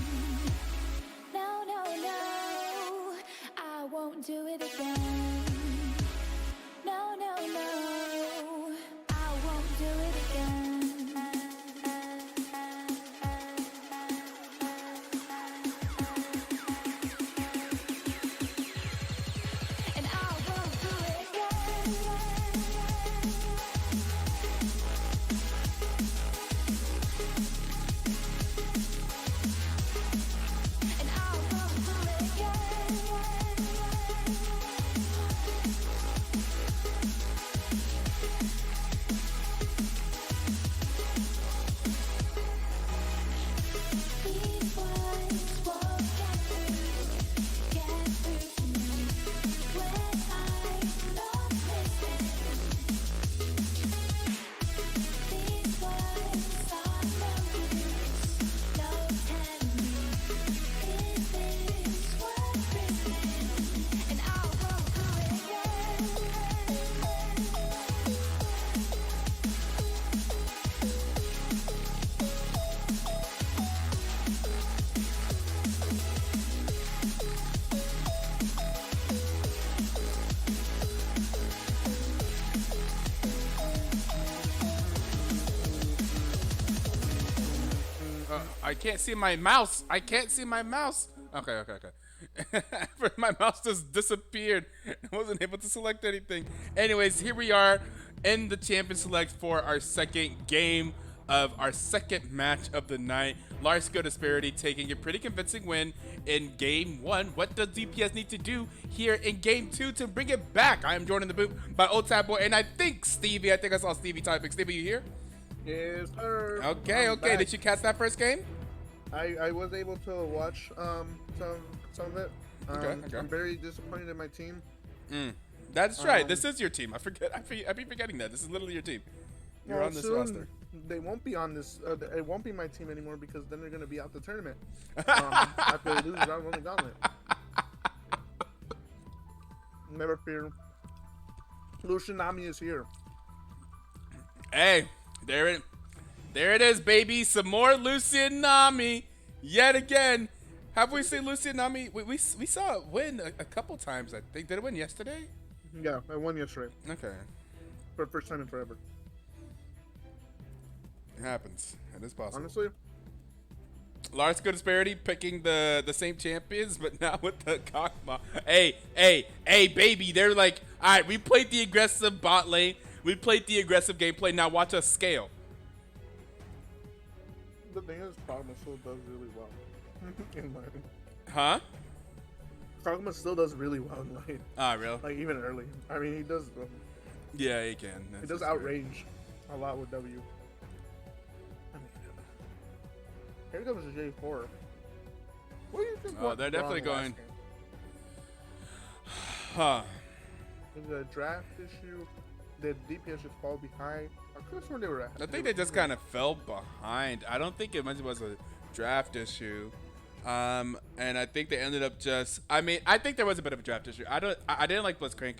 No, no, no, I won't do it again. No, no, no, I won't do it again. And I won't do it again. And I won't do it again. These words won't get through to me when I'm not listening. These words are no use, no telling me, is this worth risking? And I won't do it again.
I can't see my mouse. I can't see my mouse. Okay. My mouse just disappeared. I wasn't able to select anything. Anyways, here we are in the Champion Select for our second game of our second match of the night. Large-scale disparity taking a pretty convincing win in game 1. What does DPS need to do here in game 2 to bring it back? I am joined in the booth by OldSadBoy, and I think Stevie. I think I saw Stevie typing. Stevie, you here?
Yes, sir.
Okay.
I'm back.
Did you catch that first game?
I was able to watch some of it.
Okay.
I'm very disappointed in my team.
That's right. This is your team. I be forgetting that. This is literally your team. You're
Well,
on this
soon,
roster.
They won't be on this. It won't be my team anymore because then they're gonna be out the tournament. After they lose round one gauntlet. Never fear. Lucianami is here.
Hey, there it is, baby. Some more Lucian Nami. Yet again. Have we seen Lucian Nami? We saw it win a couple times, I think. Did it win yesterday?
Yeah, I won yesterday
Okay.
for the first time in forever.
It happens. It is possible.
Honestly,
Large scale disparity picking the same champions, but now with the Kakma. Hey, baby. They're like, all right, we played the aggressive bot lane. We played the aggressive gameplay. Now watch us scale.
the thing is, Pragma still does really well. In lane.
Huh?
Pragma still does really well in lane.
Ah, real?
Like even early. I mean, he does.
Yeah, he can.
He does outrage a lot with W. I mean, here comes the J4. What do you think?
Oh,
went
they're definitely
wrong last
going.
game?
Huh.
Was it a draft issue? Did DPS just fall behind? I could have sworn they were.
I think they just kind of fell behind. I don't think it much was a draft issue. And I think they ended up just. I mean, I think there was a bit of a draft issue. I didn't like Blitzcrank.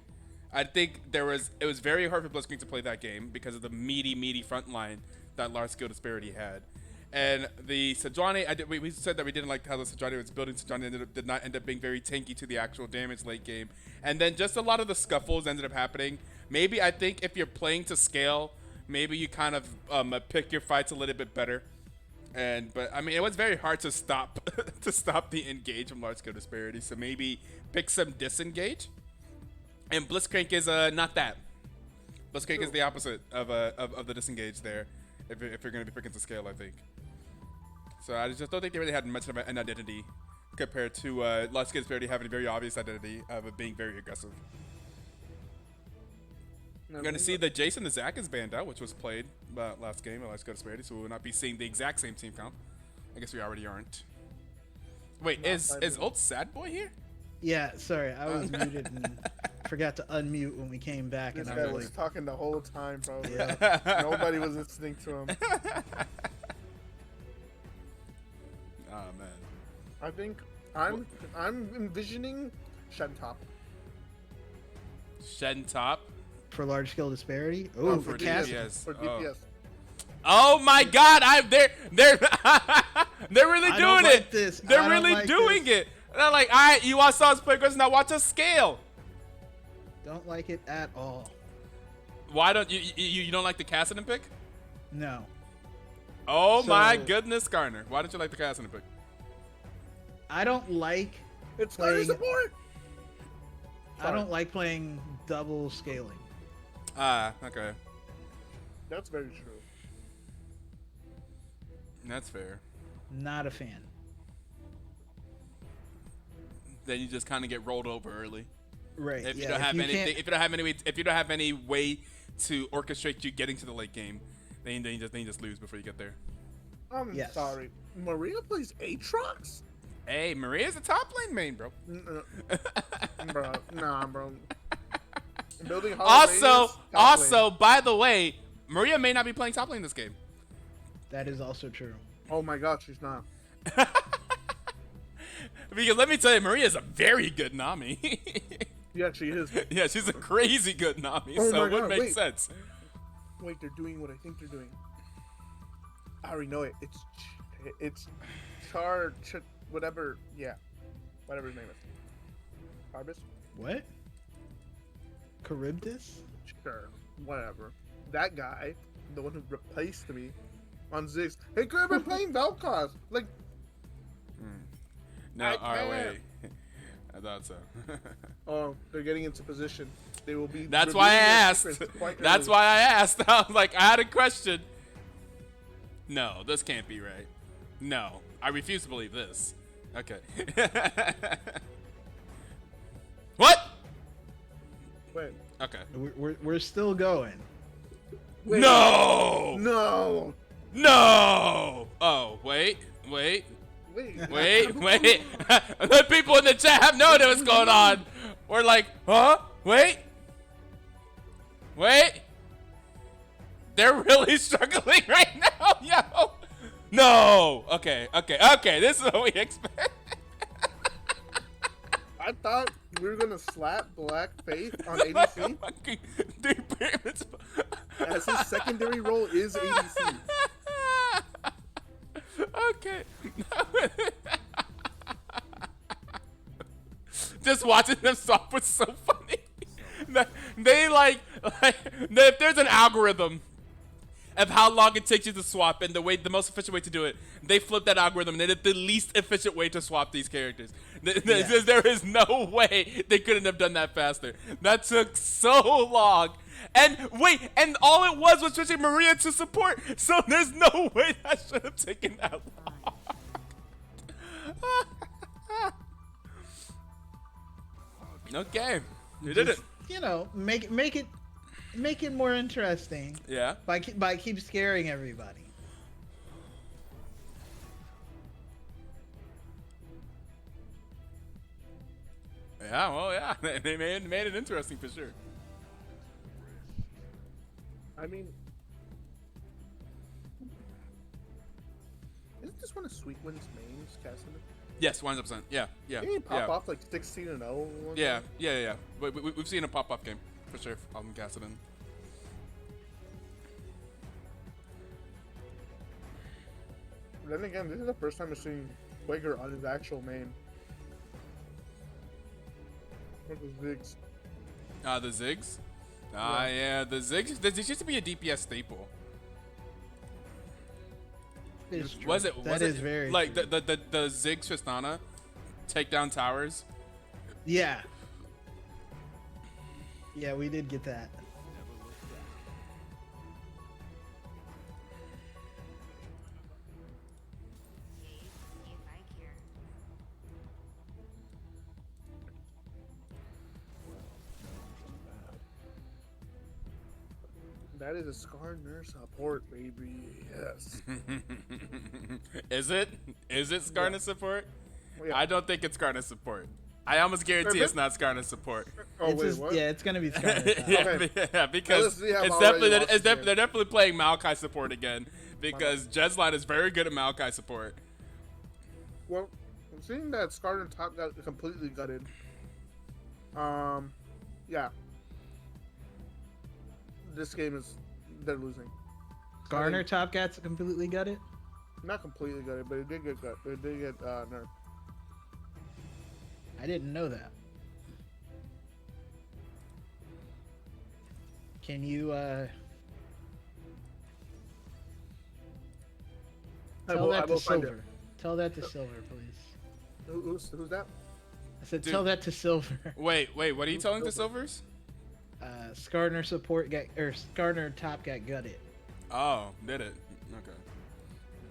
I think it was very hard for Blitzcrank to play that game because of the meaty front line that large skill disparity had. And the Sejuani, we said that we didn't like how the Sejuani was building. Sejuani did not end up being very tanky to the actual damage late game. And then just a lot of the scuffles ended up happening. Maybe I think if you're playing to scale, maybe you kind of pick your fights a little bit better. But I mean, it was very hard to stop the engage from large scale disparity. So maybe pick some disengage. And Blitzcrank is not that. Blitzcrank is the opposite of the disengage there. If you're going to be picking to scale, I think. So I just don't think they really had much of an identity compared to large scale disparity having a very obvious identity of it being very aggressive. We're going to see that Jason the Zack is banned out, which was played last game at large scale disparity, so we will not be seeing the exact same team count. I guess we already aren't. Wait, is OldSadBoy here?
Yeah, sorry, I was muted. And forgot to unmute when we came back,
This
and
guy
I was
was
like,
talking the whole time, bro.
Yeah.
Nobody was listening to him.
Oh man.
I think I'm envisioning Shentop.
Shen top.
for large scale disparity.
Oh,
Oh,
for
for
DPS.
casting.
For
Oh.
DPS.
Oh my God! They're they're really
I don't
doing
like
it.
this.
They're
I don't
really
like
doing
this.
it. And I'm like, all right, you want us play aggressive now? Watch us scale.
Don't like it at all.
Why don't you don't like the Cassidy pick?
No.
Oh my
So-
goodness, Garner. Why don't you like the Cassidy pick?
I don't like
It's
playing-
Thunder support.
I don't like playing double scaling.
Ah, okay.
That's very true.
That's fair.
Not a fan.
Then you just kind of get rolled over early.
Right.
If you
yeah,
don't have anything,
can't-
if you don't have any way, if you don't have any way to orchestrate you getting to the late game, then you just lose before you get there.
I'm
Yes.
sorry. Maria plays Aatrox?
Hey, Maria's a top lane main, bro.
Bro, nah, bro. Building
Also, by the way, Maria may not be playing top lane this game.
That is also true.
Oh my god, she's not.
Because let me tell you, Maria's a very good Nami.
Yeah, she is.
Yeah, she's a crazy good Nami,
Oh
so
my
it would
God,
make
wait.
sense.
Wait, they're doing what I think they're doing. I already know it. It's whatever. Yeah, whatever his name is. Arbus?
What? Charybdis?
Sure, whatever. That guy, the one who replaced me on Ziggs. Hey, could have been playing Vel'Koz. Like,
No,
I
all right,
can't.
wait. I thought so.
oh, they're getting into position. They will be.
That's why I
revealing their
asked.
secrets quite
That's
early.
why I asked. I was like, I had a question. No, this can't be right. No, I refuse to believe this. Okay. What?
Wait.
Okay.
We're still going.
Wait.
No!
No.
No! Oh, wait.
Wait.
The people in the chat have no idea what's going on. We're like, huh? Wait. They're really struggling right now, yo. No. Okay. This is what we expect.
I thought we were gonna slap Black Faith on ADC,
Fucking deep pyramids.
as his secondary role is ADC.
Okay. Just watching them swap was so funny. They like if there's an algorithm of how long it takes you to swap and the most efficient way to do it, they flip that algorithm and they did the least efficient way to swap these characters. There is no way they couldn't have done that faster. That took so long. And wait, and all it was switching Maria to support. So there's no way that should have taken that long. Okay, you did it.
You know, make it more interesting
Yeah.
by keep scaring everybody.
Yeah, well, yeah. They made it interesting for sure.
I mean, isn't this one of Sweetwind's mains, Cassidy?
Yes, 100%. Yeah.
Didn't he pop off like 16-0?
Yeah. We've seen a pop-up game for sure on Cassidy.
Then again, this is the first time I'm seeing Quaker on his actual main. What was Ziggs?
The Ziggs? Yeah, the Ziggs. This used to be a DPS staple.
It's true.
Was it?
That is very
like
true.
the Ziggs Tristana take down towers?
Yeah. Yeah, we did get that.
That is a Scar Nurse support, baby. Yes.
Is it? Is it Skarna support?
Well, yeah.
I don't think it's Skarna support. I almost guarantee it's
Perfect.
not Skarner support.
Oh
It's
wait,
just,
what?
yeah, it's gonna be Scarlet.
Okay.
Yeah, because
LSD have
it's
already
definitely
lost the game.
they're definitely playing Maokai support again because Jed's is very good at Maokai support.
Well, seeing that Scarlet top got completely gutted. Yeah. This game is they're losing.
Garner Top Cat's completely got it.
Not completely gutted, but it did get gut. It did get nerfed.
I didn't know that. Can you tell that to Silver? Tell that to Silver, please.
Who's that?
I said
Dude.
tell that to Silver.
Wait, what are you telling the Silvers?
Skarner support got or Skarner Top got gutted.
Oh, did it? Okay.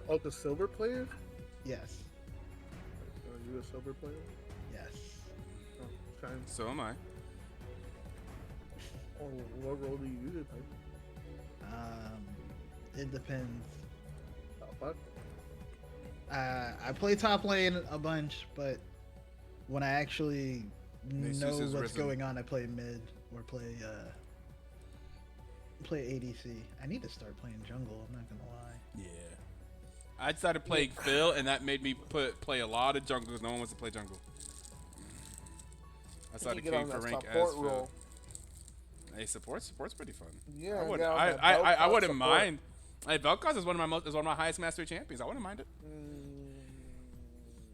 Oh, the silver player?
Yes.
Are you a silver player?
Yes.
Oh, trying.
So am I.
Oh, what role do you usually play?
It depends.
Oh, fuck.
I play top lane a bunch, but when I actually
Jesus
know
is
what's
risen.
going on, I play mid or play ADC. I need to start playing jungle. I'm not gonna lie.
Yeah. I started playing Phil, and that made me play a lot of jungle because no one wants to play jungle. I started
get
queuing
on
for
that
rank
support
as Phil.
role.
Hey, support's pretty fun.
Yeah,
I wouldn't,
get on that
I
Vel'Koz
wouldn't
support.
mind. Hey, Vel'Koz is one of my highest mastery champions. I wouldn't mind it.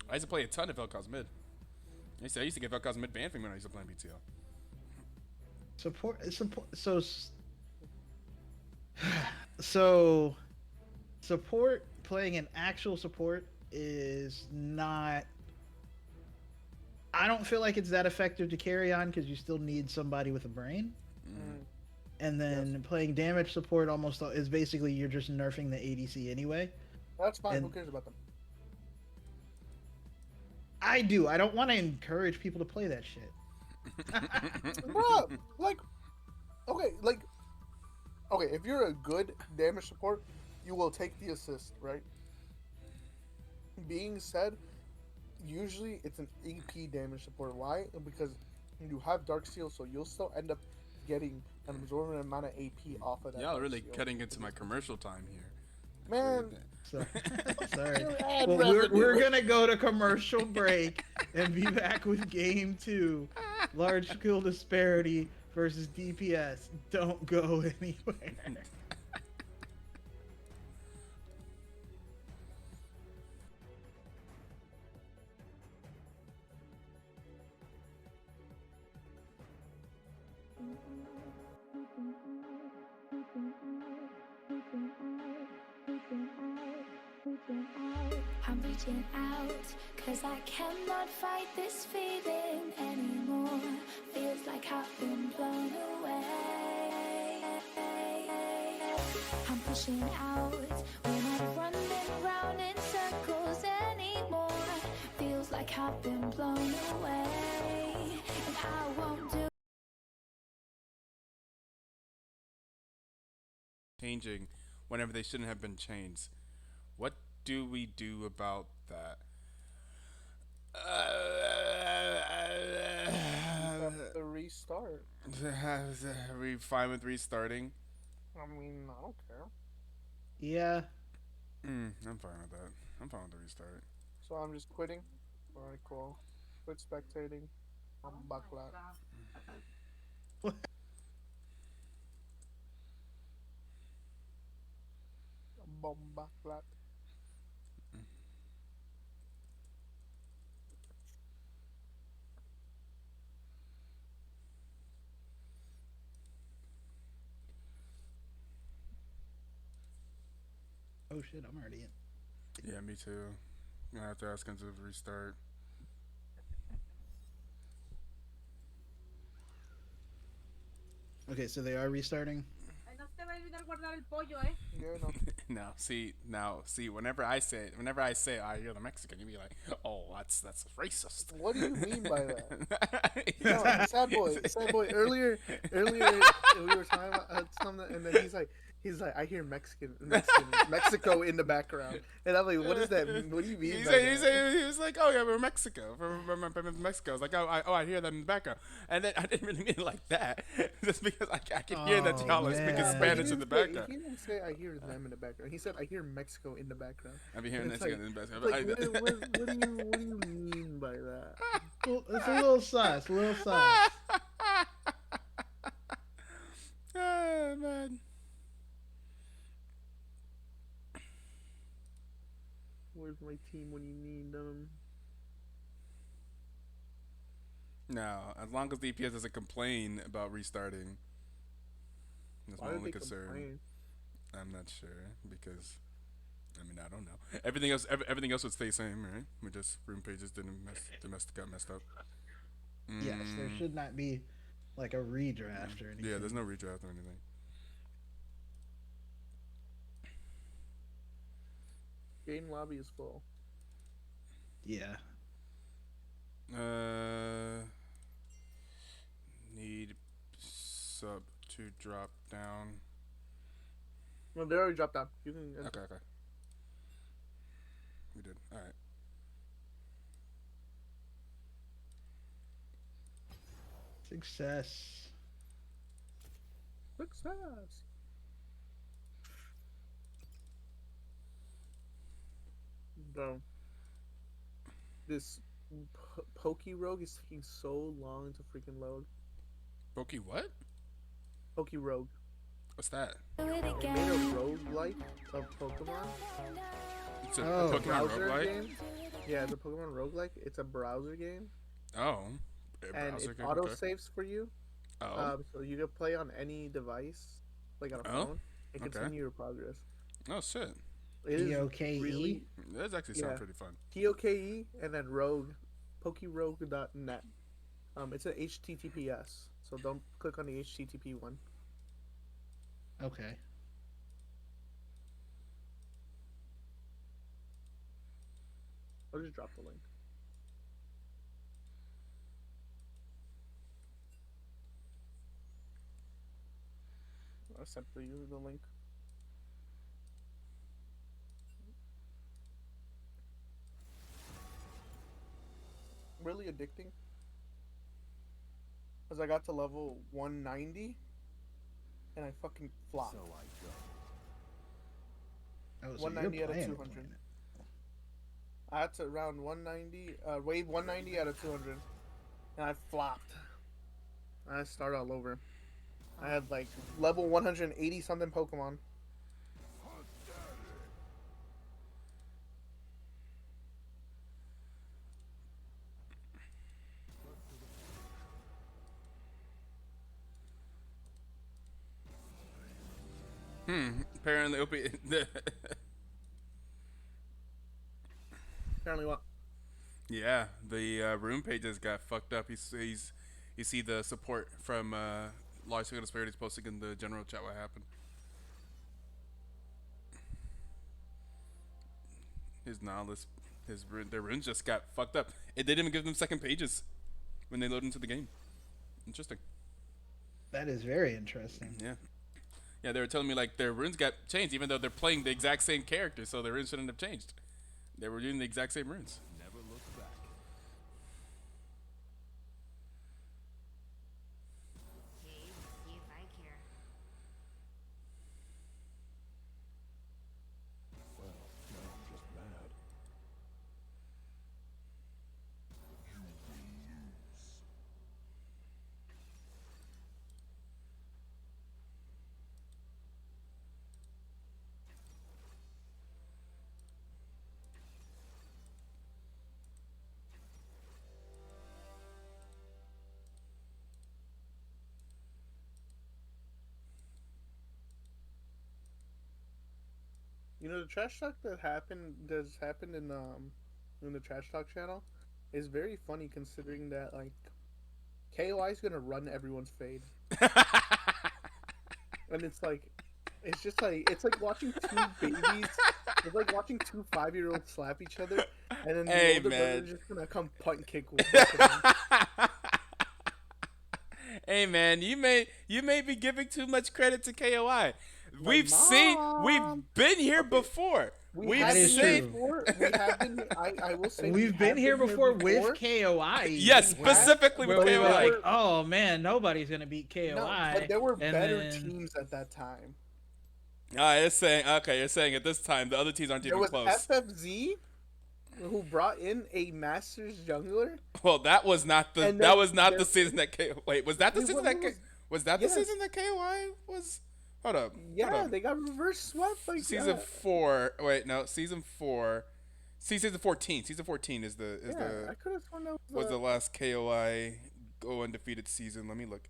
I used to play a ton of Vel'Koz mid. I used to get Vel'Koz mid ban from when I used to play BTL.
So support playing an actual support is not. I don't feel like it's that effective to carry on because you still need somebody with a brain. And then playing damage support almost is basically you're just nerfing the ADC anyway.
That's fine. Who
And-
cares about them?
I do. I don't want to encourage people to play that shit.
Bruh, okay, if you're a good damage support, you will take the assist, right? Being said, usually it's an AP damage support. Why? Because you have Dark Seal, so you'll still end up getting an absorbent amount of AP off of that.
Y'all
Dark
really
Seal.
cutting into my commercial time here.
Man,
So, sorry.
ad
Well,
revenue.
we're gonna go to commercial break and be back with game 2. Large skill disparity versus DPS. Don't go anywhere.
I'm reaching out, cause I cannot fight this feeling anymore. Feels like I've been blown away. I'm pushing out, we're not running round in circles anymore. Feels like I've been blown away, and I won't do.
Changing whenever they shouldn't have been changed. What do we do about that?
The restart.
Are we fine with restarting?
I mean, I don't care.
Yeah.
I'm fine with that. I'm fine with the restart.
So I'm just quitting. Alright, cool. Quit spectating. I'm back lap. Bomba flat.
Oh shit, I'm already in.
Yeah, me too. I have to ask him to restart.
Okay, so they are restarting.
Yeah, no.
Now, see. Whenever I say, "Ah, you're the Mexican," you be like, "Oh, that's racist."
What do you mean by that? No, sad boy. Earlier, we were talking about something, and then he's like, He's like, I hear Mexico in the background, and I'm like, what does that mean? What do you mean
He
by
said,
that?
he was like, oh yeah, we're Mexico, from Mexico. I was like, I hear them in the background, and then I didn't really mean it like that, just because I can hear that
Oh,
y'all are speaking
man.
But
Spanish in the background.
He didn't say I hear them in the background. He said I hear Mexico in the background.
I've been hearing
It's
Mexico
like-
in the background.
Like, what do you mean by that?
Well, it's a little sus, a little sus.
Oh man.
Where's my team when you need them?
No, as long as the EPS doesn't complain about restarting, that's
Why
my
would
only
they
concern.
complain?
I'm not sure because, I mean, I don't know. Everything else would stay same, right? We just room pages got messed up.
Yes, there should not be like a redraft or anything.
Yeah, there's no redraft or anything.
Game lobby is full.
Yeah.
Need sub to drop down.
Well, they already dropped down. You can.
Okay. We did. All right.
Success.
Success. Bro, this Pokey Rogue is taking so long to freaking load.
Pokey what?
Pokey Rogue.
What's that?
Do it
They
again.
made a roguelike of Pokemon.
It's a
Oh.
Pokemon
Browser
roguelike?
game. Yeah, the Pokemon roguelike. It's a browser game,
Oh. A
and
browser
it
game,
auto
okay.
saves for you.
Oh.
So you can play on any device, like on a
Oh,
phone, and
okay.
continue your progress.
Oh, shit.
It is
POKE?
really
That actually sounds
Yeah.
pretty fun.
POKE and then Rogue, PokeRogue.net. It's an HTTPS, so don't click on the HTTP one.
Okay.
I'll just drop the link. I sent for you the link. Really addicting. As I got to level 190, and I fucking flopped.
Oh, so
190
you're
out of
playing
200.
it.
I had to round 190, wave 190 out of 200, and I flopped. I start all over. I had like level 180 something Pokemon.
Apparently,
Apparently what?
yeah, the room pages got fucked up. He's you see the support from Large Single Disparities posting in the general chat what happened. Their runes just got fucked up. It didn't even give them second pages when they load into the game. Interesting.
That is very interesting.
Yeah. Yeah, they were telling me like their runes got changed even though they're playing the exact same character, so their runes shouldn't have changed. They were using the exact same runes.
Never look back.
Okay, let's see if I care.
Well, now I'm just mad.
You know, the trash talk that happened in the trash talk channel is very funny considering that like KOI is gonna run everyone's fade, and it's just like it's like watching two babies. It's like watching two 5-year-olds slap each other, and then the
Hey,
older
man.
brother's just gonna come punt and kick with both of them.
Hey man, you may be giving too much credit to KOI. we've been here before. We've
have
is
been here
seen.
true.
before. We have been. I will say
We've been here before with KOI.
Yes,
where-
specifically with
where we were
KOI.
like, oh man, nobody's gonna beat KOI.
No, but there were
and
better
then-
teams at that time.
You're saying at this time the other teams aren't
There
even
was
close.
FFZ, who brought in a Masters jungler.
Well, that was not the
And
that
then
was not the
there-
season that Wait, was that the
Wait,
season
what
that was that
yes.
the season that KOI was? Hold up.
Yeah,
hold up.
they got reverse swept like
Season 4. Wait, no, season 4. Season 14. Season 14 is the
I could have sworn that
was the last KOI go undefeated season. Let me look.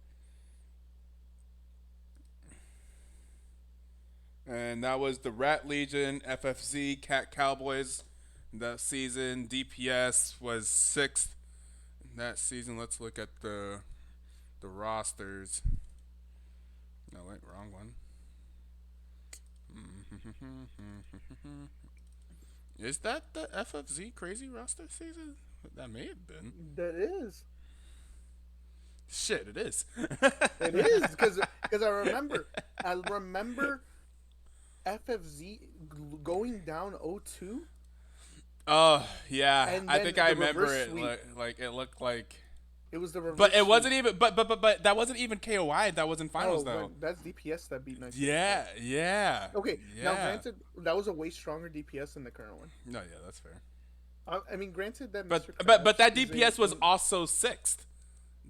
And that was the Rat Legion, FFZ, Cat Cowboys. That season, DPS was 6th. That season, let's look at the rosters. No, wait, wrong one. Is that the FFZ crazy roster season? That may have been.
That is.
Shit, it is.
It is because I remember FFZ going down 0-2.
Oh yeah,
And
I
then
think I
the
remember
reverse
it.
sweep.
Like it looked like,
It was the reverse.
but it wasn't
sweep.
even. But that wasn't even KOI. That was in finals
No,
though.
but that's DPS that beat 19.
Yeah.
Okay,
Yeah.
now granted, that was a way stronger DPS than the current one.
No, yeah, that's fair.
I mean, granted that.
But
Mr.
but that
Crash is
DPS was
a-
also 6th.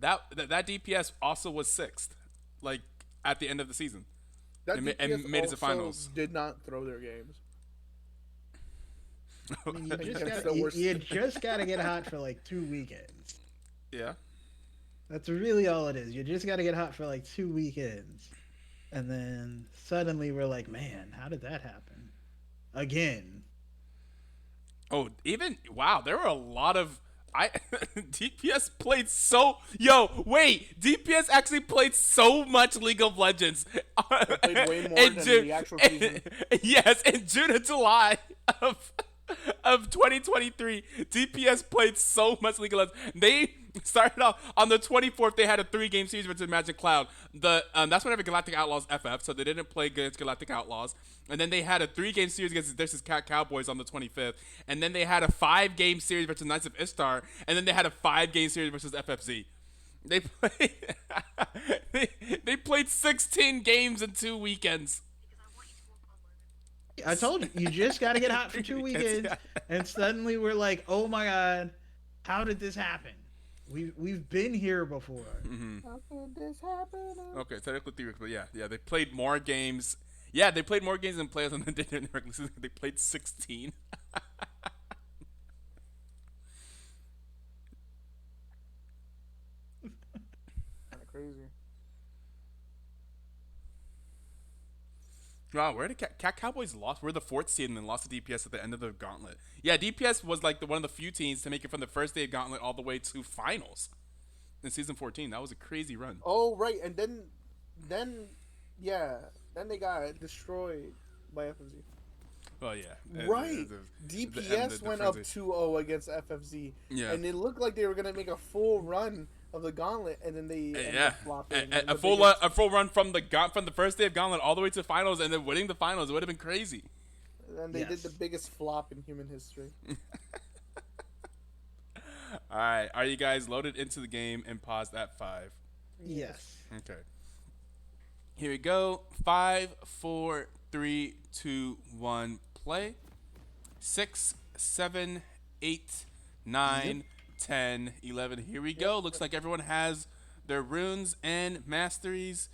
That DPS also was 6th, like at the end of the season.
that
and ma-
DPS
and made it to
also
finals.
Did not throw their games.
I mean,
That's the worst.
you just gotta get hot for like 2 weekends.
Yeah.
That's really all it is. You just gotta get hot for like 2 weekends, and then suddenly we're like, man, how did that happen? Again.
Oh, wow, there were a lot of DPS played DPS actually played so much League of Legends.
played way more than the actual season.
Yes, in June and July of 2023, DPS played so much League of Legends. They started off on the 24th. They had a 3-game series versus Magic Cloud. That's whenever Galactic Outlaws FF, so they didn't play against Galactic Outlaws. And then they had a 3-game series against versus Cat Cowboys on the 25th. And then they had a 5-game series versus Knights of Ishtar. And then they had a 5-game series versus FFZ. They played they played 16 games in 2 weekends.
I told you, you just gotta get hot for 2 weekends, and suddenly we're like, oh my god, how did this happen? We've been here before.
How could this happen?
Okay, technically 3 weeks, but yeah, they played more games. Yeah, they played more games in playoffs than they did in the regular season. They played 16.
Kind of crazy.
Wow, where did Cat Cowboys lost? We're the 4th seed and then lost to DPS at the end of the gauntlet. Yeah, DPS was like one of the few teams to make it from the first day of gauntlet all the way to finals in season 14. That was a crazy run.
Oh right, and then they got destroyed by FFZ.
Oh yeah,
Right.
the
DPS went up
frenzy.
2-0 against FFZ.
Yeah.
And it looked like they were gonna make a full run of the gauntlet, and then they ended up flopping.
A full run from the first day of gauntlet all the way to finals and then winning the finals. It would have been crazy.
And they did
Yes.
the biggest flop in human history.
All right, are you guys loaded into the game and paused at 5?
Yes.
Okay. Here we go. 5, 4, 3, 2, 1, play. 6, 7, 8, 9, 10, 11. Here we go. Looks like everyone has their runes and masteries.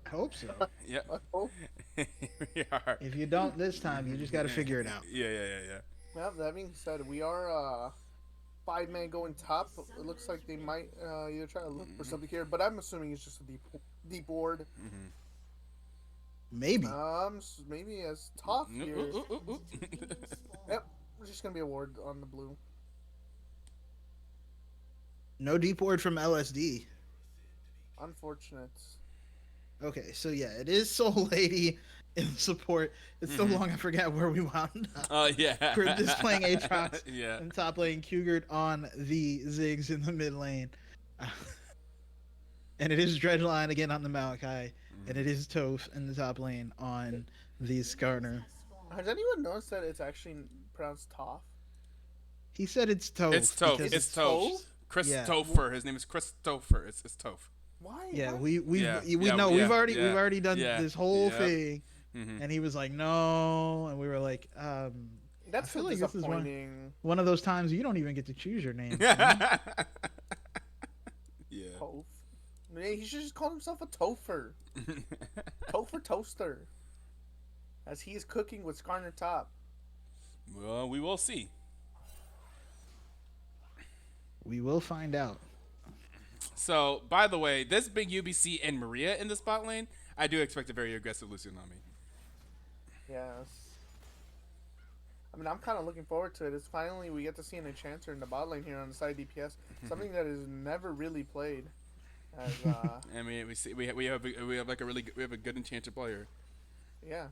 I hope so.
Yep.
Oh,
Here we are.
If you don't this time, you just gotta figure it out.
Yeah.
well, that being said, we are 5-man going top. It looks like they might either try to look for something here, but I'm assuming it's just a deep ward.
Maybe.
Maybe as tough here.
Ooh.
Yep, it's just gonna be a ward on the blue.
No deep ward from LSD.
Unfortunate.
Okay, so yeah, it is Soul Lady in support. It's so long I forgot where we wound up.
Oh yeah.
We're just playing Aatrox
Yeah.
and top lane Kugert on the Ziggs in the mid lane. And it is Dreadline again on the Maokai. and it is Toph in the top lane on the Skarner.
Has anyone noticed that it's actually pronounced Toph?
He said it's Toph.
It's Toph.
because
It's Toph.
Toph?
Christopher. His name is Christopher. It's Toph.
Why?
Yeah,
Why?
we
Yeah,
know
yeah,
we've already
yeah,
done
yeah,
this whole
yeah.
thing,
Mm-hmm.
and he was like, no, and we were like,
That's
I feel
so
like this is
disappointing.
one of those times you don't even get to choose your name.
Yeah.
Toph. Man, he should just call himself a Topher. Topher Toaster. As he is cooking with Skarner top.
Well, we will see.
We will find out.
So, by the way, this big UBC and Maria in the spot lane, I do expect a very aggressive Lucian on me.
Yes. I mean, I'm kind of looking forward to it. It's finally we get to see an Enchanter in the bot lane here on the side DPS. Something that is never really played. As,
I mean, we have like we have a good Enchanter player.
yeah.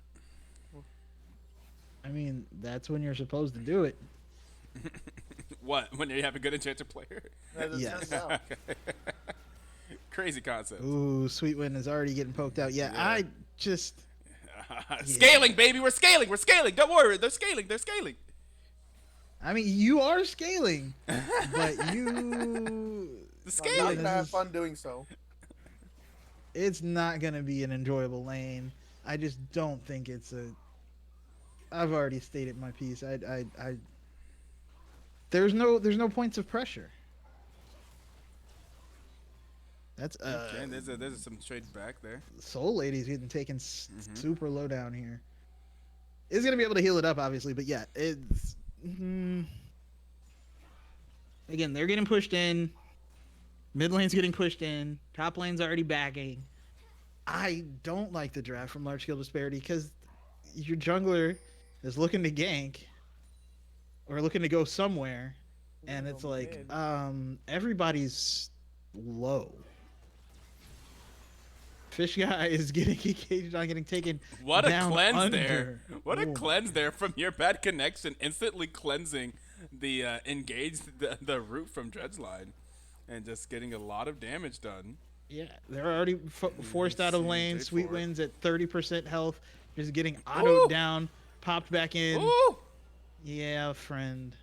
I mean, that's when you're supposed to do it.
What? When you have a good Enchanter player?
As it
Yes.
turns out.
Crazy concept.
Ooh, Sweetwind is already getting poked out. Yeah,
Yeah.
I just
Scaling, baby. We're scaling. We're scaling. Don't worry. They're scaling. They're scaling.
I mean, you are scaling, but you
The
I'm
scaling.
not
this
gonna have
is-
fun doing so.
it's not gonna be an enjoyable lane. I just don't think it's a. I've already stated my piece. There's no points of pressure. That's
Okay, there's some trade back there.
Soul Lady's getting taken super low down here. Is gonna be able to heal it up, obviously, but yeah, it's again they're getting pushed in. Mid lane's getting pushed in. Top lane's already backing. I don't like the draft from large scale disparity because your jungler is looking to gank or looking to go somewhere, and it's like everybody's low. Fish guy is getting engaged on getting taken.
What a
down
cleanse
under.
there. What a
Oh.
cleanse there from your bad connection, instantly cleansing the the root from Dredgeline and just getting a lot of damage done.
Yeah, they're already forced out of
see,
lane.
they
Sweet
for it.
Wind's at 30% health, just getting autoed
Ooh.
down, popped back in.
Ooh.
Yeah, friend.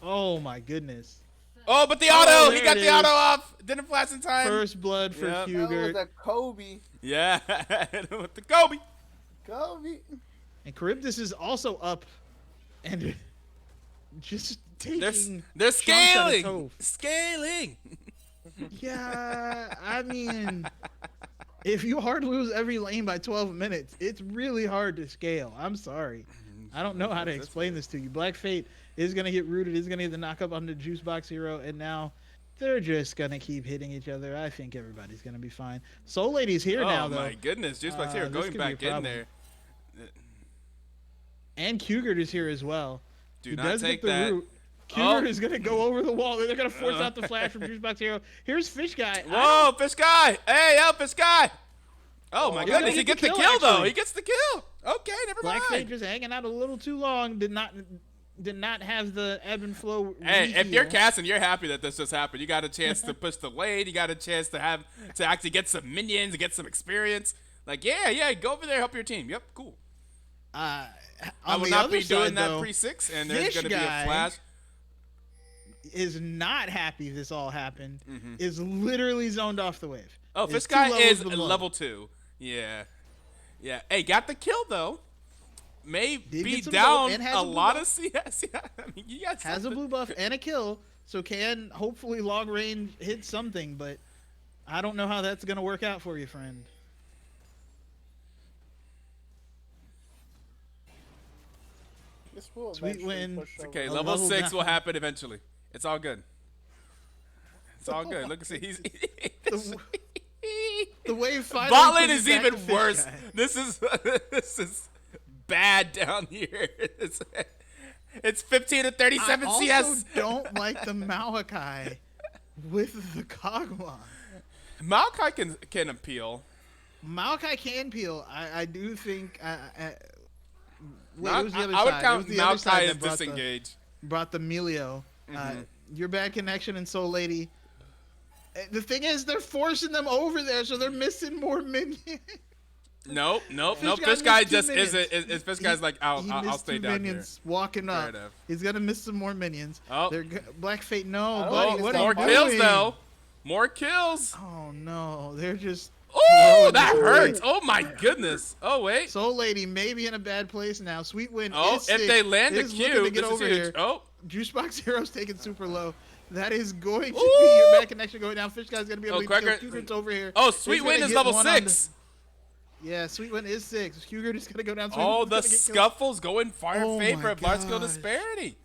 Oh my goodness.
Oh, but the auto! He
there
got
it
the auto
is.
off. Didn't flash in time.
First blood for
Yep.
That was
Hugert.
a Kobe.
Yeah, with the Kobe.
Kobe.
And Charybdis is also up and just taking
They're
chunks out of
scaling.
Toph.
Scaling.
Yeah, I mean, if you hard lose every lane by 12 minutes, it's really hard to scale. I'm sorry. I don't know how to explain this to you. Black Fate is going to get rooted, is going to get the knock up on the Juice Box Hero, and now they're just going to keep hitting each other. I think everybody's going to be fine. Soul Lady's here now,
Oh
though.
my goodness, Juice Box here
this
going
could be a
back in
problem.
there.
And Hugert is here as well.
Do
He
not
does
take
get the
that.
root. Hugert
Oh.
is going to go over the wall. They're going to force out the flash from Juice Box Hero. Here's Fish Guy.
Whoa, Fish Guy! Hey, yo, Fish Guy! Oh my
he's gonna
goodness, he
get
gets the
the
kill
kill,
though.
actually.
He gets the kill. Okay, never
Black Fate
mind.
just hanging out a little too long. Did not have the ebb and flow.
Hey, if you're
reheal.
casting, you're happy that this just happened. You got a chance to push the lane. You got a chance to actually get some minions, to get some experience. Like, yeah, go over there, help your team. Yep, cool. I
On
will
the
not
other
be doing
side,
that
though,
pre-6, and there's
Fish
going to be a
Guy
flash.
is not happy this all happened.
Mm-hmm.
Is literally zoned off the wave.
Oh,
Is
Fish
2
Guy
levels
is
below.
level 2. Yeah. Hey, got the kill though. May
Did
be
get some
down
gold and has
a
a blue
lot
buff.
of CS. Yeah, I mean, you got
Has a
something.
blue buff and a kill, so can hopefully long range hit something. But I don't know how that's gonna work out for you, friend.
This will
Sweet
eventually
win.
push
It's
over.
Okay,
A
level
level
6
down.
will happen eventually. It's all good. It's all good. Look, see, he's.
The wave finally
Bot lane
pushes
is
back
even
to Fish
worse.
Guy.
This is bad down here. It's 15 to 37
I also
CS.
don't like the Maokai with the Kog'Maw.
Maokai can appeal.
Maokai can peel. I do think. Wait,
Not-
it was the other
I would
side.
count
It was the other side
Maokai
that
as
brought
disengaged.
brought the Melio. Your bad connection and Soul Lady. The thing is, they're forcing them over there, so they're missing more minions. Fish
Fish
Guy
guy
missed two
just
minions.
isn't. Fish guy's like, I'll
He
stay
missed two
down here.
minions walking
Fair
up.
enough.
He's gonna miss some more minions.
Oh.
Black Fate, no,
I don't
buddy,
think
what
it's
are
More
you
gonna
kills
doing?
though. More kills.
Oh no, they're just.
Oh,
throwing
that
this
hurts.
away.
Oh my goodness. Oh wait.
Soul Lady may be in a bad place now. Sweet Wind
Oh,
is
if
sick,
they land the
is looking
Q,
to get
this is
over
huge.
here.
Oh.
Juicebox Hero's taking super low. That is going to
Ooh.
be your bad connection going down. Fish Guy's gonna be able to
Quacker.
kill Cougar's over here.
Oh,
He's
Sweet
gonna
Wind is
get
level
one on
6.
Yeah, Sweet Wind is 6. Cougar is gonna go down. Sweet
Oh,
Wind's
the
gonna get killed.
scuffles go in fire
Oh
favor
my
of large skill
gosh.
disparity.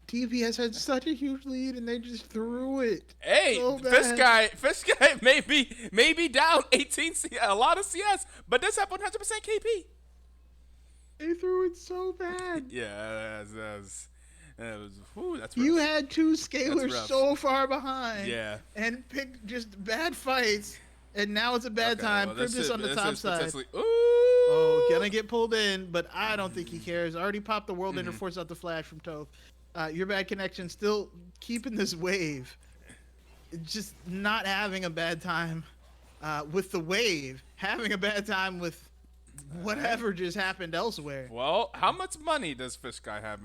TP has had such a huge lead, and they just threw it.
Hey,
So
Fish
bad.
guy maybe down 18 CS, a lot of CS, but does have 100% KP.
They threw it so bad.
Yeah, that's rough.
You had two scalers
rough.
so far behind.
Yeah.
And picked just bad fights, and now it's a bad time.
Well,
Cryptus on the top
is
side.
potentially- Ooh.
Oh, gonna get pulled in, but I don't think he cares. Already popped the World
Mm-hmm.
Interforce out the flash from Toph. Your bad connection still keeping this wave. Just not having a bad time with the wave. Having a bad time with whatever just happened elsewhere.
Well, how much money does Fish Guy have?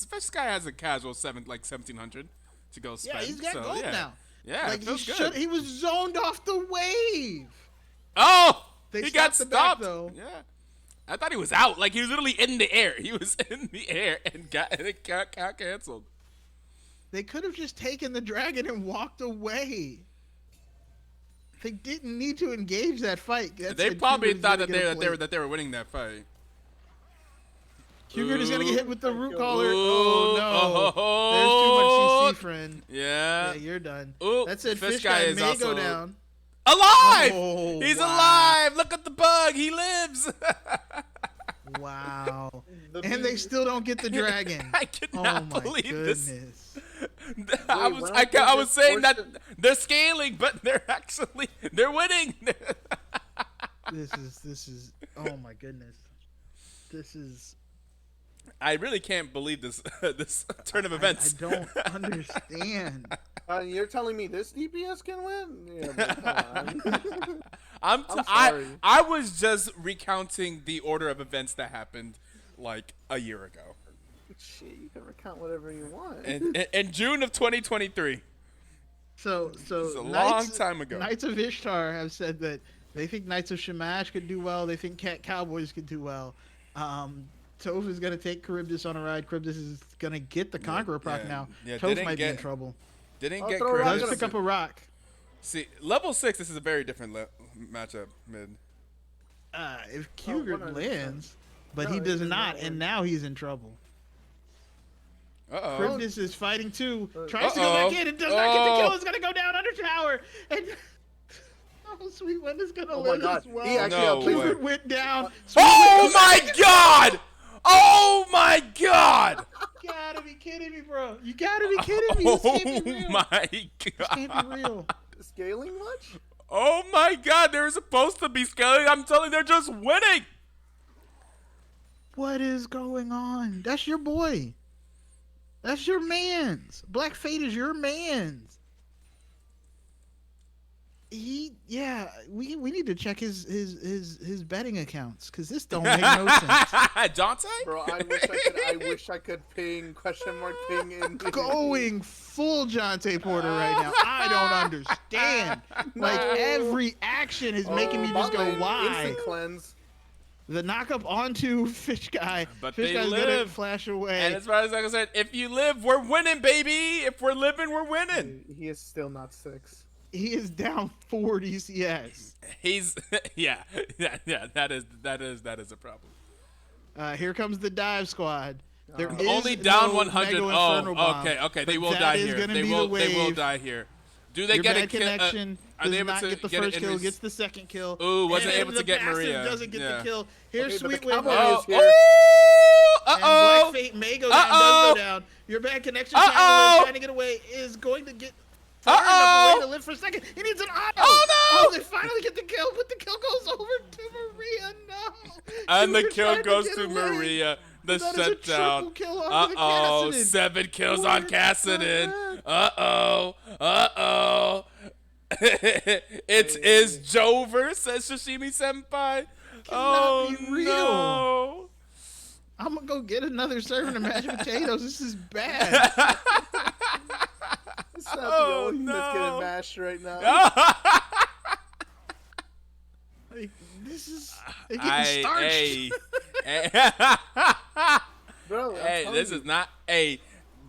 Fish Guy has a casual 1700 to go spend.
Yeah, he's got
so,
gold
yeah.
now.
Yeah,
Like
it feels good.
he was zoned off the wave.
Oh,
They
he got
stopped the back,
stopped.
though.
Yeah, I thought he was out. Like he was literally in the air. He was in the air and it got canceled.
They could have just taken the dragon and walked away. They didn't need to engage that fight.
They probably thought that they were winning that fight.
Cougar is gonna get hit with the root collar.
Ooh.
Oh no!
Oh.
There's too much CC, friend.
Yeah.
Yeah, you're done.
Ooh,
That's it.
Fish
Fish
Guy
guy
is
may
also
go down.
alive.
Oh,
He's
wow.
alive. Look at the bug. He lives.
Wow. And they still don't get the dragon.
I cannot
oh my
believe
goodness.
this. I was
when I
I was saying that
forced
they're scaling, but they're winning.
This is. Oh my goodness. This is.
I really can't believe this this turn of events.
I don't understand.
You're telling me this DPS can win? Yeah, but come on. I'm
I
sorry.
I was just recounting the order of events that happened like a year ago.
Shit, you can recount whatever you want.
In June of 2023.
So
It's a long time ago.
Knights of Ishtar have said that they think Knights of Shamash could do well. They think Cat Cowboys could do well. Toph is gonna take Charybdis on a ride. Charybdis is gonna get the Conqueror proc
yeah,
now.
yeah,
Toph
didn't
might be in
get-
trouble.
Didn't
I'll
get
throw a rock
Does
at
Charybdis.
pick up a rock.
See, level 6, this is a very different matchup mid.
If Cougar
100%.
lands, but
No,
he
he
does
does
not,
not
and
win.
now he's in trouble.
Uh-oh.
Charybdis is fighting too. Tries to go back in and does not get
Uh-oh.
the kill. It's gonna go down under tower. And oh, Sweet Wind is gonna
Oh my
live
god.
as well.
He actually
No
outplayed
way.
Cougar
him.
went down.
Oh my god! Oh my god!
You gotta be kidding me, bro. You gotta be kidding me. This can't be
Oh
real.
my
This
god!
can't be real.
Scaling much?
Oh my god! They're supposed to be scaling. I'm telling you, they're just winning.
What is going on? That's your boy. That's your man's. Black Fate is your man's. We need to check his betting accounts because this don't make no sense.
Dante?
Bro, I wish I could ping !ping in.
Going full Jonte Porter right now. I don't understand. Like every action is making me just go,
Bot lane,
why?
Instant cleanse.
The knockup onto Fish Guy.
But
Fish
they
Guy's gonna
live.
flash away.
And as far as like I said, if you live, we're winning, baby. If we're living, we're winning.
He is still not 6.
He is down 40 CS.
He's yeah. That is a problem.
Here comes the dive squad. There is
Only down
no
100.
Mega Inferno Bomb,
Okay. They
but
will
that
die
is
here.
gonna
They
be
will.
the
They will
wave.
die here. Do they
Your
get
bad
a kill?
connection
Are
does
they able
not
to
get the
get
first
it in
kill,
his-
gets the second kill.
Ooh, wasn't
and
able to
the
get
bastard
Maria.
doesn't get
Yeah.
the kill. Here's
Okay, but the
Sweet Wind.
cowboy
Oh,
is here.
Uh
and Black
oh.
Fate may go down, does go down. Your bad connection trying to get away is going to get far enough away to live for a second. He needs an auto.
Oh, no!
Oh, they finally get the kill, but the kill goes over to Maria. No.
And the
Cougar
kill
tried
goes
get
to
away.
Maria. The
That is a
shutdown.
triple kill off of the
Uh-oh.
Cassidy.
7 kills
What
on
the
Cassidy.
heck?
Uh-oh. It is Jover, says Sashimi Senpai.
cannot be real.
No.
I'm gonna go get another serving of mashed potatoes. This is bad.
It's not the
Oh,
only thing that's getting
no.
mashed right now.
Like, this is they're getting starched.
Hey,
Bro, I'm
hey,
telling
this
you.
is not. Hey,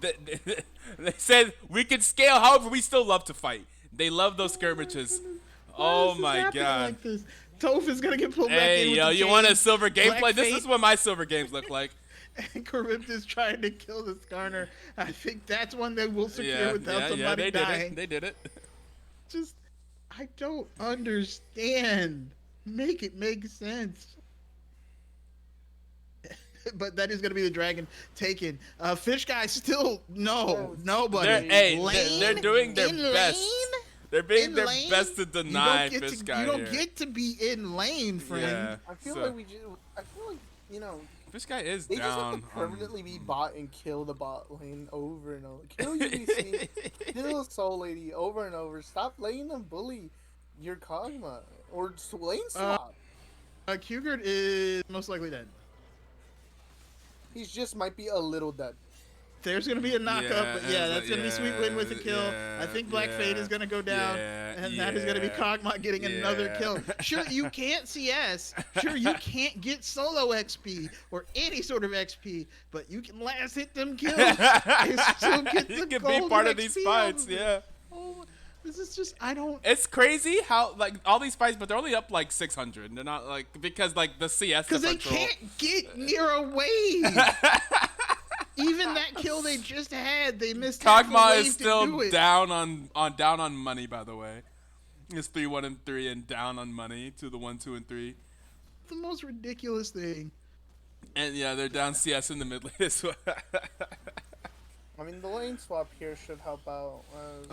they said we can scale. However, we still love to fight. They love those skirmishes.
Why
Oh
is this
my
happening
god.
Like this? Toph is gonna get pulled back in
Hey,
with
yo,
the
you want a
chain,
silver gameplay?
Black
This
Fate.
is what my silver games look like.
And Charybdis trying to kill the Skarner. I think that's one that will secure
Yeah,
without
yeah,
somebody
they
dying.
did it. They did it.
Just, I don't understand. Make it make sense. But that is going to be the dragon taken. Fish guy still nobody.
They're doing their
In
best.
lane?
They're being
In
their
lane?
best to
You don't
deny
get
Fish
to,
guy
you don't
here.
get to be in lane, friend.
Yeah.
I feel
so,
like you know,
Fish guy is
they just have
down.
to permanently be bot and kill the bot lane over and over. Kill UBC, kill Soul Lady over and over. Stop letting them bully your Kog'Maw or lane swap.
Kugert is most likely dead.
He just might be a little dead.
There's going to be a knockup,
Yeah,
but yeah, that's going to be Sweet Win with a kill.
yeah,
I think Black Fate is going to go down, and that is going to be
yeah,
Kog'Maw getting another
yeah.
kill. Sure, you can't CS. Sure, you can't get solo XP or any sort of XP, but you can last hit them kills and still get the
You can be
golden
part of
XP
these
out
fights,
of it.
yeah.
Oh, this is just, I don't...
It's crazy how like all these fights, but they're only up like 600. They're not like because like the CS
Because they
differential-
can't get near a wave. Even that kill they just had, they missed half a
Kog'Maw
wave
is
to
still
do it.
down on money, by the way. It's 3-1 and 3 and down on money to the 1, 2, and 3.
The most ridiculous thing.
And yeah, they're down CS in the mid lane as well.
I mean, the lane swap here should help out.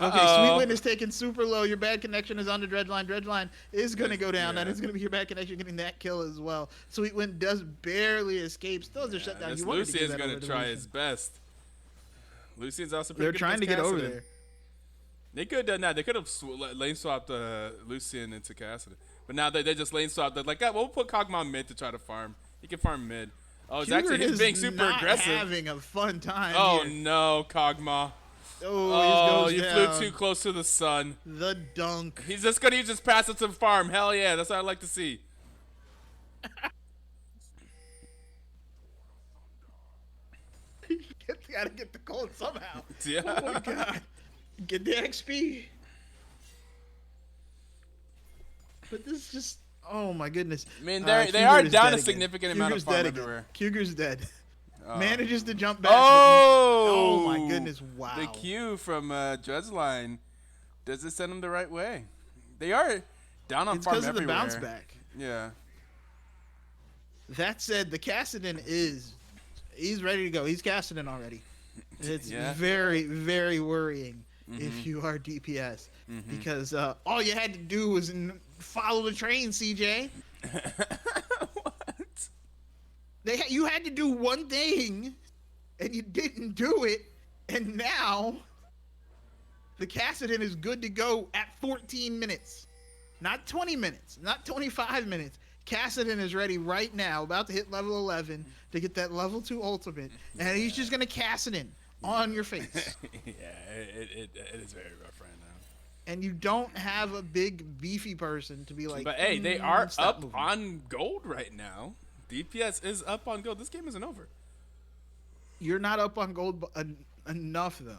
Okay,
Uh-oh.
Sweet Win is taken super low. Your bad connection is on the Dredgeline. Dredgeline is going to go down.
Yeah.
That is going to be your bad connection getting that kill as well. Sweet Win does barely escape. Still has a shutdown.
This
You wanted to give
Lucian's
that
gonna
over to
try
Lucian.
his best. Lucian's also pretty
They're
good
trying to
against
get over
Cassidy.
there.
They could have done that. They could have lane swapped Lucian into Cassidy. But now they just lane swapped. They're like, yeah, we'll put Kog'Maw mid to try to farm. He can farm mid. Oh, it's actually
Hubert
he's
is
being super
not
aggressive.
having a fun time
Oh
here.
no, Kog'Maw.
Oh,
Oh,
he
you
goes
flew
down.
too close to the sun.
The dunk.
He's just gonna use his passive to farm. Hell yeah, that's what I like to see.
Gotta get the gold somehow.
Yeah.
Oh my god. Get the XP. But this is just, oh my goodness.
I mean,
Uh,
they are
Kuger's
down
dead
a
again.
significant amount of
Kuger's
farm
dead again.
everywhere.
Kuger's dead.
Oh.
Manages to jump back.
Oh!
Oh my goodness! Wow.
The Q from Dredgeline. Does it send them the right way? They are down on
It's
farm
because of the
everywhere.
bounce back.
Yeah.
That said, the Cassidon he's ready to go. He's Cassidon already. It's
Yeah.
very, very worrying if you are DPS because all you had to do was follow the train, CJ.
What?
You had to do one thing, and you didn't do it, and now the Cassidon is good to go at 14 minutes. Not 20 minutes, not 25 minutes. Cassidon is ready right now, about to hit level 11 to get that level 2 ultimate, and he's just going to Cassidon on your face.
Yeah, it is very rough right now.
And you don't have a big, beefy person to be like,
But hey, they are
stop
up
moving."
on gold right now. DPS is up on gold. This game isn't over.
You're not up on gold enough, though.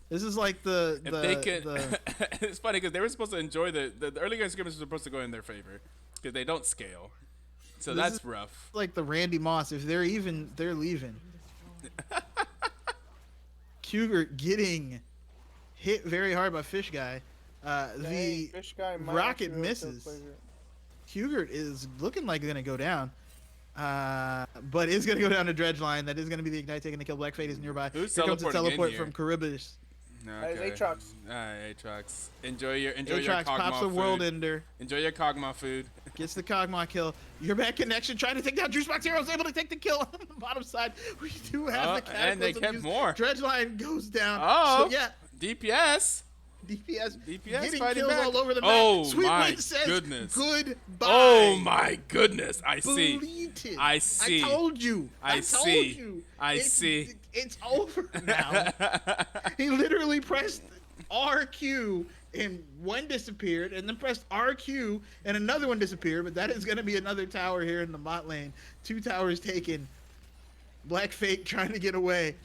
This is like
If they could, it's funny because they were supposed to enjoy the early game skirmishes were supposed to go in their favor because they don't scale. So
This
that's
is
rough.
like the Randy Moss. If they're even, they're leaving. Kugert getting hit very hard by Fish Guy. The
Fish guy might
rocket
actually
misses.
play it.
Kugert is looking like going to go down. But is going to go down to Dredgeline. That is going to be the Ignite taking the kill. Black Fate is nearby.
Who's
Here comes the
teleporting in
teleport
here?
from Charybdis.
Okay.
Aatrox.
Alright, Aatrox. Enjoy your
Aatrox
Kog'Maw
pops the
food.
World Ender.
Enjoy your Kog'Maw food.
Gets the Kog'Maw kill. Your back connection trying to take down Juicebox Hero is able to take the kill on the bottom side. We do have
Oh,
the
and they
Cataclysm
kept
use.
more.
Dredgeline goes down.
Oh,
So, yeah.
DPS.
DPS getting
fighting
kills
back.
all over the map.
Oh
Sweet
my
Wind says
goodness.
goodbye.
Oh my goodness. I see.
Bleated.
I see.
I told you.
I
told
see.
you.
I see.
It's over now. He literally pressed RQ and one disappeared, and then pressed RQ and another one disappeared. But that is going to be another tower here in the bot lane. 2 towers taken. Black Fate trying to get away.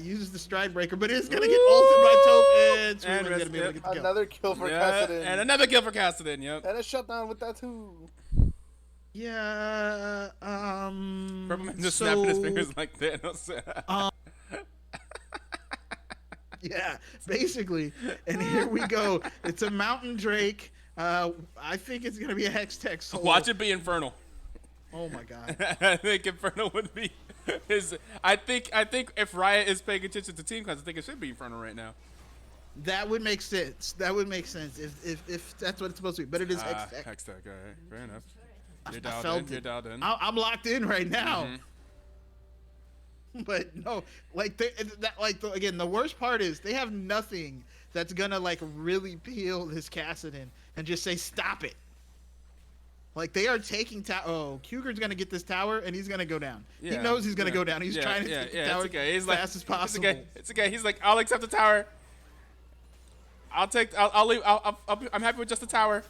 Uses the Stride Breaker, but it's going to get ulted by Toph, and Sweet Wind's going to be able to get the kill.
Another kill for Kassadin.
And another kill for Kassadin, yep.
And a shutdown with that too.
Yeah,
Purple Man just snapping his fingers like that.
Yeah, basically. And here we go. It's a Mountain Drake. I think it's going to be a Hextech Soul.
Watch it be Infernal.
Oh my god.
I think Infernal would be his. I think if Riot is paying attention to team class, I think it should be Infernal right now.
That would make sense. That would make sense if that's what it's supposed to be. But it is Hextech.
Hextech, all right. Fair enough. You're
I
dialed
felt
in. You're
it.
dialed in.
I'm locked in right now.
Mm-hmm.
But no, like again, the worst part is they have nothing that's gonna like really peel this Kassadin and just say stop it. Like they are taking Cougar's gonna get this tower and he's gonna go down.
Yeah,
He knows he's gonna go down. He's trying to take the tower
it's okay. He's
as
like,
fast as possible.
It's okay. He's like, I'll accept the tower. I'll leave. I'm happy with just the tower.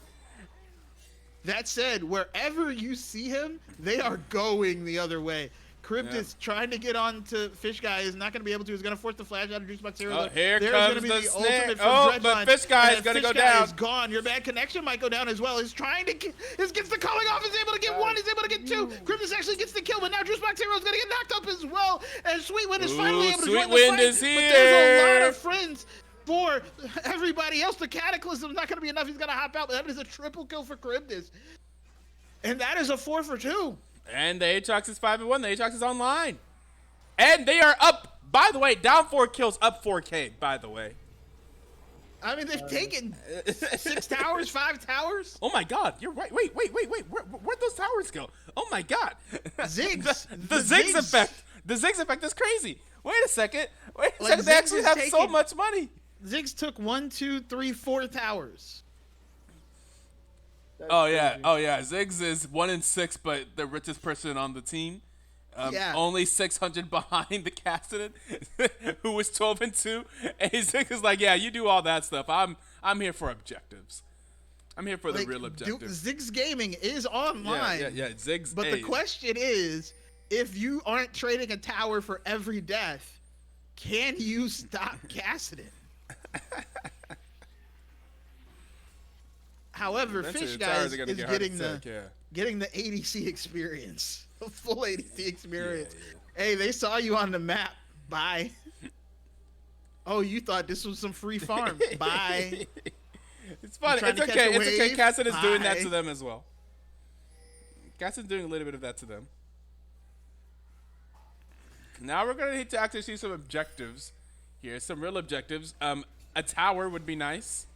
That said, wherever you see him, they are going the other way. Cryptus trying to get on to Fish Guy is not going to be able to. He's going to force the flash out of Juicebox Hero.
Oh, here
There's
comes
going to be
the
the
snare.
ultimate from
Oh,
Dreadline,
but Fish Guy is
and
going to go
Fish Guy
down.
is gone. Your bad connection might go down as well. He's trying to get, gets the calling off. He's able to get one. He's able to get two. Cryptus actually gets the kill, but now Juicebox Hero is going to get knocked up as well. And Sweet Wind is finally able to join the
Sweet Wind
fight.
is here.
But there's a lot of friends for everybody else. The Cataclysm's not going to be enough. He's going to hop out, but that is a triple kill for Cryptus. And that is a 4 for 2.
And the Aatrox is 5-1. The Aatrox is online. And they are up, by the way, down 4 kills, up 4K, by the way.
I mean, they've taken 6 towers, 5 towers.
Oh my god, you're right. Wait. Where'd those towers go? Oh my god.
Ziggs.
the Ziggs effect. The Ziggs effect is crazy. Wait a second. They
Ziggs
actually
is
have so
taking-
much money.
Ziggs took 1, 2, 3, 4 towers.
That's
Oh yeah.
crazy.
Ziggs is 1 in 6, but the richest person on the team.
Yeah.
Only 600 behind the Kassadin, who was 12 and 2. And Ziggs is like, yeah, you do all that stuff. I'm here for objectives. I'm here for the real objectives.
Ziggs Gaming is online.
Yeah. Ziggs.
But the question is, if you aren't trading a tower for every death, can you stop Kassadin? However,
Eventually
Fish
the towers
Guys
are gonna
is
get hard to
getting
take,
getting the ADC experience, a full ADC experience. Hey, they saw you on the map. Bye. Oh, you thought this was some free farm. Bye.
It's funny.
trying
It's
to catch
okay.
a
It's okay.
wave?
Kassadin's doing that
Bye.
to them as well. Kassadin's doing a little bit of that to them. Now we're gonna need to actually see some objectives here. Some real objectives. A tower would be nice.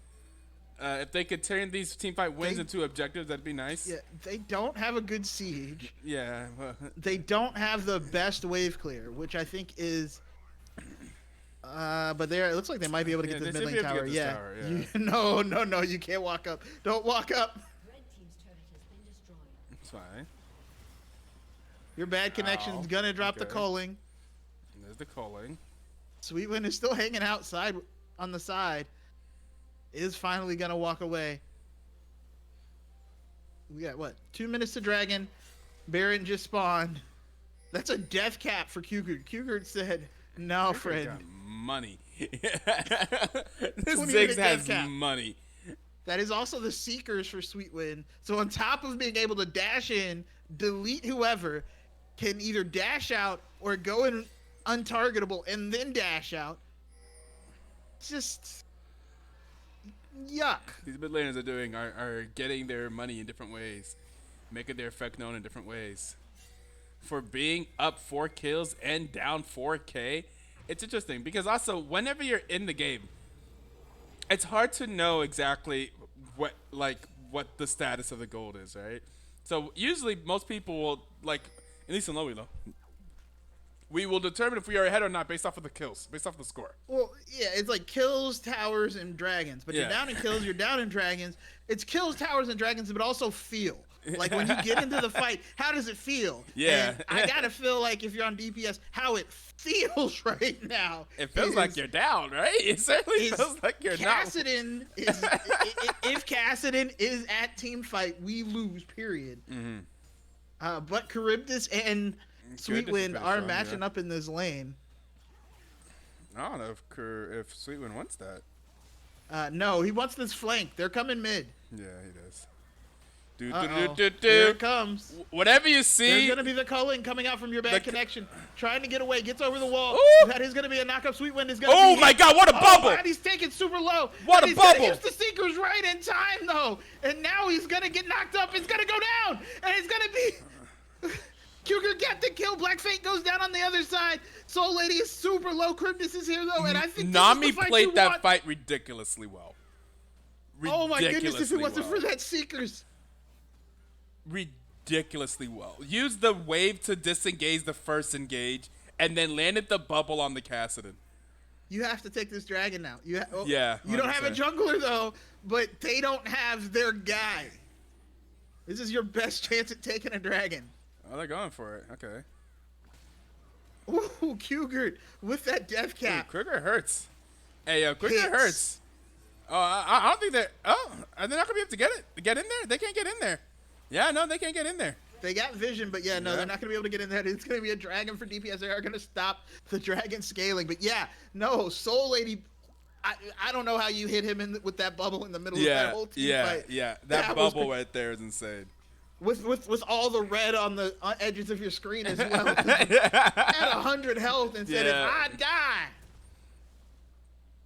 If they could turn these teamfight wins into objectives, that'd be nice.
Yeah, they don't have a good siege.
Yeah.
They don't have the best wave clear, which I think is. But it looks like they might be able to get
Yeah,
this
they
mid
should
lane
be able to get
tower.
this
Yeah.
tower,
No, you can't walk up. Don't walk up.
Red team's turret has been destroyed.
It's fine.
Your bad connection's gonna drop the
okay.
calling.
There's the calling.
Sweetwind is still hanging outside on the side. Is finally gonna walk away. We got what? 2 minutes to Dragon. Baron just spawned. That's a death cap for Cougar. Cougar said, "No, friend."
Got money. This
20
Ziggs
minute
has
death cap.
money.
That is also the Seekers for Sweetwind. So on top of being able to dash in, delete whoever, can either dash out or go in untargetable and then dash out. Just yuck.
These mid laners are getting their money in different ways, making their effect known in different ways. For being up 4 kills and down 4K, it's interesting because also whenever you're in the game, it's hard to know exactly what the status of the gold is, right? So usually most people will, like, at least in low elo, We will determine if we are ahead or not based off of the kills, based off the score.
Well, yeah, it's like kills, towers, and dragons. But you're
Yeah.
down in kills, you're down in dragons. It's kills, towers, and dragons, but also feel. Like when you get into the fight, how does it feel?
Yeah.
And I gotta feel like if you're on DPS, how it feels right now.
It feels like you're down, right? It certainly feels like you're not.
Kassadin is if Kassadin is at team fight, we lose. Period.
Mm-hmm.
But Charybdis and Sweetwind
pretty
are
strong,
matching
yeah.
up in this lane.
I don't know if Sweetwind wants that.
No, he wants this flank. They're coming mid.
Yeah, he does.
Here it comes.
Whatever you
There's
see.
gonna be the culling coming out from your bad connection, trying to get away, gets over the wall.
Ooh.
That is gonna be a knockup. Sweetwind is gonna.
Oh
be
my
hit.
God! What a bubble!
And he's taken super low.
What
And
a
he's gonna
bubble.
use the Seekers right in time though, and now he's gonna get knocked up. It's gonna go down, and it's gonna be. Cougar get the kill. Black Fate goes down on the other side. Soul Lady is super low. Cryptus is here though, and I think
Nami
this is the fight
played
you
that
want.
fight ridiculously well.
Oh my goodness! If it wasn't
well.
for that Seekers.
Ridiculously well. Used the wave to disengage the first engage, and then landed the bubble on the Kassadin.
You have to take this dragon now.
Yeah,
You don't have a
100%.
jungler though, but they don't have their guy. This is your best chance at taking a dragon.
Oh, they're going for it. Okay.
Ooh, Cougar with that death cap.
Kruger hurts. Hey, Kruger
Hits.
hurts. Oh, I don't think they're. Oh, are they not gonna be able to get it? Get in there? They can't get in there. Yeah, no, they can't get in there.
They got vision, but yeah, no,
Yeah.
they're not gonna be able to get in there. It's gonna be a dragon for DPS. They are gonna stop the dragon scaling. But yeah, no, Soul Lady. I don't know how you hit him with that bubble in the middle of that whole team fight.
Yeah.
was
That bubble right there is insane.
with all the red on the edges of your screen as well. At 100 health and said,
Yeah.
if I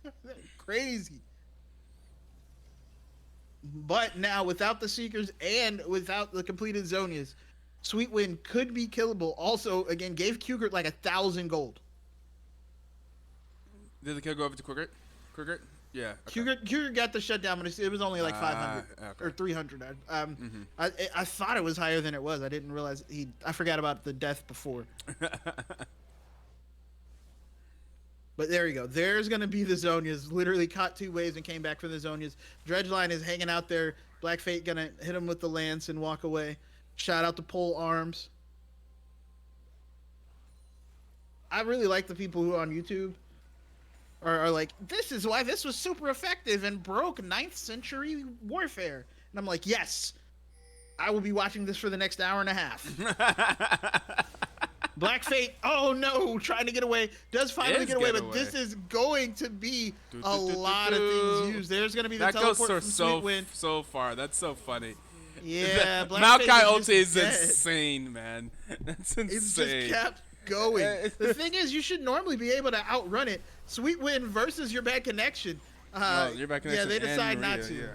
die. Crazy. But now, without the Seekers and without the completed Zonias, Sweetwind could be killable. Also, again, gave Cougar like 1,000 gold.
Did the kill go over to Kruger? Yeah. Okay.
Cougar got the shutdown, but it was only like 500
okay.
or 300. I thought it was higher than it was. I didn't realize I forgot about the death before. But there you go. There's going to be the Zonias. Literally caught 2 waves and came back for the Zonias. Dredgeline is hanging out there. Black Fate going to hit him with the lance and walk away. Shout out to Pole Arms. I really like the people who are on YouTube are like, this is why this was super effective and broke 9th century warfare. And I'm like, yes, I will be watching this for the next hour and a half. Black Fate, oh no, trying to get away. Does finally get away, but this is going to be a lot of things used. There's going to be the
that
teleport
goes
from Sweetwind.
so far. That's so funny.
Yeah, Black Fate
Maokai
is
ulti is
just dead.
insane, man. That's insane.
It's just kept going. The thing is, you should normally be able to outrun it. Sweetwind versus your bad connection.
Your bad connection.
Yeah, they decide
and
not
Maria,
to.
yeah.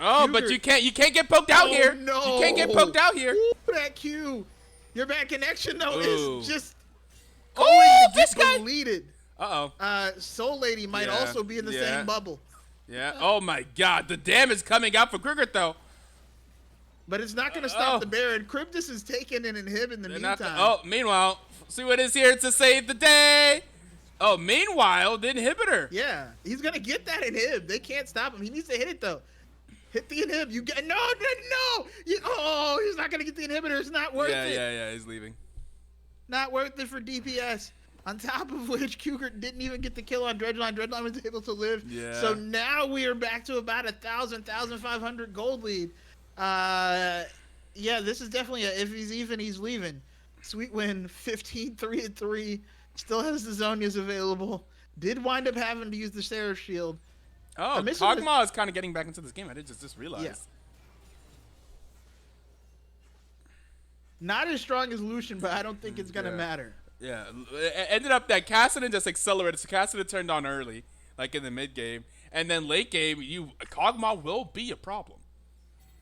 Oh, but
Cougar.
you can't get poked out here.
No.
You can't get poked out here.
Ooh, that Q. Your bad connection though
Ooh.
is just
Oh,
going to
this
get
guy.
deleted.
Uh-oh.
Soul Lady might
Yeah,
also be in the
yeah.
same bubble.
Yeah. Oh my God, the damage coming out for Kruger though.
But it's not going to stop the Baron. Cryptus is taking an inhib in the
They're
meantime.
not meanwhile, see what is here to save the day. Oh, meanwhile, the inhibitor.
Yeah, he's going to get that inhib. They can't stop him. He needs to hit it though. Hit the inhib. You get no. He's not going to get the inhibitor. It's not worth it.
Yeah, he's leaving.
Not worth it for DPS. On top of which, Cougar didn't even get the kill on Dredgeline. Dredgeline was able to live.
Yeah.
So now we are back to about 1,500 gold lead. Yeah, this is definitely if he's even, he's leaving. Sweetwind, 15-3-3. Still has the Zonias available. Did wind up having to use the Sarah Shield.
Oh, Kog'Maw is kind of getting back into this game. I did just realize.
Yeah. Not as strong as Lucian, but I don't think it's going to matter.
Yeah, it ended up that Kassadin just accelerated. So Kassadin turned on early, like in the mid game, and then late game, Kog'Maw will be a problem.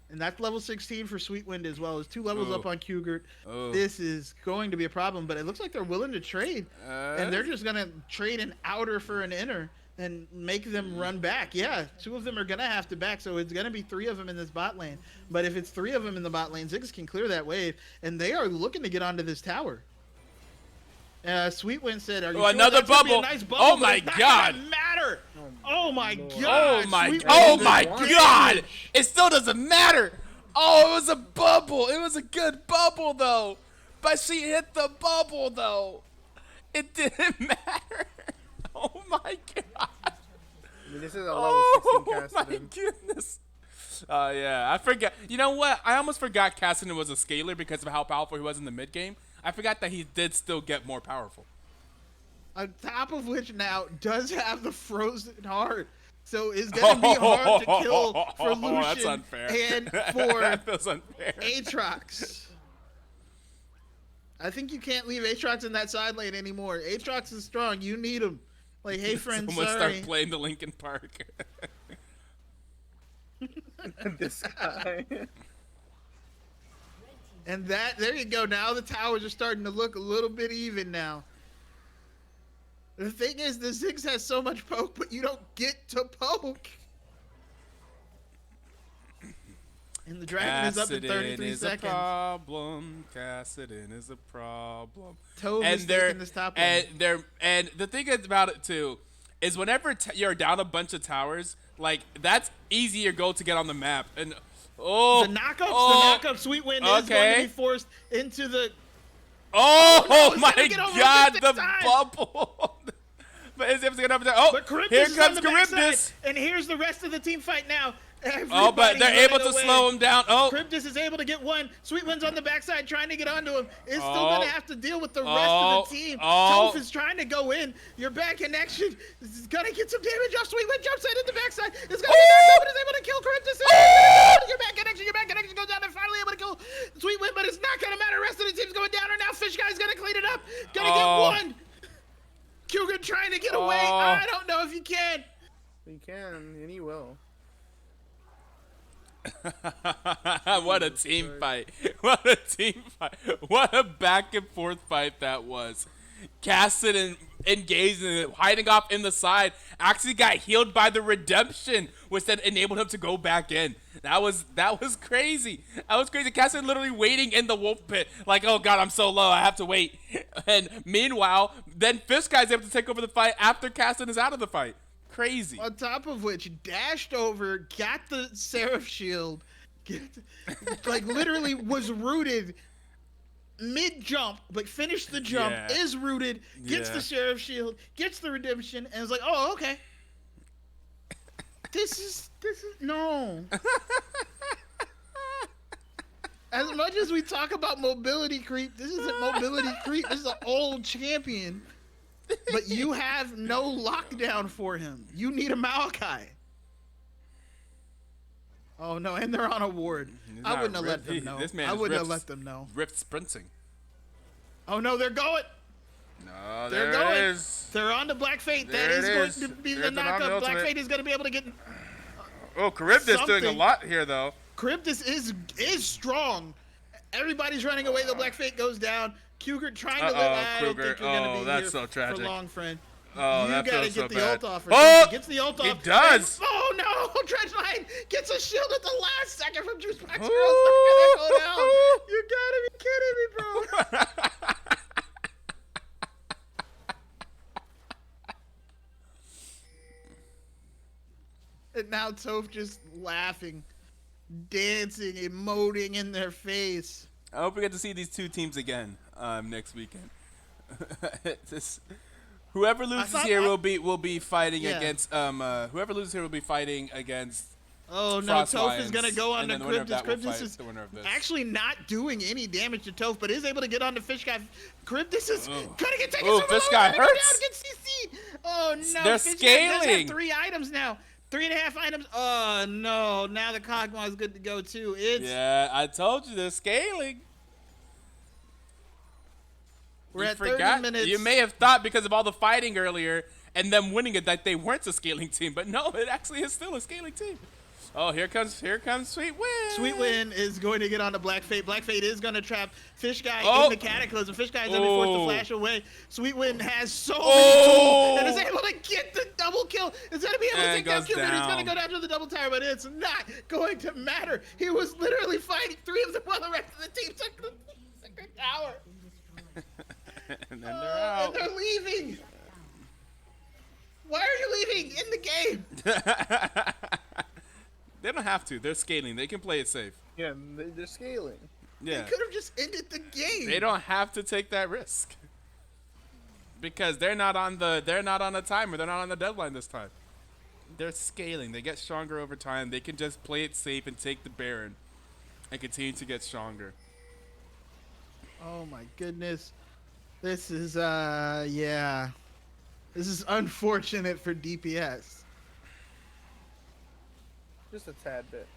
And that's level 16 for Sweetwind as well. It's 2 levels up on Cougar.
Oh.
This is going to be a problem, but it looks like they're willing to trade. And they're just going to trade an outer for an inner and make them run back. Yeah, 2 of them are going to have to back, so it's going to be 3 of them in this bot lane. But if it's 3 of them in the bot lane, Ziggs can clear that wave, and they are looking to get onto this tower. Sweetwind said, "Are you
Oh,
sure
another
that's gonna be a
bubble.
nice bubble?
Oh
but
my
it's not
God.
gonna matter. Oh my
Lord.
God.
Oh my,
Sweetwind
oh
did
my
damage.
God! It still doesn't matter. Oh, it was a bubble. It was a good bubble though, but she hit the bubble though. It didn't matter. Oh my God!
I mean, this is a level 16
Oh my
Cassidy.
goodness! Yeah, I forgot. You know what? I almost forgot Cassidy was a scaler because of how powerful he was in the mid game. I forgot that he did still get more powerful.
On top of which now does have the frozen heart. So it's gonna be hard to kill for Lucian
That's unfair.
and for
That feels unfair.
Aatrox. I think you can't leave Aatrox in that side lane anymore. Aatrox is strong. You need him. Like, hey friend,
Someone
sorry.
start playing the Linkin Park.
This guy.
And that, there you go. Now the towers are starting to look a little bit even now. The thing is, the Ziggs has so much poke, but you don't get to poke. And the dragon is up in 33
is
seconds.
a problem. Cassidon is a problem.
Tove is
they're
taking this top
and
lane.
they're and the thing about it too is whenever you're down a bunch of towers, like that's easier goal to get on the map. And
The knockup Sweetwind is going to be forced into the...
Oh,
no, he's
my
gonna get over
God,
this
the
time.
bubble. But is it gonna oh,
But Charybdis
here
is
comes
on the backside,
Charybdis.
and here's the rest of the team fight now.
Oh, but they're able to
Everybody's
slow him down. Oh,
Charybdis is able to get one. Sweetwind's on the backside trying to get onto him. Is still
Oh.
going to have to deal with the rest of the team.
Oh.
Toph is trying to go in. Your bad connection is going to get some damage off. Sweetwind jumps in at the backside. It's going to get knocked out, but is able to kill Charybdis. Your bad connection goes down and finally able to kill Sweetwind, but it's not going to matter. The rest of the team's going down, and now Fish Guy's going to clean it up. Going to get one. Kugan trying to get away. I don't know if you can.
He can, and he will.
what a team fight. What a team fight. What a back and forth fight that was. Cassidy engaged in it, hiding off in the side, actually got healed by the redemption, which then enabled him to go back in. That was crazy. That was crazy. Cassidy literally waiting in the wolf pit, like, oh God, I'm so low, I have to wait. And meanwhile, then Fish Guy's able to take over the fight after Cassidy is out of the fight. Crazy.
On top of which, dashed over, got the Seraph shield, like literally was rooted mid-jump, but finished the jump,
Yeah.
is rooted, gets the Seraph shield, gets the redemption, and is like, oh, okay. This is, no. As much as we talk about mobility creep, this isn't mobility creep, this is an old champion. But you have no lockdown for him. You need a Maokai. Oh no, and they're on a ward. I wouldn't have let them know.
This man
I
is
wouldn't have
ripped-
let them know.
Rift sprinting.
Oh no, they're going.
No,
They're
there
going.
it is.
They're on to Black Fate.
There
That is
it
going
is.
to be the
There's the
knockup. Black
ultimate.
Fate is going to be able to get.
Oh, Charybdis doing a
Something.
lot here, though.
Charybdis is strong. Everybody's running away. The Black Fate goes down. Cougar trying to live. I don't
Cougar.
think you're going to
Oh,
be
that's
here
so tragic.
for long, friend.
Oh,
You
that
gotta
feels
get
so
the
bad.
ult off.
Oh,
He gets the ult
he
off.
does.
And, oh no! Dredgeline gets a shield at the last second from Juice Box. Girls
Ooh.
not gonna go down. You gotta be kidding me, bro. And now Toph just laughing, dancing, emoting in their face.
I hope we get to see these two teams again next weekend. Whoever loses
thought
here
I-
will be fighting
Yeah.
against whoever loses here will be fighting against.
Oh no,
Frost
Toph
Lions,
is gonna go on
and
to
then the winner of
Charybdis.
that will
Charybdis
fight
is
the winner of this.
actually not doing any damage to Toph, but is able to get on to Fish Guy. Charybdis is gonna get taken.
Ooh,
so
Fish
low,
Guy
gonna go
hurts.
down, get CC. Oh no,
They're
Fish Guy does
scaling.
have 3 items now. 3.5 items. Oh no, now the Kog'Maw is good to go too. It's
Yeah, I told you they're scaling.
we're
You
at
forgot.
30 minutes.
You may have thought because of all the fighting earlier and them winning it that they weren't a scaling team, but no, it actually is still a scaling team. Oh, here comes Sweet Win.
Sweet Win is going to get on to Black Fate. Black Fate is going to trap Fish Guy
Oh.
in the Cataclysm. Fish Guy is going to be forced to
Oh.
flash away. Sweet Win has so
Oh.
many tools and is able to get the double kill. Is going to be able to
And
take down
goes
Cupid. He's going to
down.
go down to the double tower, but it's not going to matter. He was literally fighting 3 of them while the rest of the team took the second tower.
And then they're out.
leaving? Why are you leaving in the game?
They don't have to. They're scaling. They can play it safe.
Yeah, they're scaling.
Yeah.
They could have just ended the game.
They don't have to take that risk. Because they're not on the timer. They're not on the deadline this time. They're scaling. They get stronger over time. They can just play it safe and take the Baron and continue to get stronger.
Oh my goodness. This is yeah. This is unfortunate for DPS.
Just a tad bit.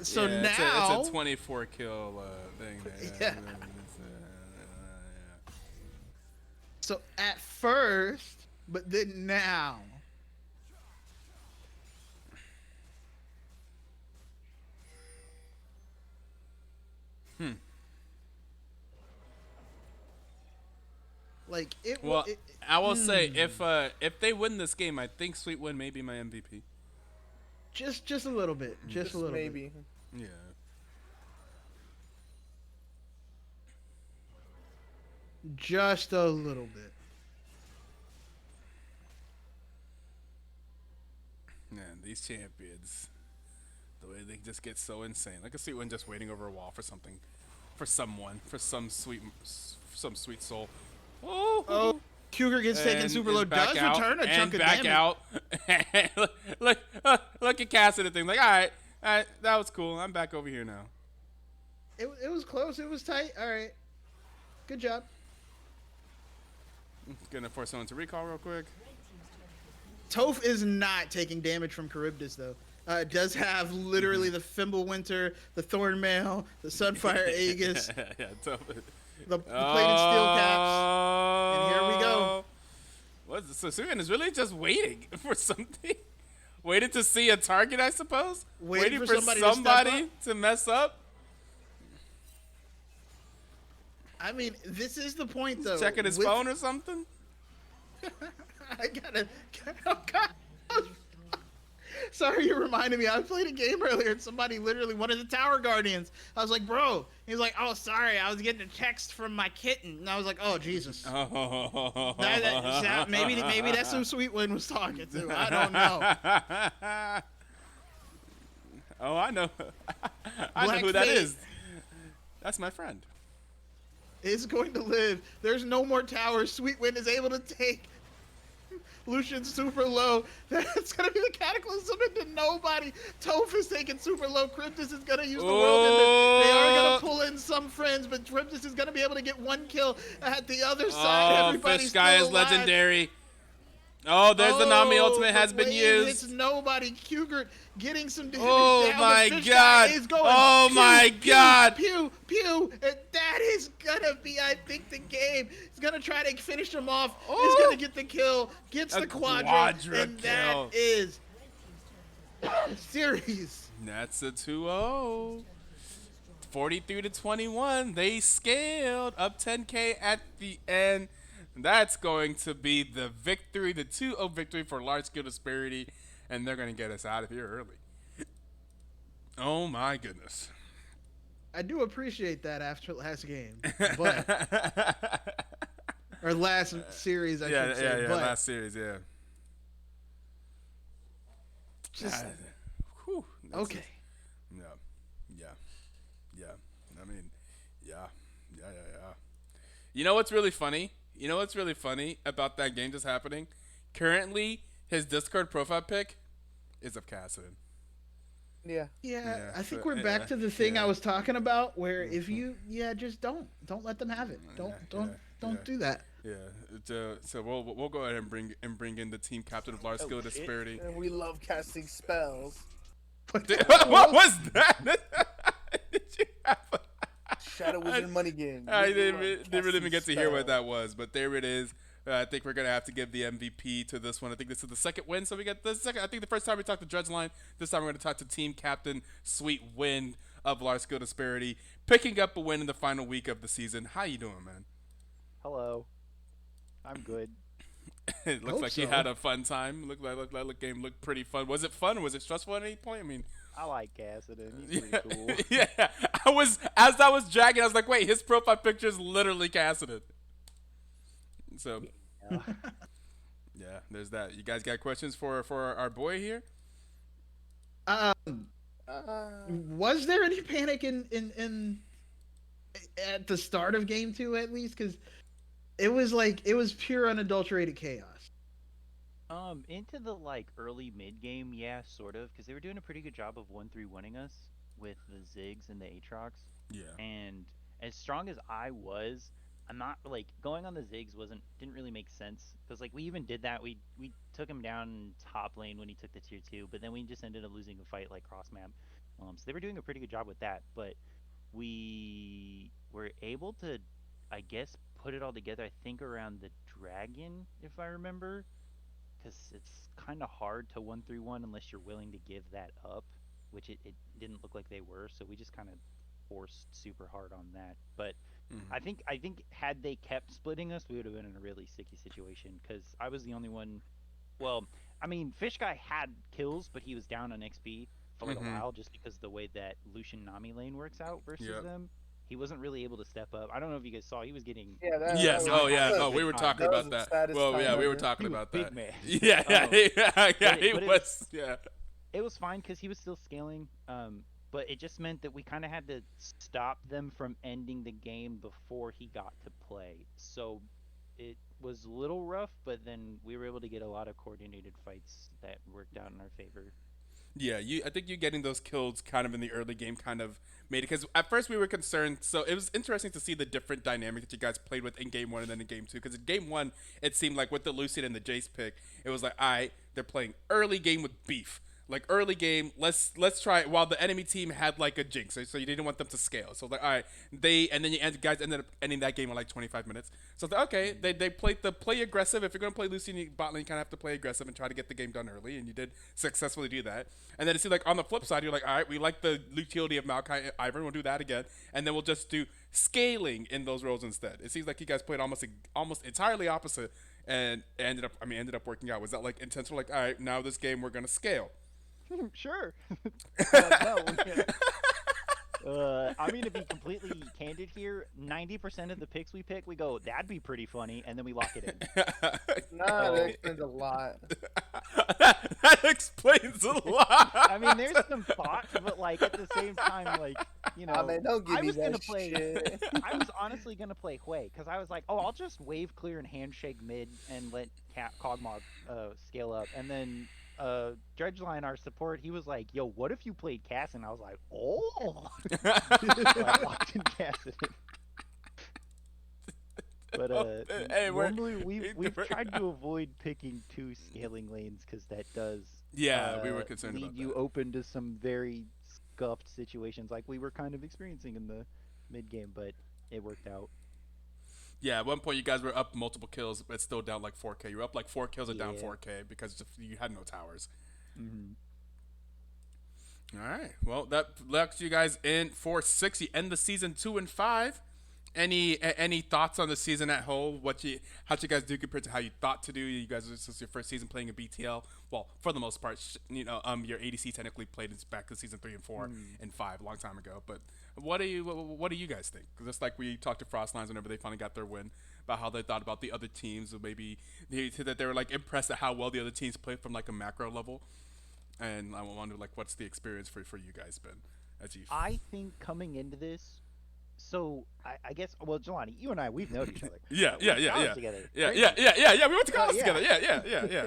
So
Yeah,
now
it's a 24 kill thing.
Yeah. So at first, but then now. Like it.
Well, I will say if they win this game, I think Sweet Win may be my MVP.
Just a little bit. Just a little
maybe.
bit.
Yeah.
Just a little bit.
Man, these champions, the way they just get so insane. Like a Sweet Win just waiting over a wall for something, for someone, for some sweet soul.
Oh, Cougar gets taken
And
super
is
low.
back
Does
out,
return a
and
chunk of
back
damage.
out. look at Cass and the thing. Like, all right, that was cool. I'm back over here now.
It was close. It was tight. All right. Good job.
Gonna force someone to recall real quick.
Toph is not taking damage from Charybdis, though. It does have literally the Fimbulwinter, the Thornmail, the Sunfire Aegis,
Yeah, tough.
the plated steel caps. And here we go.
What? So Suyan is really just waiting for something. Waiting to see a target, I suppose.
Waiting for somebody
to mess up.
I mean, this is the point, though.
Checking his phone or something.
I gotta. Oh, God. Sorry, you reminded me. I played a game earlier and somebody literally, one of the Tower Guardians. I was like, bro. He was like, oh, sorry. I was getting a text from my kitten. And I was like, oh, Jesus. Maybe that's who Sweetwind was talking to. I don't know.
Oh, I know. I know who that is. That's my friend.
Is going to live. There's no more towers. Sweetwind is able to take Lucian's super low. That's going to be the Cataclysm into nobody. Toph is taking super low. Cryptus is going to use the world ender. They are going to pull in some friends, but Cryptus is going to be able to get one kill at the other side.
Oh,
Everybody's
Fish Guy
still
is
alive.
legendary. Oh, there's the Nami ultimate has
the
been
wave
used.
It's nobody. Kugert getting some damage
Oh
down.
my
The Fish
God.
Guy is going
Oh
pew,
my
pew,
God.
Pew, pew. And that is going to be, I think, the game. He's going to try to finish him off. He's
Oh.
going to get the kill. Gets
A
the quadra.
quadra
And
kill.
that is series.
That's a 2-0. 43-21. They scaled up 10K at the end. That's going to be the victory, the 2-0 victory for large skill disparity, and they're going to get us out of here early. Oh my goodness.
I do appreciate that after last game. But, or last series, I should say.
Yeah,
but
last series, yeah.
just,
Whew, this
okay.
is- yeah. I mean, yeah. You know what's really funny? You know what's really funny about that game just happening? Currently, his Discord profile pic is of Cassidy.
Yeah.
Yeah, I think
so-
we're back to the thing
yeah.
I was talking about, where if you, just don't let them have it. Don't do that.
Yeah. So we'll go ahead and bring in the team captain of large skill disparity.
And we love casting spells.
What was that? Did you have
Shadow Wizard Money Game.
I
We
didn't
love
really even
casting
get to hear what
spells.
that was, but there it is. I think we're gonna have to give the MVP to this one. I think this is the second win, so we got the second. I think the first time we talked to Judge Line, this time we're gonna talk to Team Captain Sweet Win of large skill disparity, picking up a win in the final week of the season. How you doing, man?
Hello. I'm good.
It looks
Hope
like you
so.
had a fun time. Looked like the game looked pretty fun. Was it fun? Was it stressful at any point? I mean,
I like Cassidy. He's pretty cool.
yeah. As I was dragging, I was like, wait, his profile picture is literally Cassidy. So
Yeah.
yeah, there's that. You guys got questions for our boy here?
Um,
Uh,
was there any panic in at the start of game two at least? Because it was pure unadulterated chaos.
Into the like early mid game, yeah, sort of, because they were doing a pretty good job of 1-3-1ing us with the Ziggs and the Aatrox.
Yeah.
And as strong as I was, I'm not like going on the Ziggs didn't really make sense because like we even did that. We took him down in top lane when he took the tier 2, but then we just ended up losing a fight like cross map. So they were doing a pretty good job with that, but we were able to, I guess, put it all together. I think around the dragon, if I remember, because it's kind of hard to 1-3-1 unless you're willing to give that up, which it didn't look like they were. So we just kind of forced super hard on that. But I think had they kept splitting us, we would have been in a really sticky situation because I was the only one. Well, I mean, Fish Guy had kills, but he was down on XP for like a while just because the way that Lucian Nami lane works out versus
Yep.
them. He wasn't really able to step up. I don't know if you guys saw. He was getting
yeah, that,
Yes.
that
Oh
was,
yeah.
that
Oh,
was-
we were talking
that was
about
the
that.
saddest
Well,
time
yeah, we were
ever.
talking
He was
about
big
that.
man.
Yeah, yeah,
but
he
it
was. Yeah.
It was fine because he was still scaling. But it just meant that we kind of had to stop them from ending the game before he got to play. So it was a little rough, but then we were able to get a lot of coordinated fights that worked out in our favor.
Yeah, I think you getting those kills kind of in the early game kind of made it because at first we were concerned. So it was interesting to see the different dynamic that you guys played with in game one and then in game two. Because in game one, it seemed like with the Lucian and the Jace pick, it was like, all right, they're playing early game with beef. Like early game, let's try it. While the enemy team had like a jinx, so you didn't want them to scale. So like, all right, and then guys ended up ending that game in like 25 minutes. So it's like, okay, they played the play aggressive. If you're gonna play Lucian bot lane, you kind of have to play aggressive and try to get the game done early, and you did successfully do that. And then it seems like on the flip side, you're like, all right, we like the utility of Maokai and Ivern, we'll do that again, and then we'll just do scaling in those roles instead. It seems like you guys played almost entirely opposite, and ended up working out. Was that like intentional? Like, all right, now this game we're gonna scale.
Sure. I mean, to be completely candid here, 90% of the picks we pick, we go, that'd be pretty funny, and then we lock it in.
Nah, that explains a lot.
That explains a lot.
I mean, there's some thought, but like at the same time, like
I mean, don't give
I
me
was
that
gonna play.
shit.
I was honestly gonna play Hui because I was like, oh, I'll just wave clear and handshake mid and let Cogmog scale up, and then Dredgeline, our support, he was like, yo, what if you played Cass? And I was like, oh. So I locked in Cass in. But
Hey,
normally we've tried to avoid picking two scaling lanes because that does
we were concerned
lead
about
you
that.
open to some very scuffed situations like we were kind of experiencing in the mid game, but it worked out.
Yeah, at one point you guys were up multiple kills, but still down like 4K. You were up like 4 kills and down
Yeah.
4K because you had no towers.
Mm-hmm.
All right. Well, that locks you guys in for 6. You end the season 2-5. Any thoughts on the season at whole? How'd you guys do compared to how you thought to do? You guys, this is your first season playing a BTL. Well, for the most part, your ADC technically played back to season 3 and 4 and 5 a long time ago. But what do you guys think? Just like we talked to Frostlines whenever they finally got their win, about how they thought about the other teams, or maybe that they were like impressed at how well the other teams played from like a macro level. And I wonder like what's the experience for you guys been as you?
I think coming into this, so I guess, well, Jelani, you and I, we've known each other.
Yeah.
We went to college together.
Yeah.
Right?
We went to college
yeah.
together. Yeah.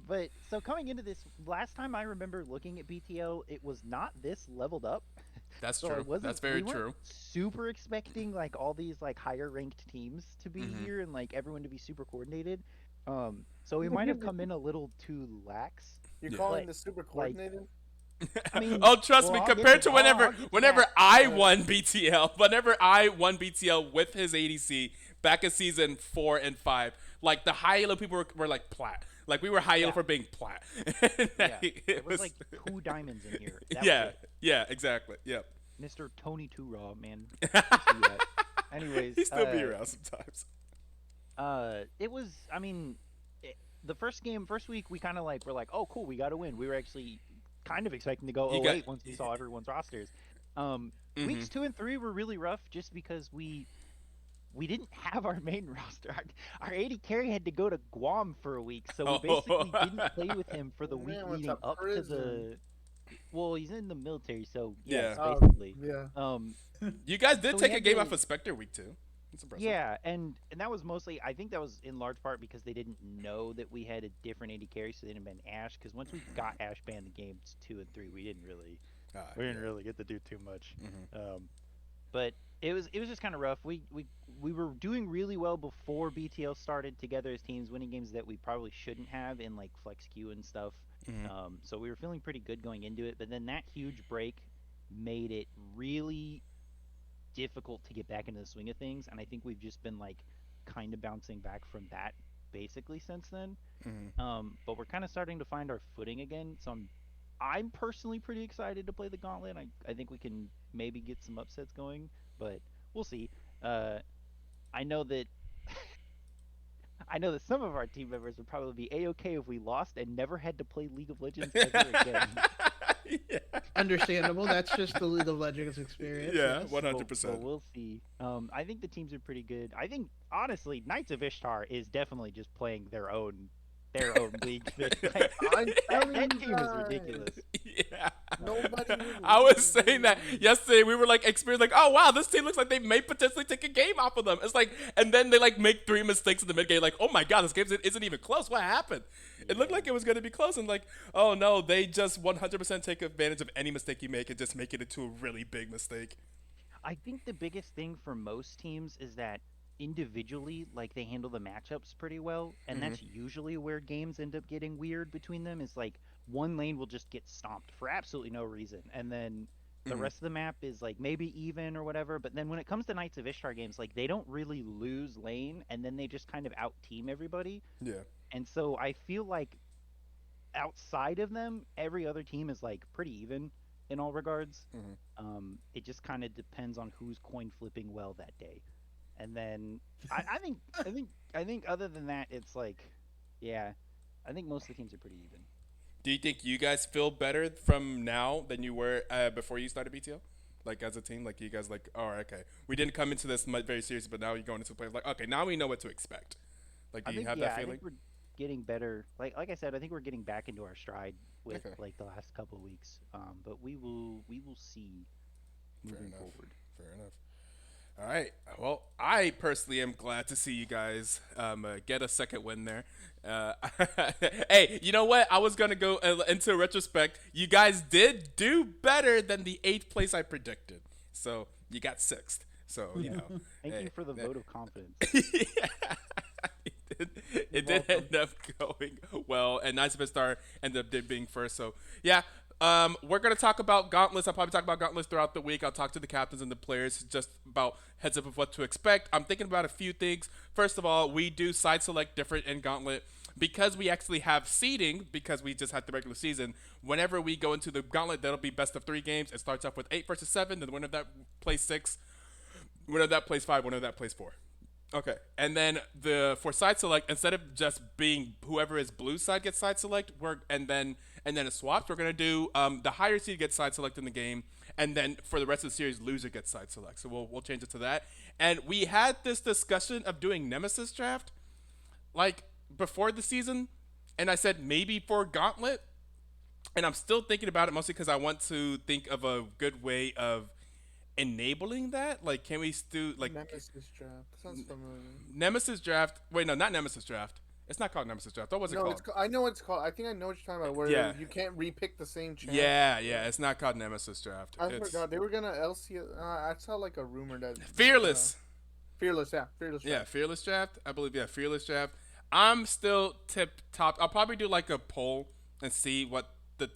But so coming into this, last time I remember looking at BTL, it was not this leveled up.
That's
So
true.
it wasn't,
That's very
we weren't
true.
Super expecting like all these like higher ranked teams to be here and like everyone to be super coordinated. So we might have come in a little too lax.
You're
Yeah.
calling
Like-
this super coordinated?
I mean,
Oh, trust
well,
me.
I'll get
Compared
to-
to
I'll get to
whenever
that.
I won BTL, with his ADC back in season 4 and 5, like the high elo people were like plat. Like we were high elo
Yeah.
for being plat.
Yeah, it was like 2 diamonds in here. That was
yeah,
it.
yeah, exactly. Yep.
Mr. Tony Too Raw, man. Used to do that. Anyways,
He still be around sometimes.
it was. I mean, the first week, we kind of like were like, oh, cool, we got to win. We were actually kind of expecting to go
You
08
got-
once we saw everyone's rosters. Weeks 2 and 3 were really rough just because we we didn't have our main roster. Our AD carry had to go to Guam for a week, so we
Oh.
basically didn't play with him for the
Man
week
went
leading
to
up to
prison.
the. Well, he's in the military, so
Yeah.
yes,
Oh,
basically.
yeah.
Um,
You guys did
so we
take a
had
game
to.
off of Spectre week 2. That's impressive.
Yeah, and that was mostly. I think that was in large part because they didn't know that we had a different AD carry, so they didn't ban Ash. Because once we got Ash banned the games 2 and 3, we didn't really get to do too much. But it was just kind of rough. We were doing really well before BTL started together as teams, winning games that we probably shouldn't have in like flex queue and stuff. So we were feeling pretty good going into it. But then that huge break made it really difficult to get back into the swing of things, and I think we've just been like kind of bouncing back from that basically since then. But we're kind of starting to find our footing again. So I'm personally pretty excited to play the gauntlet. I think we can maybe get some upsets going, but we'll see. I know that I know that some of our team members would probably be a-okay if we lost and never had to play League of Legends ever again.
Yeah.
Understandable. That's just the League of Legends experience.
Yeah,
yes.
100%.
Well, we'll see. I think the teams are pretty good. I think honestly, Knights of Ishtar is definitely just playing their own league. Like,
I'm telling
that
you
team is
guys.
ridiculous.
Yeah.
Nobody would
I was
lose.
saying that yesterday. We were like experiencing like, oh wow, this team looks like they may potentially take a game off of them. It's like, and then they like make 3 mistakes in the mid game. Like, oh my god, this game isn't even close. What happened? It looked like it was going to be close, and like, oh no, they just 100% take advantage of any mistake you make and just make it into a really big mistake.
I think the biggest thing for most teams is that individually, like they handle the matchups pretty well, and that's usually where games end up getting weird between them. Is like one lane will just get stomped for absolutely no reason, and then the rest of the map is like maybe even or whatever. But then when it comes to Knights of Ishtar games, like they don't really lose lane, and then they just kind of out team everybody.
Yeah.
And so I feel like outside of them, every other team is like pretty even in all regards. It just kind of depends on who's coin flipping well that day. And then I think other than that, it's like, yeah, I think most of the teams are pretty even.
Do you think you guys feel better from now than you were before you started BTL? Like as a team, like you guys like, oh, okay, we didn't come into this very serious, but now you're going into the play like, okay, now we know what to expect. Like, do you have that
I
feeling?
think we're getting better. Like I said, I think we're getting back into our stride with like the last couple of weeks. But we will see moving forward.
Fair enough. All right. Well, I personally am glad to see you guys get a second win there. Hey, you know what? I was going to go into retrospect. You guys did do better than the 8th place I predicted. So you got 6th. So, you know.
Thank you for the vote of confidence.
Yeah. It did end up going well, and Nice Star ended up being first. So, yeah. We're going to talk about gauntlets. I'll probably talk about gauntlets throughout the week. I'll talk to the captains and the players just about heads up of what to expect. I'm thinking about a few things. First of all, we do side select different in gauntlet because we actually have seeding because we just had the regular season. Whenever we go into the gauntlet, that'll be best of 3 games. It starts off with 8 versus 7. Then the winner of that plays 6. Winner of that plays 5. Winner of that plays 4. Okay, and then for side select, instead of just being whoever is blue side gets side select, and then it swaps. We're gonna do the higher seed gets side select in the game, and then for the rest of the series, loser gets side select. So we'll change it to that. And we had this discussion of doing Nemesis draft, like before the season, and I said maybe for Gauntlet, and I'm still thinking about it mostly because I want to think of a good way of enabling that. Like, can we do like
Nemesis draft? Sounds familiar.
Nemesis draft? Wait, no, not Nemesis draft. It's not called Nemesis draft. What was it
No,
called?
I know what it's called. I think I know what you're talking about. Where you can't repick the same champ.
Yeah. It's not called Nemesis draft.
I forgot they were gonna LC. I saw like a rumor that
Fearless.
Fearless draft.
Yeah, Fearless draft. I believe. Yeah, Fearless draft. I'm still tip top. I'll probably do like a poll and see what the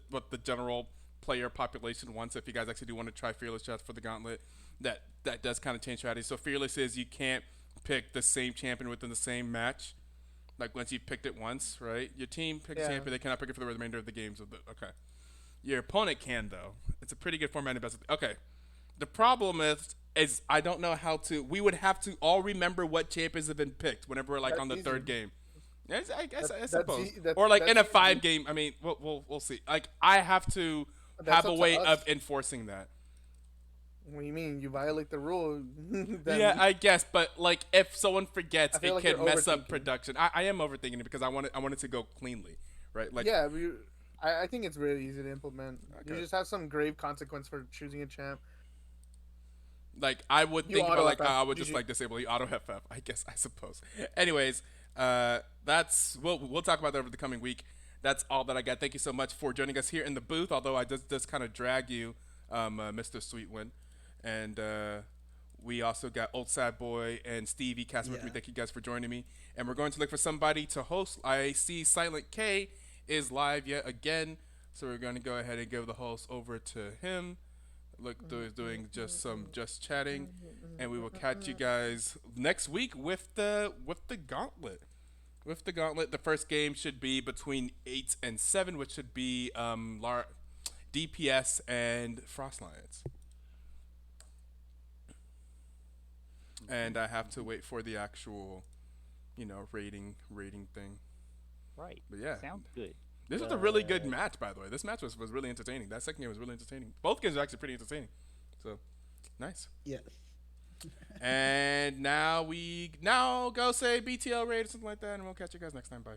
general player population wants. If you guys actually do want to try Fearless draft for the Gauntlet, that does kind of change strategy. So Fearless is you can't pick the same champion within the same match. Like once you've picked it once, right? Your team picks champion, they cannot pick it for the remainder of the games. Okay. Your opponent can though. It's a pretty good format. Okay. The problem is I don't know how to. We would have to all remember what champions have been picked whenever we're like on the
easy.
third game. Yes, I suppose.
That's
Or like in a
easy.
5 game. I mean, we'll see. Like I have to
That's
have a
up to
way
us.
of enforcing that.
What do you mean? You violate the rule? Then
Yeah, I guess, but like if someone forgets,
I feel
it
like
can
you're
mess up
overthinking.
production. I am overthinking it because I want it to go cleanly, right? Like
yeah, I think it's really easy to implement. You
okay.
just have some grave consequence for choosing a champ.
Like I would
You
think about
auto
like
FF.
I would just
GG.
like disable the auto FF. I guess I suppose. Anyways, that's we'll talk about that over the coming week. That's all that I got. Thank you so much for joining us here in the booth. Although I just kind of drag you, Mr. Sweetwin, and we also got Old Sad Boy and Stevie Casper with me.
Yeah.
Thank you guys for joining me. And we're going to look for somebody to host. I see Silent K is live yet again, so we're going to go ahead and give the host over to him. Look, is doing just chatting, and we will catch you guys next week with the gauntlet. With the gauntlet, the first game should be between 8 and 7, which should be DPS and Frost Lions. And I have to wait for the actual, rating thing.
Right.
But yeah,
Sounds good.
this was a really good match, by the way. This match was really entertaining. That second game was really entertaining. Both games were actually pretty entertaining. So, nice.
Yes.
And now go say BTL raid or something like that, and we'll catch you guys next time. Bye.